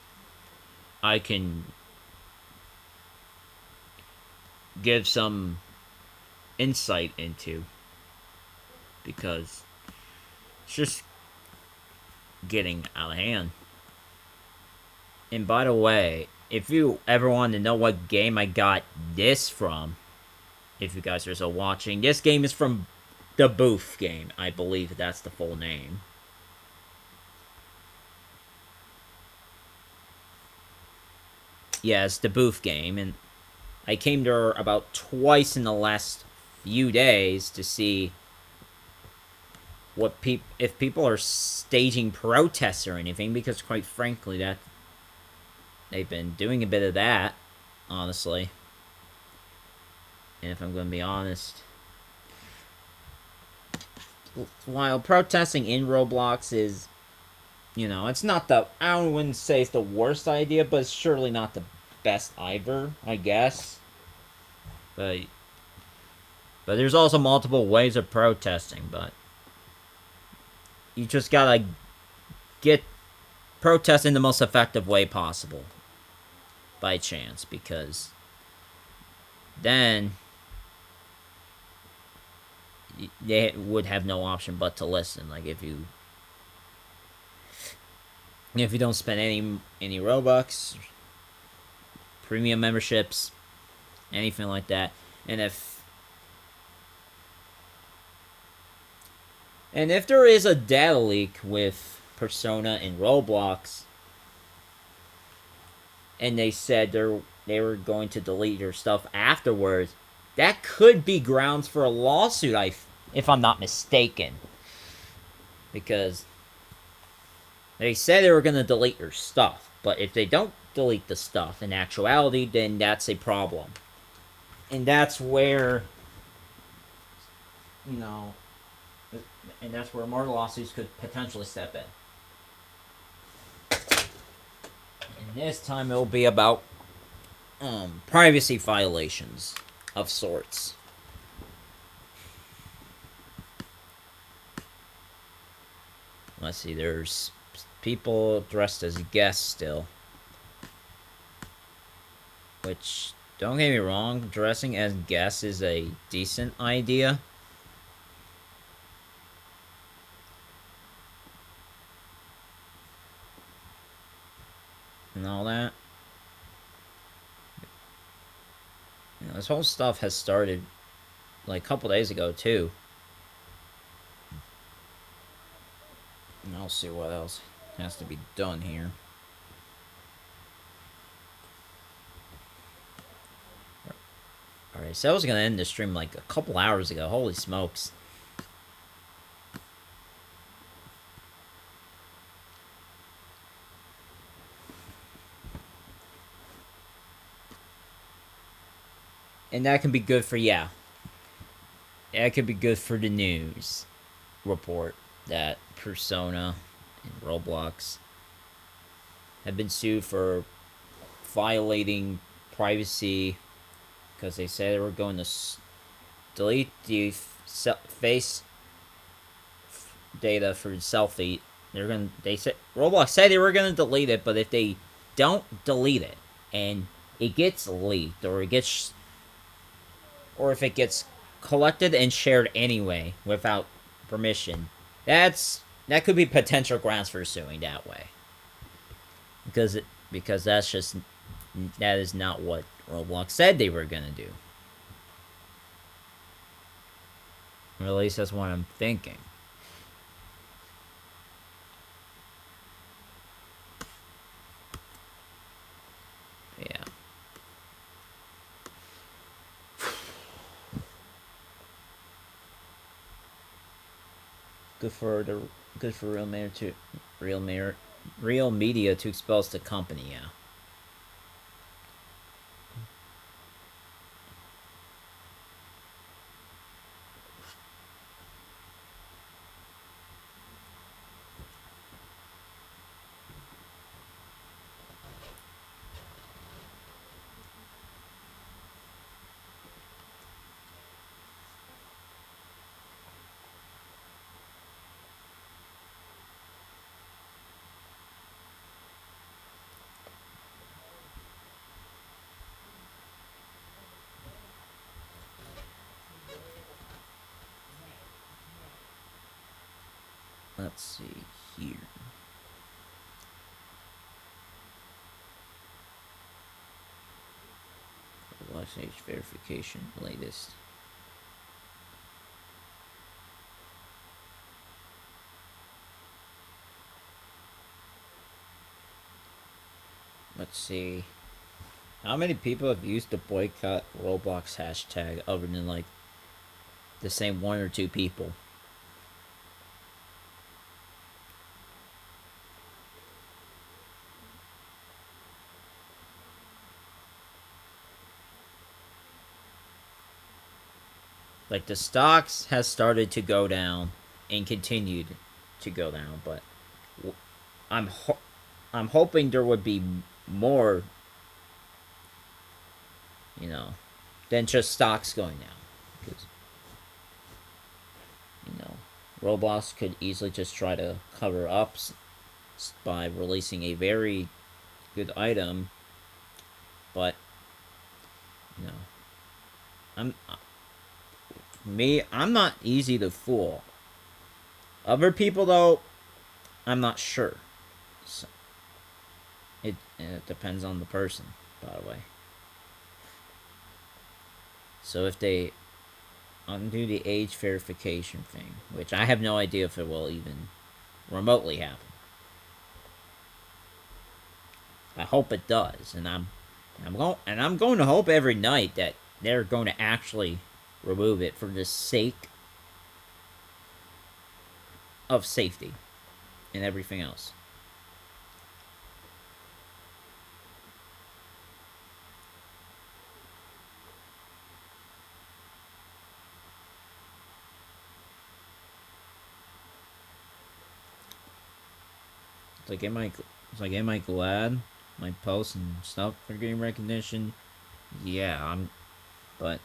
I can give some insight into, because it's just getting out of hand. And by the way, if you ever want to know what game I got this from, if you guys are still watching, this game is from the Booth game. I believe that's the full name. Yes, the Booth game, and I came there about twice in the last few days to see what if people are staging protests or anything, because quite frankly, that they've been doing a bit of that, honestly. And if I'm going to be honest, while protesting in Roblox is, it's not I wouldn't say it's the worst idea, but it's surely not the best either, I guess. But there's also multiple ways of protesting, but you just gotta get protest in the most effective way possible, by chance, because then they would have no option but to listen. Like, if you if you don't spend any Robux, premium memberships, anything like that, and if there is a data leak with Persona and Roblox, and they said they were going to delete your stuff afterwards, that could be grounds for a lawsuit, if I'm not mistaken. Because they said they were going to delete your stuff, but if they don't delete the stuff in actuality, then that's a problem. And that's where, you know, and that's where more lawsuits could potentially step in. And this time it'll be about privacy violations of sorts. Let's see, there's people dressed as guests still. Which, don't get me wrong, dressing as guests is a decent idea. And all that. You know, this whole stuff has started like a couple days ago too. And I'll see what else has to be done here. Alright, so I was gonna end the stream like a couple hours ago. Holy smokes. And that can be good for, yeah. That could be good for the news report that Persona and Roblox have been sued for violating privacy because they said they were going to delete the face data for selfie. Roblox said they were going to delete it, but if they don't delete it and it gets leaked or if it gets collected and shared anyway without permission, that could be potential grounds for suing that way. Because that is not what Roblox said they were gonna do. Or at least that's what I'm thinking. Yeah. Good for real media to expose the company, yeah. Let's see here. Last age verification latest. Let's see. How many people have used the boycott Roblox hashtag other than like the same one or two people? Like, the stocks has started to go down and continued to go down, but I'm hoping there would be more, you know, than just stocks going down. Because, you know, Roblox could easily just try to cover up by releasing a very good item, but, you know, I'm not easy to fool. Other people, though, I'm not sure. So, And it depends on the person, by the way. So if they undo the age verification thing, which I have no idea if it will even remotely happen. I hope it does, and I'm going to hope every night that they're going to actually remove it for the sake of safety and everything else. Am I glad my posts and stuff are getting recognition? Yeah, but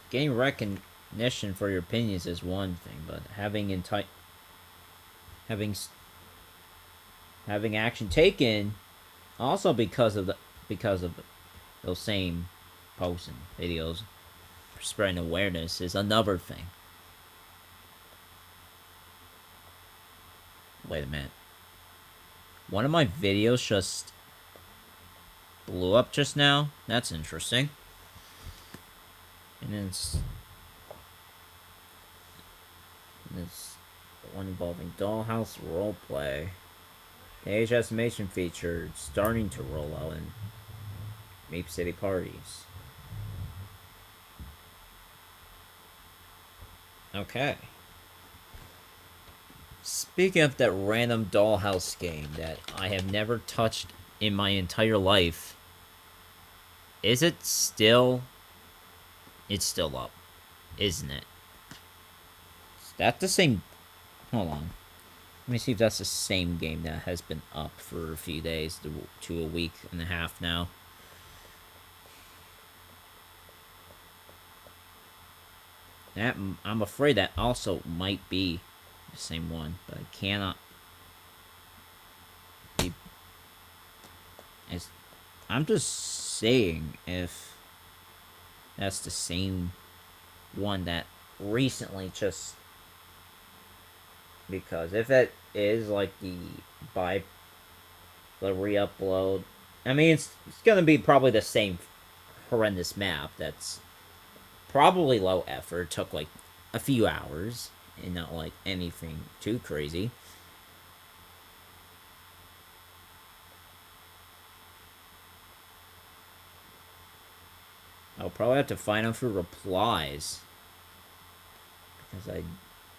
getting recognition for your opinions is one thing, but having action taken, also because of those same posts and videos spreading awareness, is another thing. Wait a minute. One of my videos just blew up just now. That's interesting. And it's the one involving Dollhouse roleplay. The age estimation feature starting to roll out in Mape City parties. Okay. Speaking of that random Dollhouse game that I have never touched in my entire life, is it still... It's still up, isn't it? Is that the same... Hold on. Let me see if that's the same game that has been up for a few days to a week and a half now. That, I'm afraid that also might be the same one, but I cannot be... I'm just saying if that's the same one that recently just... Because if it is like the re-upload, I mean, it's gonna be probably the same horrendous map that's probably low effort, took like a few hours, and not like anything too crazy. I'll probably have to find out for replies, because I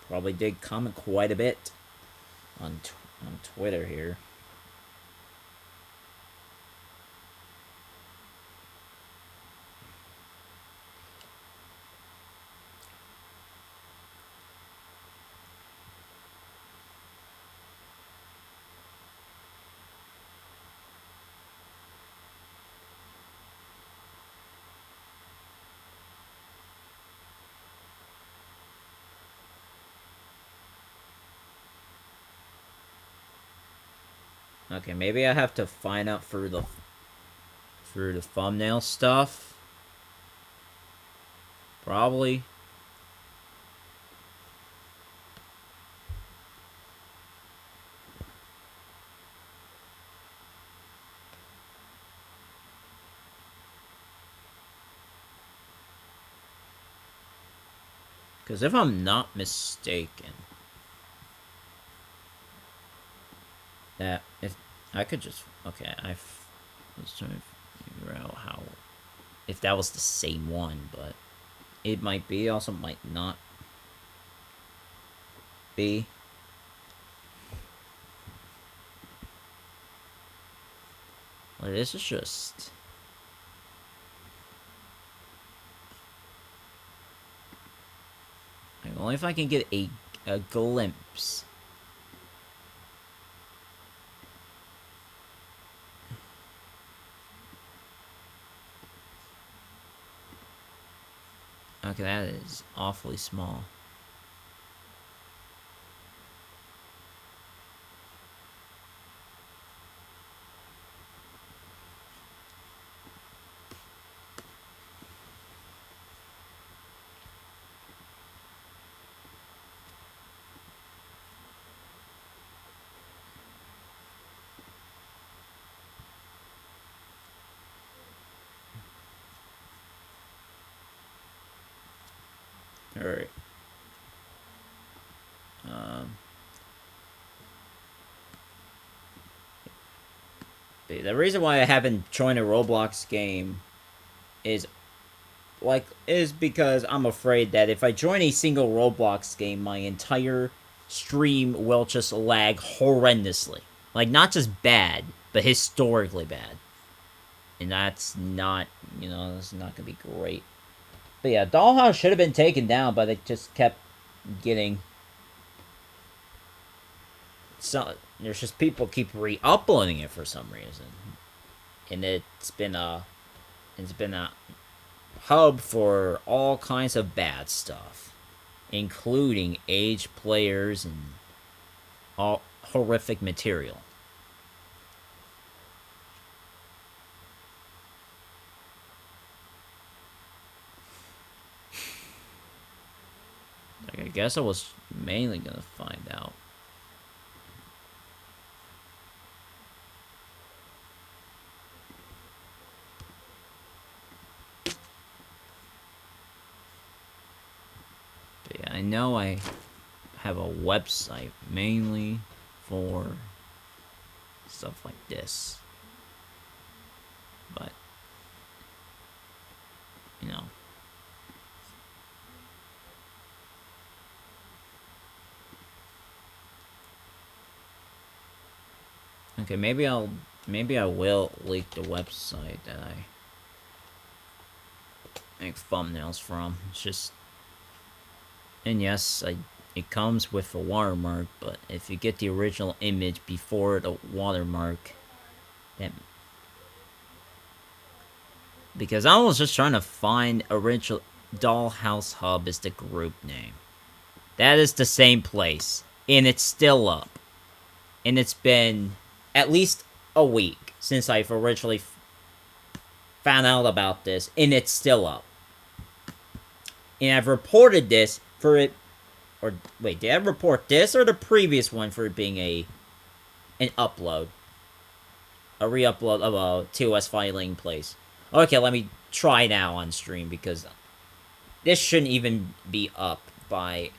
probably did comment quite a bit on Twitter here. Okay, maybe I have to find out for the thumbnail stuff. Probably. Because if I'm not mistaken, that if I could just... Okay, I was trying to figure out how... If that was the same one, but it might be, also might not be. Well, this is just... Like, only if I can get a glimpse. Okay, that is awfully small. Alright. The reason why I haven't joined a Roblox game is because I'm afraid that if I join a single Roblox game, my entire stream will just lag horrendously. Like, not just bad, but historically bad. And that's not, that's not gonna be great. But yeah, Dollhouse should have been taken down, but it just kept getting... there's just people keep re-uploading it for some reason. And it's been a hub for all kinds of bad stuff, including aged players and all horrific material. I guess I was mainly gonna find out. But yeah, I know I have a website mainly for stuff like this. But, Okay, maybe I will leak the website that I make thumbnails from. It's just, and yes, it comes with a watermark, but if you get the original image before the watermark, then, because I was just trying to find original Dollhouse Hub is the group name. That is the same place, and it's still up, and it's been at least a week since I've originally found out about this, and it's still up. And I've reported this for it, or wait, did I report this or the previous one for it being an upload? A re-upload of a TOS filing place. Okay, let me try now on stream, because this shouldn't even be up by,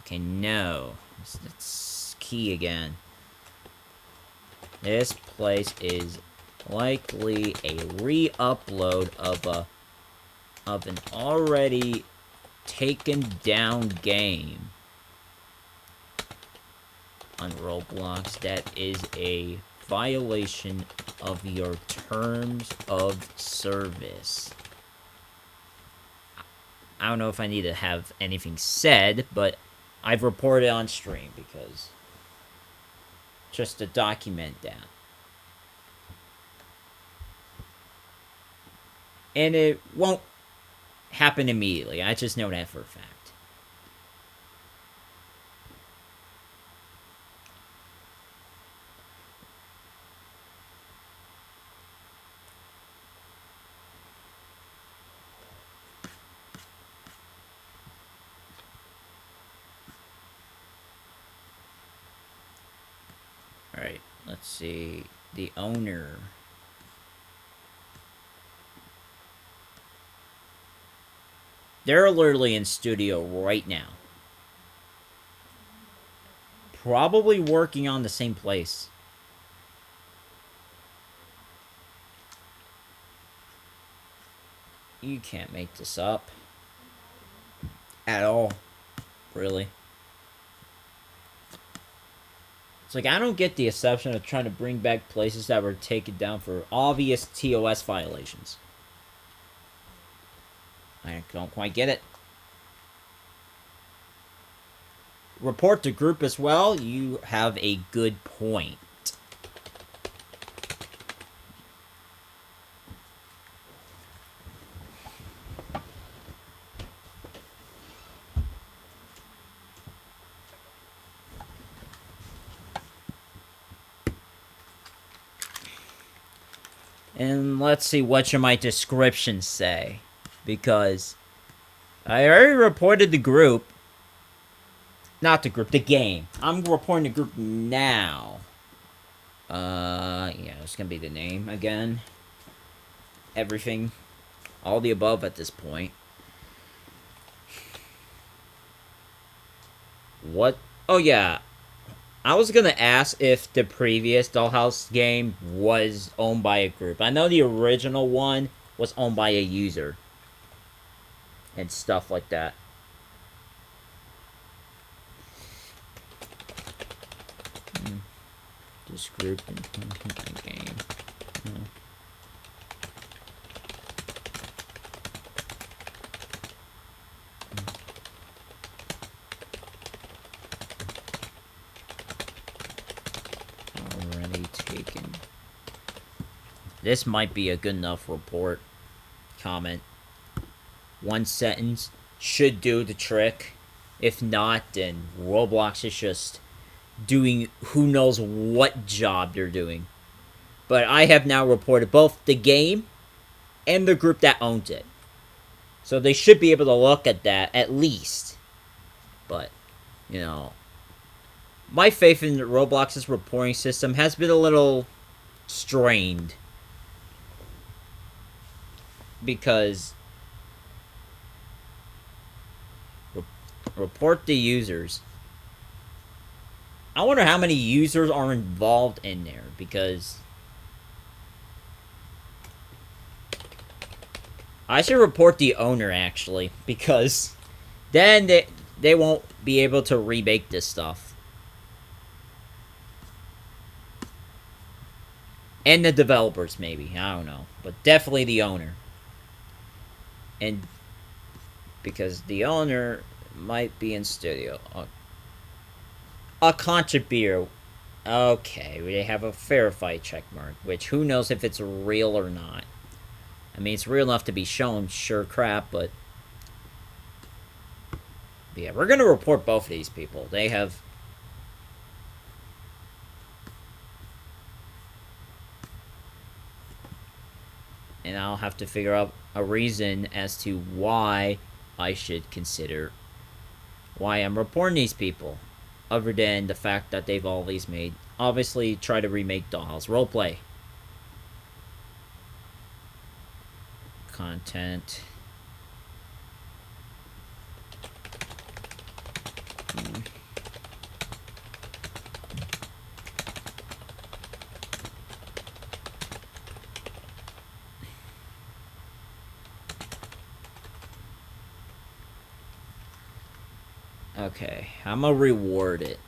okay, no. Let's key again. This place is likely a re-upload of an already taken down game on Roblox that is a violation of your terms of service. I don't know if I need to have anything said, but I've reported on stream because just to document that. And it won't happen immediately. I just know that for a fact. Alright, let's see. The owner. They're literally in studio right now. Probably working on the same place. You can't make this up. At all. Really. It's like, I don't get the exception of trying to bring back places that were taken down for obvious TOS violations. I don't quite get it. Report to group as well. You have a good point. And let's see, what should my description say? Because I already reported the group. Not the group, the game. I'm reporting the group now. Yeah, it's gonna be the name again. Everything. All the above at this point. What? Oh, yeah. I was gonna ask if the previous Dollhouse game was owned by a group. I know the original one was owned by a user. And stuff like that. This group and game. Already taken. This might be a good enough report. Comment. One sentence should do the trick. If not, then Roblox is just doing who knows what job they're doing. But I have now reported both the game and the group that owns it. So they should be able to look at that at least. But, you know, my faith in Roblox's reporting system has been a little strained. Because report the users. I wonder how many users are involved in there, because I should report the owner, actually, because then they won't be able to remake this stuff. And the developers, maybe. I don't know. But definitely the owner. And because the owner might be in studio. A contributor. Okay, we have a verified checkmark, which who knows if it's real or not. I mean, it's real enough to be shown, sure crap, but yeah, we're gonna report both of these people. They have and I'll have to figure out a reason as to why I should consider why I'm reporting these people. Other than the fact that they've always made, obviously, try to remake Dollhouse roleplay. Content. Okay, I'm gonna reward it.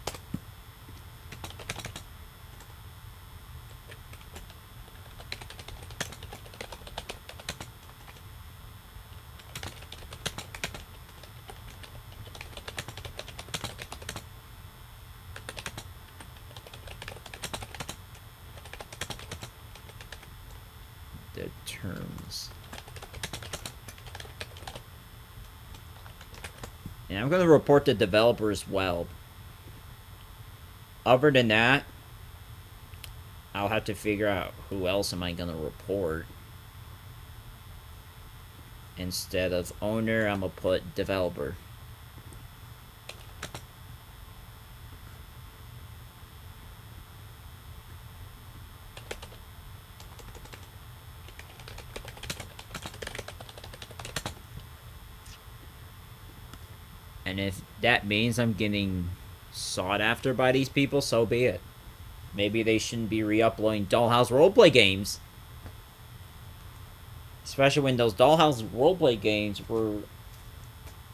The terms. And I'm going to report the developer as well. Other than that, I'll have to figure out who else am I going to report. Instead of owner, I'm going to put developer. And if that means I'm getting sought after by these people, so be it. Maybe they shouldn't be re-uploading Dollhouse roleplay games. Especially when those Dollhouse roleplay games were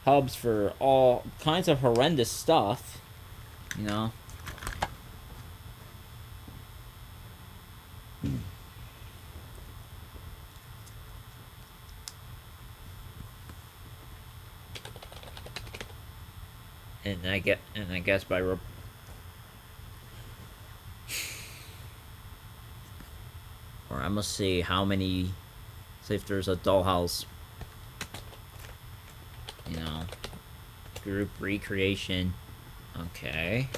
hubs for all kinds of horrendous stuff. You know? And I guess by or I'm gonna see how many. See if there's a Dollhouse, you know, group recreation. Okay.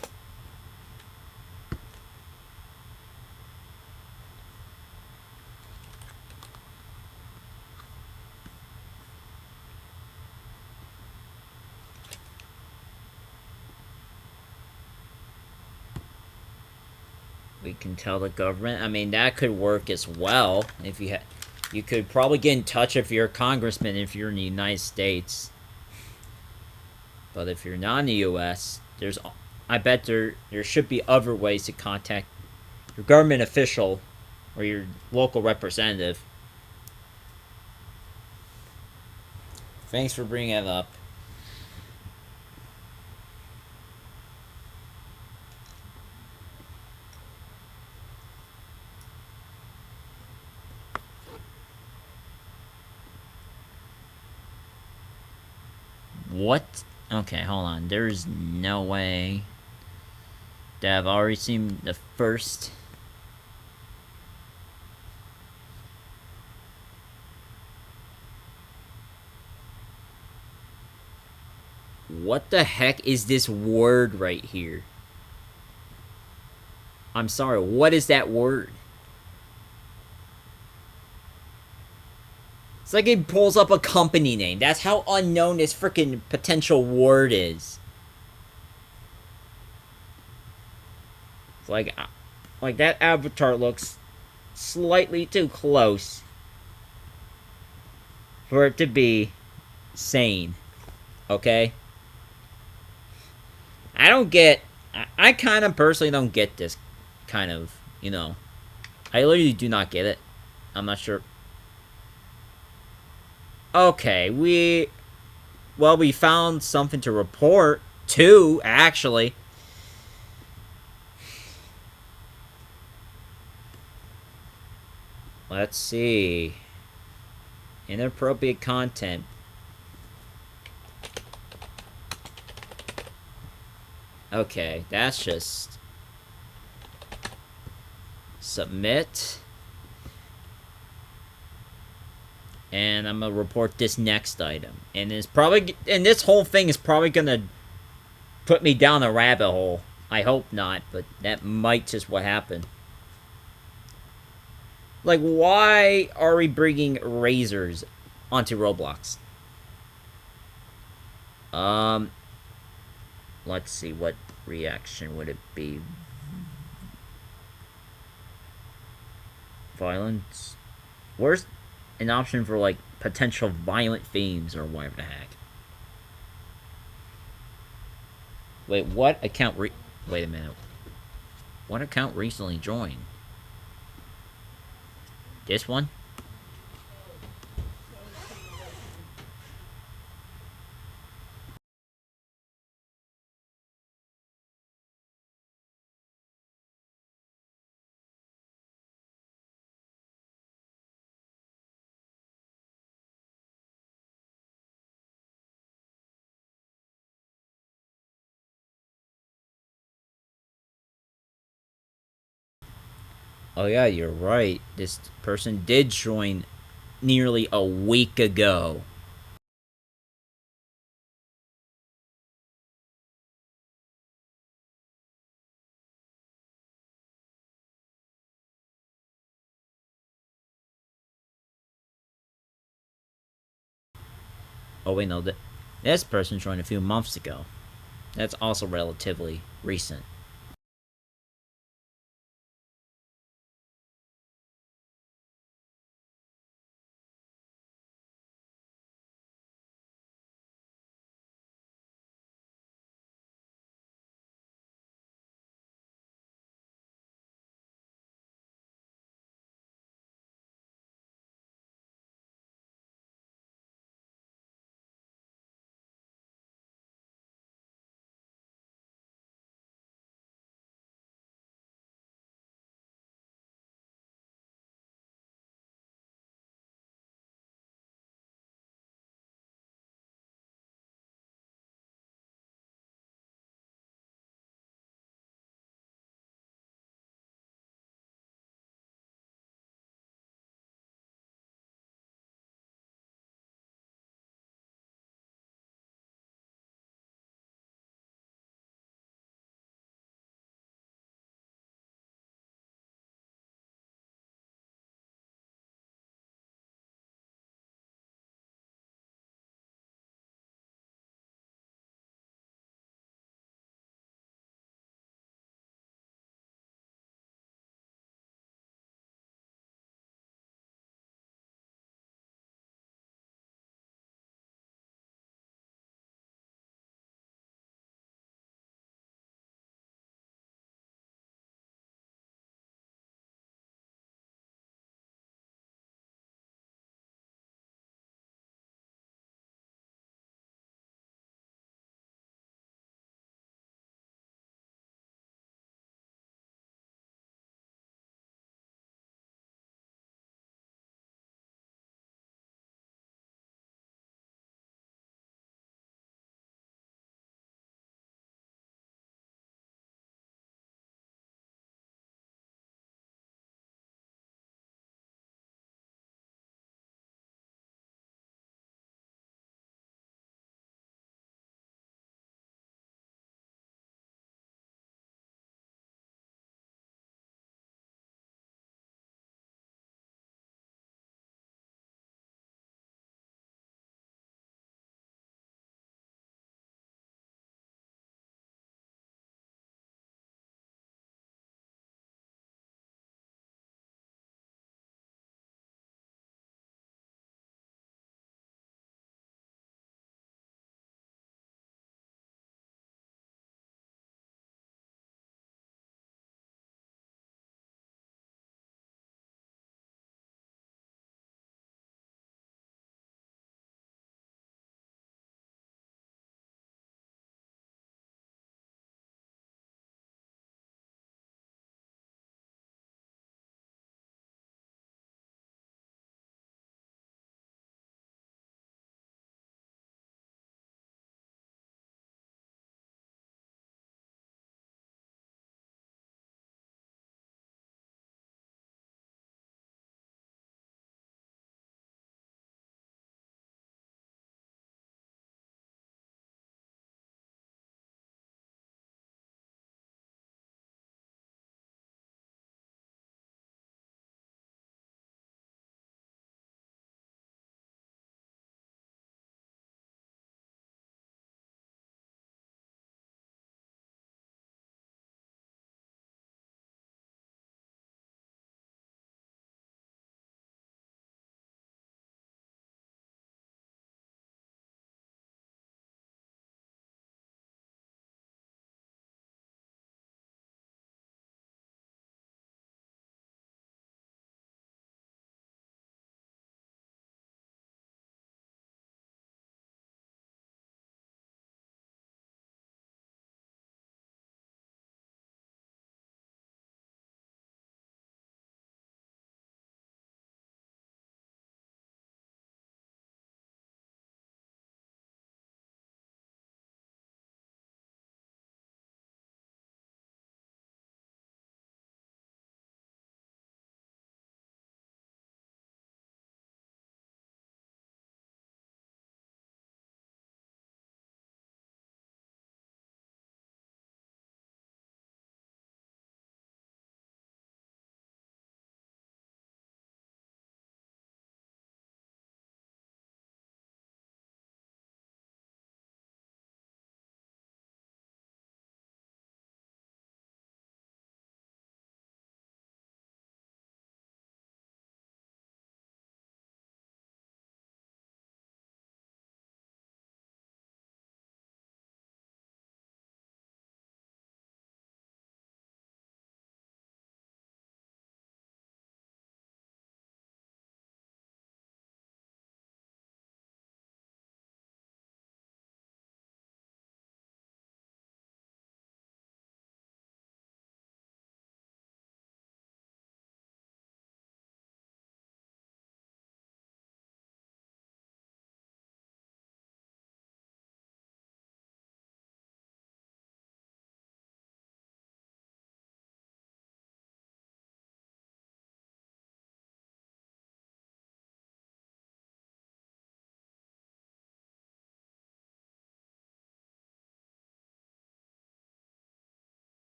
We can tell the government. I mean, that could work as well. If you could probably get in touch if you're a congressman if you're in the United States. But if you're not in the U.S., I bet there should be other ways to contact your government official or your local representative. Thanks for bringing it up. What? Okay, hold on. There's no way that I've already seen the first. What the heck is this word right here? I'm sorry, what is that word? It's like it pulls up a company name. That's how unknown this freaking potential word is. It's like that avatar looks slightly too close for it to be sane. Okay? I kind of personally don't get this kind of, I literally do not get it. I'm not sure. Okay, we found something to report. Two, actually. Let's see. Inappropriate content. Okay, that's just... Submit. And I'm gonna report this next item. And this whole thing is probably gonna put me down a rabbit hole. I hope not, but that might just what happened. Like, why are we bringing razors onto Roblox? Let's see, what reaction would it be? Violence? Where's an option for, like, potential violent themes or whatever the heck? Wait, what account wait a minute. What account recently joined? This one? Oh yeah, you're right. This person did join nearly a week ago. Oh wait, no, this person joined a few months ago. That's also relatively recent.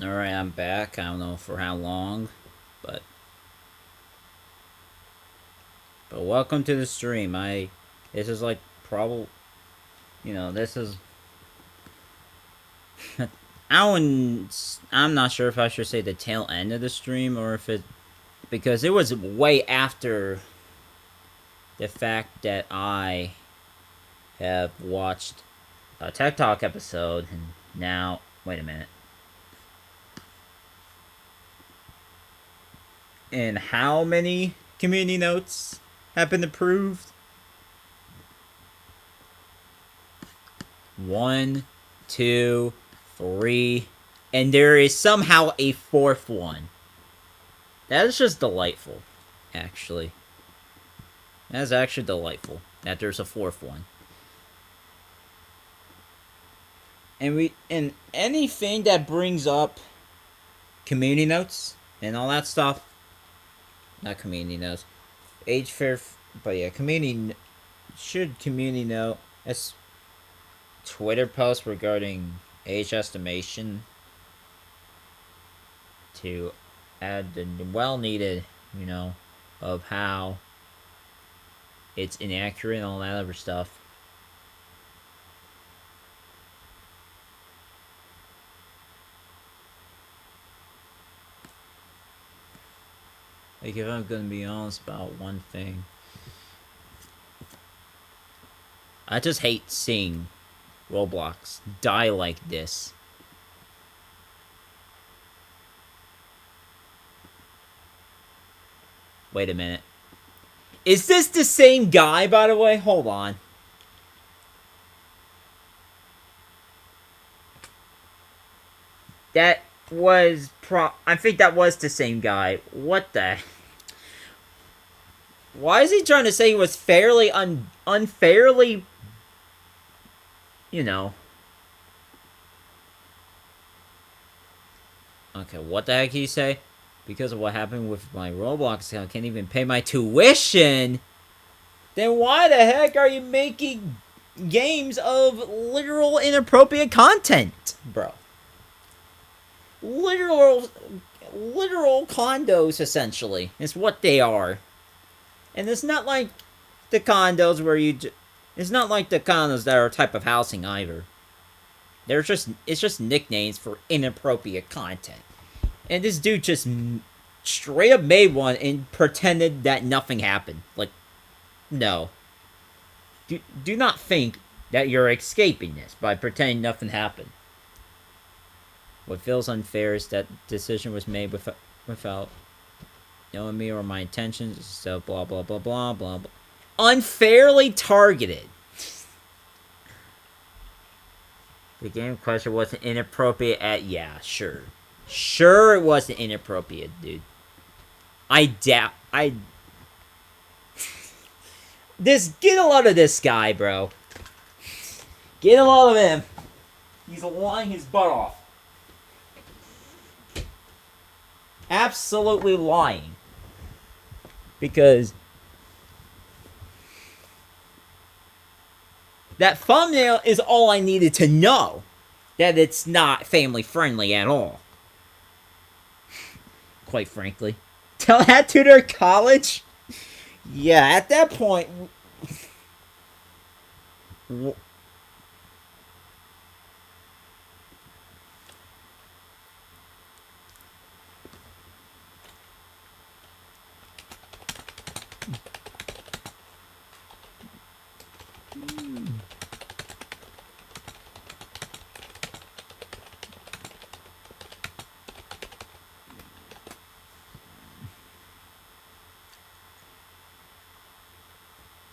Alright, I'm back. I don't know for how long, but welcome to the stream. This is like probably, this is I'm not sure if I should say the tail end of the stream or if it, because it was way after the fact that I have watched a Tech Talk episode, and now, wait a minute. And how many community notes have been approved? 1, 2, 3, and there is somehow a 4th one. That is just delightful, actually. That is actually delightful that there's a 4th one. And anything that brings up community notes and all that stuff, not community notes, age fair, but yeah, community note. That's Twitter post regarding age estimation to add the well needed, of how it's inaccurate and all that other stuff. Like, if I'm gonna be honest about one thing, I just hate seeing Roblox die like this. Wait a minute. Is this the same guy, by the way? Hold on. That was I think that was the same guy. What the? Why is he trying to say he was fairly unfairly, Okay, what the heck did he say? Because of what happened with my Roblox account, I can't even pay my tuition. Then why the heck are you making games of literal inappropriate content, bro? Literal condos, essentially, is what they are. And it's not like the condos where it's not like the condos that are a type of housing either. It's just nicknames for inappropriate content. And this dude just straight up made one and pretended that nothing happened. Like, no. Do not think that you're escaping this by pretending nothing happened. What feels unfair is that decision was made without knowing me or my intentions, so blah, blah, blah, blah, blah, blah. Unfairly targeted. The game question wasn't inappropriate yeah, sure. Sure it wasn't inappropriate, dude. Get a load of this guy, bro. Get a load of him. He's lying his butt off. Absolutely lying. Because that thumbnail is all I needed to know that it's not family friendly at all. Quite frankly. Tell that to their college? Yeah, at that point...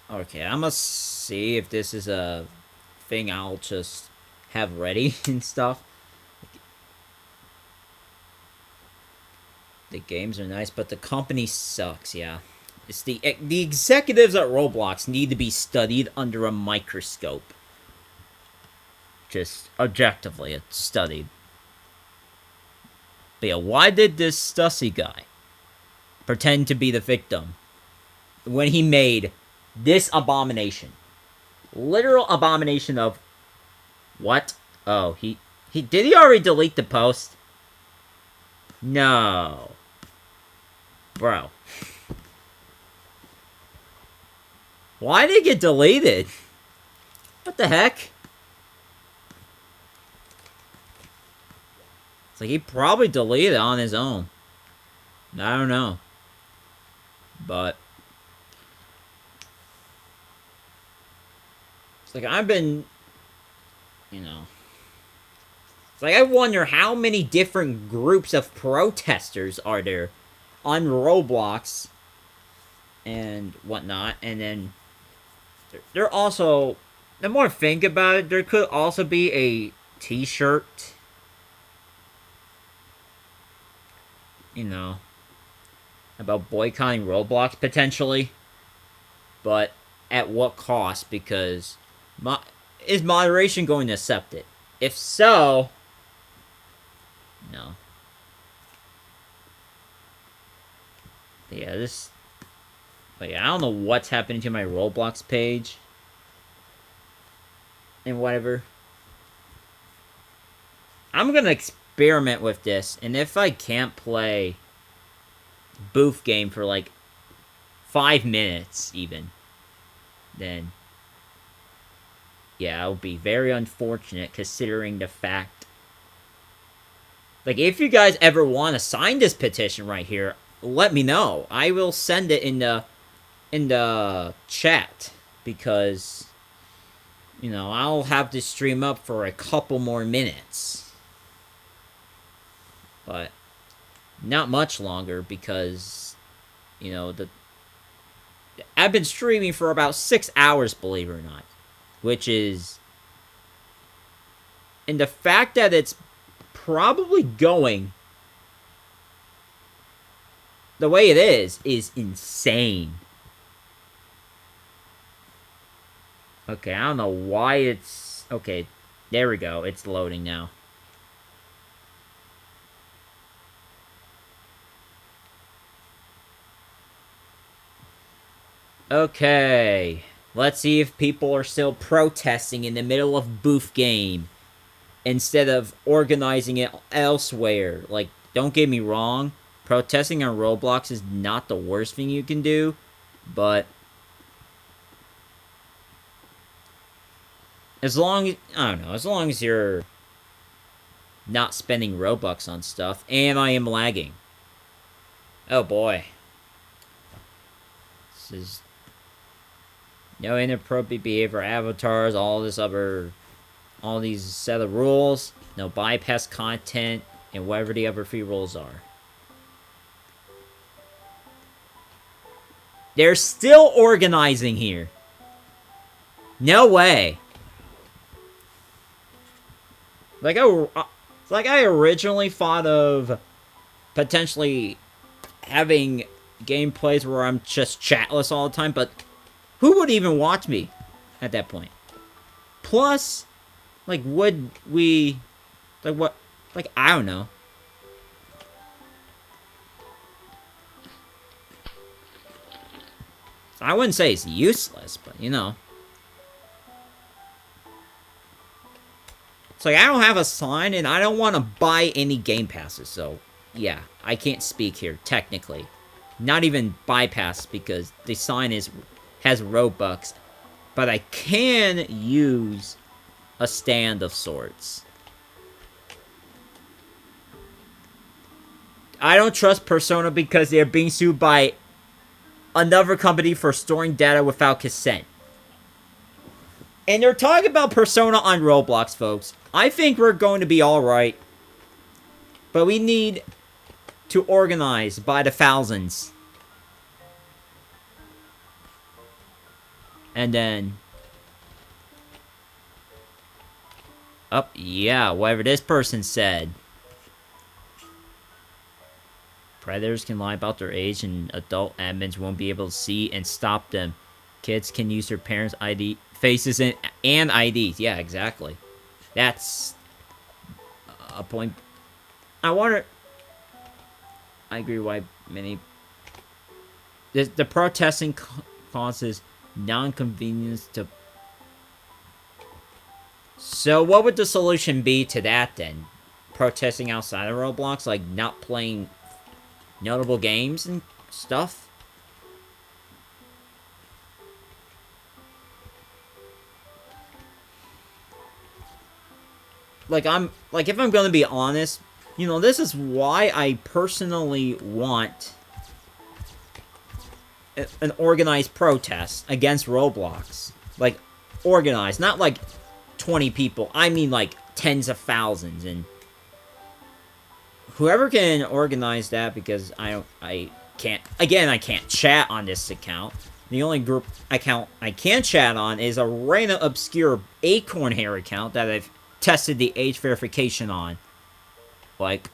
Okay, I'm gonna see if this is a thing I'll just have ready and stuff. The games are nice, but the company sucks, yeah. It's the executives at Roblox need to be studied under a microscope. Just objectively studied. But yeah, why did this Stussy guy pretend to be the victim when he made this abomination? Literal abomination of... What? Oh, did he already delete the post? No. Bro. Why did it get deleted? What the heck? It's like he probably deleted it on his own. I don't know. But it's like I've been, you know. It's like I wonder how many different groups of protesters are there on Roblox and whatnot. And then there also, the more I think about it, there could also be a t-shirt, you know, about boycotting Roblox potentially. But at what cost? Because is moderation going to accept it? If so, no. But yeah, this... But yeah, I don't know what's happening to my Roblox page. And whatever. I'm gonna experiment with this. And if I can't play booth game for like 5 minutes even, then yeah, it would be very unfortunate considering the fact. Like, if you guys ever want to sign this petition right here, let me know. I will send it in the chat, because, you know, I'll have to stream up for a couple more minutes. But not much longer, because, you know, I've been streaming for about 6 hours, believe it or not. Which is... And the fact that it's probably going the way it is insane. Okay, I don't know why it's... Okay, there we go. It's loading now. Okay, let's see if people are still protesting in the middle of booth game instead of organizing it elsewhere. Like, don't get me wrong, protesting on Roblox is not the worst thing you can do, but as long as, I don't know, as long as you're not spending Robux on stuff, and I am lagging. Oh boy. This is... No inappropriate behavior avatars, all these set of rules, no bypass content, and whatever the other 3 rules are. They're still organizing here. No way. Like I originally thought of potentially having gameplays where I'm just chatless all the time, but who would even watch me at that point? Plus, like, would we... Like, what... Like, I don't know. I wouldn't say it's useless, but, you know. It's like, I don't have a sign, and I don't want to buy any game passes, so... Yeah, I can't speak here, technically. Not even bypass, because the sign has Robux. But I can use a stand of sorts. I don't trust Persona because they're being sued by another company for storing data without consent. And they're talking about Persona on Roblox, folks. I think we're going to be alright. But we need to organize by the thousands. And then... Oh, yeah, whatever this person said. Predators can lie about their age and adult admins won't be able to see and stop them. Kids can use their parents' ID, faces and IDs. Yeah, exactly. That's a point. I wonder... I agree why many... The protesting causes non-convenience to... So what would the solution be to that then? protesting outside of Roblox, like not playing notable games and stuff. Like, if I'm gonna be honest, you know, this is why I personally want an organized protest against Roblox. Like, organized, not like 20 people. I mean, like, tens of thousands, and whoever can organize that, because I can't chat on this account. The only group account I can chat on is a random obscure acorn hair account that I've tested the age verification on. Like,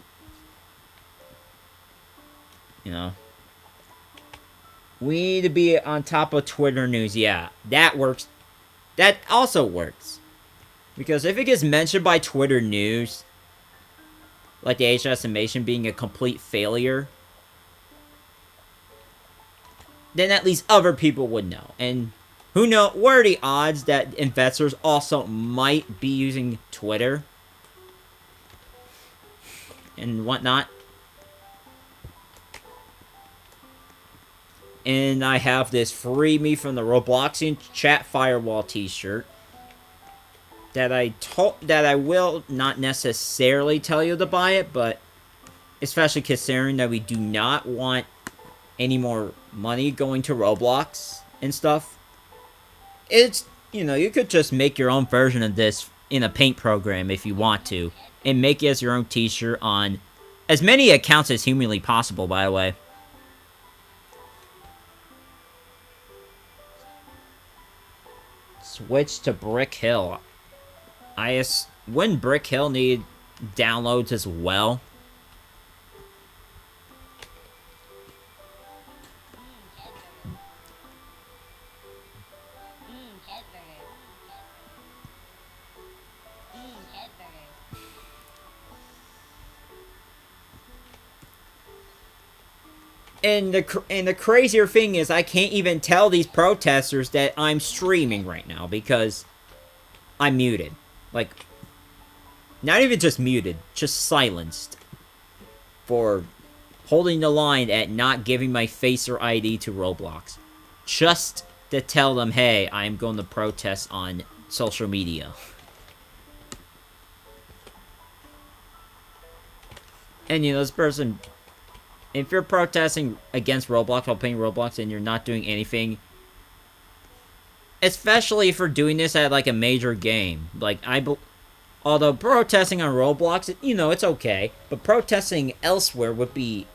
you know, we need to be on top of Twitter news. Yeah, that works. That also works. Because if it gets mentioned by Twitter news, like the age estimation being a complete failure, then at least other people would know. And who knows, what are the odds that investors also might be using Twitter and whatnot? And I have this free me from the Robloxian chat firewall t-shirt that I will not necessarily tell you to buy it, but especially considering that we do not want any more money going to Roblox and stuff. It's, you know, you could just make your own version of this in a paint program if you want to, and make it as your own t-shirt on as many accounts as humanly possible, by the way. Switch to Brick Hill. Wouldn't Brick Hill need downloads as well? And the crazier thing is, I can't even tell these protesters that I'm streaming right now because I'm muted. Like, not even just muted, just silenced for holding the line at not giving my face or ID to Roblox. Just to tell them, hey, I'm going to protest on social media. And, you know, this person, if you're protesting against Roblox while playing Roblox and you're not doing anything, especially if you're doing this at, like, a major game, like, although protesting on Roblox, you know, it's okay, but protesting elsewhere would be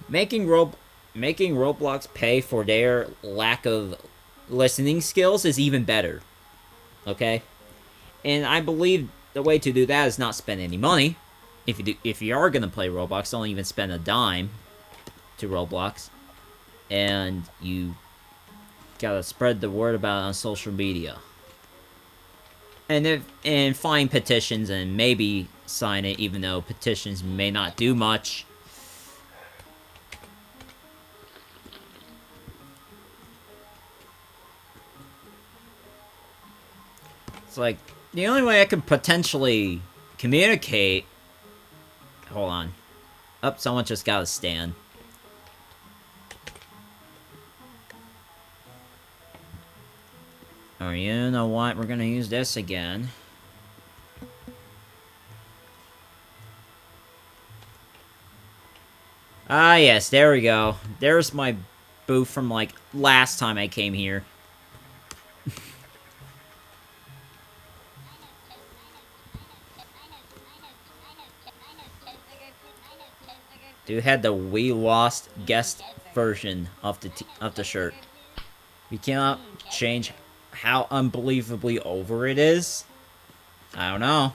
making Roblox pay for their lack of listening skills is even better, okay? And I believe the way to do that is not spend any money. If you are gonna play Roblox, don't even spend a dime to Roblox, and you gotta spread the word about it on social media, and find petitions and maybe sign it, even though petitions may not do much. It's like the only way I could potentially communicate. Hold on. Oh, someone just got a stand. Oh, you know what? We're gonna use this again. Ah, yes, there we go. There's my booth from, like, last time I came here. Dude had the We Lost guest version of the shirt. We cannot change how unbelievably over it is. I don't know.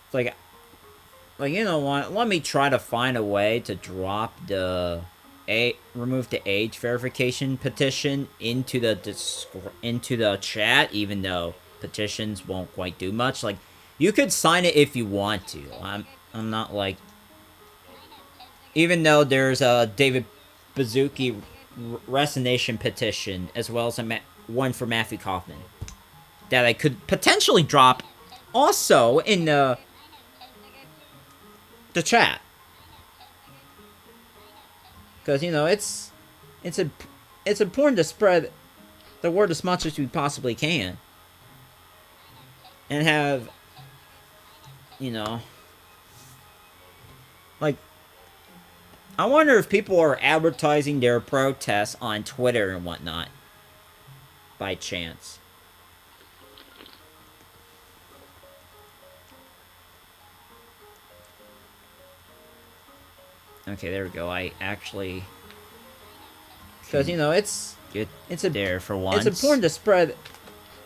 It's like, you know what? Let me try to find a way to drop remove the age verification petition into the chat, even though petitions won't quite do much. Like, you could sign it if you want to. I'm not like... Even though there's a David Bazuki resignation petition, as well as one for Matthew Kaufman. that I could potentially drop also in the chat. Because, you know, it's important to spread the word as much as we possibly can. And have, you know, like, I wonder if people are advertising their protests on Twitter and whatnot. By chance. Okay, there we go. I actually... Because, you know, it's a dare for once. It's important to spread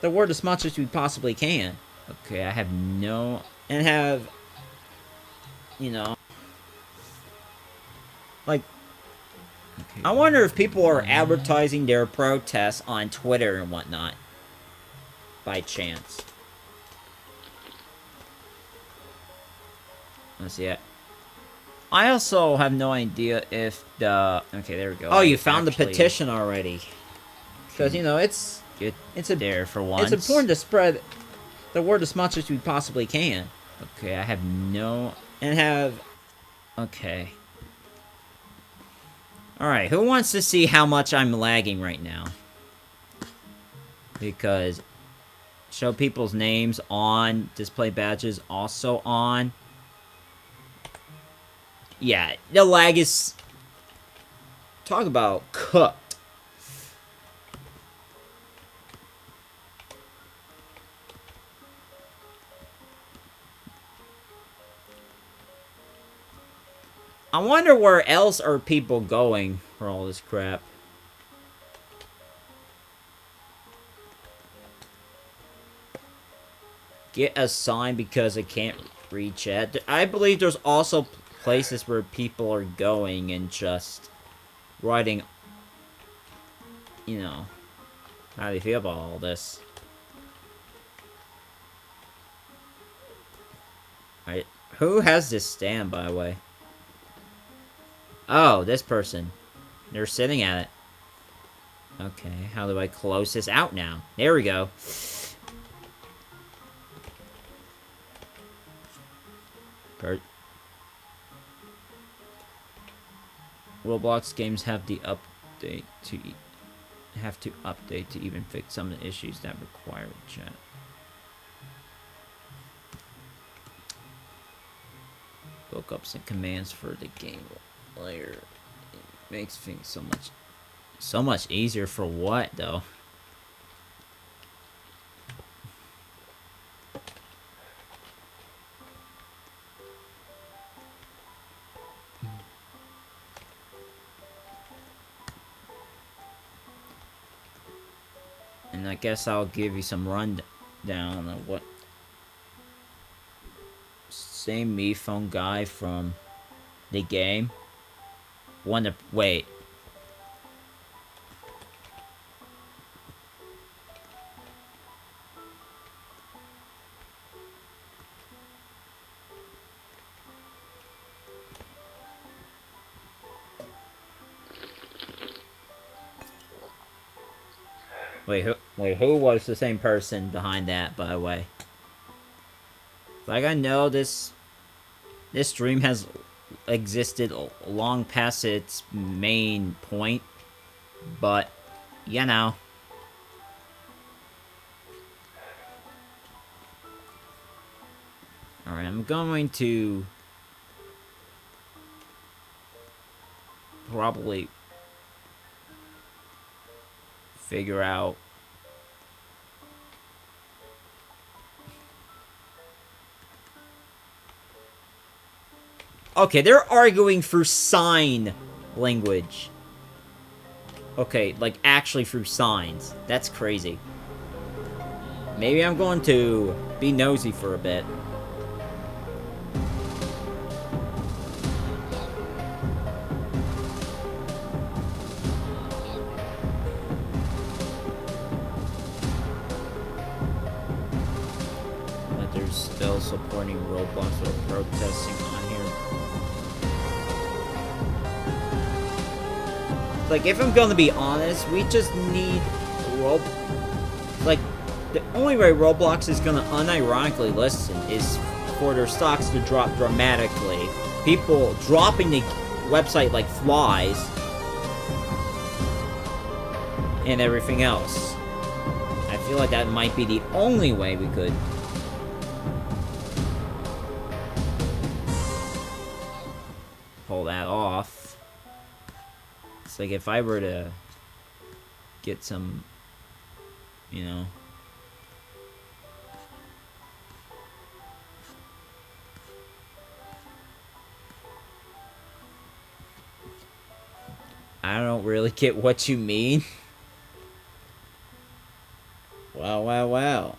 the word as much as we possibly can. Okay, I have no... And have... You know... Like... Okay. I wonder if people are advertising their protests on Twitter and whatnot. By chance. Let's see it. I also have no idea if the... Okay, there we go. Oh, you found the petition already. Because, you know, it's a dare for once. It's important to spread the word as much as we possibly can. Okay, I have no... And have... Okay. Alright, who wants to see how much I'm lagging right now? Because... Show people's names on. Display badges also on. Yeah, the lag is... Talk about cooked. I wonder where else are people going for all this crap. Get a sign because I can't reach it. I believe there's also places where people are going and just writing, you know, how do you feel about all this? Alright, who has this stand, by the way? Oh, this person. They're sitting at it. Okay, how do I close this out now? There we go. Roblox games have the update to update to even fix some of the issues that require a chat. Lookups and commands for the game player. It makes things so much easier for what though? And I guess I'll give you some rundown of what... Same me phone guy from the game. Wait. Who was the same person behind that, by the way? Like, I know this stream has existed long past its main point, but, you know. Alright, I'm going to probably figure out okay, they're arguing through sign language. Okay, like actually through signs. That's crazy. Maybe I'm going to be nosy for a bit. But they're still supporting Roblox or protesting on here. Like, if I'm gonna be honest, we just need like the only way Roblox is gonna unironically listen is for their stocks to drop dramatically. People dropping the website like flies. And everything else. I feel like that might be the only way we could pull that off. It's like if I were to get some, you know, I don't really get what you mean. Wow, wow, wow.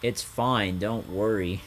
It's fine, don't worry.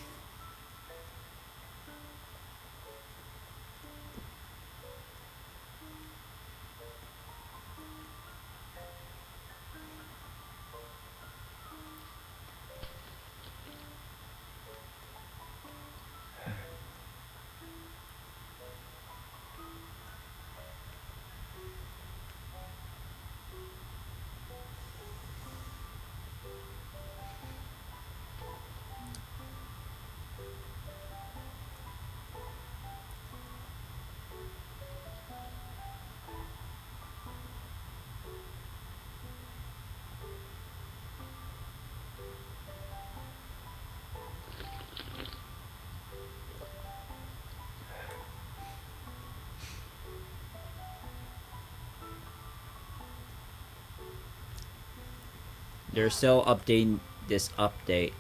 They're still updating this update.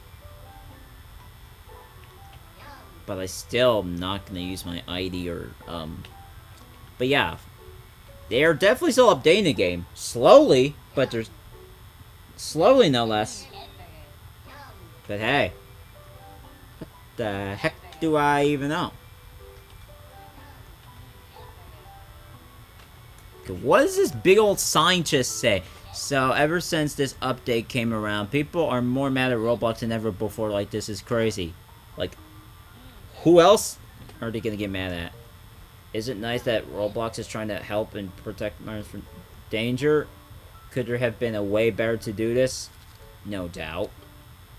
But I still am not gonna use my ID or, But yeah. They are definitely still updating the game. Slowly, but there's... Slowly, no less. But hey. What the heck do I even know? What does this big old sign just say? So, ever since this update came around, people are more mad at Roblox than ever before. Like, this is crazy. Like, who else are they gonna get mad at? Is it nice that Roblox is trying to help and protect minors from danger? Could there have been a way better to do this? No doubt.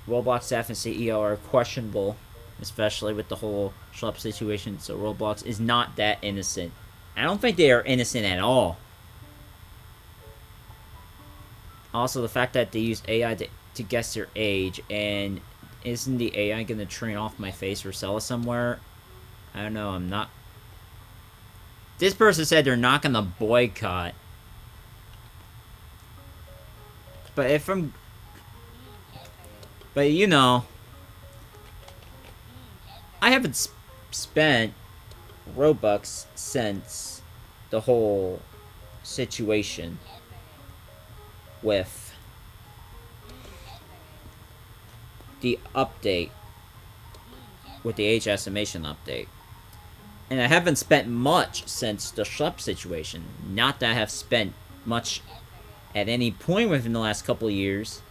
Roblox staff and CEO are questionable, especially with the whole Schlepp situation, so Roblox is not that innocent. I don't think they are innocent at all. Also, the fact that they used AI to guess your age, and isn't the AI gonna train off my face or sell it somewhere? I don't know, I'm not... This person said they're not gonna boycott. But if I'm... But you know... I haven't spent Robux since the whole situation with the update, with the age estimation update. And I haven't spent much since the Schlepp situation. Not that I have spent much at any point within the last couple of years.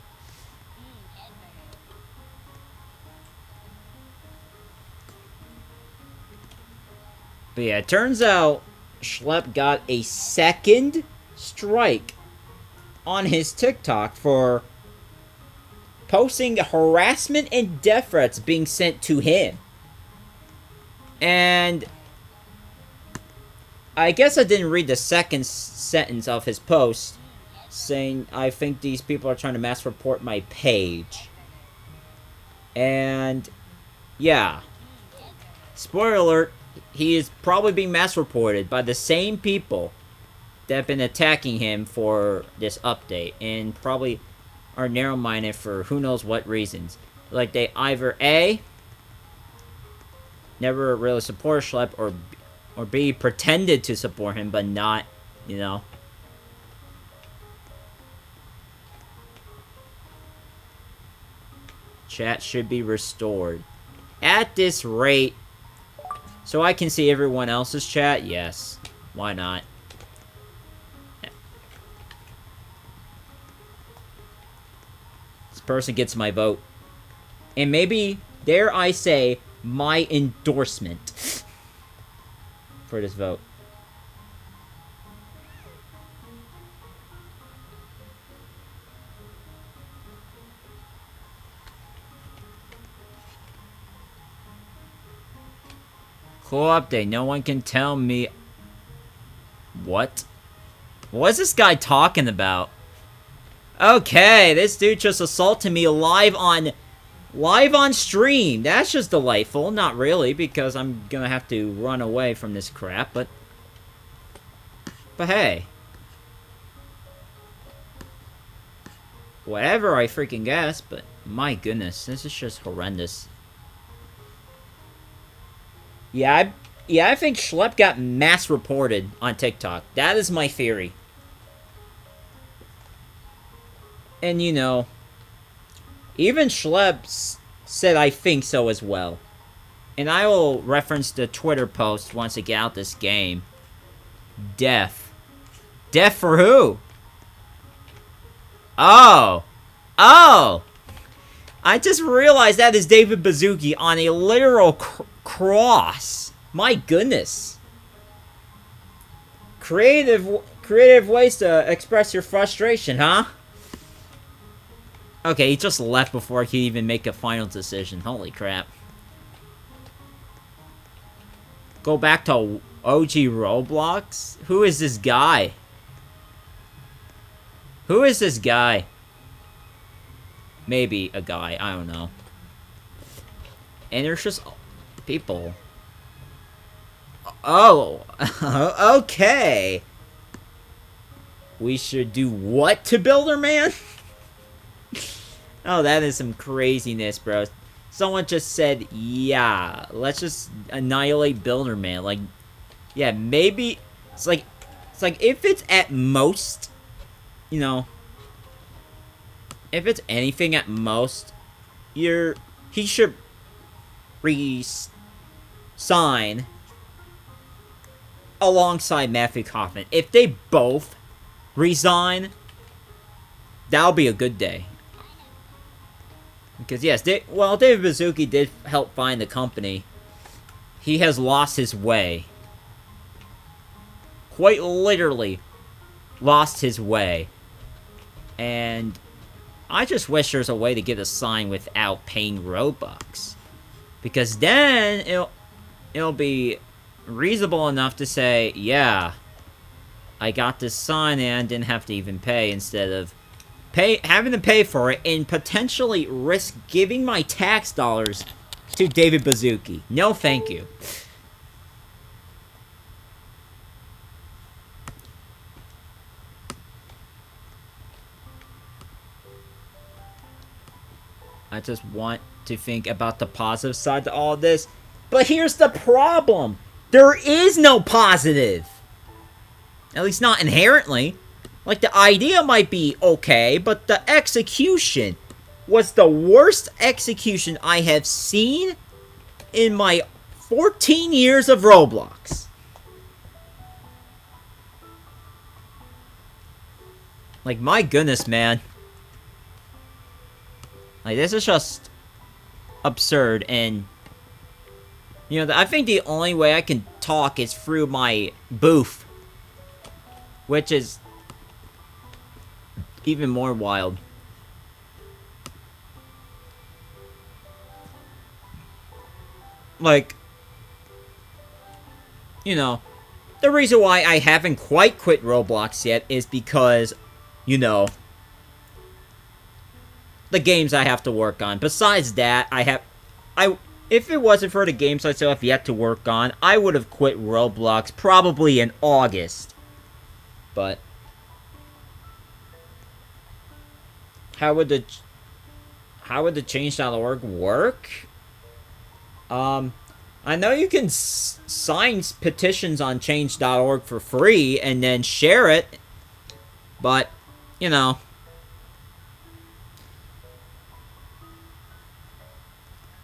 But yeah, it turns out Schlepp got a second strike on his TikTok for posting harassment and death threats being sent to him. And I guess I didn't read the second sentence of his post, saying, I think these people are trying to mass report my page. And yeah, spoiler alert, he is probably being mass reported by the same people that have been attacking him for this update, and probably are narrow-minded for who knows what reasons. Like, they either A, never really support Schlepp, or B, pretended to support him, but not, you know. Chat should be restored. At this rate, so I can see everyone else's chat? Yes. Why not? This person gets my vote. And maybe, dare I say, my endorsement for this vote. Cool update. No one can tell me... What? What is this guy talking about? Okay, this dude just assaulted me live on stream. That's just delightful. Not really, because I'm gonna have to run away from this crap, but hey. Whatever, I freaking guess, but my goodness, this is just horrendous. Yeah, I think Schlepp got mass reported on TikTok. That is my theory. And you know, even Schlepp said I think so as well. And I will reference the Twitter post once I get out this game. Death. Death for who? Oh! I just realized that is David Baszucki on a literal cross. My goodness. Creative ways to express your frustration, huh? Okay, he just left before he could even make a final decision. Holy crap. Go back to OG Roblox? Who is this guy? Who is this guy? Maybe a guy, I don't know. And there's just people. Oh, okay. We should do what to Builder Man? Oh, that is some craziness, bro. Someone just said, yeah, let's just annihilate Builder Man. Like, yeah, maybe it's like if it's at most, you know, if it's anything at most, he should resign alongside Matthew Kaufman. If they both resign, that'll be a good day. Because yes, David Baszucki did help find the company. He has lost his way. Quite literally lost his way. And I just wish there's a way to get a sign without paying Robux. Because then it'll be reasonable enough to say, yeah, I got this sign and I didn't have to even pay, instead of having to pay for it and potentially risk giving my tax dollars to David Baszucki. No, thank you. I just want to think about the positive side to all of this. But here's the problem. There is no positive. At least not inherently. Like, the idea might be okay, but the execution was the worst execution I have seen in my 14 years of Roblox. Like, my goodness, man. Like, this is just absurd, and you know, I think the only way I can talk is through my booth, which is even more wild. Like, you know, the reason why I haven't quite quit Roblox yet is because, you know, the games I have to work on. Besides that, if it wasn't for the games I still have yet to work on, I would have quit Roblox probably in August. But how would the change.org work? I know you can sign petitions on change.org for free and then share it, but you know,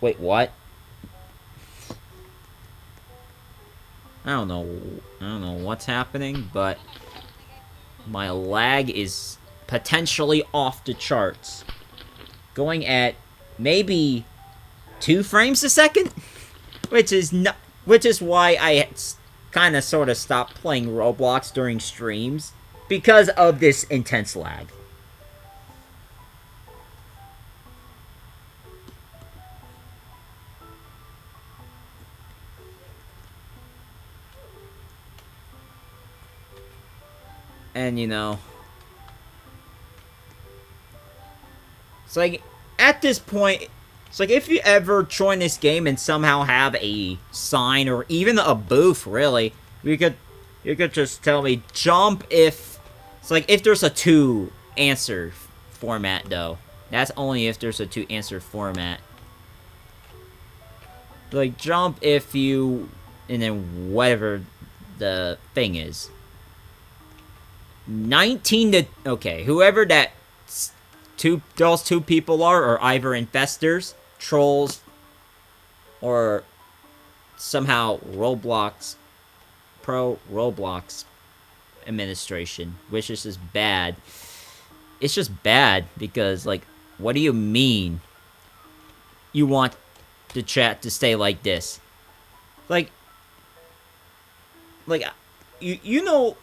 wait, what? I don't know what's happening, but my lag is potentially off the charts. Going at maybe 2 frames a second, which is why I kind of sort of stopped playing Roblox during streams, because of this intense lag. And, you know... It's like, at this point, it's like if you ever join this game and somehow have a sign or even a booth, really, you could just tell me, jump if... It's like if there's a 2 answer format, though. That's only if there's a 2 answer format. Like, jump if you... And then whatever the thing is. 19 to... Okay, whoever those two people are either investors, trolls, or somehow Roblox administration, which is just bad. It's just bad because, like, what do you mean you want the chat to stay like this? Like you know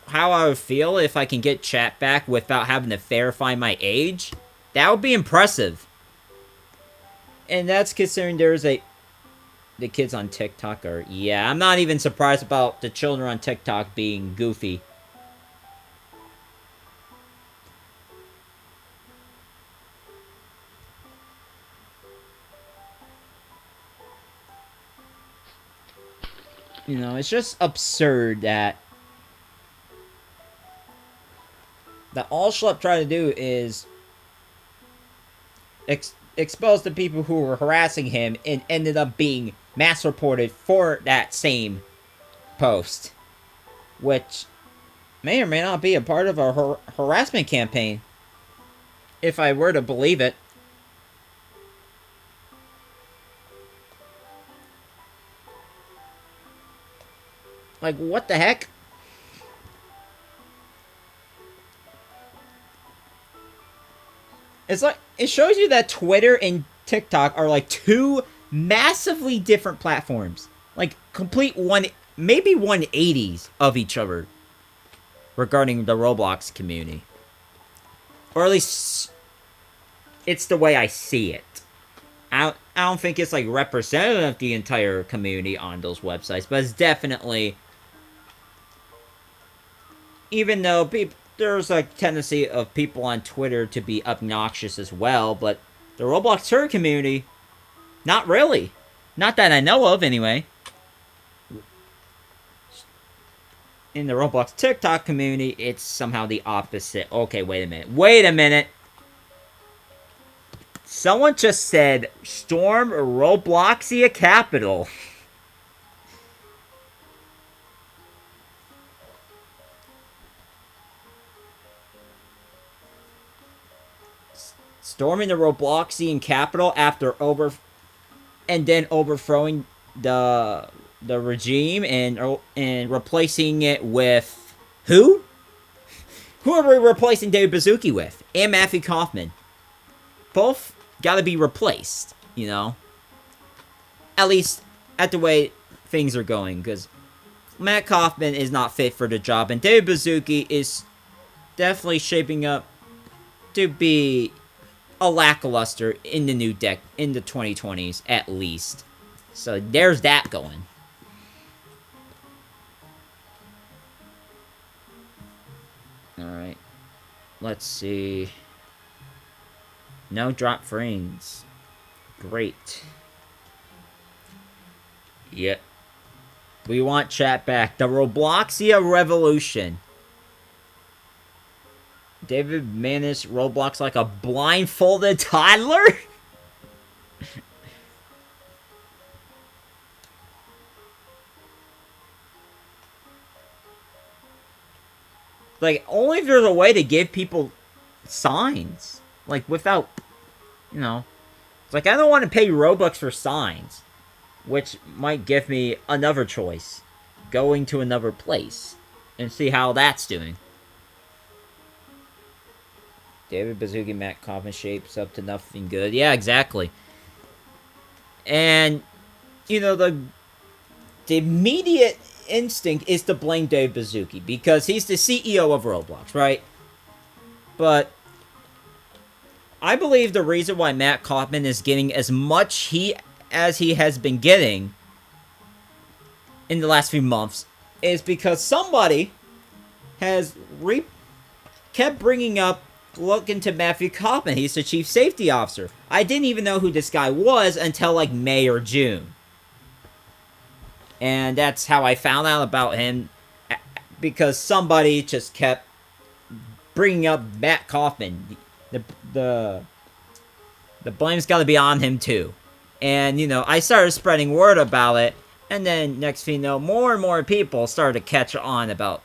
how I would feel if I can get chat back without having to verify my age? That would be impressive. And that's considering the kids on TikTok are... Yeah, I'm not even surprised about the children on TikTok being goofy. You know, it's just absurd that all Schlepp tried to do is expose the people who were harassing him and ended up being mass reported for that same post, which may or may not be a part of a harassment campaign, if I were to believe it. Like, what the heck? It's like, it shows you that Twitter and TikTok are like 2 massively different platforms. Like, complete maybe 180s of each other regarding the Roblox community. Or at least, it's the way I see it. I don't think it's, like, representative of the entire community on those websites, but it's definitely... Even though there's a tendency of people on Twitter to be obnoxious as well, but the Roblox Twitter community, not really. Not that I know of, anyway. In the Roblox TikTok community, it's somehow the opposite. Okay, wait a minute. Wait a minute! Someone just said, storm Robloxia Capital. Storming the Robloxian capital after overthrowing the regime and replacing it with who? Who are we replacing David Baszucki with? And Matthew Kaufman. Both gotta be replaced, you know? At least at the way things are going, because Matt Kaufman is not fit for the job, and David Baszucki is definitely shaping up to be a lackluster in the in the 2020s, at least. So there's that going. Alright. Let's see. No drop frames. Great. Yep. We want chat back. The Robloxia Revolution. David managed Roblox like a blindfolded toddler? Like, only if there's a way to give people signs. Like, without, you know. It's like, I don't want to pay Robux for signs. Which might give me another choice. Going to another place. And see how that's doing. David Baszucki, Matt Kaufman shapes up to nothing good. Yeah, exactly. And, you know, the immediate instinct is to blame David Baszucki because he's the CEO of Roblox, right? But I believe the reason why Matt Kaufman is getting as much heat as he has been getting in the last few months is because somebody has kept bringing up, look into Matthew Kaufman. He's the chief safety officer. I didn't even know who this guy was until like May or June. And that's how I found out about him, because somebody just kept bringing up Matt Kaufman. The blame's got to be on him too. And, you know, I started spreading word about it, and then next thing you know, more and more people started to catch on about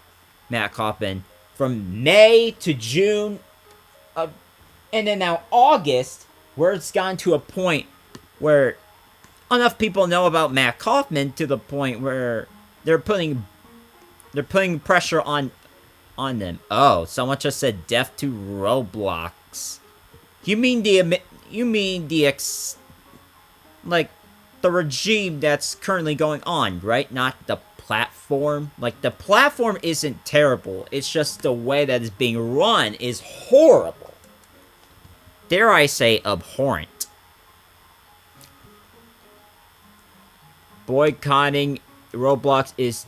Matt Kaufman from May to June, and then now August, where it's gotten to a point where enough people know about Matt Kaufman to the point where they're putting pressure on them. Oh, someone just said death to Roblox. You mean the regime that's currently going on, right? Not the platform. Like, the platform isn't terrible. It's just the way that it's being run is horrible. Dare I say abhorrent. Boycotting Roblox is,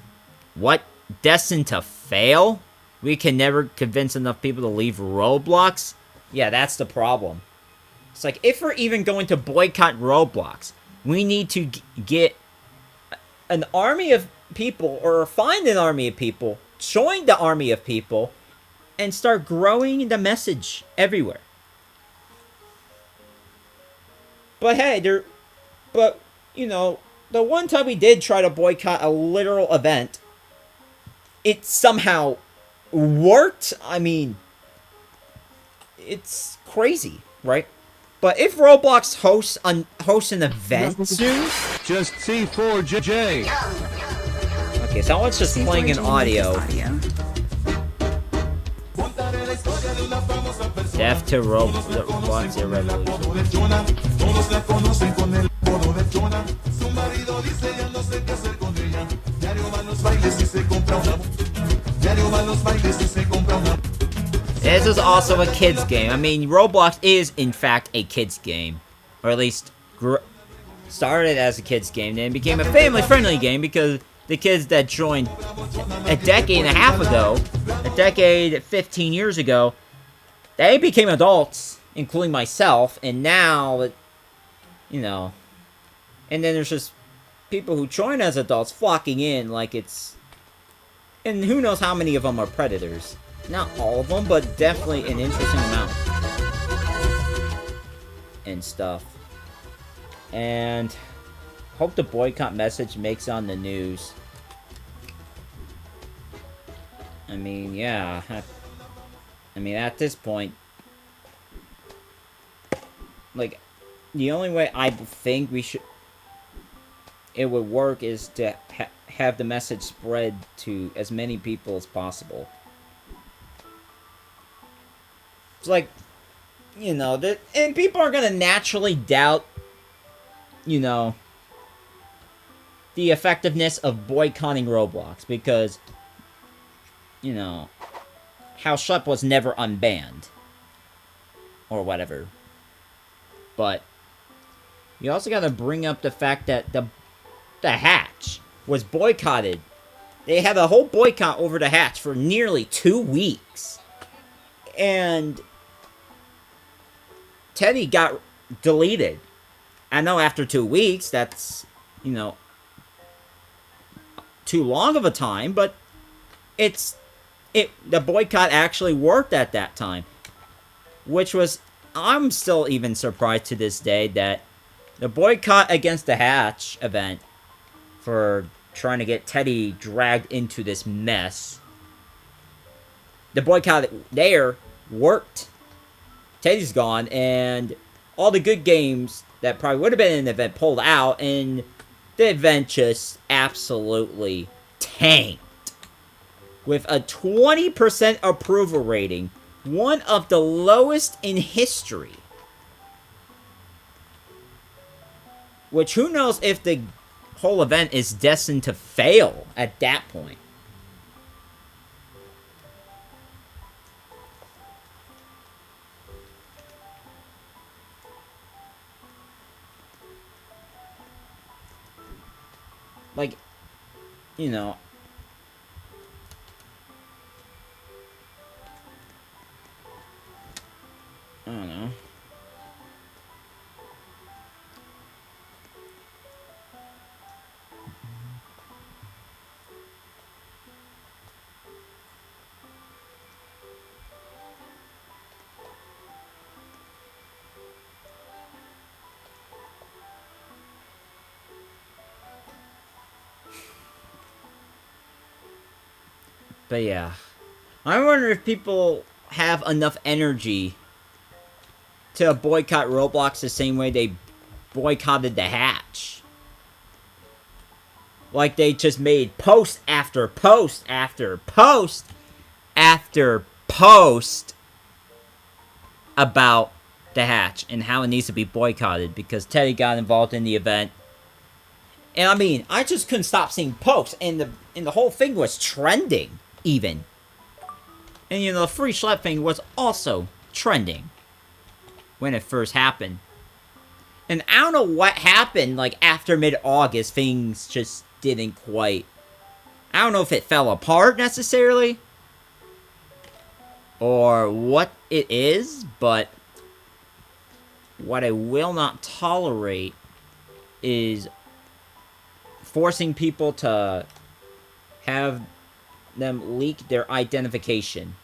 what? Destined to fail? We can never convince enough people to leave Roblox? Yeah, that's the problem. It's like, if we're even going to boycott Roblox, we need to get an army of people, or find an army of people, join the army of people, and start growing the message everywhere. But hey, you know, the one time we did try to boycott a literal event, it somehow worked. I mean, it's crazy, right? But if Roblox hosts an event soon... Just C4JJ. Okay, someone's just playing an audio. Death to Roblox Revolution. This is also a kids game. I mean, Roblox is in fact a kids game, or at least started as a kids game, then became a family-friendly game because the kids that joined a decade and a half ago, 15 years ago, they became adults, including myself, and now, you know, and then there's just people who join as adults flocking in like it's, and who knows how many of them are predators. Not all of them, but definitely an interesting amount. And stuff. And hope the boycott message makes on the news. I mean, yeah. I mean, at this point, like, the only way I think it would work is to have the message spread to as many people as possible. It's like, you know, and people are gonna naturally doubt, you know, the effectiveness of boycotting Roblox because, you know, House Shut was never unbanned. Or whatever. But you also gotta bring up the fact that the hatch was boycotted. They had a whole boycott over the hatch for nearly 2 weeks. And Teddy got deleted. I know after 2 weeks, that's, you know, too long of a time, but the boycott actually worked at that time. Which was, I'm still even surprised to this day that the boycott against the hatch event for trying to get Teddy dragged into this mess, the boycott there worked. Teddy's gone, and all the good games that probably would have been in the event pulled out, and the event just absolutely tanked. With a 20% approval rating, one of the lowest in history. Which, who knows if the whole event is destined to fail at that point. Like, you know, But yeah. I wonder if people have enough energy to boycott Roblox the same way they boycotted the hatch. Like they just made post after post after post after post about the hatch and how it needs to be boycotted because Teddy got involved in the event. And I mean, I just couldn't stop seeing posts, and the whole thing was trending, even. And you know, the free schlep thing was also trending when it first happened. And I don't know what happened, like, after mid-August, things just didn't quite... I don't know if it fell apart, necessarily, or what it is, but what I will not tolerate is forcing people to have them leak their identification.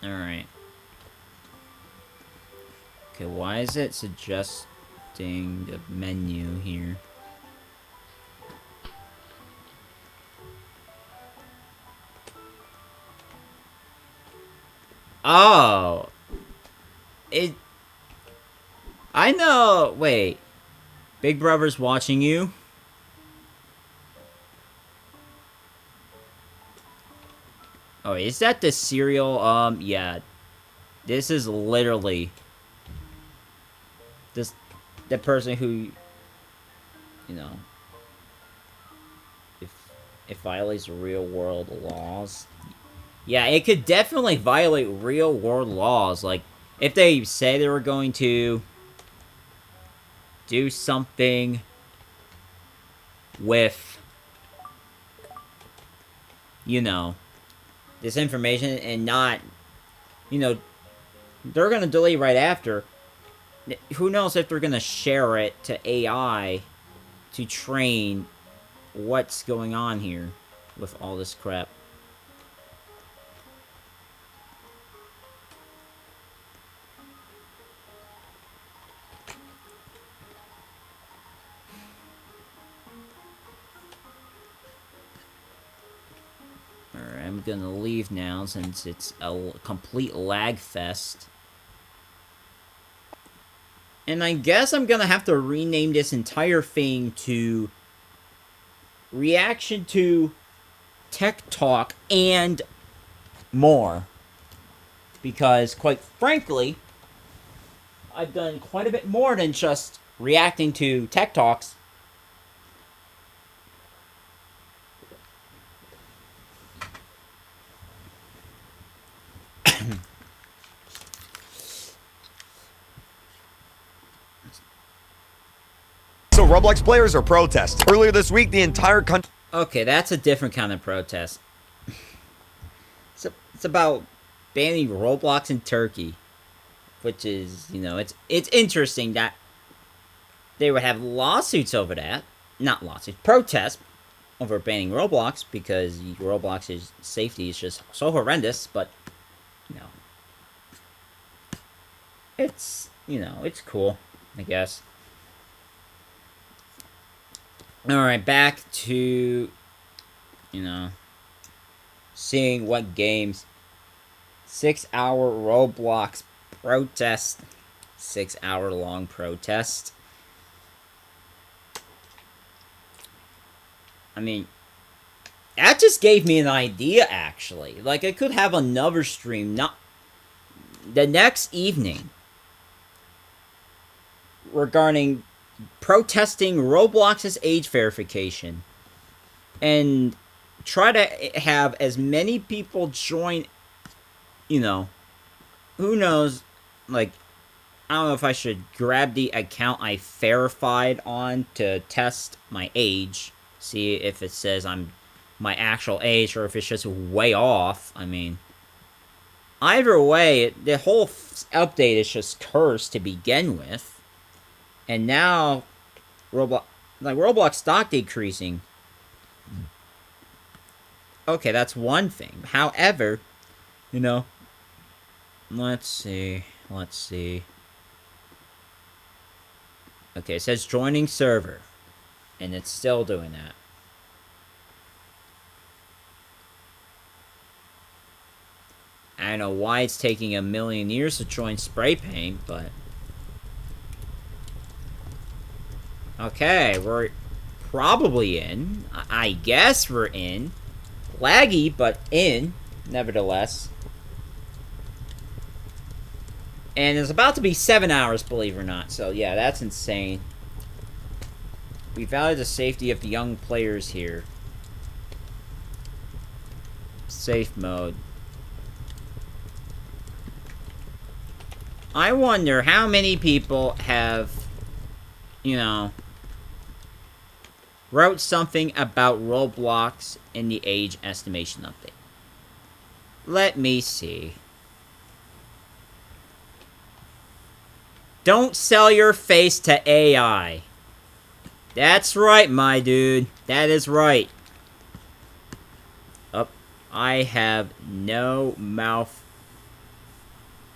Alright. Okay, why is it suggesting the menu here? Oh! I know! Wait. Big Brother's watching you? Oh, is that the cereal? Yeah. This is literally... the person who... You know... If violates real world laws... Yeah, it could definitely violate real world laws. Like, if they say they were going to... do something... with... you know... this information and not, you know, they're going to delete right after. Who knows if they're going to share it to AI to train what's going on here with all this crap. I'm gonna leave now since it's a complete lag fest. And I guess I'm gonna have to rename this entire thing to Reaction to Tech Talk and More. Because, quite frankly, I've done quite a bit more than just reacting to Tech Talks. So Roblox players are protesting. Earlier this week, the entire country... Okay, that's a different kind of protest. It's about banning Roblox in Turkey. Which is, you know, it's interesting that they would have lawsuits over that. Not lawsuits, protests over banning Roblox because Roblox's safety is just so horrendous, but, you know. It's, you know, it's cool, I guess. Alright, back to, you know, seeing what games. 6-hour Roblox protest. 6-hour long protest. I mean, that just gave me an idea, actually. Like, I could have another stream, not the next evening, regarding protesting Roblox's age verification. And try to have as many people join, you know, who knows, like, I don't know if I should grab the account I verified on to test my age, see if it says I'm my actual age or if it's just way off. I mean, either way, the whole update is just cursed to begin with. And now, Like, Roblox stock decreasing. Okay, that's one thing. However, you know, let's see. Okay, it says joining server. And it's still doing that. I don't know why it's taking a million years to join spray paint, but... Okay, we're probably in. I guess we're in. Laggy, but in, nevertheless. And it's about to be 7 hours, believe it or not. So, yeah, that's insane. We value the safety of the young players here. Safe mode. I wonder how many people have, you know, wrote something about Roblox in the age estimation update. Let me see. Don't sell your face to AI. That's right, my dude. That is right. Up. I have no mouth.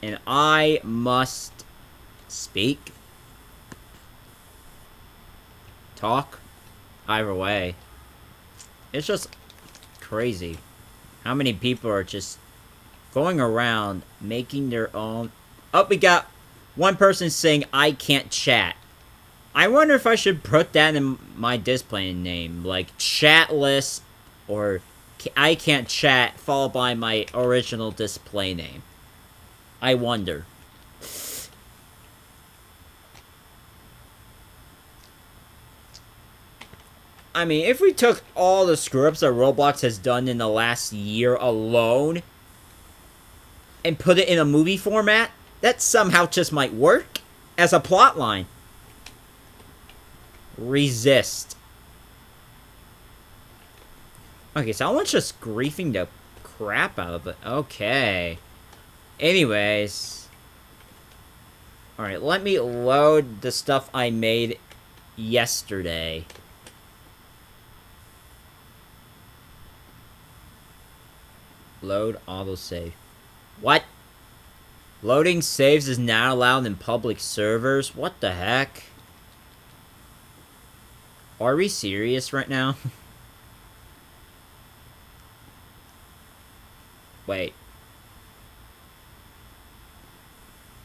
And I must speak. Talk. Either way. It's just crazy. How many people are just going around making their own... Oh, we got one person saying, I can't chat. I wonder if I should put that in my display name, like chatless or I can't chat followed by my original display name. I wonder. I mean, if we took all the screw-ups that Roblox has done in the last year alone and put it in a movie format, that somehow just might work as a plot line. Resist. Okay, so someone's just griefing the crap out of it. Okay. Anyways. Alright, let me load the stuff I made yesterday. Load autosave. What? Loading saves is not allowed in public servers? What the heck? Are we serious right now? Wait.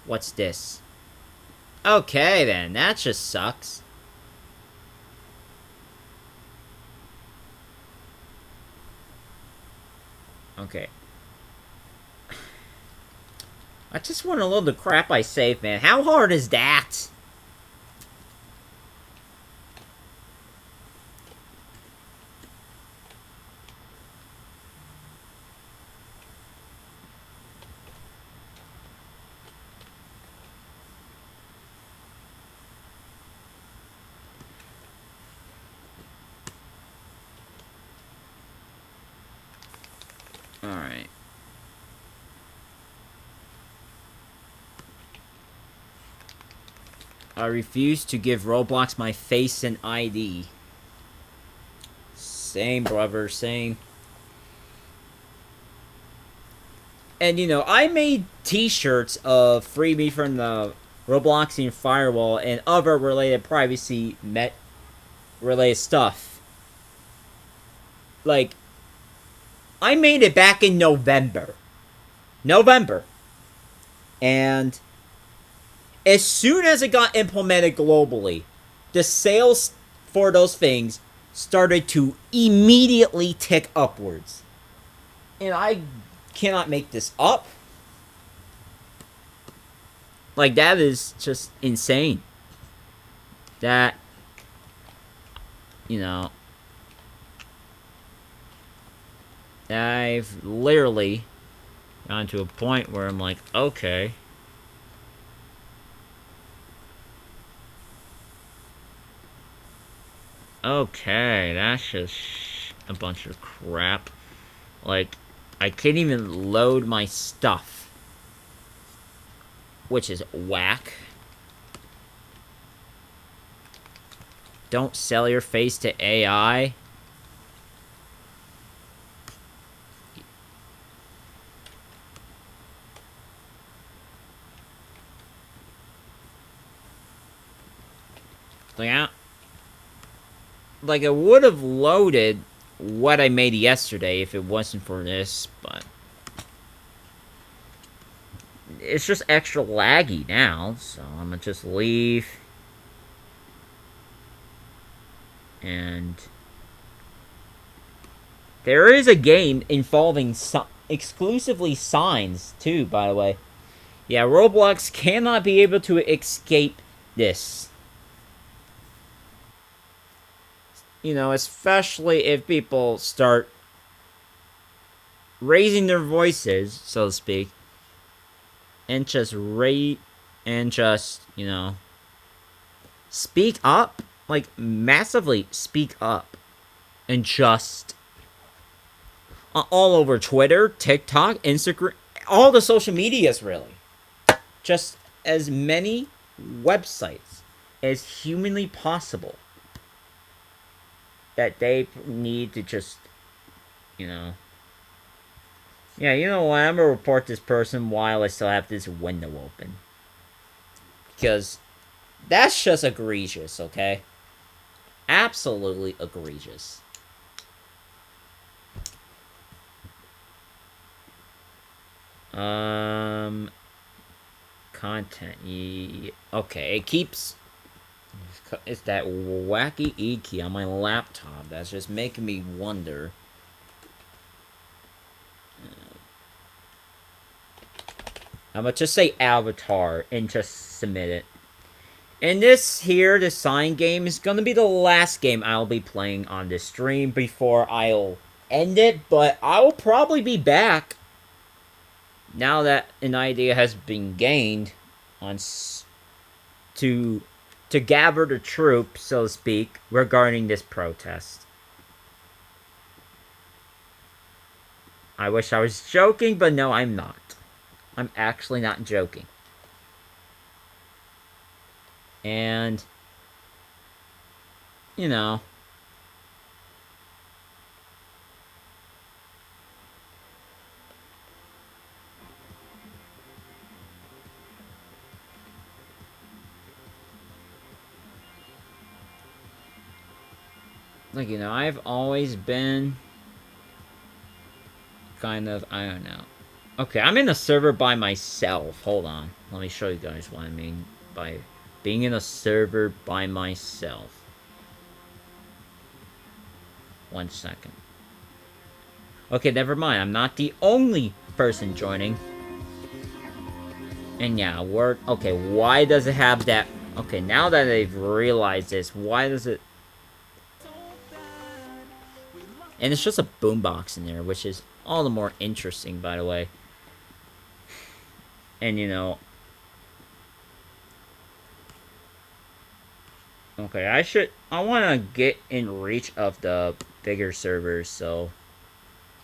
What's this? Okay then, that just sucks. Okay. I just want to load the crap I saved, man. How hard is that? Alright. I refuse to give Roblox my face and ID. Same, brother, same. And, you know, I made t-shirts of free me from the Robloxian firewall and other related privacy related stuff. Like, I made it back in November. And as soon as it got implemented globally, the sales for those things started to immediately tick upwards. And I cannot make this up. Like, that is just insane. That, you know, I've literally gotten to a point where I'm like, okay. Okay, that's just a bunch of crap. Like, I can't even load my stuff. Which is whack. Don't sell your face to AI. Yeah. Like, it would have loaded what I made yesterday if it wasn't for this, but it's just extra laggy now, so I'm gonna just leave. And there is a game involving exclusively signs, too, by the way. Yeah, Roblox cannot be able to escape this. You know, especially if people start raising their voices, so to speak, and just you know, speak up, like, massively speak up, and just all over Twitter, TikTok, Instagram, all the social medias, really. Just as many websites as humanly possible that they need to just, you know. Yeah, you know what? I'm gonna report this person while I still have this window open. Because that's just egregious, okay? Absolutely egregious. Content. Okay, it keeps... It's that wacky E key on my laptop that's just making me wonder. I'm gonna just say avatar and just submit it. And this here, the sign game, is gonna be the last game I'll be playing on this stream before I'll end it. But I will probably be back now that an idea has been gained on to gather the troops, so to speak, regarding this protest. I wish I was joking, but no, I'm not. I'm actually not joking. And, you know, like, you know, I've always been kind of, I don't know. Okay, I'm in a server by myself. Hold on. Let me show you guys what I mean by being in a server by myself. 1 second. Okay, never mind. I'm not the only person joining. And yeah, okay, why does it have that? Okay, now that I've realized this, why does it... And it's just a boombox in there, which is all the more interesting, by the way. And, you know... Okay, I want to get in reach of the bigger servers, so...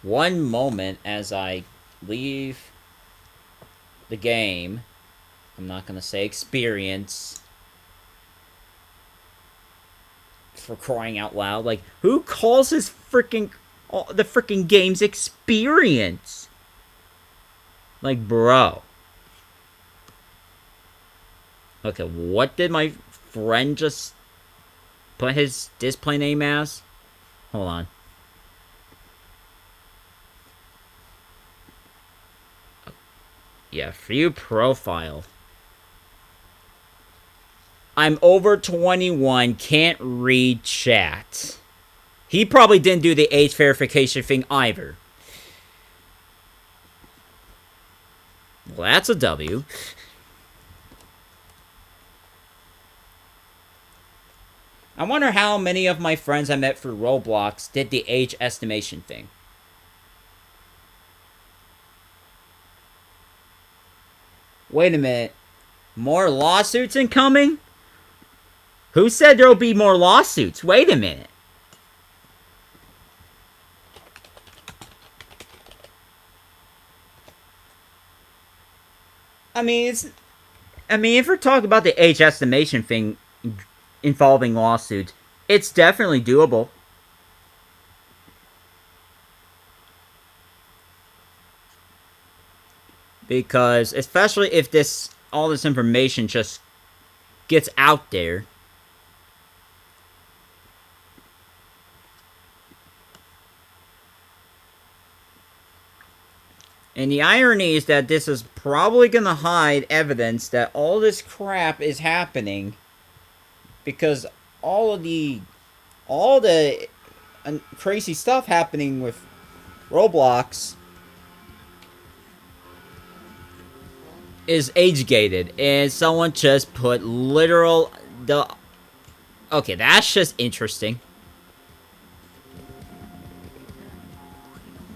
One moment as I leave the game. I'm not going to say experience. For crying out loud. Like, who calls this the freaking game's experience? Like, bro. Okay, what did my friend just put his display name as? Hold on. Yeah, view profile. I'm over 21, can't read chat. He probably didn't do the age verification thing either. Well, that's a W. I wonder how many of my friends I met through Roblox did the age estimation thing. Wait a minute. More lawsuits incoming? Who said there'll be more lawsuits? Wait a minute. I mean, if we're talking about the age estimation thing involving lawsuits, It's definitely doable. Because, especially if all this information just gets out there. And the irony is that this is probably going to hide evidence that all this crap is happening. Because all the crazy stuff happening with Roblox is age-gated. And someone just put literal... Okay, that's just interesting.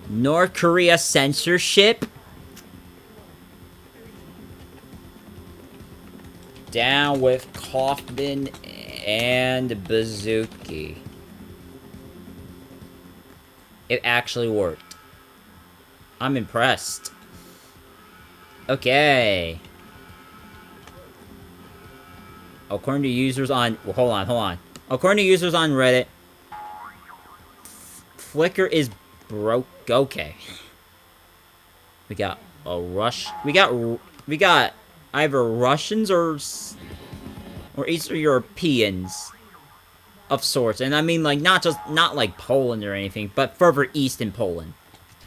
North Korea censorship. Down with Kaufman and Bazooki. It actually worked. I'm impressed. Okay. According to users on... Well, hold on. According to users on Reddit, Flickr is broke. Okay. We got a rush. We got either Russians or Eastern Europeans of sorts, and I mean like not like Poland or anything, but further east in Poland.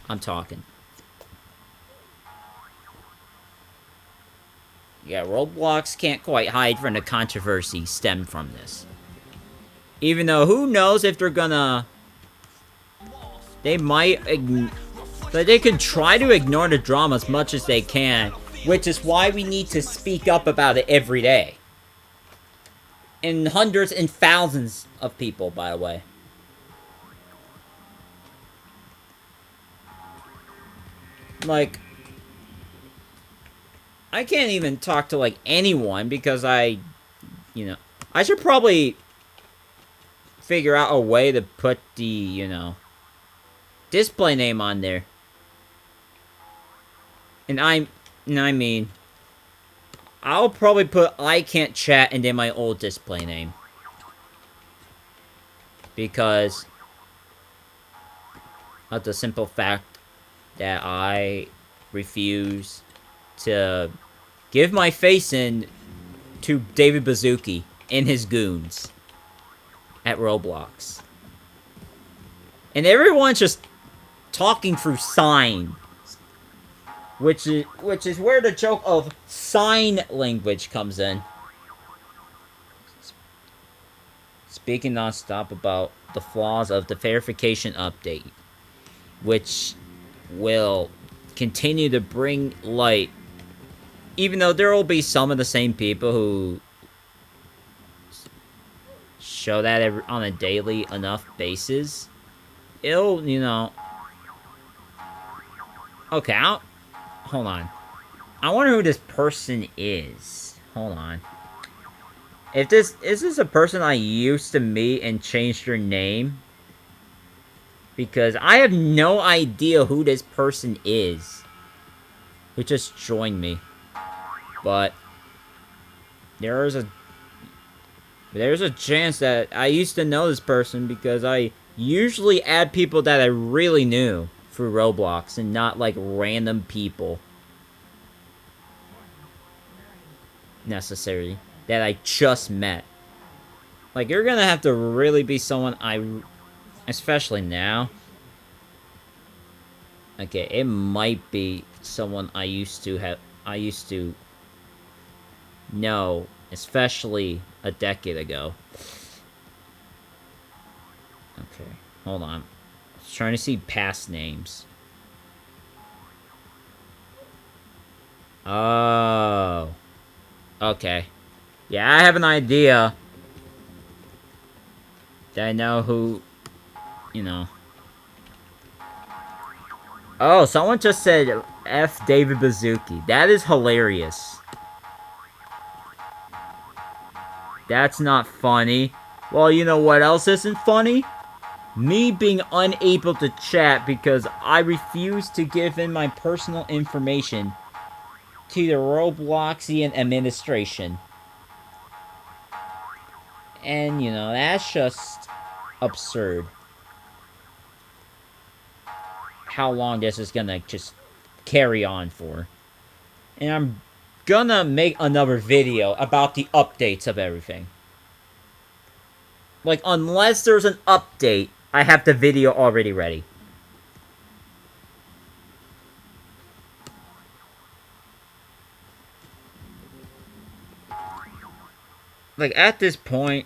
I'm talking. Yeah, Roblox can't quite hide from the controversy stemmed from this. Even though who knows if they're gonna... They might... But they can try to ignore the drama as much as they can, which is why we need to speak up about it every day. And hundreds and thousands of people, by the way. Like... I can't even talk to, like, anyone because I should probably figure out a way to put the, display name on there. And I mean, I'll probably put I can't chat and then my old display name. Because of the simple fact that I refuse to give my face in to David Bazooki and his goons at Roblox. And everyone's just talking through signs. Which is where the joke of sign language comes in. Speaking non-stop about the flaws of the verification update, which will continue to bring light, even though there will be some of the same people who show that on a daily enough basis. It'll, okay, hold on. I wonder who this person is. Hold on. Is this a person I used to meet and changed their name? Because I have no idea who this person is. Who just joined me. But there's a chance that I used to know this person because I usually add people that I really knew through Roblox and not like random people necessarily that I just met. Like, you're gonna have to really be someone especially now. Okay, it might be someone I used to know, especially a decade ago. Okay, hold on. I was trying to see past names. Oh. Okay. Yeah, I have an idea. That I know who, Oh, someone just said F. David Bazooki. That is hilarious. That's not funny. Well, you know what else isn't funny? Me being unable to chat because I refuse to give in my personal information to the Robloxian administration. And, you know, that's just absurd. How long this is gonna just carry on for. And I'm gonna make another video about the updates of everything. Like, unless there's an update, I have the video already ready. Like, at this point,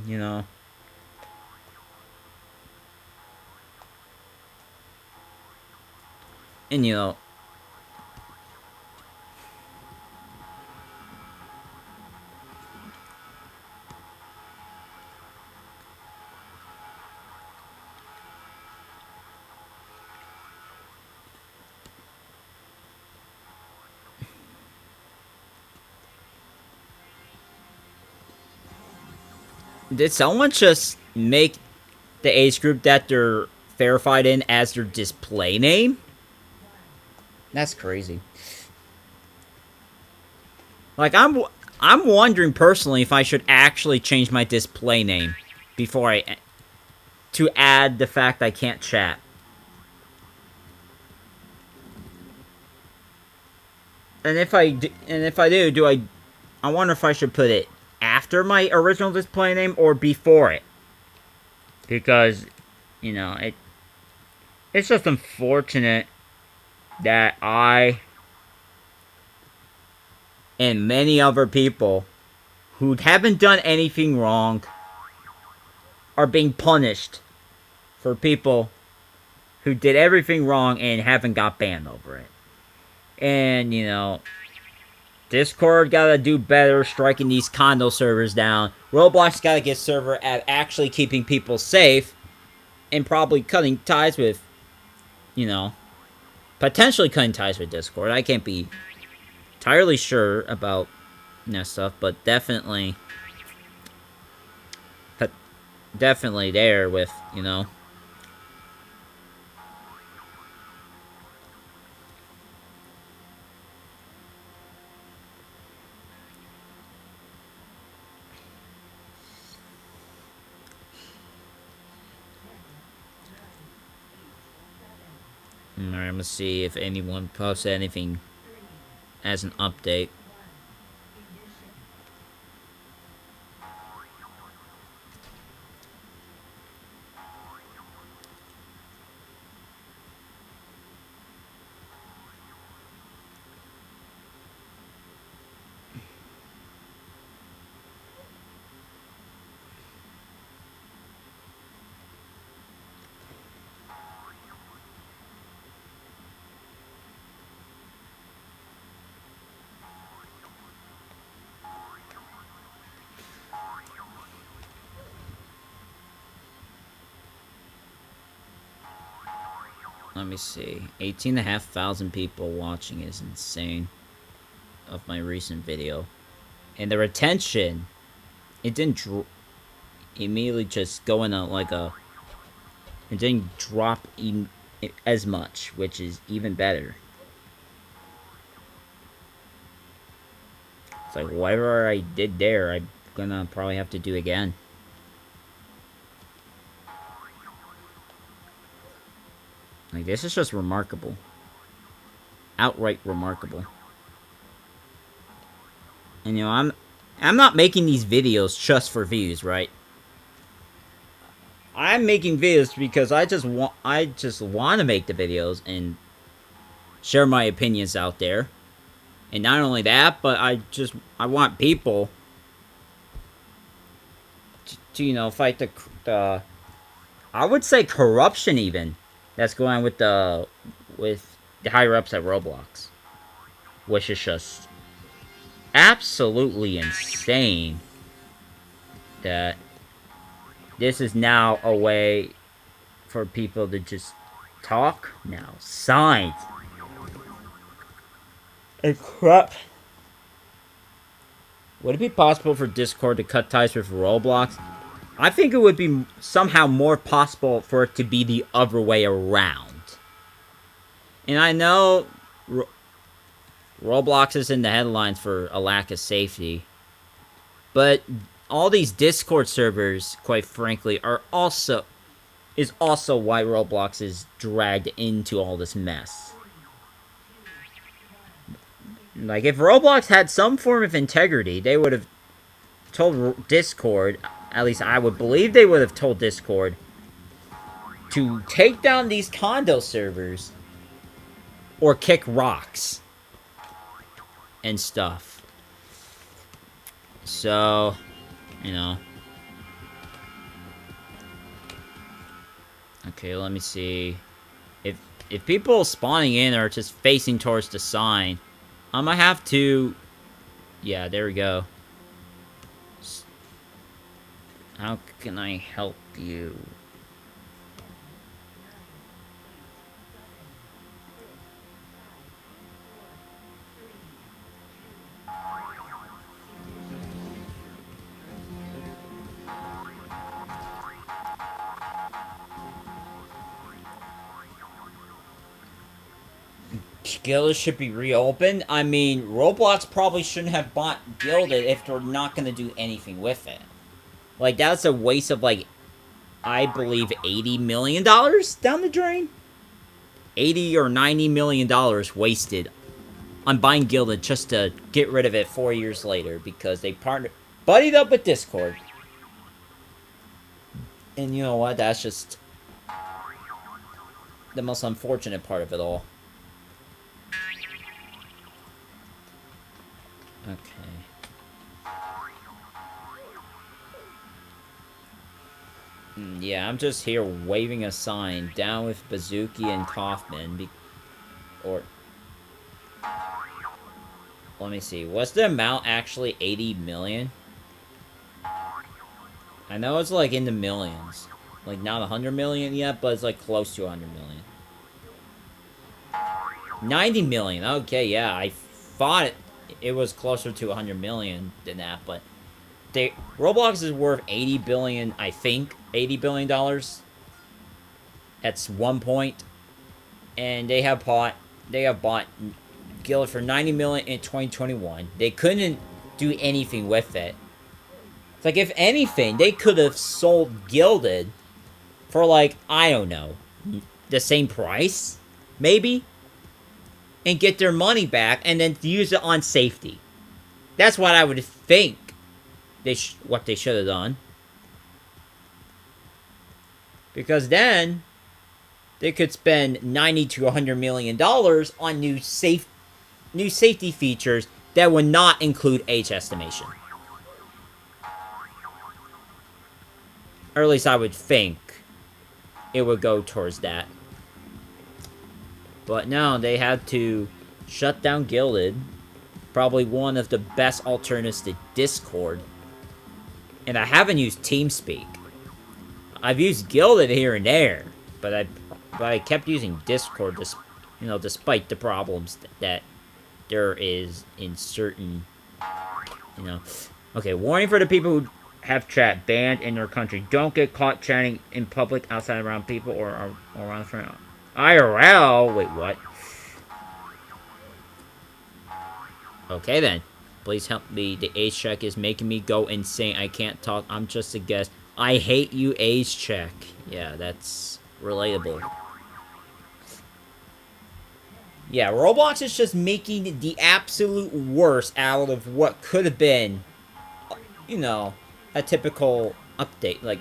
you know, and you know, did someone just make the age group that they're verified in as their display name? That's crazy. Like, I'm wondering personally if I should actually change my display name before to add the fact I can't chat. And if I do I wonder if I should put it after my original display name or before it. Because, you know, it's just unfortunate that I and many other people who haven't done anything wrong are being punished for people who did everything wrong and haven't got banned over it. And, you know, Discord gotta do better striking these condo servers down. Roblox gotta get server at actually keeping people safe. And probably cutting ties with, you know, potentially cutting ties with Discord. I can't be entirely sure about that stuff, but definitely there with, you know. Alright, I'm gonna see if anyone posted anything as an update. Let me see. 18,500 people watching is insane. Of my recent video. And the retention, it didn't immediately just go in like a... It didn't drop as much, which is even better. It's like, whatever I did there, I'm gonna probably have to do again. Like, this is just remarkable. Outright remarkable. And, you know, I'm not making these videos just for views, right? I'm making videos because I just want to make the videos and share my opinions out there. And not only that, but I want people to you know, fight the I would say corruption even that's going on with the higher ups at Roblox, which is just absolutely insane that this is now a way for people to just talk now. Signs and crap. Would it be possible for Discord to cut ties with Roblox? I think it would be somehow more possible for it to be the other way around. And I know Roblox is in the headlines for a lack of safety. But all these Discord servers, quite frankly, is also why Roblox is dragged into all this mess. Like, if Roblox had some form of integrity, they would have told Discord, at least I would believe they would have told Discord, to take down these condo servers or kick rocks and stuff. So, you know. Okay, let me see. If people spawning in are just facing towards the sign, I'm gonna have to... Yeah, there we go. How can I help you? Guild should be reopened. I mean, Roblox probably shouldn't have bought Gilded if they're not going to do anything with it. Like, that's a waste of, like, I believe $80 million down the drain? $80 or $90 million wasted on buying Gilded just to get rid of it 4 years later because they buddied up with Discord. And you know what? That's just the most unfortunate part of it all. Okay. Yeah, I'm just here waving a sign. Down with Bazooki and Kaufman. Or... Let me see. Was the amount actually 80 million? I know it's like in the millions. Like not 100 million yet, but it's like close to 100 million. 90 million. Okay, yeah. I thought it was closer to 100 million than that, but Roblox is worth 80 billion, I think, $80 billion at one point, and they have bought Guild for 90 million in 2021. They couldn't do anything with it. It's like, if anything, they could have sold Gilded for, like, I don't know, the same price, maybe, and get their money back, and then use it on safety. That's what I would think what they should have done. Because then, they could spend $90 to $100 million on new safety features that would not include age estimation. Or at least I would think it would go towards that. But no, they had to shut down Gilded. Probably one of the best alternatives to Discord. And I haven't used TeamSpeak. I've used Gilded here and there, but I kept using Discord, despite the problems that there is in certain, Okay, warning for the people who have chat banned in their country. Don't get caught chatting in public outside around people or around the front. IRL? Wait, what? Okay then. Please help me. The age check is making me go insane. I can't talk. I'm just a guest. I hate you, age check. Yeah, that's relatable. Yeah, Roblox is just making the absolute worst out of what could have been, a typical update. Like,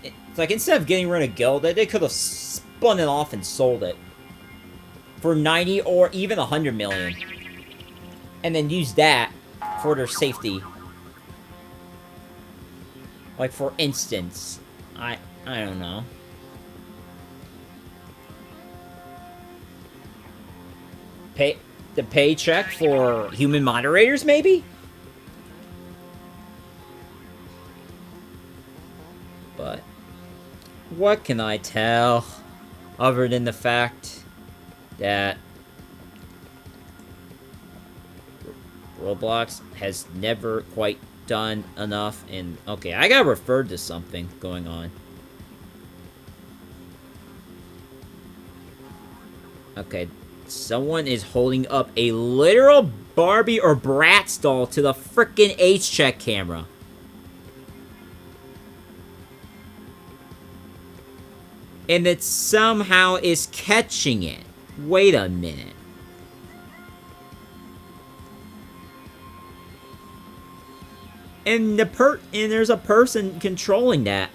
it's like, instead of getting rid of Gilded, they could have spun it off and sold it for 90 or even 100 million. And then use that for their safety. Like, for instance, I don't know. The paycheck for human moderators, maybe? But what can I tell other than the fact that Roblox has never quite done enough in... Okay, I got referred to something going on. Okay, Someone is holding up a literal Barbie or Bratz doll to the frickin' H-check camera. And it somehow is catching it. Wait a minute. And there's a person controlling that.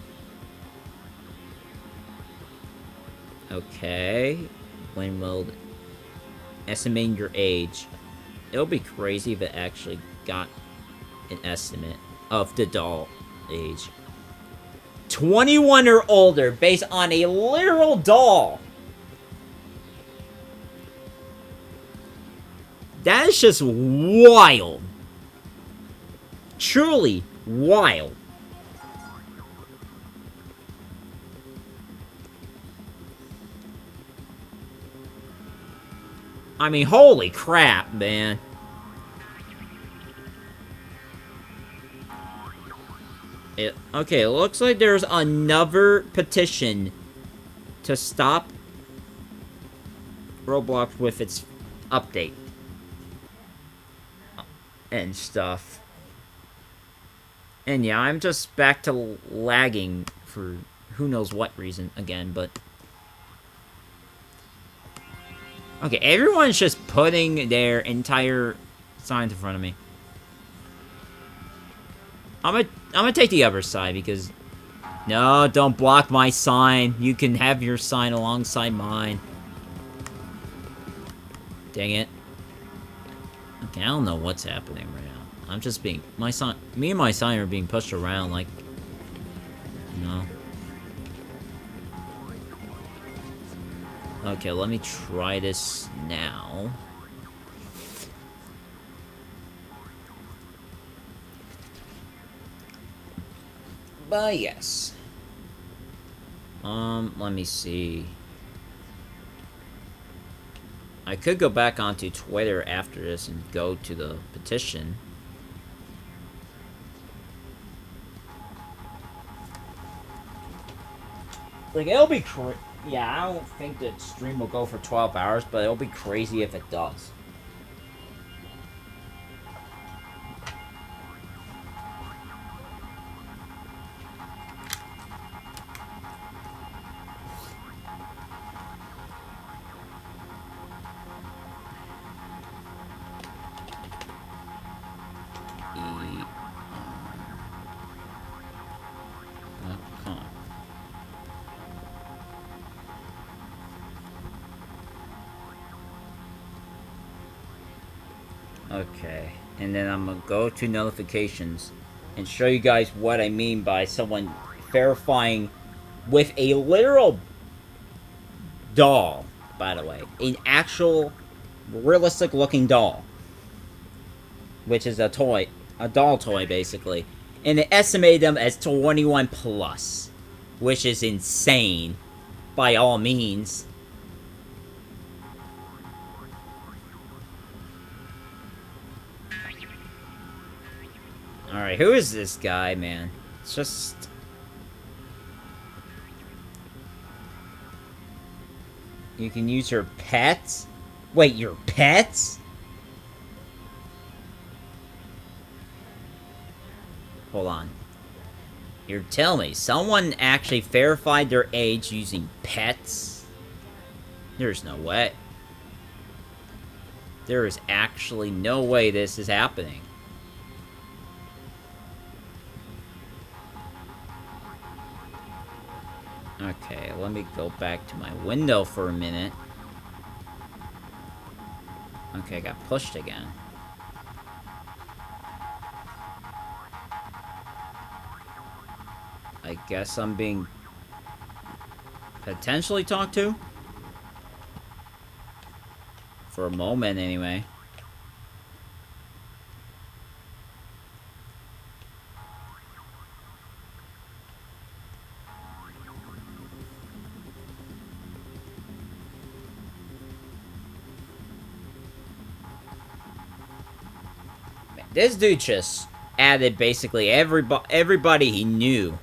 Okay. Blame mode. Estimating your age. It'll be crazy if it actually got an estimate of the doll age. 21 or older based on a literal doll. That is just wild. Truly wild. I mean, holy crap, man. Okay, it looks like there's another petition to stop Roblox with its update. And stuff. And yeah, I'm just back to lagging for who knows what reason again, but... Okay, everyone's just putting their entire signs in front of me. I'm gonna take the other side because... No, don't block my sign. You can have your sign alongside mine. Dang it. Okay, I don't know what's happening right now. I'm just being... Me and my sign are being pushed around like... No. Okay, let me try this now. But yes. Let me see. I could go back onto Twitter after this and go to the petition. Like, it'll be yeah, I don't think the stream will go for 12 hours, but it'll be crazy if it does. Okay, and then I'm gonna go to notifications and show you guys what I mean by someone verifying with a literal doll, by the way. An actual realistic looking doll. Which is a toy, a doll toy basically. And they estimate them as 21 plus, which is insane by all means. Alright, who is this guy, man? It's just... You can use your pets? Wait, your pets? Hold on. You're telling me someone actually verified their age using pets? There's no way. There is actually no way this is happening. Okay, let me go back to my window for a minute. Okay, I got pushed again. I guess I'm being potentially talked to? For a moment, anyway. This dude just added basically everybody he knew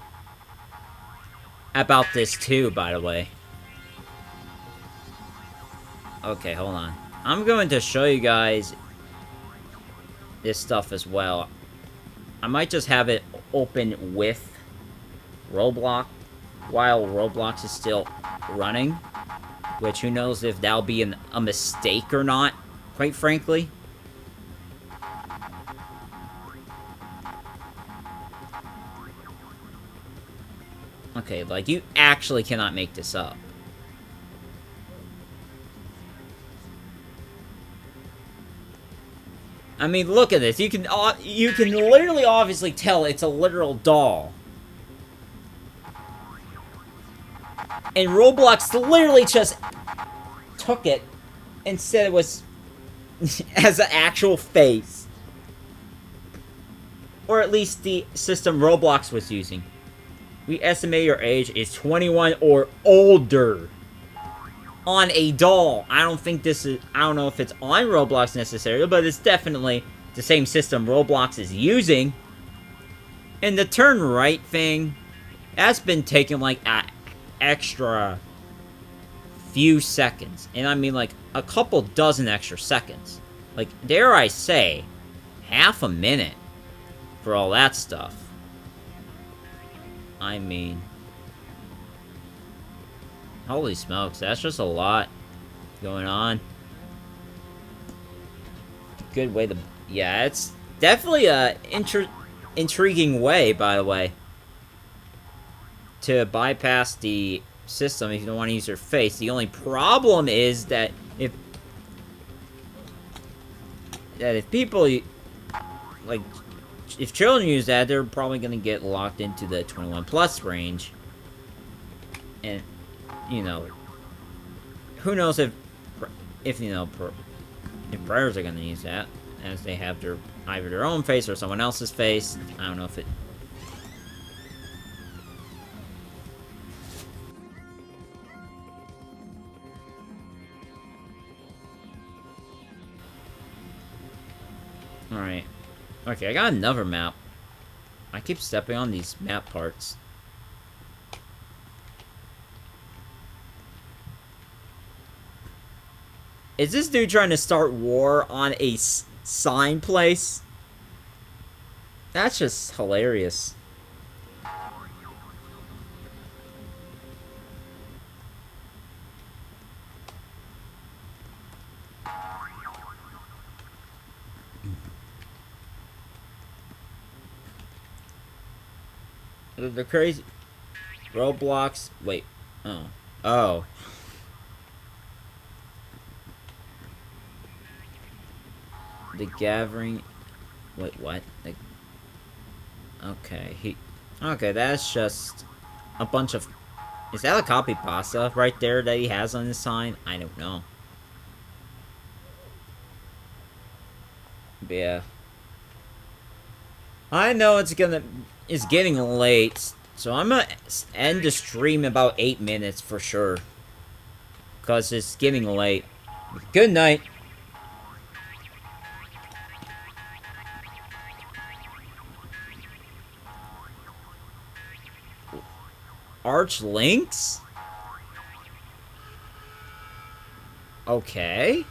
about this too, by the way. Okay, hold on. I'm going to show you guys this stuff as well. I might just have it open with Roblox while Roblox is still running, which who knows if that'll be a mistake or not, quite frankly. Okay, like, you actually cannot make this up. I mean, look at this. You can literally obviously tell it's a literal doll. And Roblox literally just took it and said it was as an actual face. Or at least the system Roblox was using. We estimate your age is 21 or older. On a doll. I don't know if it's on Roblox necessarily, but it's definitely the same system Roblox is using. And the turn right thing, that's been taking like an extra few seconds. And I mean like a couple dozen extra seconds. Like, dare I say, half a minute for all that stuff. I mean, holy smokes, that's just a lot going on. Good way to... Yeah, it's definitely a intriguing way, by the way, to bypass the system if you don't want to use your face. The only problem is that if people, like, if children use that, they're probably going to get locked into the 21 plus range. And, you know, who knows if prayers are going to use that, as they have either their own face or someone else's face. I don't know if it... Alright. Okay, I got another map. I keep stepping on these map parts. Is this dude trying to start war on a sign place? That's just hilarious. The crazy... Roblox... Wait. Oh. Oh. The gathering... Wait, what? Okay, Okay, that's just... a bunch of... Is that a copy pasta right there that he has on his sign? I don't know. But yeah. I know it's getting late, so I'm gonna end the stream about 8 minutes for sure. Because it's getting late. Good night. Arch links? Okay.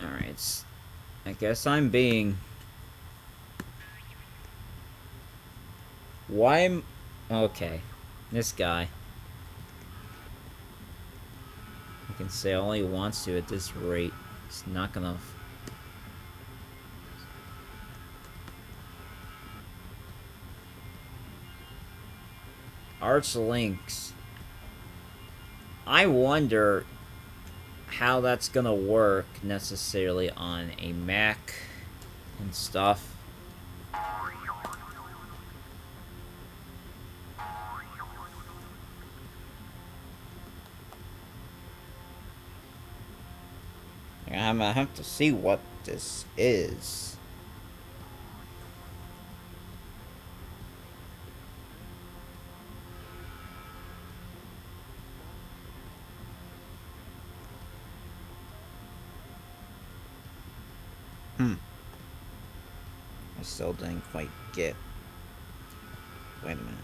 Alright, I guess I'm being... Why am... Okay, this guy. I can say all he wants to at this rate. It's not gonna... Arch links. I wonder how that's gonna work necessarily on a Mac and stuff. I'm gonna have to see what this is. I still didn't quite get. Wait a minute.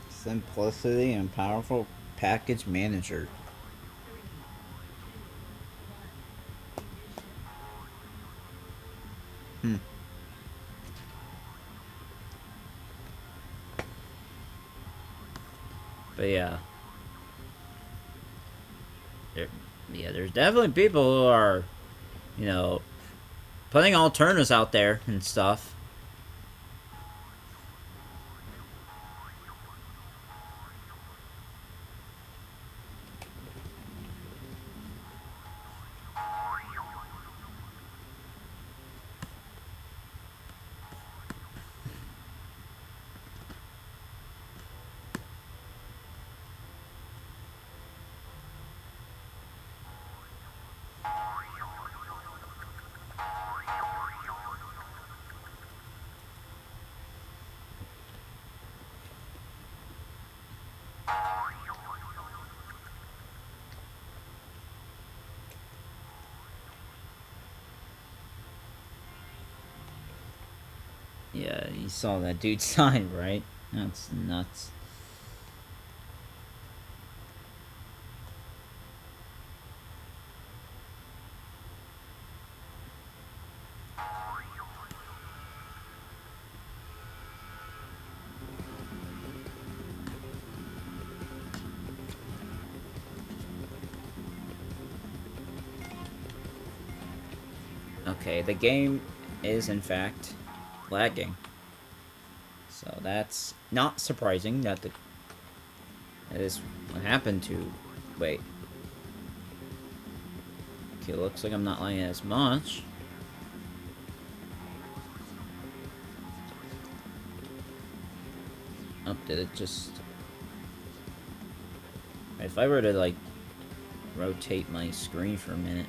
Simplicity and powerful package manager. But yeah. There's definitely people who are, you know, putting alternatives out there and stuff. Yeah, you saw that dude sign, right? That's nuts. Okay, the game is in fact lagging. So that's not surprising that that is what happened to. Wait. Okay, looks like I'm not lagging as much. Oh, did it just... If I were to, like, rotate my screen for a minute...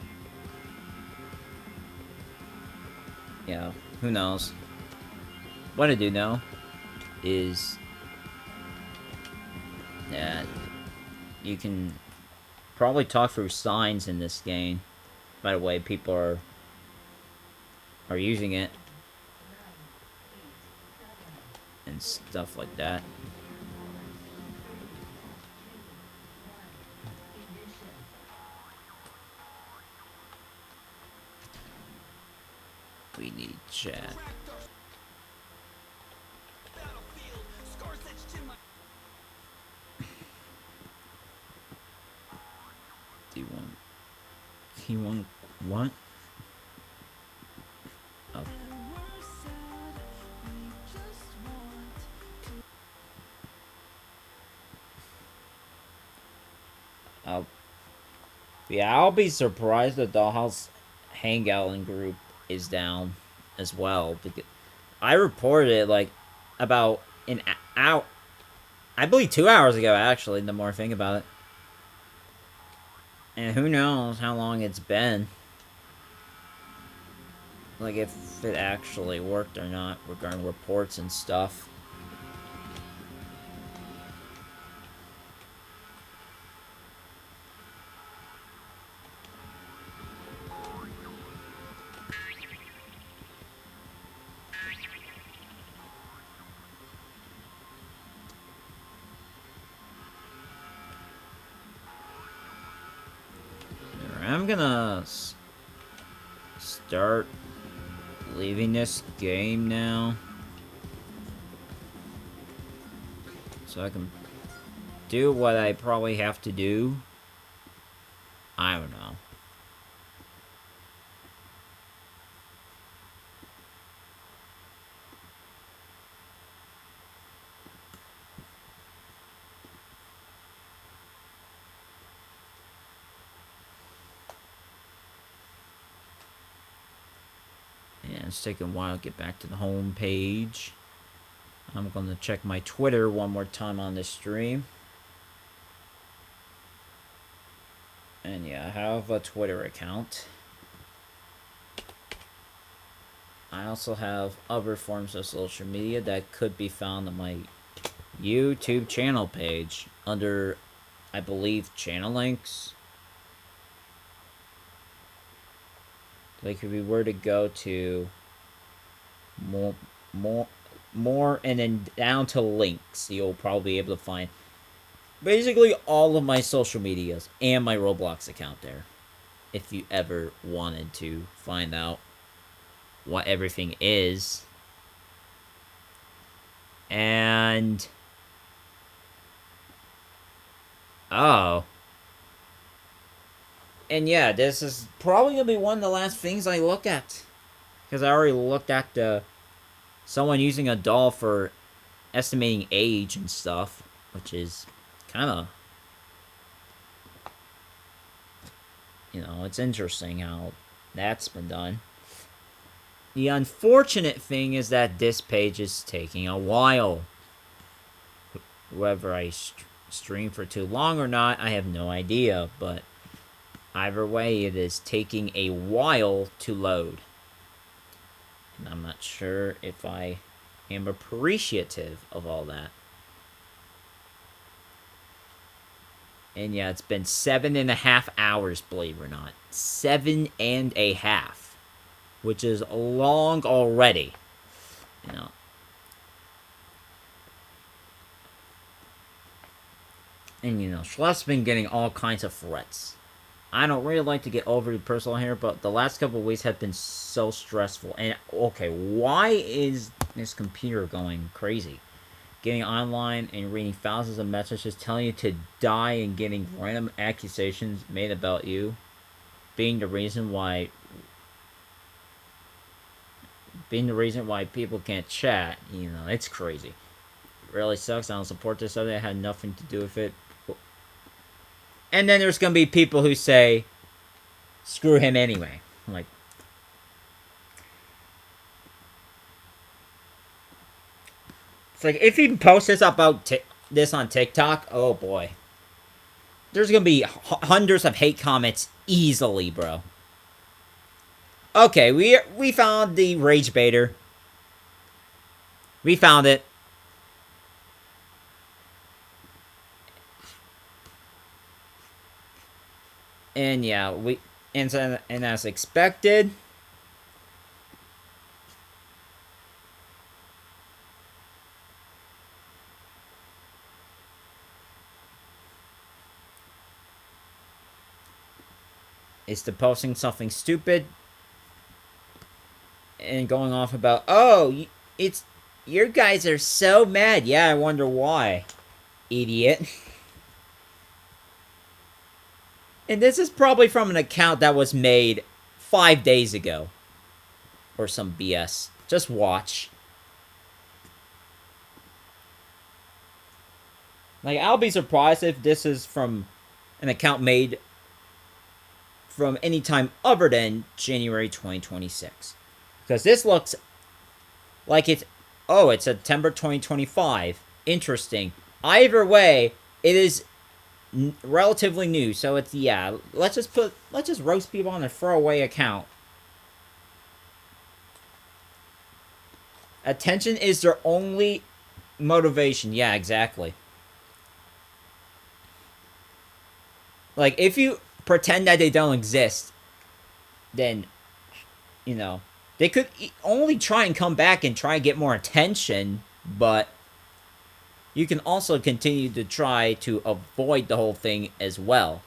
Yeah, who knows? What I do know is that you can probably talk through signs in this game. By the way, people are using it and stuff like that. We need chat. Do you want what? Oh. Yeah, I'll be surprised the Dollhouse Hangout and group is down as well, because I reported it like about an hour, I believe 2 hours ago actually, the more I think about it. And who knows how long it's been. Like if it actually worked or not regarding reports and stuff. I'm gonna start leaving this game now, so I can do what I probably have to do. I don't know. It's taking a while to get back to the home page. I'm going to check my Twitter one more time on this stream. And yeah, I have a Twitter account. I also have other forms of social media that could be found on my YouTube channel page under, I believe, channel links. Like if we were to go to more and then down to links, you'll probably be able to find basically all of my social medias and my Roblox account there. If you ever wanted to find out what everything is. And oh. And yeah, this is probably gonna be one of the last things I look at. Because I already looked at someone using a doll for estimating age and stuff, which is kind of, you know, it's interesting how that's been done. The unfortunate thing is that this page is taking a while. Whether I stream for too long or not, I have no idea, but either way, it is taking a while to load. And I'm not sure if I am appreciative of all that. And yeah, it's been 7.5 hours, believe it or not. 7.5. Which is long already. You know. And you know, Schlepp's been getting all kinds of threats. I don't really like to get overly personal here, but the last couple of weeks have been so stressful. And okay, why is this computer going crazy? Getting online and reading thousands of messages telling you to die and getting random accusations made about you being the reason why people can't chat. You know, it's crazy. It really sucks. I don't support this other. I had nothing to do with it. And then there's gonna be people who say, screw him anyway. I'm like, it's like, if he posts this about this on TikTok, oh boy. There's gonna be hundreds of hate comments easily, bro. Okay, we found the rage baiter. We found it. And yeah, and as expected, is to posting something stupid and going off about, oh, it's, your guys are so mad. Yeah, I wonder why, idiot. And this is probably from an account that was made 5 days ago. Or some BS. Just watch. Like, I'll be surprised if this is from an account made from any time other than January 2026. Because this looks like it's, oh, it's September 2025. Interesting. Either way, it is relatively new, so it's, yeah, let's just roast people on a throwaway account. Attention is their only motivation. Yeah, exactly. Like, if you pretend that they don't exist, then, you know, they could only try and come back and try and get more attention, but you can also continue to try to avoid the whole thing as well.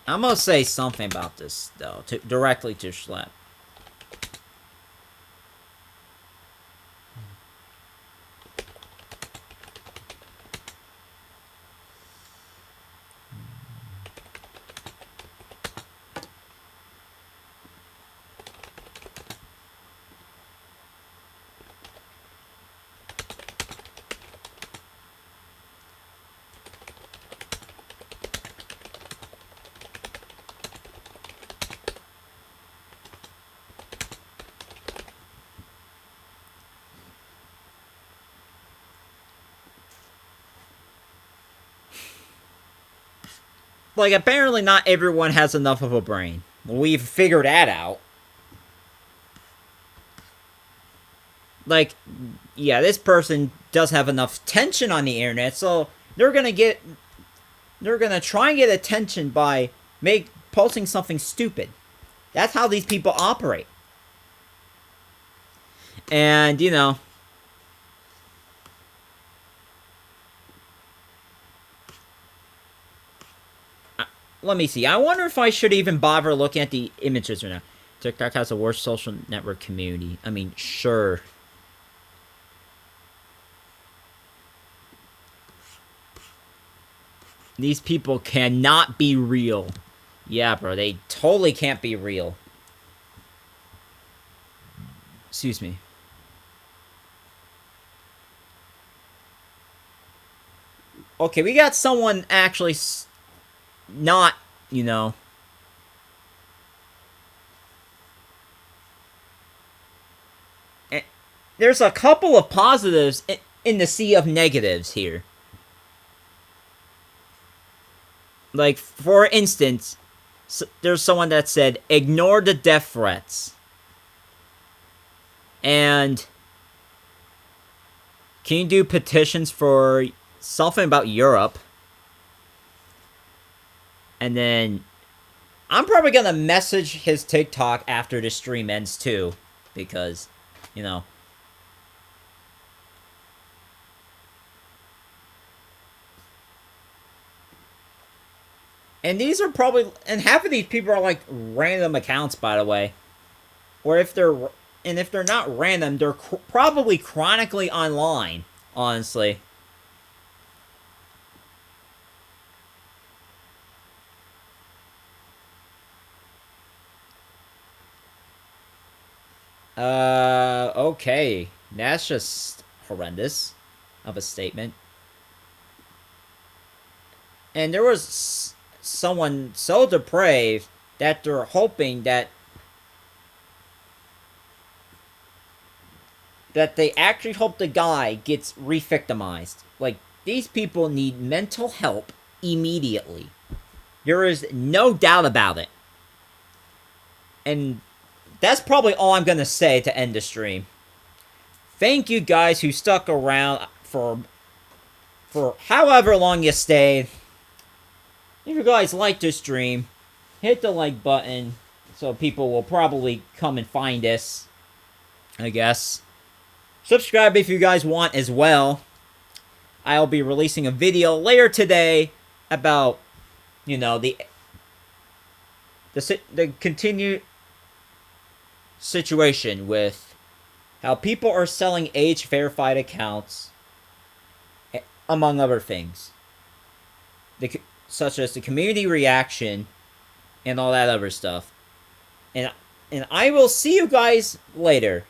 I'm gonna say something about this, though, directly to Schlepp. like, apparently not everyone has enough of a brain. We've figured that out. Like, yeah, this person does have enough tension on the internet, so they're gonna try and get attention by posting something stupid. That's how these people operate. And, you know, let me see. I wonder if I should even bother looking at the images right now. TikTok has the worst social network community. I mean, sure. These people cannot be real. Yeah, bro, they totally can't be real. Excuse me. Okay, we got someone actually not, you know. There's a couple of positives in the sea of negatives here. Like, for instance, there's someone that said, ignore the death threats. And can you do petitions for something about Europe? And then I'm probably going to message his TikTok after the stream ends too. Because, you know. And these are probably, and half of these people are like random accounts, by the way. Or if they're not random, they're probably chronically online, honestly. Okay. That's just horrendous of a statement. And there was someone so depraved that they're hoping that they actually hope the guy gets re-victimized. Like, these people need mental help immediately. There is no doubt about it. And that's probably all I'm going to say to end the stream. Thank you guys who stuck around for however long you stayed. If you guys like this stream, hit the like button so people will probably come and find this, I guess. Subscribe if you guys want as well. I'll be releasing a video later today about, you know, the continued situation with how people are selling age-verified accounts, among other things. Such as the community reaction and all that other stuff. And I will see you guys later.